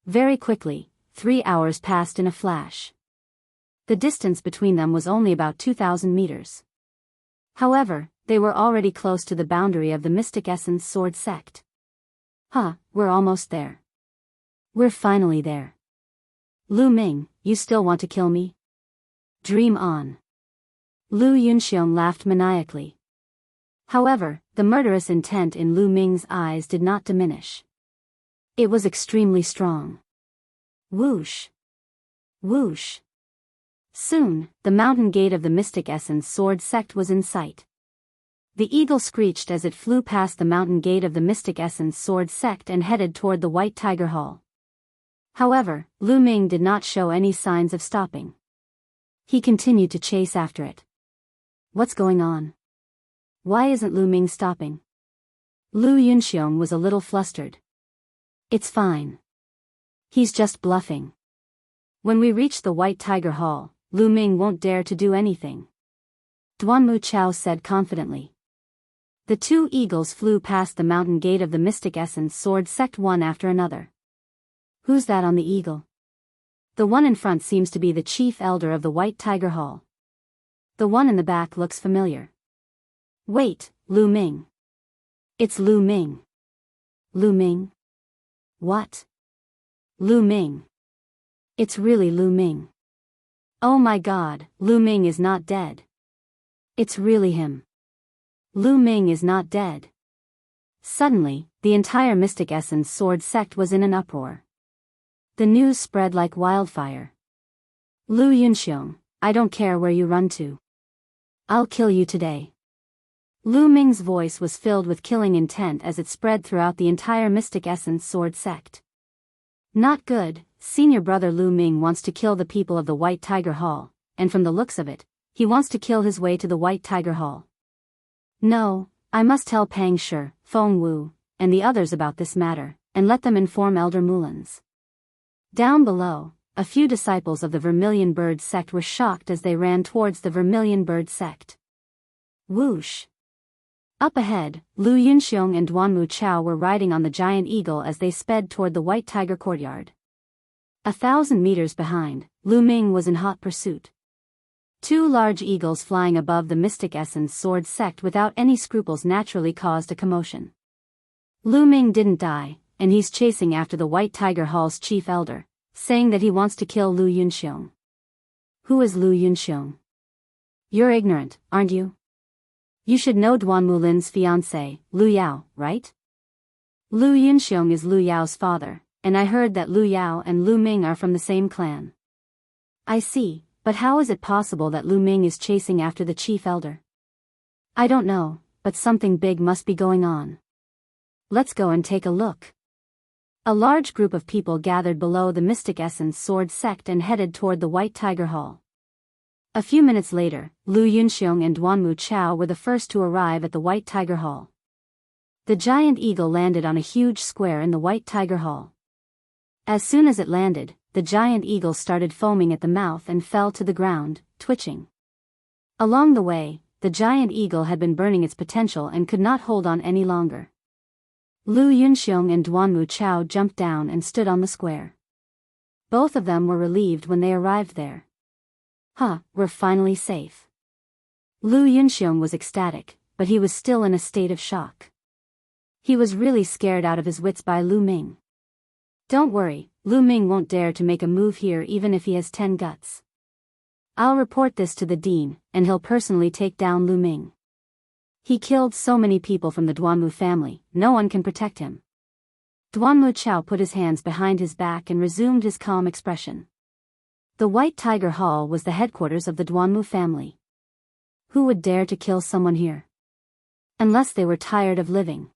Very quickly, 3 hours passed in a flash. The distance between them was only about 2,000 meters. However, they were already close to the boundary of the Mystic Essence Sword sect. We're almost there. We're finally there. Lu Ming, you still want to kill me? Dream on. Lu Yunxiong laughed maniacally. However, the murderous intent in Lu Ming's eyes did not diminish. It was extremely strong. Whoosh! Whoosh! Soon, the mountain gate of the Mystic Essence Sword sect was in sight. The eagle screeched as it flew past the mountain gate of the Mystic Essence Sword sect and headed toward the White Tiger Hall. However, Lu Ming did not show any signs of stopping. He continued to chase after it. What's going on? Why isn't Lu Ming stopping? Lu Yunxiong was a little flustered. It's fine. He's just bluffing. When we reach the White Tiger Hall, Lu Ming won't dare to do anything. Duanmu Chao said confidently. The two eagles flew past the mountain gate of the Mystic Essence Sword sect one after another. Who's that on the eagle? The one in front seems to be the chief elder of the White Tiger Hall. The one in the back looks familiar. Wait, Lu Ming. It's Lu Ming. Lu Ming? What? Lu Ming. It's really Lu Ming. Oh my god, Lu Ming is not dead. It's really him. Lu Ming is not dead. Suddenly, the entire Mystic Essence Sword sect was in an uproar. The news spread like wildfire. Lu Yunxiong, I don't care where you run to. I'll kill you today. Lu Ming's voice was filled with killing intent as it spread throughout the entire Mystic Essence Sword sect. Not good, senior brother Lu Ming wants to kill the people of the White Tiger Hall, and from the looks of it, he wants to kill his way to the White Tiger Hall. No, I must tell Pang Shi, Feng Wu, and the others about this matter, and let them inform Elder Mulans. Down below, a few disciples of the Vermilion Bird sect were shocked as they ran towards the Vermilion Bird sect. Whoosh! Up ahead, Lu Yunxiong and Duanmu Chao were riding on the giant eagle as they sped toward the White Tiger courtyard. 1,000 meters behind, Lu Ming was in hot pursuit. Two large eagles flying above the Mystic Essence Sword sect without any scruples naturally caused a commotion. Lu Ming didn't die, and he's chasing after the White Tiger Hall's chief elder, saying that he wants to kill Lu Yunxiong. Who is Lu Yunxiong? You're ignorant, aren't you? You should know Duanmu Lin's fiancé, Lu Yao, right? Lu Yunxiong is Lu Yao's father, and I heard that Lu Yao and Lu Ming are from the same clan. I see, but how is it possible that Lu Ming is chasing after the chief elder? I don't know, but something big must be going on. Let's go and take a look. A large group of people gathered below the Mystic Essence Sword sect and headed toward the White Tiger Hall. A few minutes later, Lu Yunxiong and Duanmu Chao were the first to arrive at the White Tiger Hall. The giant eagle landed on a huge square in the White Tiger Hall. As soon as it landed, the giant eagle started foaming at the mouth and fell to the ground, twitching. Along the way, the giant eagle had been burning its potential and could not hold on any longer. Lu Yunxiong and Duanmu Chao jumped down and stood on the square. Both of them were relieved when they arrived there. We're finally safe. Lu Yunxiong was ecstatic, but he was still in a state of shock. He was really scared out of his wits by Lu Ming. Don't worry, Lu Ming won't dare to make a move here even if he has 10 guts. I'll report this to the dean, and he'll personally take down Lu Ming. He killed so many people from the Duanmu family, no one can protect him. Duanmu Chao put his hands behind his back and resumed his calm expression. The White Tiger Hall was the headquarters of the Duanmu family. Who would dare to kill someone here? Unless they were tired of living.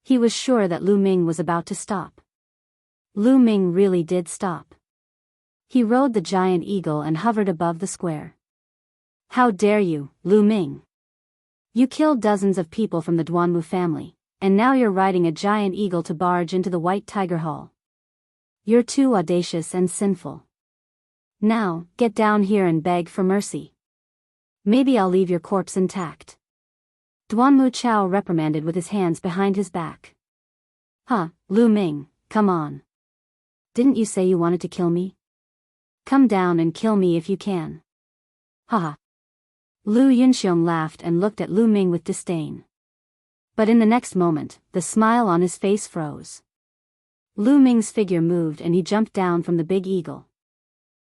He was sure that Lu Ming was about to stop. Lu Ming really did stop. He rode the giant eagle and hovered above the square. How dare you, Lu Ming? You killed dozens of people from the Duanmu family, and now you're riding a giant eagle to barge into the White Tiger Hall. You're too audacious and sinful. Now, get down here and beg for mercy. Maybe I'll leave your corpse intact. Duanmu Chao reprimanded with his hands behind his back. Lu Ming, come on. Didn't you say you wanted to kill me? Come down and kill me if you can. Lu Yunxiong laughed and looked at Lu Ming with disdain. But in the next moment, the smile on his face froze. Lu Ming's figure moved and he jumped down from the big eagle.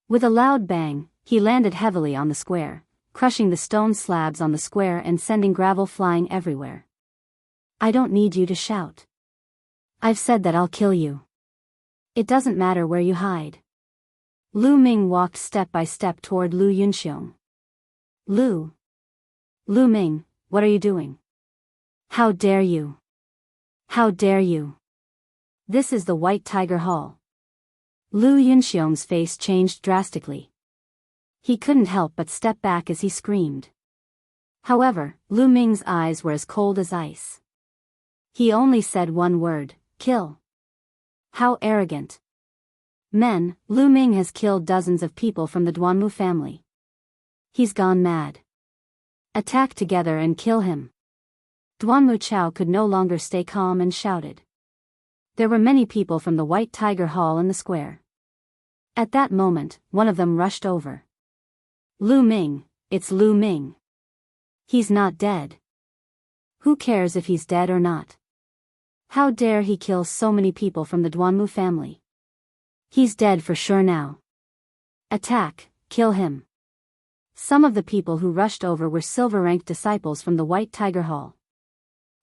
With a loud bang, he landed heavily on the square, crushing the stone slabs on the square and sending gravel flying everywhere. I don't need you to shout. I've said that I'll kill you. It doesn't matter where you hide. Lu Ming walked step by step toward Lu Yunxiong. Lu Ming, what are you doing? How dare you? How dare you? This is the White Tiger Hall. Lu Yunxiong's face changed drastically. He couldn't help but step back as he screamed. However, Lu Ming's eyes were as cold as ice. He only said one word, kill. How arrogant. Men, Lu Ming has killed dozens of people from the Duanmu family. He's gone mad. Attack together and kill him. Duanmu Chao could no longer stay calm and shouted. There were many people from the White Tiger Hall in the square. At that moment, one of them rushed over. Lu Ming, it's Lu Ming. He's not dead. Who cares if he's dead or not? How dare he kill so many people from the Duanmu family? He's dead for sure now. Attack, kill him. Some of the people who rushed over were silver-ranked disciples from the White Tiger Hall.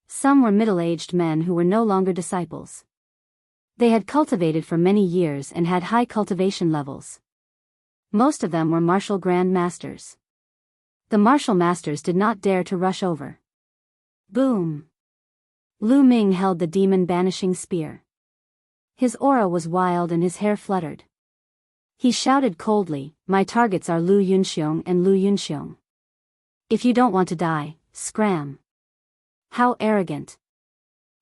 Some were middle-aged men who were no longer disciples. They had cultivated for many years and had high cultivation levels. Most of them were martial grand masters. The martial masters did not dare to rush over. Boom! Lu Ming held the demon banishing spear. His aura was wild and his hair fluttered. He shouted coldly, my targets are Lu Yunxiong and Lu Yunxiong. If you don't want to die, scram. How arrogant.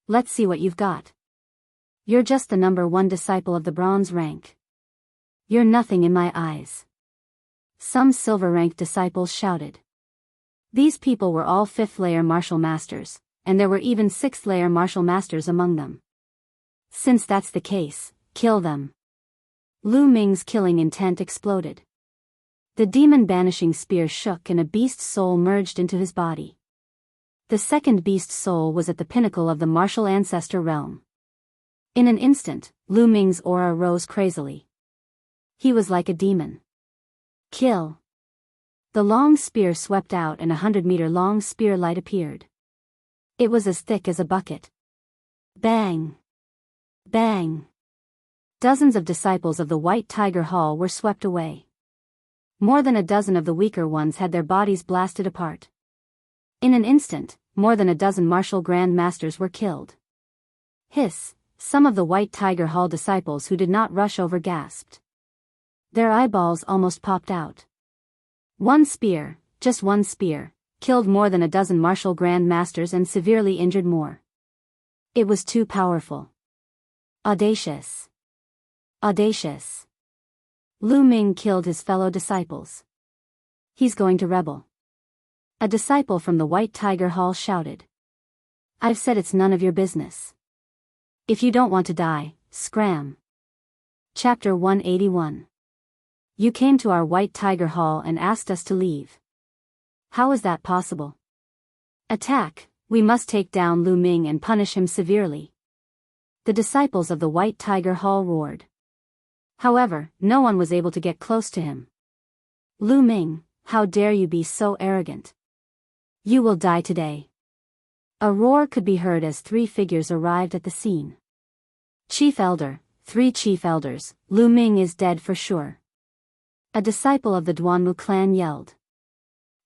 Let's see what you've got. You're just the number 1 disciple of the bronze rank. You're nothing in my eyes. Some silver-ranked disciples shouted. These people were all 5th-layer martial masters, and there were even 6th-layer martial masters among them. Since that's the case, kill them. Lu Ming's killing intent exploded. The demon-banishing spear shook and a beast soul merged into his body. The second beast soul was at the pinnacle of the martial ancestor realm. In an instant, Lu Ming's aura rose crazily. He was like a demon. Kill. The long spear swept out and a 100-meter-long spear light appeared. It was as thick as a bucket. Bang! Bang! Dozens of disciples of the White Tiger Hall were swept away. More than a dozen of the weaker ones had their bodies blasted apart. In an instant, more than a dozen martial grand masters were killed. Hiss! Some of the White Tiger Hall disciples who did not rush over gasped. Their eyeballs almost popped out. One spear, just one spear, killed more than a dozen martial grand masters and severely injured more. It was too powerful. Audacious. Audacious. Lu Ming killed his fellow disciples. He's going to rebel. A disciple from the White Tiger Hall shouted. I've said it's none of your business. If you don't want to die, scram. Chapter 181. You came to our White Tiger Hall and asked us to leave. How is that possible? Attack, we must take down Lu Ming and punish him severely. The disciples of the White Tiger Hall roared. However, no one was able to get close to him. Lu Ming, how dare you be so arrogant? You will die today. A roar could be heard as 3 figures arrived at the scene. Chief Elder, 3 Chief Elders, Lu Ming is dead for sure. A disciple of the Duanmu clan yelled.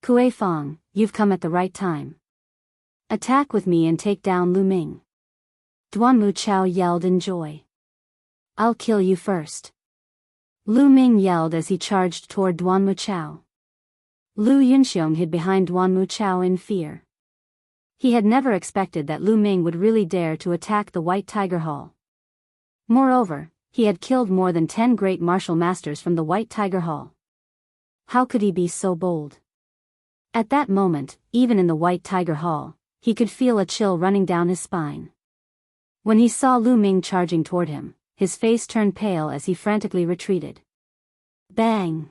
Kue Fong, you've come at the right time. Attack with me and take down Lu Ming. Duanmu Chao yelled in joy. I'll kill you first. Lu Ming yelled as he charged toward Duanmu Chao. Lu Yunxiong hid behind Duanmu Chao in fear. He had never expected that Lu Ming would really dare to attack the White Tiger Hall. Moreover, he had killed more than 10 great martial masters from the White Tiger Hall. How could he be so bold? At that moment, even in the White Tiger Hall, he could feel a chill running down his spine. When he saw Lu Ming charging toward him, his face turned pale as he frantically retreated. Bang!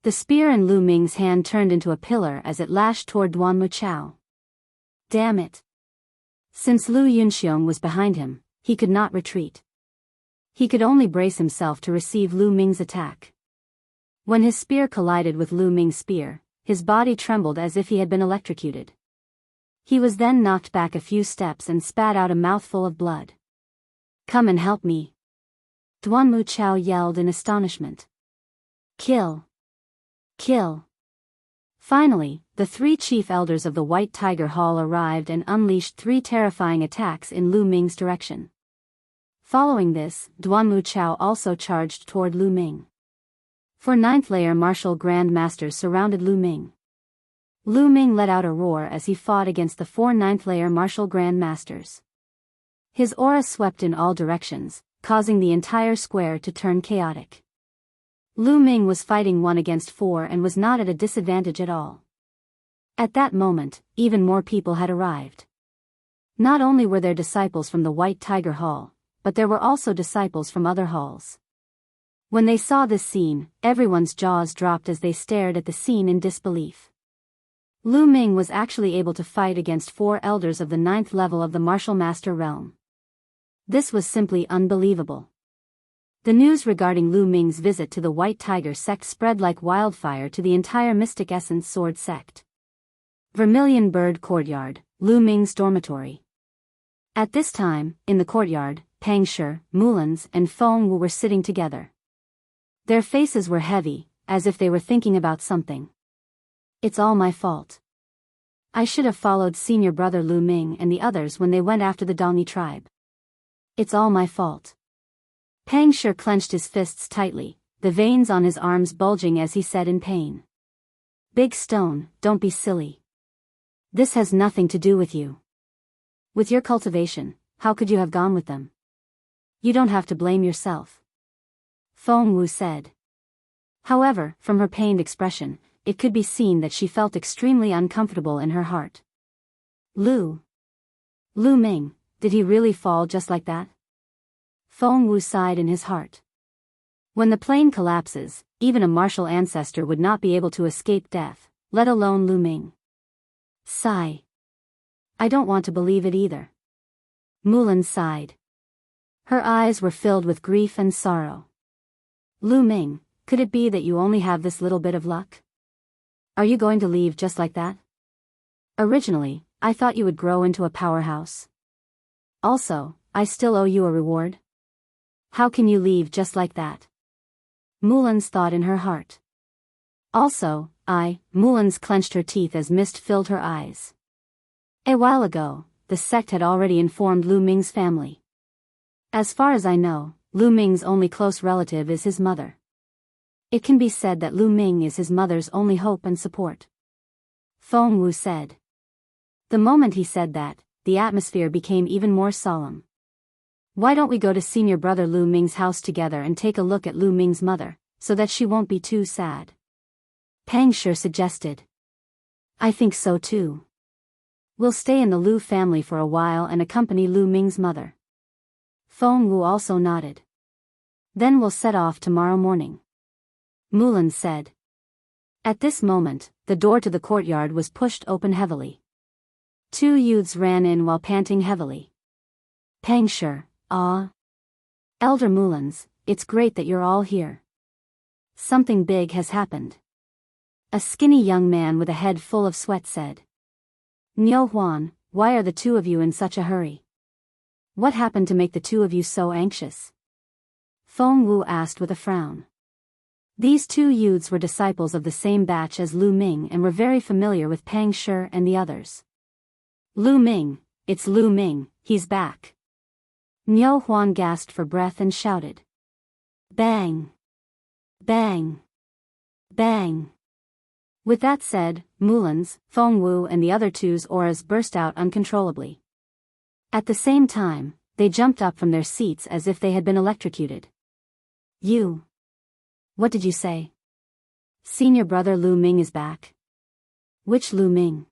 The spear in Lu Ming's hand turned into a pillar as it lashed toward Duan Muqiao. Damn it! Since Lu Yunxiong was behind him, he could not retreat. He could only brace himself to receive Lu Ming's attack. When his spear collided with Lu Ming's spear, his body trembled as if he had been electrocuted. He was then knocked back a few steps and spat out a mouthful of blood. Come and help me! Duan Muqiao yelled in astonishment. Kill! Kill! Finally, the 3 chief elders of the White Tiger Hall arrived and unleashed 3 terrifying attacks in Lu Ming's direction. Following this, Duan Muqiao also charged toward Lu Ming. 4 ninth-layer martial Grand Masters surrounded Lu Ming. Lu Ming let out a roar as he fought against the 4 ninth-layer martial Grand Masters. His aura swept in all directions, causing the entire square to turn chaotic. Lu Ming was fighting 1 against 4 and was not at a disadvantage at all. At that moment, even more people had arrived. Not only were there disciples from the White Tiger Hall, but there were also disciples from other halls. When they saw this scene, everyone's jaws dropped as they stared at the scene in disbelief. Lu Ming was actually able to fight against 4 elders of the 9th level of the Martial Master realm. This was simply unbelievable. The news regarding Lu Ming's visit to the White Tiger sect spread like wildfire to the entire Mystic Essence Sword sect. Vermilion Bird Courtyard, Lu Ming's dormitory. At this time, in the courtyard, Pang Shi, Mulans, and Feng Wu were sitting together. Their faces were heavy, as if they were thinking about something. It's all my fault. I should have followed senior brother Lu Ming and the others when they went after the Dongni tribe. It's all my fault. Pang Shi clenched his fists tightly, the veins on his arms bulging as he said in pain. Big Stone, don't be silly. This has nothing to do with you. With your cultivation, how could you have gone with them? You don't have to blame yourself. Feng Wu said. However, from her pained expression, it could be seen that she felt extremely uncomfortable in her heart. Lu Ming, did he really fall just like that? Feng Wu sighed in his heart. When the plane collapses, even a martial ancestor would not be able to escape death, let alone Lu Ming. Sigh. I don't want to believe it either. Mulan sighed. Her eyes were filled with grief and sorrow. Lu Ming, could it be that you only have this little bit of luck? Are you going to leave just like that? Originally, I thought you would grow into a powerhouse. Also, I still owe you a reward. How can you leave just like that? Mulan's thought in her heart. Also, Mulan's clenched her teeth as mist filled her eyes. A while ago, the sect had already informed Lu Ming's family. As far as I know, Lu Ming's only close relative is his mother. It can be said that Lu Ming is his mother's only hope and support. Feng Wu said. The moment he said that, the atmosphere became even more solemn. Why don't we go to senior brother Lu Ming's house together and take a look at Lu Ming's mother, so that she won't be too sad? Pang Shi suggested. I think so too. We'll stay in the Lu family for a while and accompany Lu Ming's mother. Feng Wu also nodded. Then we'll set off tomorrow morning. Mulan said. At this moment, the door to the courtyard was pushed open heavily. 2 youths ran in while panting heavily. Pang Shi, Elder Mulans, it's great that you're all here. Something big has happened. A skinny young man with a head full of sweat said. Niu Huan, why are the 2 of you in such a hurry? What happened to make the 2 of you so anxious? Feng Wu asked with a frown. These 2 youths were disciples of the same batch as Lu Ming and were very familiar with Pang Shi and the others. Lu Ming, it's Lu Ming, he's back. Niu Huan gasped for breath and shouted. Bang! Bang! Bang! With that said, Mulan's, Feng Wu and the other 2's auras burst out uncontrollably. At the same time, they jumped up from their seats as if they had been electrocuted. You! What did you say? Senior brother Lu Ming is back. Which Lu Ming?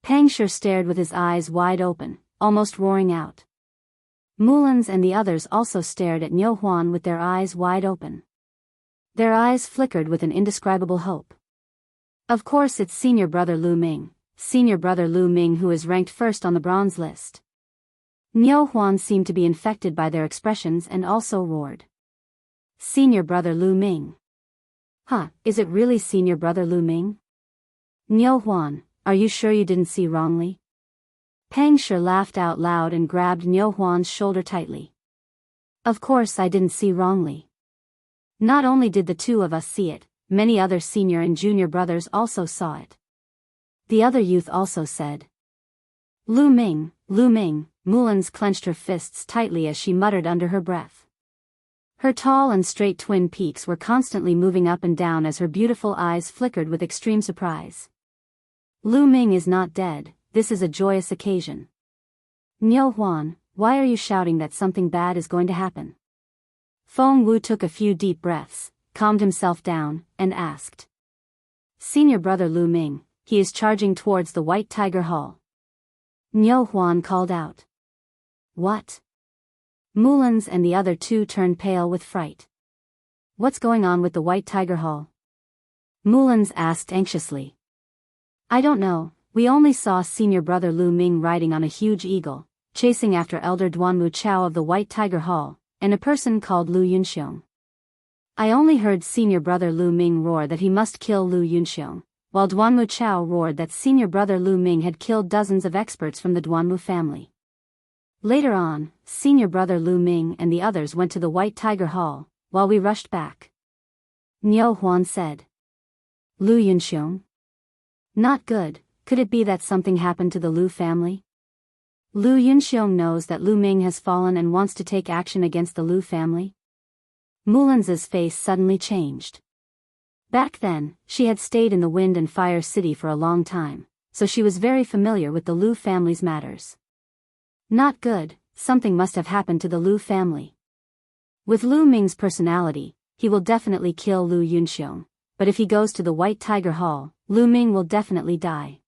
Pang Shi stared with his eyes wide open, almost roaring out. Mulan's and the others also stared at Niu Huan with their eyes wide open. Their eyes flickered with an indescribable hope. Of course it's senior brother Lu Ming, who is ranked first on the bronze list. Niu Huan seemed to be infected by their expressions and also roared. Senior brother Lu Ming. Huh, is it really senior brother Lu Ming? Niu Huan, are you sure you didn't see wrongly? Pang Shi laughed out loud and grabbed Niu Huan's shoulder tightly. Of course I didn't see wrongly. Not only did the two of us see it, many other senior and junior brothers also saw it. The other youth also said. Lu Ming, Mulan's clenched her fists tightly as she muttered under her breath. Her tall and straight twin peaks were constantly moving up and down as her beautiful eyes flickered with extreme surprise. Lu Ming is not dead, this is a joyous occasion. Niu Huan, why are you shouting that something bad is going to happen? Feng Wu took a few deep breaths, calmed himself down, and asked. Senior brother Lu Ming, he is charging towards the White Tiger Hall. Niu Huan called out. What? Mulan's and the other two turned pale with fright. What's going on with the White Tiger Hall? Mulan's asked anxiously. I don't know, we only saw senior brother Lu Ming riding on a huge eagle, chasing after elder Duanmu Chao of the White Tiger Hall, and a person called Lu Yunxiong. I only heard senior brother Lu Ming roar that he must kill Lu Yunxiong, while Duanmu Chao roared that senior brother Lu Ming had killed dozens of experts from the Duanmu family. Later on, senior brother Lu Ming and the others went to the White Tiger Hall, while we rushed back. Niu Huan said. Lu Yunxiong? Not good, could it be that something happened to the Lu family? Lu Yunxiong knows that Lu Ming has fallen and wants to take action against the Lu family? Mulan's face suddenly changed. Back then, she had stayed in the Wind and Fire City for a long time, so she was very familiar with the Lu family's matters. Not good, something must have happened to the Lu family. With Lu Ming's personality, he will definitely kill Lu Yunxiong, but if he goes to the White Tiger Hall, Lu Ming will definitely die.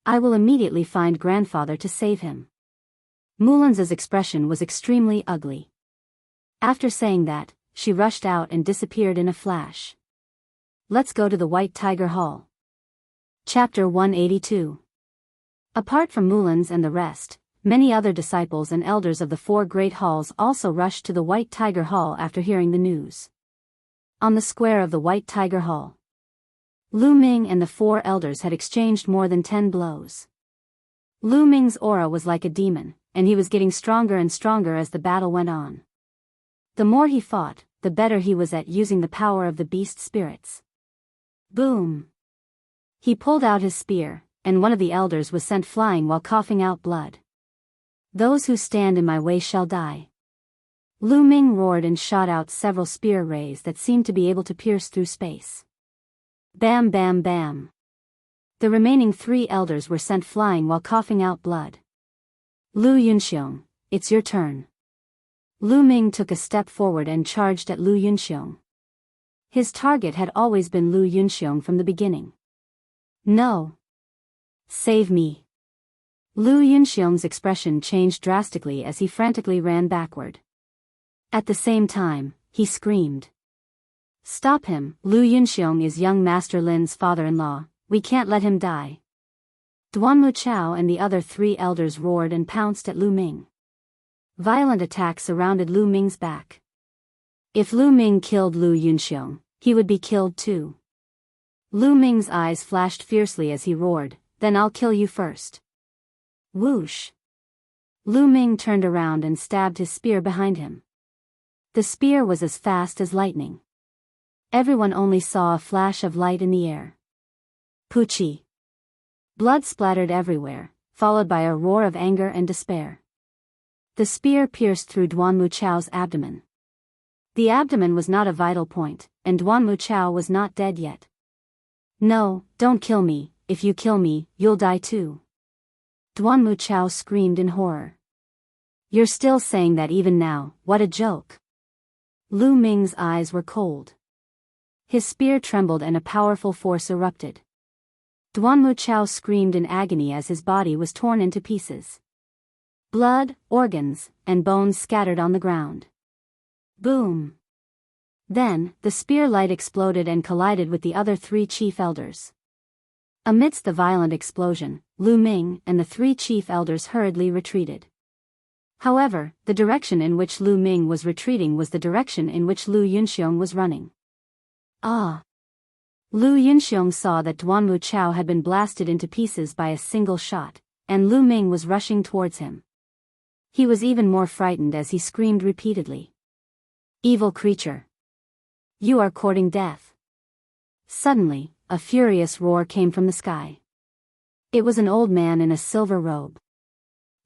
I will immediately find grandfather to save him. Mulan's expression was extremely ugly. After saying that, she rushed out and disappeared in a flash. Let's go to the White Tiger Hall. Chapter 182. Apart from Mulan's and the rest, many other disciples and elders of the four great halls also rushed to the White Tiger Hall after hearing the news. On the square of the White Tiger Hall, Lu Ming and the four elders had exchanged more than 10 blows. Lu Ming's aura was like a demon, and he was getting stronger and stronger as the battle went on. The more he fought, the better he was at using the power of the beast spirits. Boom! He pulled out his spear, and one of the elders was sent flying while coughing out blood. Those who stand in my way shall die. Lu Ming roared and shot out several spear rays that seemed to be able to pierce through space. Bam bam bam. The remaining 3 elders were sent flying while coughing out blood. Lu Yunxiong, it's your turn. Lu Ming took a step forward and charged at Lu Yunxiong. His target had always been Lu Yunxiong from the beginning. No. Save me. Lu Yunxiong's expression changed drastically as he frantically ran backward. At the same time, he screamed. Stop him, Lu Yunxiong is young Master Lin's father-in-law, we can't let him die. Duanmu Chao and the other 3 elders roared and pounced at Lu Ming. Violent attacks surrounded Lu Ming's back. If Lu Ming killed Lu Yunxiong, he would be killed too. Lu Ming's eyes flashed fiercely as he roared, then I'll kill you first. Whoosh! Lu Ming turned around and stabbed his spear behind him. The spear was as fast as lightning. Everyone only saw a flash of light in the air. Poochie! Blood splattered everywhere, followed by a roar of anger and despair. The spear pierced through Duanmu Chao's abdomen. The abdomen was not a vital point, and Duanmu Chao was not dead yet. No, don't kill me, if you kill me, you'll die too. Duanmu Chao screamed in horror. You're still saying that even now, what a joke. Lu Ming's eyes were cold. His spear trembled and a powerful force erupted. Duanmu Chao screamed in agony as his body was torn into pieces. Blood, organs, and bones scattered on the ground. Boom! Then, the spear light exploded and collided with the other 3 chief elders. Amidst the violent explosion, Lu Ming and the 3 chief elders hurriedly retreated. However, the direction in which Lu Ming was retreating was the direction in which Lu Yunxiong was running. Ah! Lu Yunxiong saw that Duanmu Chao had been blasted into pieces by a single shot, and Lu Ming was rushing towards him. He was even more frightened as he screamed repeatedly. "Evil creature! You are courting death!" Suddenly, a furious roar came from the sky. It was an old man in a silver robe.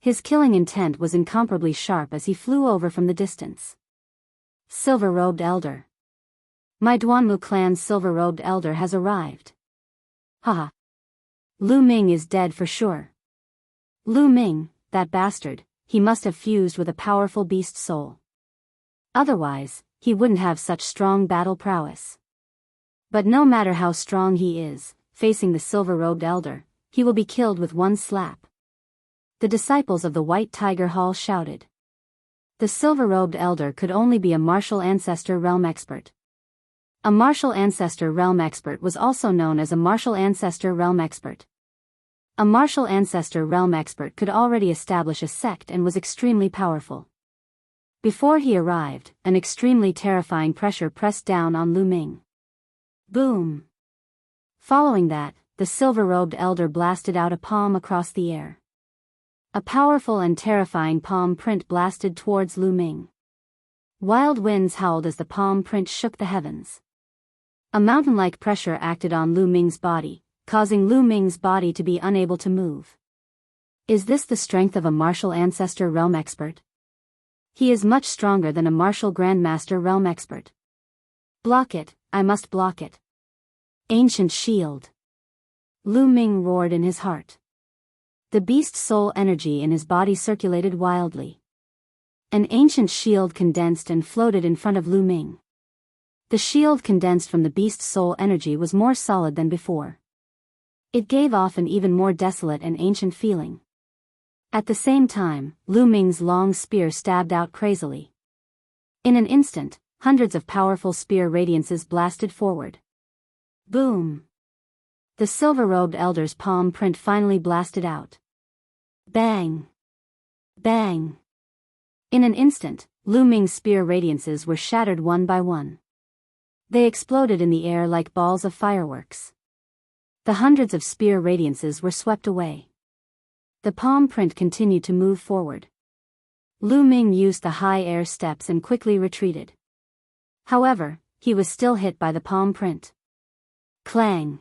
His killing intent was incomparably sharp as he flew over from the distance. "Silver-robed elder. My Duanmu clan's silver-robed elder has arrived. Haha. Lu Ming is dead for sure. Lu Ming, that bastard, he must have fused with a powerful beast soul. Otherwise, he wouldn't have such strong battle prowess. But no matter how strong he is, facing the silver-robed elder, he will be killed with one slap." The disciples of the White Tiger Hall shouted. The silver-robed elder could only be a martial ancestor realm expert. A martial ancestor realm expert was also known as a martial ancestor realm expert. A martial ancestor realm expert could already establish a sect and was extremely powerful. Before he arrived, an extremely terrifying pressure pressed down on Lu Ming. Boom! Following that, the silver-robed elder blasted out a palm across the air. A powerful and terrifying palm print blasted towards Lu Ming. Wild winds howled as the palm print shook the heavens. A mountain-like pressure acted on Lu Ming's body, causing Lu Ming's body to be unable to move. Is this the strength of a martial ancestor realm expert? He is much stronger than a martial grandmaster realm expert. Block it, I must block it. Ancient shield. Lu Ming roared in his heart. The beast soul energy in his body circulated wildly. An ancient shield condensed and floated in front of Lu Ming. The shield condensed from the beast soul energy was more solid than before. It gave off an even more desolate and ancient feeling. At the same time, Lu Ming's long spear stabbed out crazily. In an instant, hundreds of powerful spear radiances blasted forward. Boom! The silver-robed elder's palm print finally blasted out. Bang! Bang! In an instant, Lu Ming's spear radiances were shattered one by one. They exploded in the air like balls of fireworks. The hundreds of spear radiances were swept away. The palm print continued to move forward. Lu Ming used the high air steps and quickly retreated. However, he was still hit by the palm print. Clang!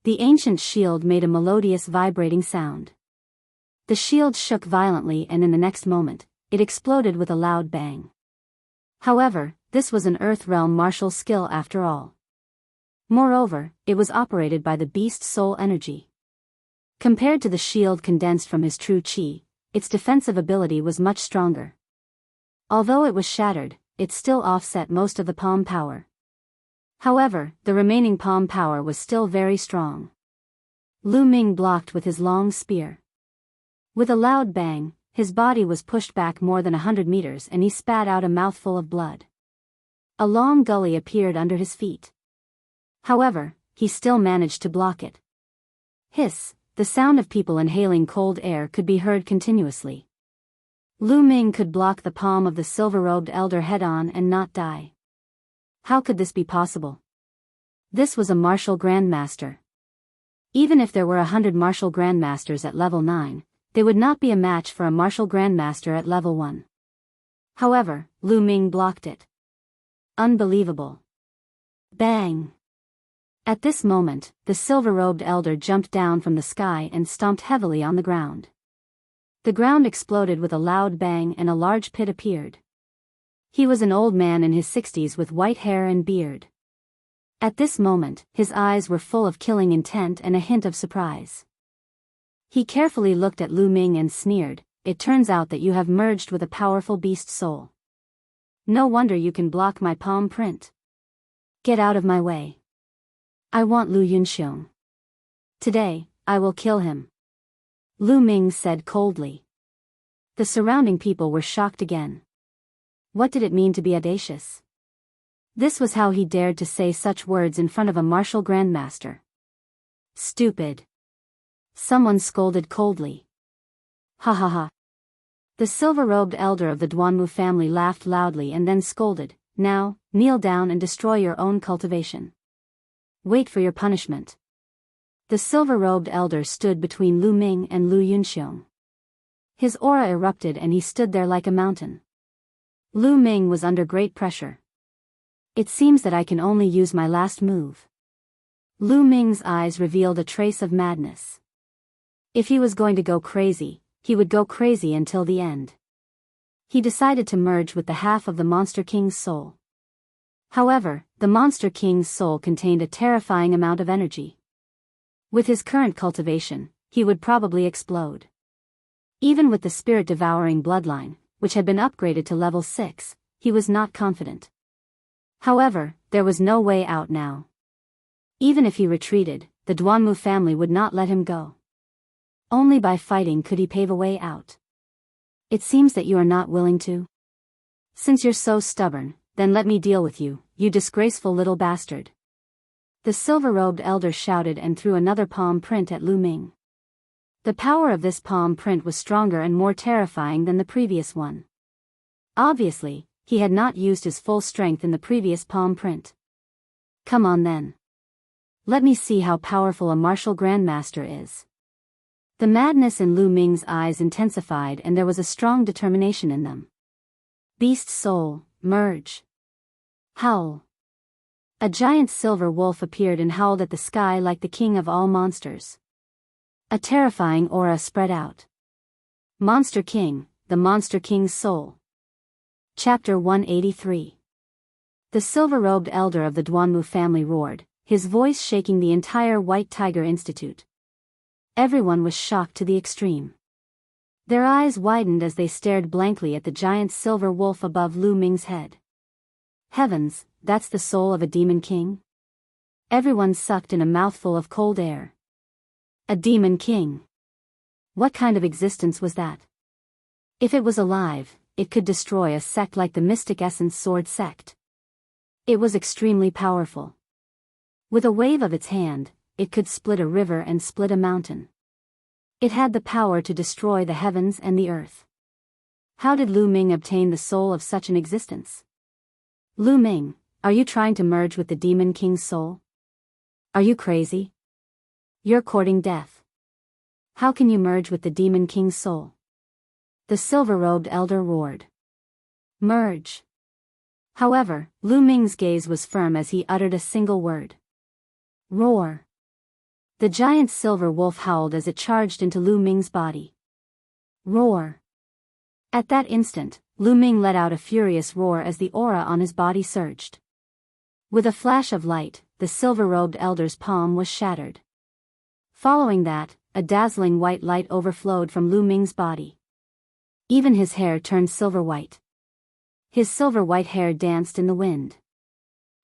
The ancient shield made a melodious vibrating sound. The shield shook violently and in the next moment, it exploded with a loud bang. However, this was an Earth Realm martial skill after all. Moreover, it was operated by the beast soul energy. Compared to the shield condensed from his true chi, its defensive ability was much stronger. Although it was shattered, it still offset most of the palm power. However, the remaining palm power was still very strong. Lu Ming blocked with his long spear. With a loud bang, his body was pushed back more than 100 meters and he spat out a mouthful of blood. A long gully appeared under his feet. However, he still managed to block it. Hiss! The sound of people inhaling cold air could be heard continuously. Lu Ming could block the palm of the silver-robed elder head-on and not die. How could this be possible? This was a martial grandmaster. Even if there were 100 martial grandmasters at level 9, they would not be a match for a martial grandmaster at level 1. However, Lu Ming blocked it. Unbelievable. Bang! At this moment, the silver-robed elder jumped down from the sky and stomped heavily on the ground. The ground exploded with a loud bang and a large pit appeared. He was an old man in his 60s with white hair and beard. At this moment, his eyes were full of killing intent and a hint of surprise. He carefully looked at Lu Ming and sneered, "It turns out that you have merged with a powerful beast soul. No wonder you can block my palm print. Get out of my way. I want Lu Yunxiong. Today, I will kill him," Lu Ming said coldly. The surrounding people were shocked again. What did it mean to be audacious? This was how he dared to say such words in front of a martial grandmaster. Stupid. Someone scolded coldly. Ha ha ha. The silver-robed elder of the Duanmu family laughed loudly and then scolded, "Now, kneel down and destroy your own cultivation. Wait for your punishment." The silver-robed elder stood between Lu Ming and Lu Yunxiong. His aura erupted and he stood there like a mountain. Lu Ming was under great pressure. It seems that I can only use my last move. Lu Ming's eyes revealed a trace of madness. If he was going to go crazy, he would go crazy until the end. He decided to merge with the half of the Monster King's soul. However, the Monster King's soul contained a terrifying amount of energy. With his current cultivation, he would probably explode. Even with the spirit-devouring bloodline, which had been upgraded to level 6, he was not confident. However, there was no way out now. Even if he retreated, the Duanmu family would not let him go. Only by fighting could he pave a way out. It seems that you are not willing to. Since you're so stubborn, then let me deal with you, you disgraceful little bastard. The silver-robed elder shouted and threw another palm print at Lu Ming. The power of this palm print was stronger and more terrifying than the previous one. Obviously, he had not used his full strength in the previous palm print. Come on then. Let me see how powerful a martial grandmaster is. The madness in Lu Ming's eyes intensified and there was a strong determination in them. Beast soul, merge. Howl. A giant silver wolf appeared and howled at the sky like the king of all monsters. A terrifying aura spread out. Monster King, the Monster King's soul. Chapter 183. The silver-robed elder of the Duanmu family roared, his voice shaking the entire White Tiger Institute. Everyone was shocked to the extreme. Their eyes widened as they stared blankly at the giant silver wolf above Lu Ming's head. Heavens, that's the soul of a demon king? Everyone sucked in a mouthful of cold air. A demon king. What kind of existence was that? If it was alive, it could destroy a sect like the Mystic Essence Sword sect. It was extremely powerful. With a wave of its hand, it could split a river and split a mountain. It had the power to destroy the heavens and the earth. How did Lu Ming obtain the soul of such an existence? Lu Ming, are you trying to merge with the Demon King's soul? Are you crazy? You're courting death. How can you merge with the Demon King's soul? The silver-robed elder roared. Merge. However, Lu Ming's gaze was firm as he uttered a single word. Roar. The giant silver wolf howled as it charged into Lu Ming's body. Roar. At that instant, Lu Ming let out a furious roar as the aura on his body surged. With a flash of light, the silver-robed elder's palm was shattered. Following that, a dazzling white light overflowed from Lu Ming's body. Even his hair turned silver-white. His silver-white hair danced in the wind.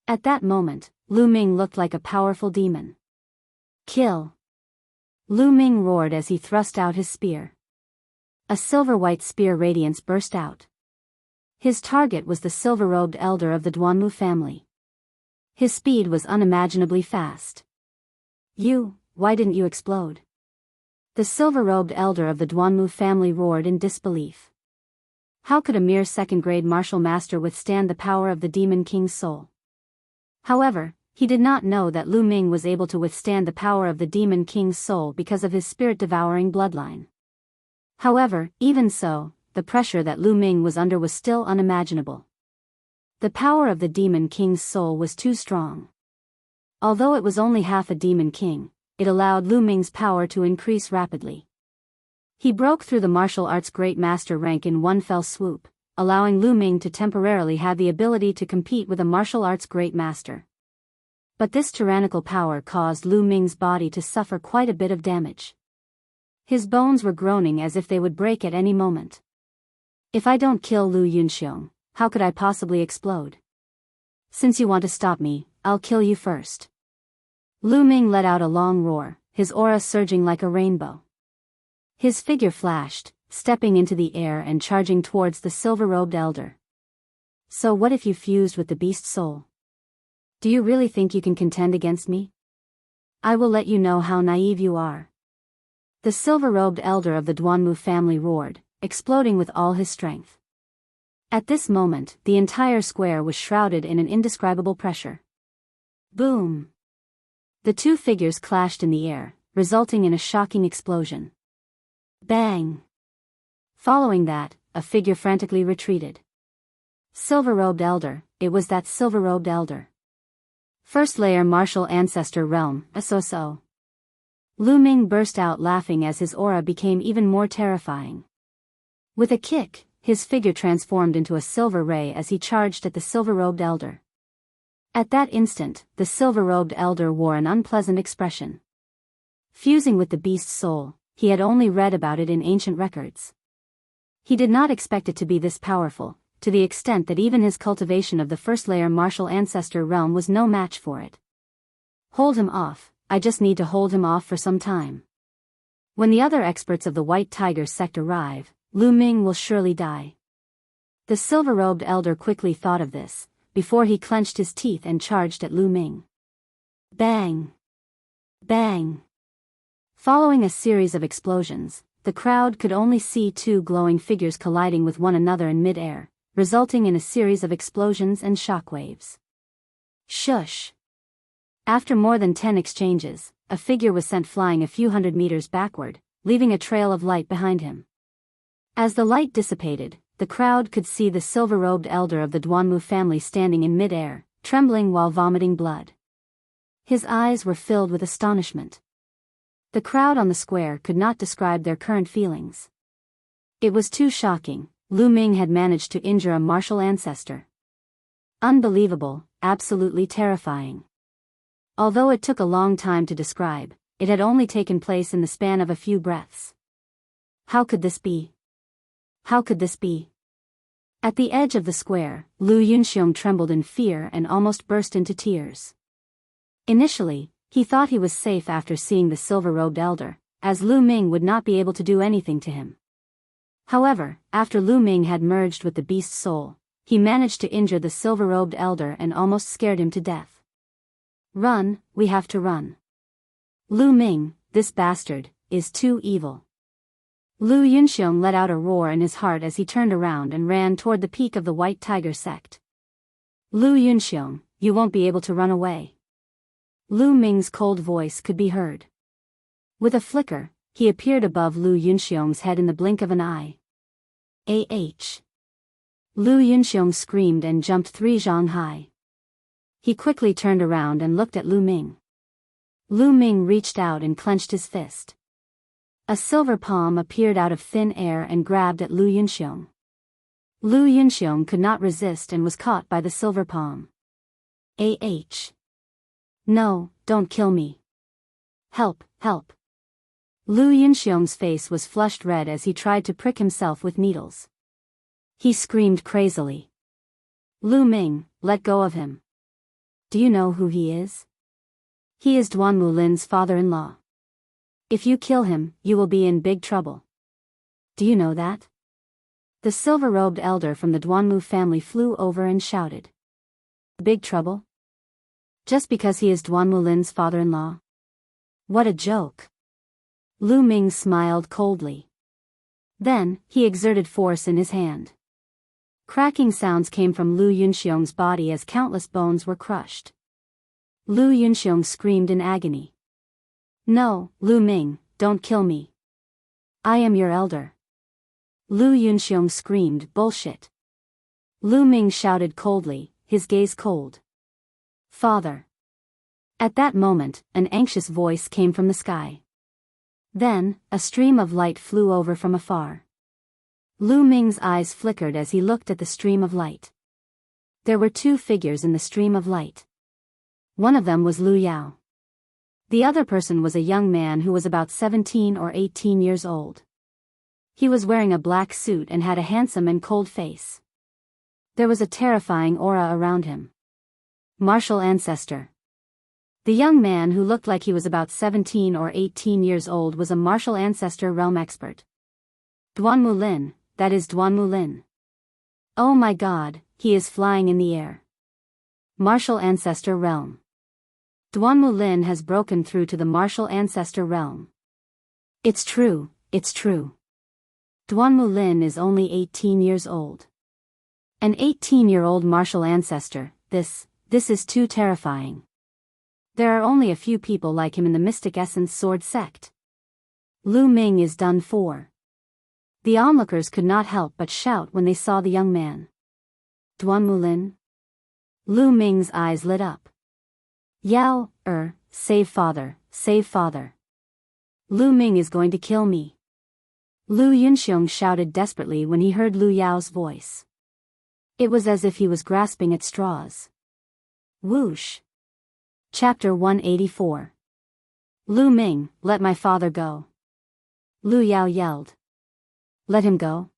At that moment, Lu Ming looked like a powerful demon. Kill! Lu Ming roared as he thrust out his spear. A silver-white spear radiance burst out. His target was the silver-robed elder of the Duanmu family. His speed was unimaginably fast. Why didn't you explode? The silver-robed elder of the Duanmu family roared in disbelief. How could a mere second-grade martial master withstand the power of the Demon King's soul? However, he did not know that Lu Ming was able to withstand the power of the Demon King's soul because of his spirit-devouring bloodline. However, even so, the pressure that Lu Ming was under was still unimaginable. The power of the Demon King's soul was too strong. Although it was only half a Demon King, it allowed Lu Ming's power to increase rapidly. He broke through the martial arts Great Master rank in one fell swoop, allowing Lu Ming to temporarily have the ability to compete with a martial arts Great Master. But this tyrannical power caused Lu Ming's body to suffer quite a bit of damage. His bones were groaning as if they would break at any moment. If I don't kill Lu Yunxiong, how could I possibly explode? Since you want to stop me, I'll kill you first. Lu Ming let out a long roar, his aura surging like a rainbow. His figure flashed, stepping into the air and charging towards the silver-robed elder. So what if you fused with the beast soul? Do you really think you can contend against me? I will let you know how naive you are. The silver-robed elder of the Duanmu family roared, exploding with all his strength. At this moment, the entire square was shrouded in an indescribable pressure. Boom! The two figures clashed in the air, resulting in a shocking explosion. Bang! Following that, a figure frantically retreated. Silver-robed elder, it was that silver-robed elder. First layer martial ancestor realm, SOSO. Lu Ming burst out laughing as his aura became even more terrifying. With a kick, his figure transformed into a silver ray as he charged at the silver-robed elder. At that instant, the silver-robed elder wore an unpleasant expression. Fusing with the beast's soul, he had only read about it in ancient records. He did not expect it to be this powerful, to the extent that even his cultivation of the first-layer martial ancestor realm was no match for it. Hold him off, I just need to hold him off for some time. When the other experts of the White Tiger sect arrive, Lu Ming will surely die. The silver-robed elder quickly thought of this, before he clenched his teeth and charged at Lu Ming. Bang! Bang! Following a series of explosions, the crowd could only see two glowing figures colliding with one another in mid-air, resulting in a series of explosions and shockwaves. Shush! After more than 10 exchanges, a figure was sent flying a few hundred meters backward, leaving a trail of light behind him. As the light dissipated, the crowd could see the silver-robed elder of the Duanmu family standing in mid-air, trembling while vomiting blood. His eyes were filled with astonishment. The crowd on the square could not describe their current feelings. It was too shocking. Lu Ming had managed to injure a martial ancestor. Unbelievable, absolutely terrifying. Although it took a long time to describe, it had only taken place in the span of a few breaths. How could this be? How could this be? At the edge of the square, Lu Yunxiong trembled in fear and almost burst into tears. Initially, he thought he was safe after seeing the silver-robed elder, as Lu Ming would not be able to do anything to him. However, after Lu Ming had merged with the beast's soul, he managed to injure the silver-robed elder and almost scared him to death. Run, we have to run. Lu Ming, this bastard, is too evil. Lu Yunxiong let out a roar in his heart as he turned around and ran toward the peak of the White Tiger sect. Lu Yunxiong, you won't be able to run away. Lu Ming's cold voice could be heard. With a flicker, he appeared above Lu Yunxiong's head in the blink of an eye. Lu Yunxiong screamed and jumped 3 zhang high. He quickly turned around and looked at Lu Ming. Lu Ming reached out and clenched his fist. A silver palm appeared out of thin air and grabbed at Lu Yunxiong. Lu Yunxiong could not resist and was caught by the silver palm. No, don't kill me. Help, help. Lu Yunxiong's face was flushed red as he tried to prick himself with needles. He screamed crazily. Lu Ming, let go of him. Do you know who he is? He is Duanmu Lin's father-in-law. If you kill him, you will be in big trouble. Do you know that? The silver-robed elder from the Duanmu family flew over and shouted. Big trouble? Just because he is Duanmu Lin's father-in-law? What a joke. Lu Ming smiled coldly. Then, he exerted force in his hand. Cracking sounds came from Lu Yunxiong's body as countless bones were crushed. Lu Yunxiong screamed in agony. No, Lu Ming, don't kill me. I am your elder. Lu Yunxiong screamed, bullshit. Lu Ming shouted coldly, his gaze cold. Father. At that moment, an anxious voice came from the sky. Then, a stream of light flew over from afar. Lu Ming's eyes flickered as he looked at the stream of light. There were 2 figures in the stream of light. One of them was Lu Yao. The other person was a young man who was about 17 or 18 years old. He was wearing a black suit and had a handsome and cold face. There was a terrifying aura around him. Martial ancestor. The young man who looked like he was about 17 or 18 years old was a martial ancestor realm expert. Duanmu Lin, that is Duanmu Lin. Oh my god, he is flying in the air. Martial Ancestor Realm. Duanmu Lin has broken through to the Martial Ancestor Realm. It's true, it's true. Duanmu Lin is only 18 years old. An 18-year-old martial ancestor, this is too terrifying. There are only a few people like him in the Mystic Essence Sword sect. Lu Ming is done for. The onlookers could not help but shout when they saw the young man. Duanmu Lin? Lu Ming's eyes lit up. Yao, save father, save father. Lu Ming is going to kill me. Lu Yunxiong shouted desperately when he heard Lu Yao's voice. It was as if he was grasping at straws. Whoosh. Chapter 184. Lu Ming, let my father go. Lu Yao yelled. Let him go?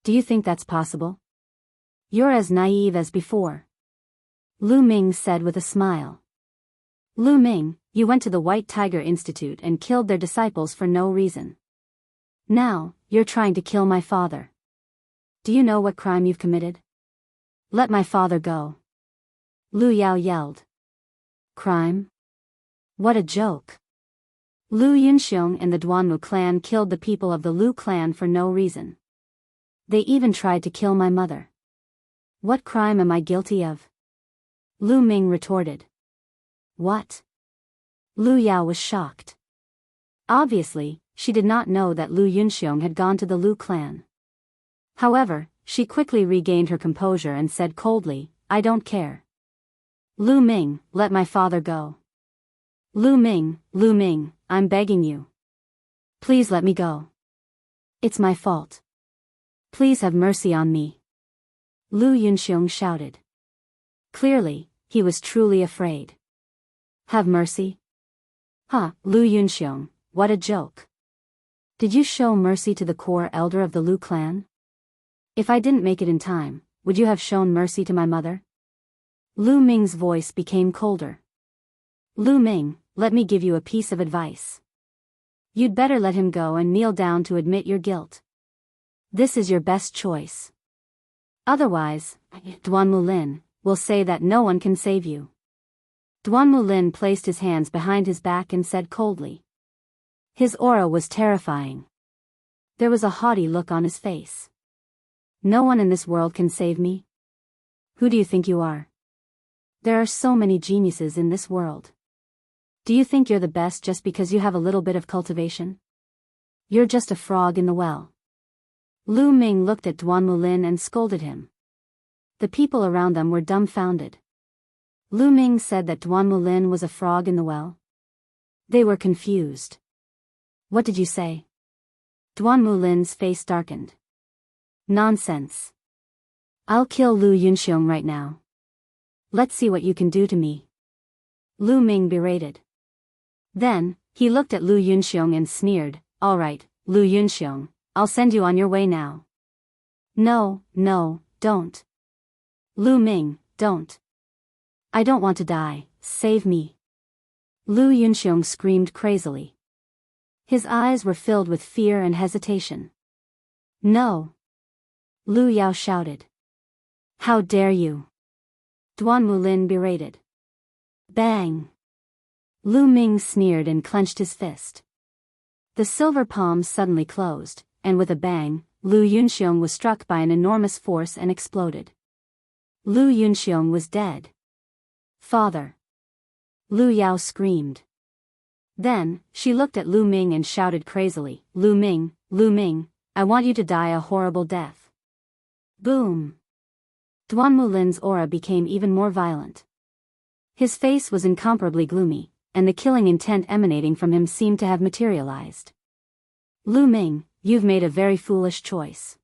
Do you think that's possible? You're as naive as before. Lu Ming said with a smile. Lu Ming, you went to the White Tiger Institute and killed their disciples for no reason. Now, you're trying to kill my father. Do you know what crime you've committed? Let my father go. Lu Yao yelled. Crime? What a joke. Lu Yunxiong and the Duanmu clan killed the people of the Lu clan for no reason. They even tried to kill my mother. What crime am I guilty of? Lu Ming retorted. What? Lu Yao was shocked. Obviously, she did not know that Lu Yunxiong had gone to the Lu clan. However, she quickly regained her composure and said coldly, I don't care. Lu Ming, let my father go. Lu Ming, I'm begging you. Please let me go. It's my fault. Please have mercy on me. Lu Yunxiong shouted. Clearly, he was truly afraid. Have mercy? Lu Yunxiong, what a joke. Did you show mercy to the core elder of the Lu clan? If I didn't make it in time, would you have shown mercy to my mother? Lu Ming's voice became colder. Lu Ming, let me give you a piece of advice. You'd better let him go and kneel down to admit your guilt. This is your best choice. Otherwise, Duanmu Lin will say that no one can save you. Duanmu Lin placed his hands behind his back and said coldly. His aura was terrifying. There was a haughty look on his face. No one in this world can save me? Who do you think you are? There are so many geniuses in this world. Do you think you're the best just because you have a little bit of cultivation? You're just a frog in the well. Lu Ming looked at Duanmu Lin and scolded him. The people around them were dumbfounded. Lu Ming said that Duanmu Lin was a frog in the well. They were confused. What did you say? Duanmu Lin's face darkened. Nonsense. I'll kill Lu Yunxiong right now. Let's see what you can do to me. Lu Ming berated. Then, he looked at Lu Yunxiong and sneered, all right, Lu Yunxiong, I'll send you on your way now. No, don't. Lu Ming, don't. I don't want to die, save me. Lu Yunxiong screamed crazily. His eyes were filled with fear and hesitation. No. Lu Yao shouted. How dare you? Duanmu Lin berated. Bang! Lu Ming sneered and clenched his fist. The silver palm suddenly closed, and with a bang, Lu Yunxiong was struck by an enormous force and exploded. Lu Yunxiong was dead. Father! Lu Yao screamed. Then, she looked at Lu Ming and shouted crazily, Lu Ming, I want you to die a horrible death. Boom! Duanmu Lin's aura became even more violent. His face was incomparably gloomy, and the killing intent emanating from him seemed to have materialized. Lu Ming, you've made a very foolish choice.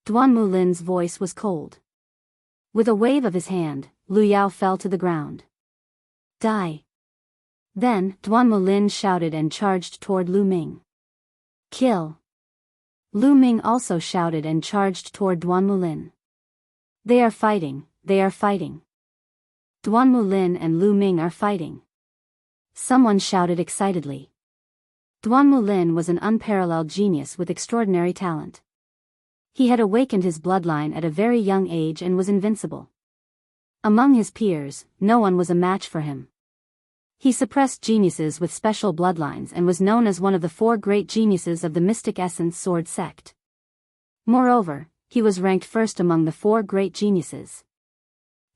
Duanmu Lin's voice was cold. With a wave of his hand, Lu Yao fell to the ground. Die! Then, Duanmu Lin shouted and charged toward Lu Ming. Kill! Lu Ming also shouted and charged toward Duanmu Lin. They are fighting, they are fighting. Duanmu Lin and Lu Ming are fighting. Someone shouted excitedly. Duanmu Lin was an unparalleled genius with extraordinary talent. He had awakened his bloodline at a very young age and was invincible. Among his peers, no one was a match for him. He suppressed geniuses with special bloodlines and was known as one of the 4 great geniuses of the Mystic Essence Sword sect. Moreover, he was ranked first among the 4 great geniuses.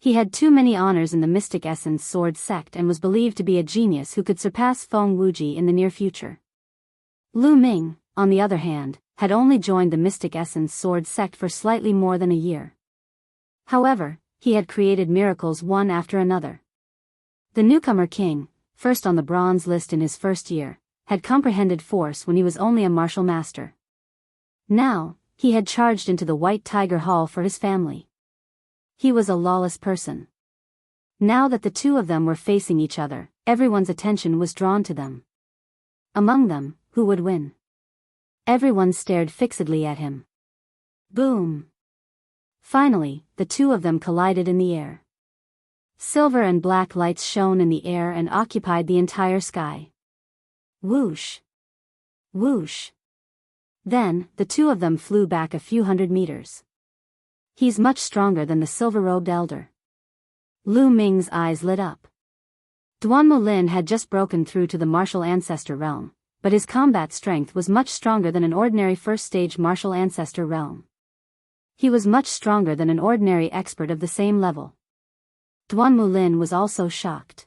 He had too many honors in the Mystic Essence Sword sect and was believed to be a genius who could surpass Feng Wuji in the near future. Lu Ming, on the other hand, had only joined the Mystic Essence Sword sect for slightly more than a year. However, he had created miracles one after another. The newcomer king, first on the bronze list in his first year, had comprehended force when he was only a martial master. Now, he had charged into the White Tiger Hall for his family. He was a lawless person. Now that the two of them were facing each other, everyone's attention was drawn to them. Among them, who would win? Everyone stared fixedly at him. Boom! Finally, the two of them collided in the air. Silver and black lights shone in the air and occupied the entire sky. Whoosh! Whoosh! Then, the two of them flew back a few hundred meters. He's much stronger than the silver-robed elder. Lu Ming's eyes lit up. Duan Mulin had just broken through to the martial ancestor realm, but his combat strength was much stronger than an ordinary first-stage martial ancestor realm. He was much stronger than an ordinary expert of the same level. Duan Mulin was also shocked.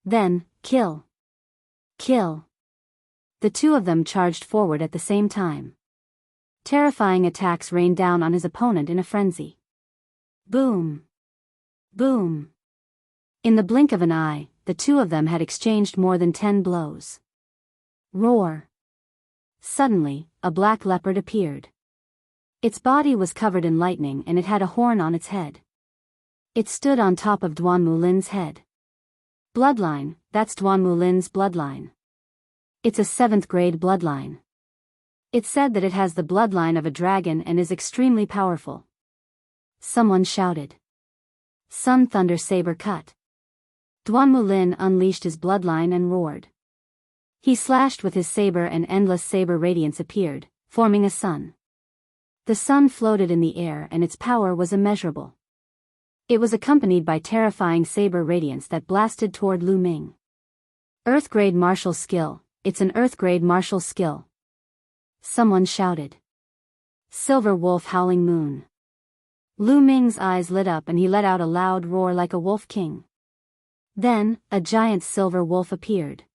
Then, kill! Kill! The two of them charged forward at the same time. Terrifying attacks rained down on his opponent in a frenzy. Boom! Boom! In the blink of an eye, the two of them had exchanged more than 10 blows. Roar! Suddenly, a black leopard appeared. Its body was covered in lightning and it had a horn on its head. It stood on top of Duan Mulin's head. Bloodline, that's Duan Mulin's bloodline. It's a 7th grade bloodline. It's said that it has the bloodline of a dragon and is extremely powerful. Someone shouted. Sun Thunder Saber Cut. Duan Mulin unleashed his bloodline and roared. He slashed with his saber and endless saber radiance appeared, forming a sun. The sun floated in the air and its power was immeasurable. It was accompanied by terrifying saber radiance that blasted toward Lu Ming. Earth grade martial skill, it's an earth grade martial skill. Someone shouted. Silver Wolf Howling Moon. Lu Ming's eyes lit up and he let out a loud roar like a wolf king. Then, a giant silver wolf appeared.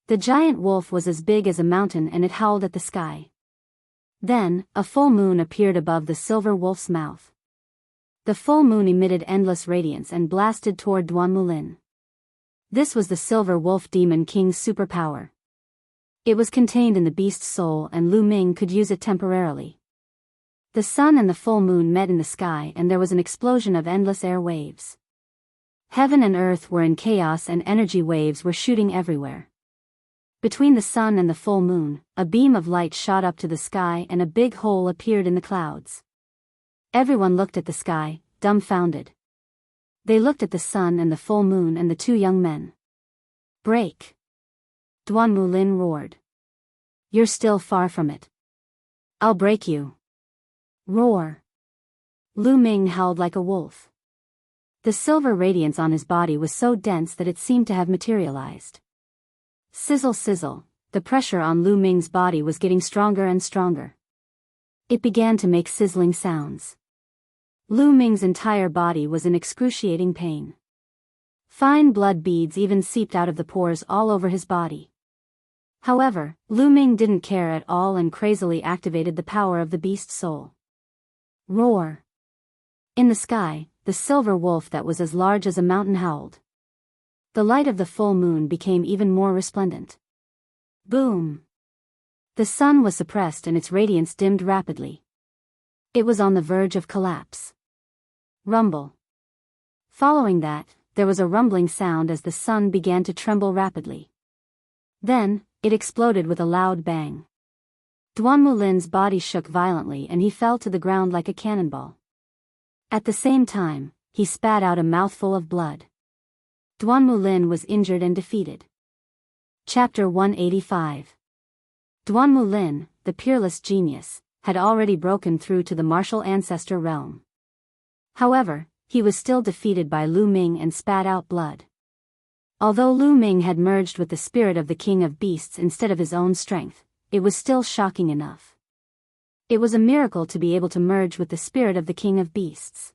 The giant wolf was as big as a mountain and it howled at the sky. Then, a full moon appeared above the silver wolf's mouth. The full moon emitted endless radiance and blasted toward Duan Mulin. This was the silver wolf demon king's superpower. It was contained in the beast's soul and Lu Ming could use it temporarily. The sun and the full moon met in the sky and there was an explosion of endless air waves. Heaven and earth were in chaos and energy waves were shooting everywhere. Between the sun and the full moon, a beam of light shot up to the sky and a big hole appeared in the clouds. Everyone looked at the sky, dumbfounded. They looked at the sun and the full moon and the two young men. Break! Duan Mulin roared. You're still far from it. I'll break you. Roar! Lu Ming howled like a wolf. The silver radiance on his body was so dense that it seemed to have materialized. Sizzle sizzle, the pressure on Lu Ming's body was getting stronger and stronger. It began to make sizzling sounds. Lu Ming's entire body was in excruciating pain. Fine blood beads even seeped out of the pores all over his body. However, Lu Ming didn't care at all and crazily activated the power of the beast's soul. Roar! In the sky, the silver wolf that was as large as a mountain howled. The light of the full moon became even more resplendent. Boom! The sun was suppressed and its radiance dimmed rapidly. It was on the verge of collapse. Rumble. Following that, there was a rumbling sound as the sun began to tremble rapidly. Then, it exploded with a loud bang. Duan Mulin's body shook violently and he fell to the ground like a cannonball. At the same time, he spat out a mouthful of blood. Duan Mulin was injured and defeated. Chapter 185. Duan Mulin, the peerless genius, had already broken through to the martial ancestor realm. However, he was still defeated by Lu Ming and spat out blood. Although Lu Ming had merged with the spirit of the king of beasts instead of his own strength, it was still shocking enough. It was a miracle to be able to merge with the spirit of the king of beasts.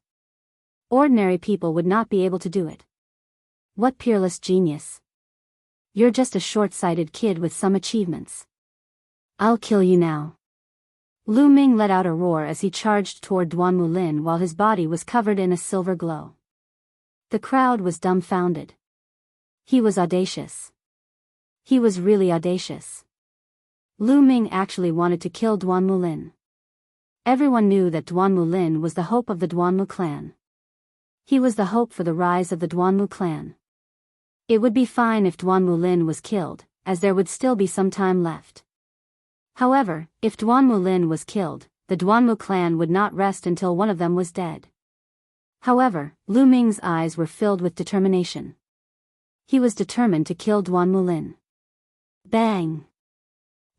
Ordinary people would not be able to do it. What peerless genius. You're just a short-sighted kid with some achievements. I'll kill you now. Lu Ming let out a roar as he charged toward Duan Mulin while his body was covered in a silver glow. The crowd was dumbfounded. He was audacious. He was really audacious. Lu Ming actually wanted to kill Duan Mulin. Everyone knew that Duan Mulin was the hope of the Duanmu clan. He was the hope for the rise of the Duanmu clan. It would be fine if Duan Mulin was killed, as there would still be some time left. However, if Duan Mulin was killed, the Duanmu clan would not rest until one of them was dead. However, Lu Ming's eyes were filled with determination. He was determined to kill Duan Mulin. Bang!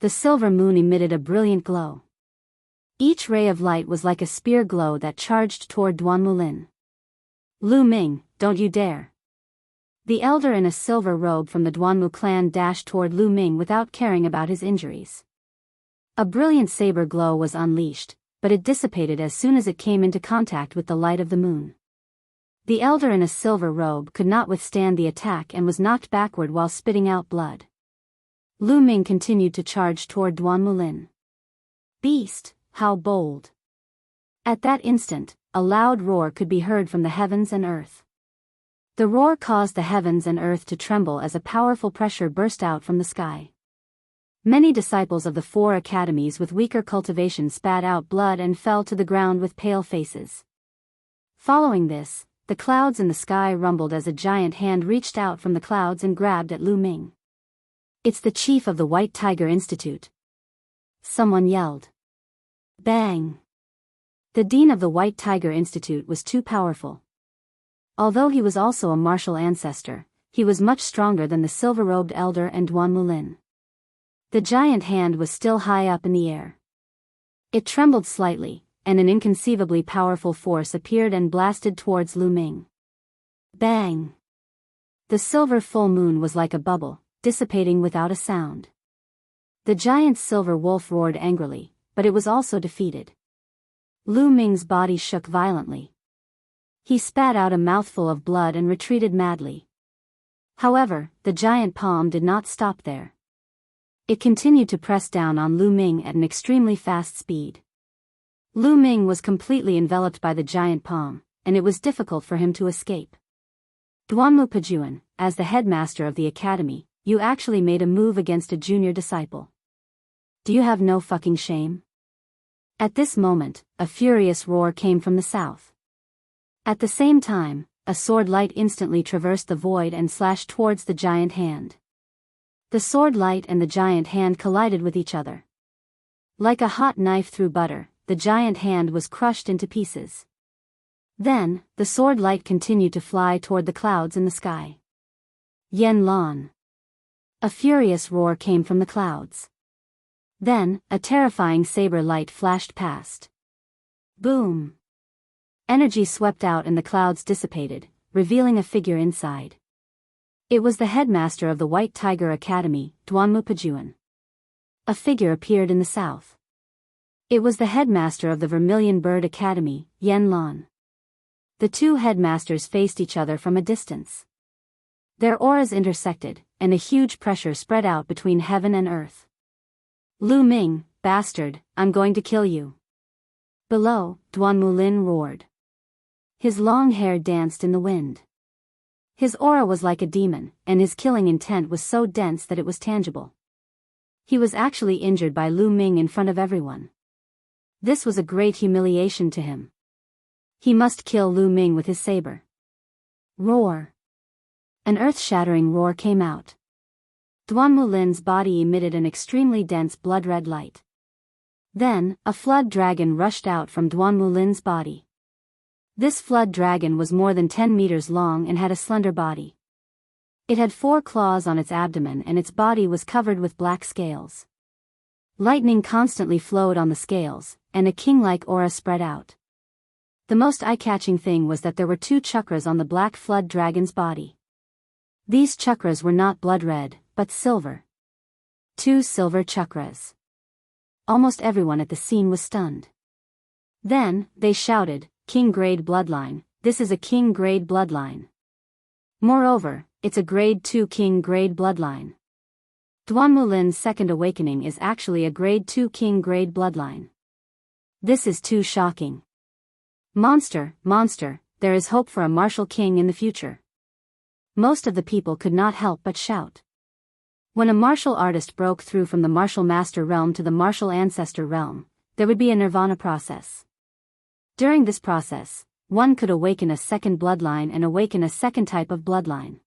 The silver moon emitted a brilliant glow. Each ray of light was like a spear glow that charged toward Duan Mulin. Lu Ming, don't you dare! The elder in a silver robe from the Duanmu clan dashed toward Lu Ming without caring about his injuries. A brilliant saber glow was unleashed, but it dissipated as soon as it came into contact with the light of the moon. The elder in a silver robe could not withstand the attack and was knocked backward while spitting out blood. Lu Ming continued to charge toward Duan Mulin. Beast, how bold! At that instant, a loud roar could be heard from the heavens and earth. The roar caused the heavens and earth to tremble as a powerful pressure burst out from the sky. Many disciples of the 4 academies with weaker cultivation spat out blood and fell to the ground with pale faces. Following this, the clouds in the sky rumbled as a giant hand reached out from the clouds and grabbed at Lu Ming. It's the chief of the White Tiger Institute. Someone yelled. Bang! The dean of the White Tiger Institute was too powerful. Although he was also a martial ancestor, he was much stronger than the silver-robed elder and Duan Mulin. The giant hand was still high up in the air. It trembled slightly, and an inconceivably powerful force appeared and blasted towards Lu Ming. Bang! The silver full moon was like a bubble, dissipating without a sound. The giant silver wolf roared angrily, but it was also defeated. Lu Ming's body shook violently. He spat out a mouthful of blood and retreated madly. However, the giant palm did not stop there. It continued to press down on Lu Ming at an extremely fast speed. Lu Ming was completely enveloped by the giant palm, and it was difficult for him to escape. Duanmu Pajuan, as the headmaster of the academy, you actually made a move against a junior disciple. Do you have no fucking shame? At this moment, a furious roar came from the south. At the same time, a sword light instantly traversed the void and slashed towards the giant hand. The sword light and the giant hand collided with each other. Like a hot knife through butter, the giant hand was crushed into pieces. Then, the sword light continued to fly toward the clouds in the sky. Yen Lan. A furious roar came from the clouds. Then, a terrifying saber light flashed past. Boom! Energy swept out and the clouds dissipated, revealing a figure inside. It was the headmaster of the White Tiger Academy, Duanmu Pajuan. A figure appeared in the south. It was the headmaster of the Vermilion Bird Academy, Yen Lan. The two headmasters faced each other from a distance. Their auras intersected, and a huge pressure spread out between heaven and earth. Lu Ming, bastard, I'm going to kill you. Below, Duan Mulin roared. His long hair danced in the wind. His aura was like a demon, and his killing intent was so dense that it was tangible. He was actually injured by Lu Ming in front of everyone. This was a great humiliation to him. He must kill Lu Ming with his saber. Roar! An earth-shattering roar came out. Duan Mulin's body emitted an extremely dense blood-red light. Then, a flood dragon rushed out from Duan Mulin's body. This flood dragon was more than 10 meters long and had a slender body. It had 4 claws on its abdomen and its body was covered with black scales. Lightning constantly flowed on the scales, and a king-like aura spread out. The most eye-catching thing was that there were 2 chakras on the black flood dragon's body. These chakras were not blood red, but silver. 2 silver chakras. Almost everyone at the scene was stunned. Then, they shouted, "King grade bloodline, this is a king grade bloodline. Moreover, it's a grade 2 king grade bloodline. Duanmulin's second awakening is actually a grade 2 king grade bloodline. This is too shocking. Monster, there is hope for a martial king in the future." Most of the people could not help but shout. When a martial artist broke through from the martial master realm to the martial ancestor realm, there would be a nirvana process. During this process, one could awaken a second bloodline and awaken a second type of bloodline.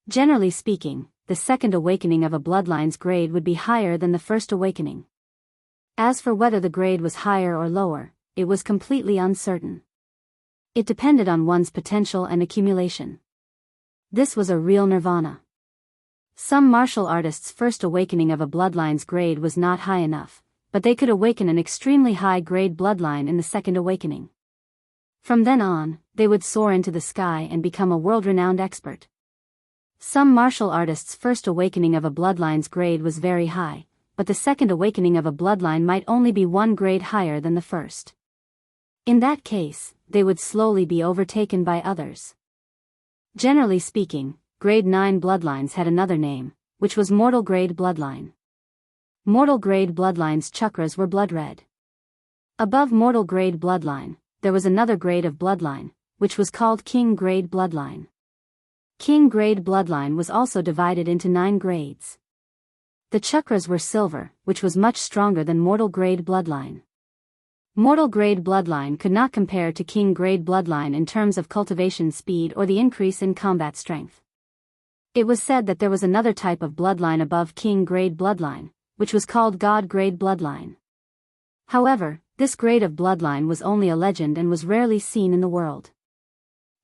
Generally speaking, the second awakening of a bloodline's grade would be higher than the first awakening. As for whether the grade was higher or lower, it was completely uncertain. It depended on one's potential and accumulation. This was a real nirvana. Some martial artists' first awakening of a bloodline's grade was not high enough, but they could awaken an extremely high-grade bloodline in the second awakening. From then on, they would soar into the sky and become a world-renowned expert. Some martial artists' first awakening of a bloodline's grade was very high, but the second awakening of a bloodline might only be 1 grade higher than the first. In that case, they would slowly be overtaken by others. Generally speaking, grade 9 bloodlines had another name, which was mortal grade bloodline. Mortal grade bloodline's chakras were blood red. Above mortal grade bloodline, there was another grade of bloodline, which was called king grade bloodline. King grade bloodline was also divided into 9 grades. The chakras were silver, which was much stronger than mortal grade bloodline. Mortal grade bloodline could not compare to king grade bloodline in terms of cultivation speed or the increase in combat strength. It was said that there was another type of bloodline above king grade bloodline, which was called god grade bloodline. However, this grade of bloodline was only a legend and was rarely seen in the world.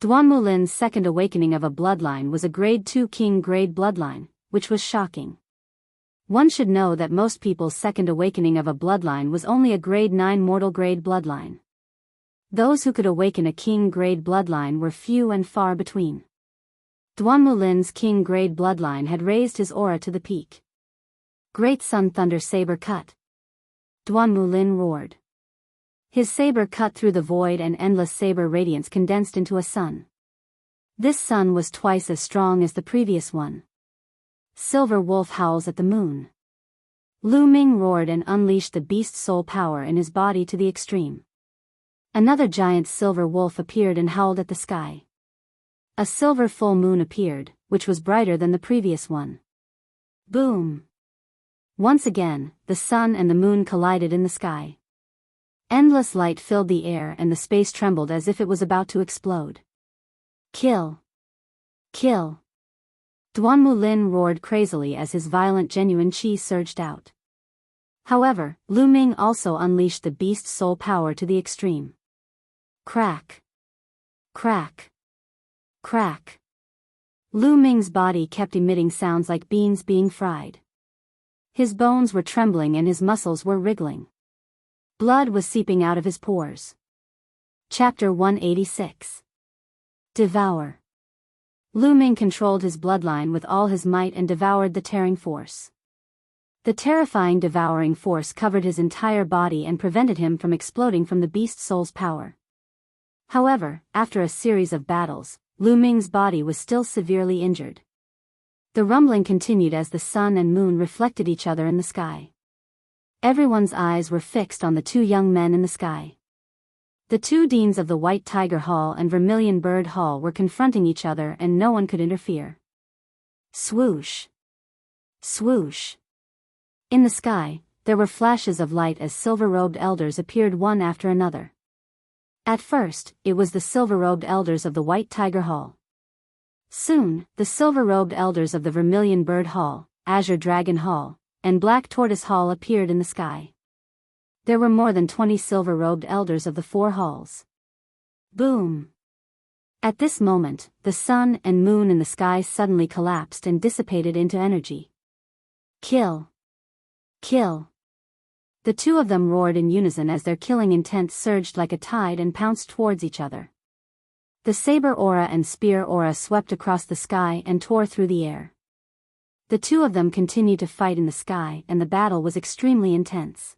Duanmulin's second awakening of a bloodline was a grade 2 king grade bloodline, which was shocking. One should know that most people's second awakening of a bloodline was only a grade 9 mortal grade bloodline. Those who could awaken a king grade bloodline were few and far between. Duanmulin's king grade bloodline had raised his aura to the peak. Great Sun Thunder Saber cut. Duanmulin roared. His saber cut through the void and endless saber radiance condensed into a sun. This sun was twice as strong as the previous one. Silver Wolf howls at the moon. Lu Ming roared and unleashed the beast soul power in his body to the extreme. Another giant silver wolf appeared and howled at the sky. A silver full moon appeared, which was brighter than the previous one. Boom! Once again, the sun and the moon collided in the sky. Endless light filled the air and the space trembled as if it was about to explode. Kill! Kill! Duanmulin roared crazily as his violent genuine chi surged out. However, Lu Ming also unleashed the beast soul power to the extreme. Crack! Crack! Crack! Lu Ming's body kept emitting sounds like beans being fried. His bones were trembling and his muscles were wriggling. Blood was seeping out of his pores. Chapter 186. Devour. Lu Ming controlled his bloodline with all his might and devoured the tearing force. The terrifying devouring force covered his entire body and prevented him from exploding from the beast soul's power. However, after a series of battles, Lu Ming's body was still severely injured. The rumbling continued as the sun and moon reflected each other in the sky. Everyone's eyes were fixed on the 2 young men in the sky. The 2 deans of the White Tiger Hall and Vermilion Bird Hall were confronting each other and no one could interfere. Swoosh! Swoosh! In the sky, there were flashes of light as silver-robed elders appeared one after another. At first, it was the silver-robed elders of the White Tiger Hall. Soon, the silver-robed elders of the Vermilion Bird Hall, Azure Dragon Hall, and Black Tortoise Hall appeared in the sky. There were more than 20 silver-robed elders of the 4 halls. Boom! At this moment, the sun and moon in the sky suddenly collapsed and dissipated into energy. Kill! Kill! The two of them roared in unison as their killing intent surged like a tide and pounced towards each other. The saber aura and spear aura swept across the sky and tore through the air. The two of them continued to fight in the sky, and the battle was extremely intense.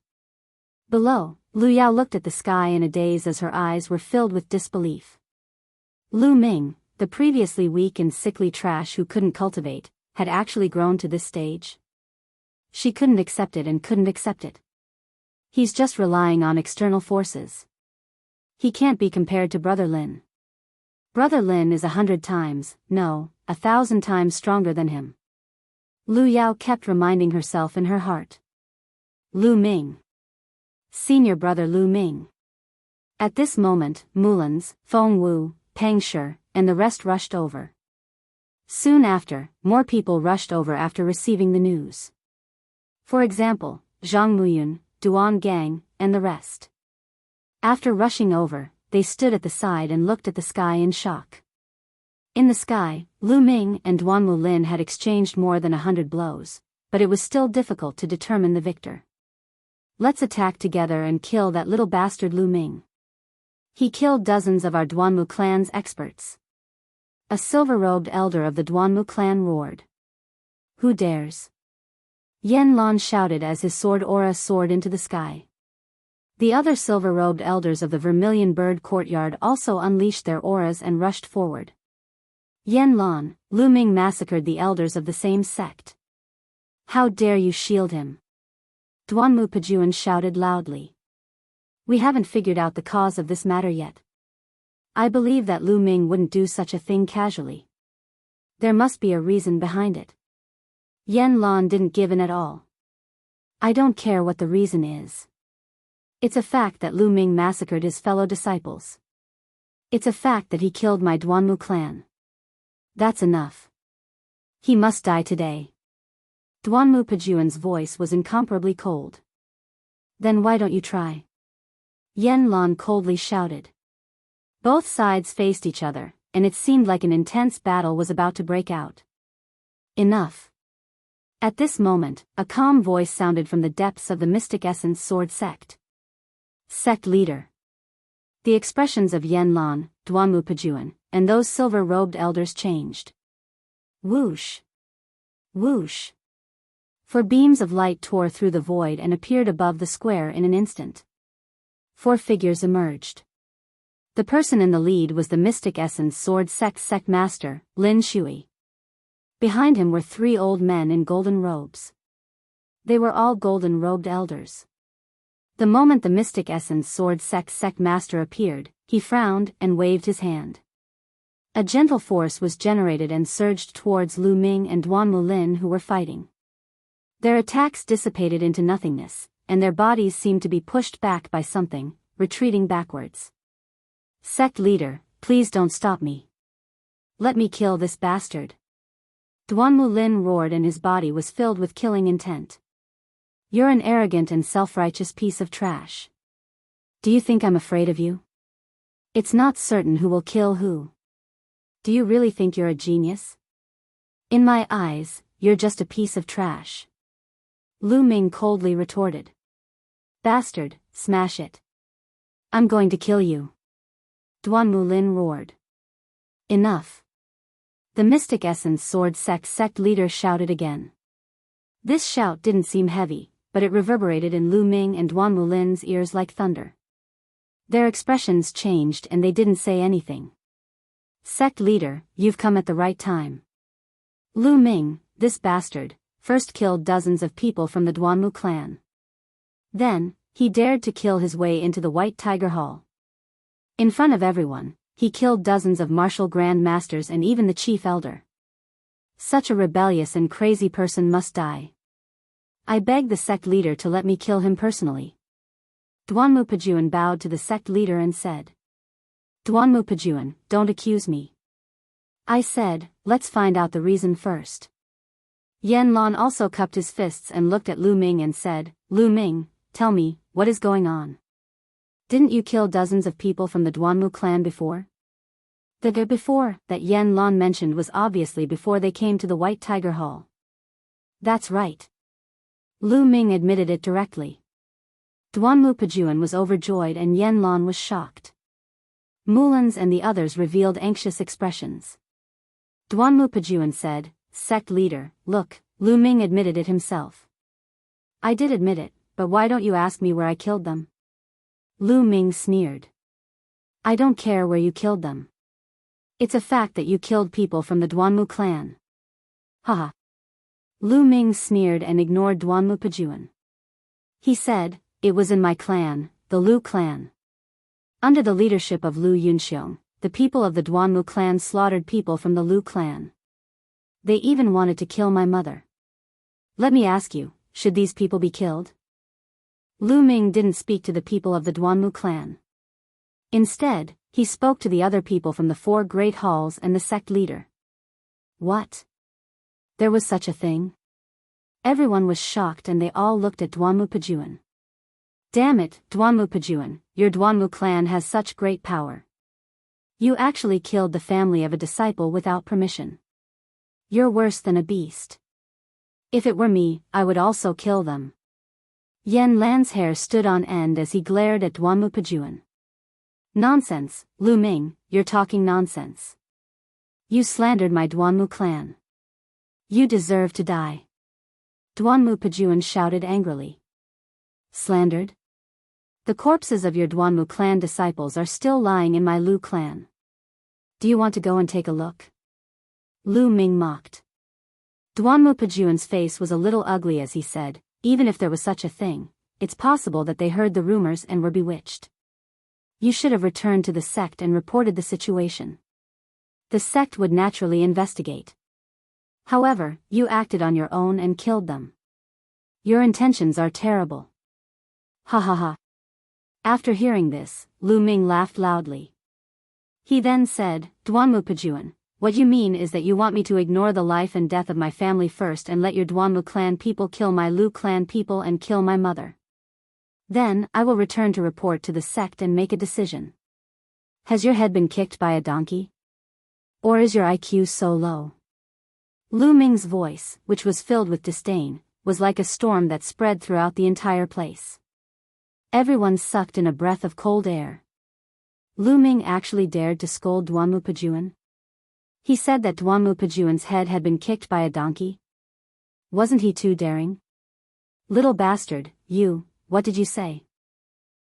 Below, Lu Yao looked at the sky in a daze as her eyes were filled with disbelief. Lu Ming, the previously weak and sickly trash who couldn't cultivate, had actually grown to this stage. She couldn't accept it and couldn't accept it. He's just relying on external forces. He can't be compared to Brother Lin. Brother Lin is 100 times, no, 1,000 times stronger than him. Lu Yao kept reminding herself in her heart. Lu Ming. Senior brother Lu Ming. At this moment, Mulans, Feng Wu, Peng Shi, and the rest rushed over. Soon after, more people rushed over after receiving the news. For example, Zhang Muyun, Duan Gang, and the rest. After rushing over, they stood at the side and looked at the sky in shock. In the sky, Lu Ming and Duan Mulin had exchanged more than 100 blows, but it was still difficult to determine the victor. Let's attack together and kill that little bastard Lu Ming. He killed dozens of our Duanmu clan's experts. A silver-robed elder of the Duanmu clan roared. Who dares? Yen Lan shouted as his sword aura soared into the sky. The other silver-robed elders of the Vermilion Bird Courtyard also unleashed their auras and rushed forward. Yen Lan, Lu Ming massacred the elders of the same sect. How dare you shield him? Duanmu Pajuan shouted loudly. We haven't figured out the cause of this matter yet. I believe that Lu Ming wouldn't do such a thing casually. There must be a reason behind it. Yen Lan didn't give in at all. I don't care what the reason is. It's a fact that Lu Ming massacred his fellow disciples. It's a fact that he killed my Duanmu clan. That's enough. He must die today. Duanmu Pajuan's voice was incomparably cold. Then why don't you try? Yen Lan coldly shouted. Both sides faced each other, and it seemed like an intense battle was about to break out. Enough. At this moment, a calm voice sounded from the depths of the Mystic Essence Sword Sect. Sect leader. The expressions of Yen Lan, Duanmu Pajuan, and those silver-robed elders changed. Whoosh. Whoosh. Four beams of light tore through the void and appeared above the square in an instant. 4 figures emerged. The person in the lead was the Mystic Essence Sword Sect Master, Lin Shui. Behind him were 3 old men in golden robes. They were all golden-robed elders. The moment the Mystic Essence Sword Sect Master appeared, he frowned and waved his hand. A gentle force was generated and surged towards Lu Ming and Duanmu Lin who were fighting. Their attacks dissipated into nothingness, and their bodies seemed to be pushed back by something, retreating backwards. Sect leader, please don't stop me. Let me kill this bastard. Duanmu Lin roared and his body was filled with killing intent. You're an arrogant and self-righteous piece of trash. Do you think I'm afraid of you? It's not certain who will kill who. Do you really think you're a genius? In my eyes, you're just a piece of trash. Lu Ming coldly retorted. Bastard, smash it. I'm going to kill you. Duanmu Lin roared. Enough. The Mystic Essence Sword Sect leader shouted again. This shout didn't seem heavy, but it reverberated in Lu Ming and Duanmu Lin's ears like thunder. Their expressions changed and they didn't say anything. Sect leader, you've come at the right time. Lu Ming, this bastard, first killed dozens of people from the Duanmu clan. Then, he dared to kill his way into the White Tiger Hall. In front of everyone, he killed dozens of martial grand masters and even the chief elder. Such a rebellious and crazy person must die. I beg the sect leader to let me kill him personally. Duanmu Pajuan bowed to the sect leader and said. Duanmu Pajuan, don't accuse me. I said, let's find out the reason first. Yen Lan also cupped his fists and looked at Lu Ming and said, Lu Ming, tell me, what is going on? Didn't you kill dozens of people from the Duanmu clan before? The before that Yen Lan mentioned was obviously before they came to the White Tiger Hall. That's right. Lu Ming admitted it directly. Duanmu Pajuan was overjoyed and Yen Lan was shocked. Mulans and the others revealed anxious expressions. Duanmu Pajuan said, "Sect leader, look, Lu Ming admitted it himself." "I did admit it, but why don't you ask me where I killed them?" Lu Ming sneered. "I don't care where you killed them. It's a fact that you killed people from the Duanmu clan." Haha. Lu Ming sneered and ignored Duanmu Pajuan. He said, "It was in my clan, the Lu clan. Under the leadership of Lu Yunxiong, the people of the Duanmu clan slaughtered people from the Lu clan. They even wanted to kill my mother. Let me ask you, should these people be killed?" Lu Ming didn't speak to the people of the Duanmu clan. Instead, he spoke to the other people from the 4 great halls and the sect leader. What? There was such a thing? Everyone was shocked and they all looked at Duanmu Pajuan. Damn it, Duanmu Pajuan, your Duanmu clan has such great power. You actually killed the family of a disciple without permission. You're worse than a beast. If it were me, I would also kill them. Yen Lan's hair stood on end as he glared at Duanmu Pajuan. Nonsense, Lu Ming, you're talking nonsense. You slandered my Duanmu clan. You deserve to die. Duanmu Pajuan shouted angrily. Slandered? The corpses of your Duanmu clan disciples are still lying in my Lu clan. Do you want to go and take a look? Lu Ming mocked. Duanmu Pajuan's face was a little ugly as he said, even if there was such a thing, it's possible that they heard the rumors and were bewitched. You should have returned to the sect and reported the situation. The sect would naturally investigate. However, you acted on your own and killed them. Your intentions are terrible. Ha ha ha. After hearing this, Lu Ming laughed loudly. He then said, Duanmu Pajuan, what you mean is that you want me to ignore the life and death of my family first and let your Duanmu clan people kill my Lu clan people and kill my mother. Then, I will return to report to the sect and make a decision. Has your head been kicked by a donkey? Or is your IQ so low? Lu Ming's voice, which was filled with disdain, was like a storm that spread throughout the entire place. Everyone sucked in a breath of cold air. Lu Ming actually dared to scold Duanmu Pajuan? He said that Duanmu Pajuan's head had been kicked by a donkey? Wasn't he too daring? Little bastard, you, what did you say?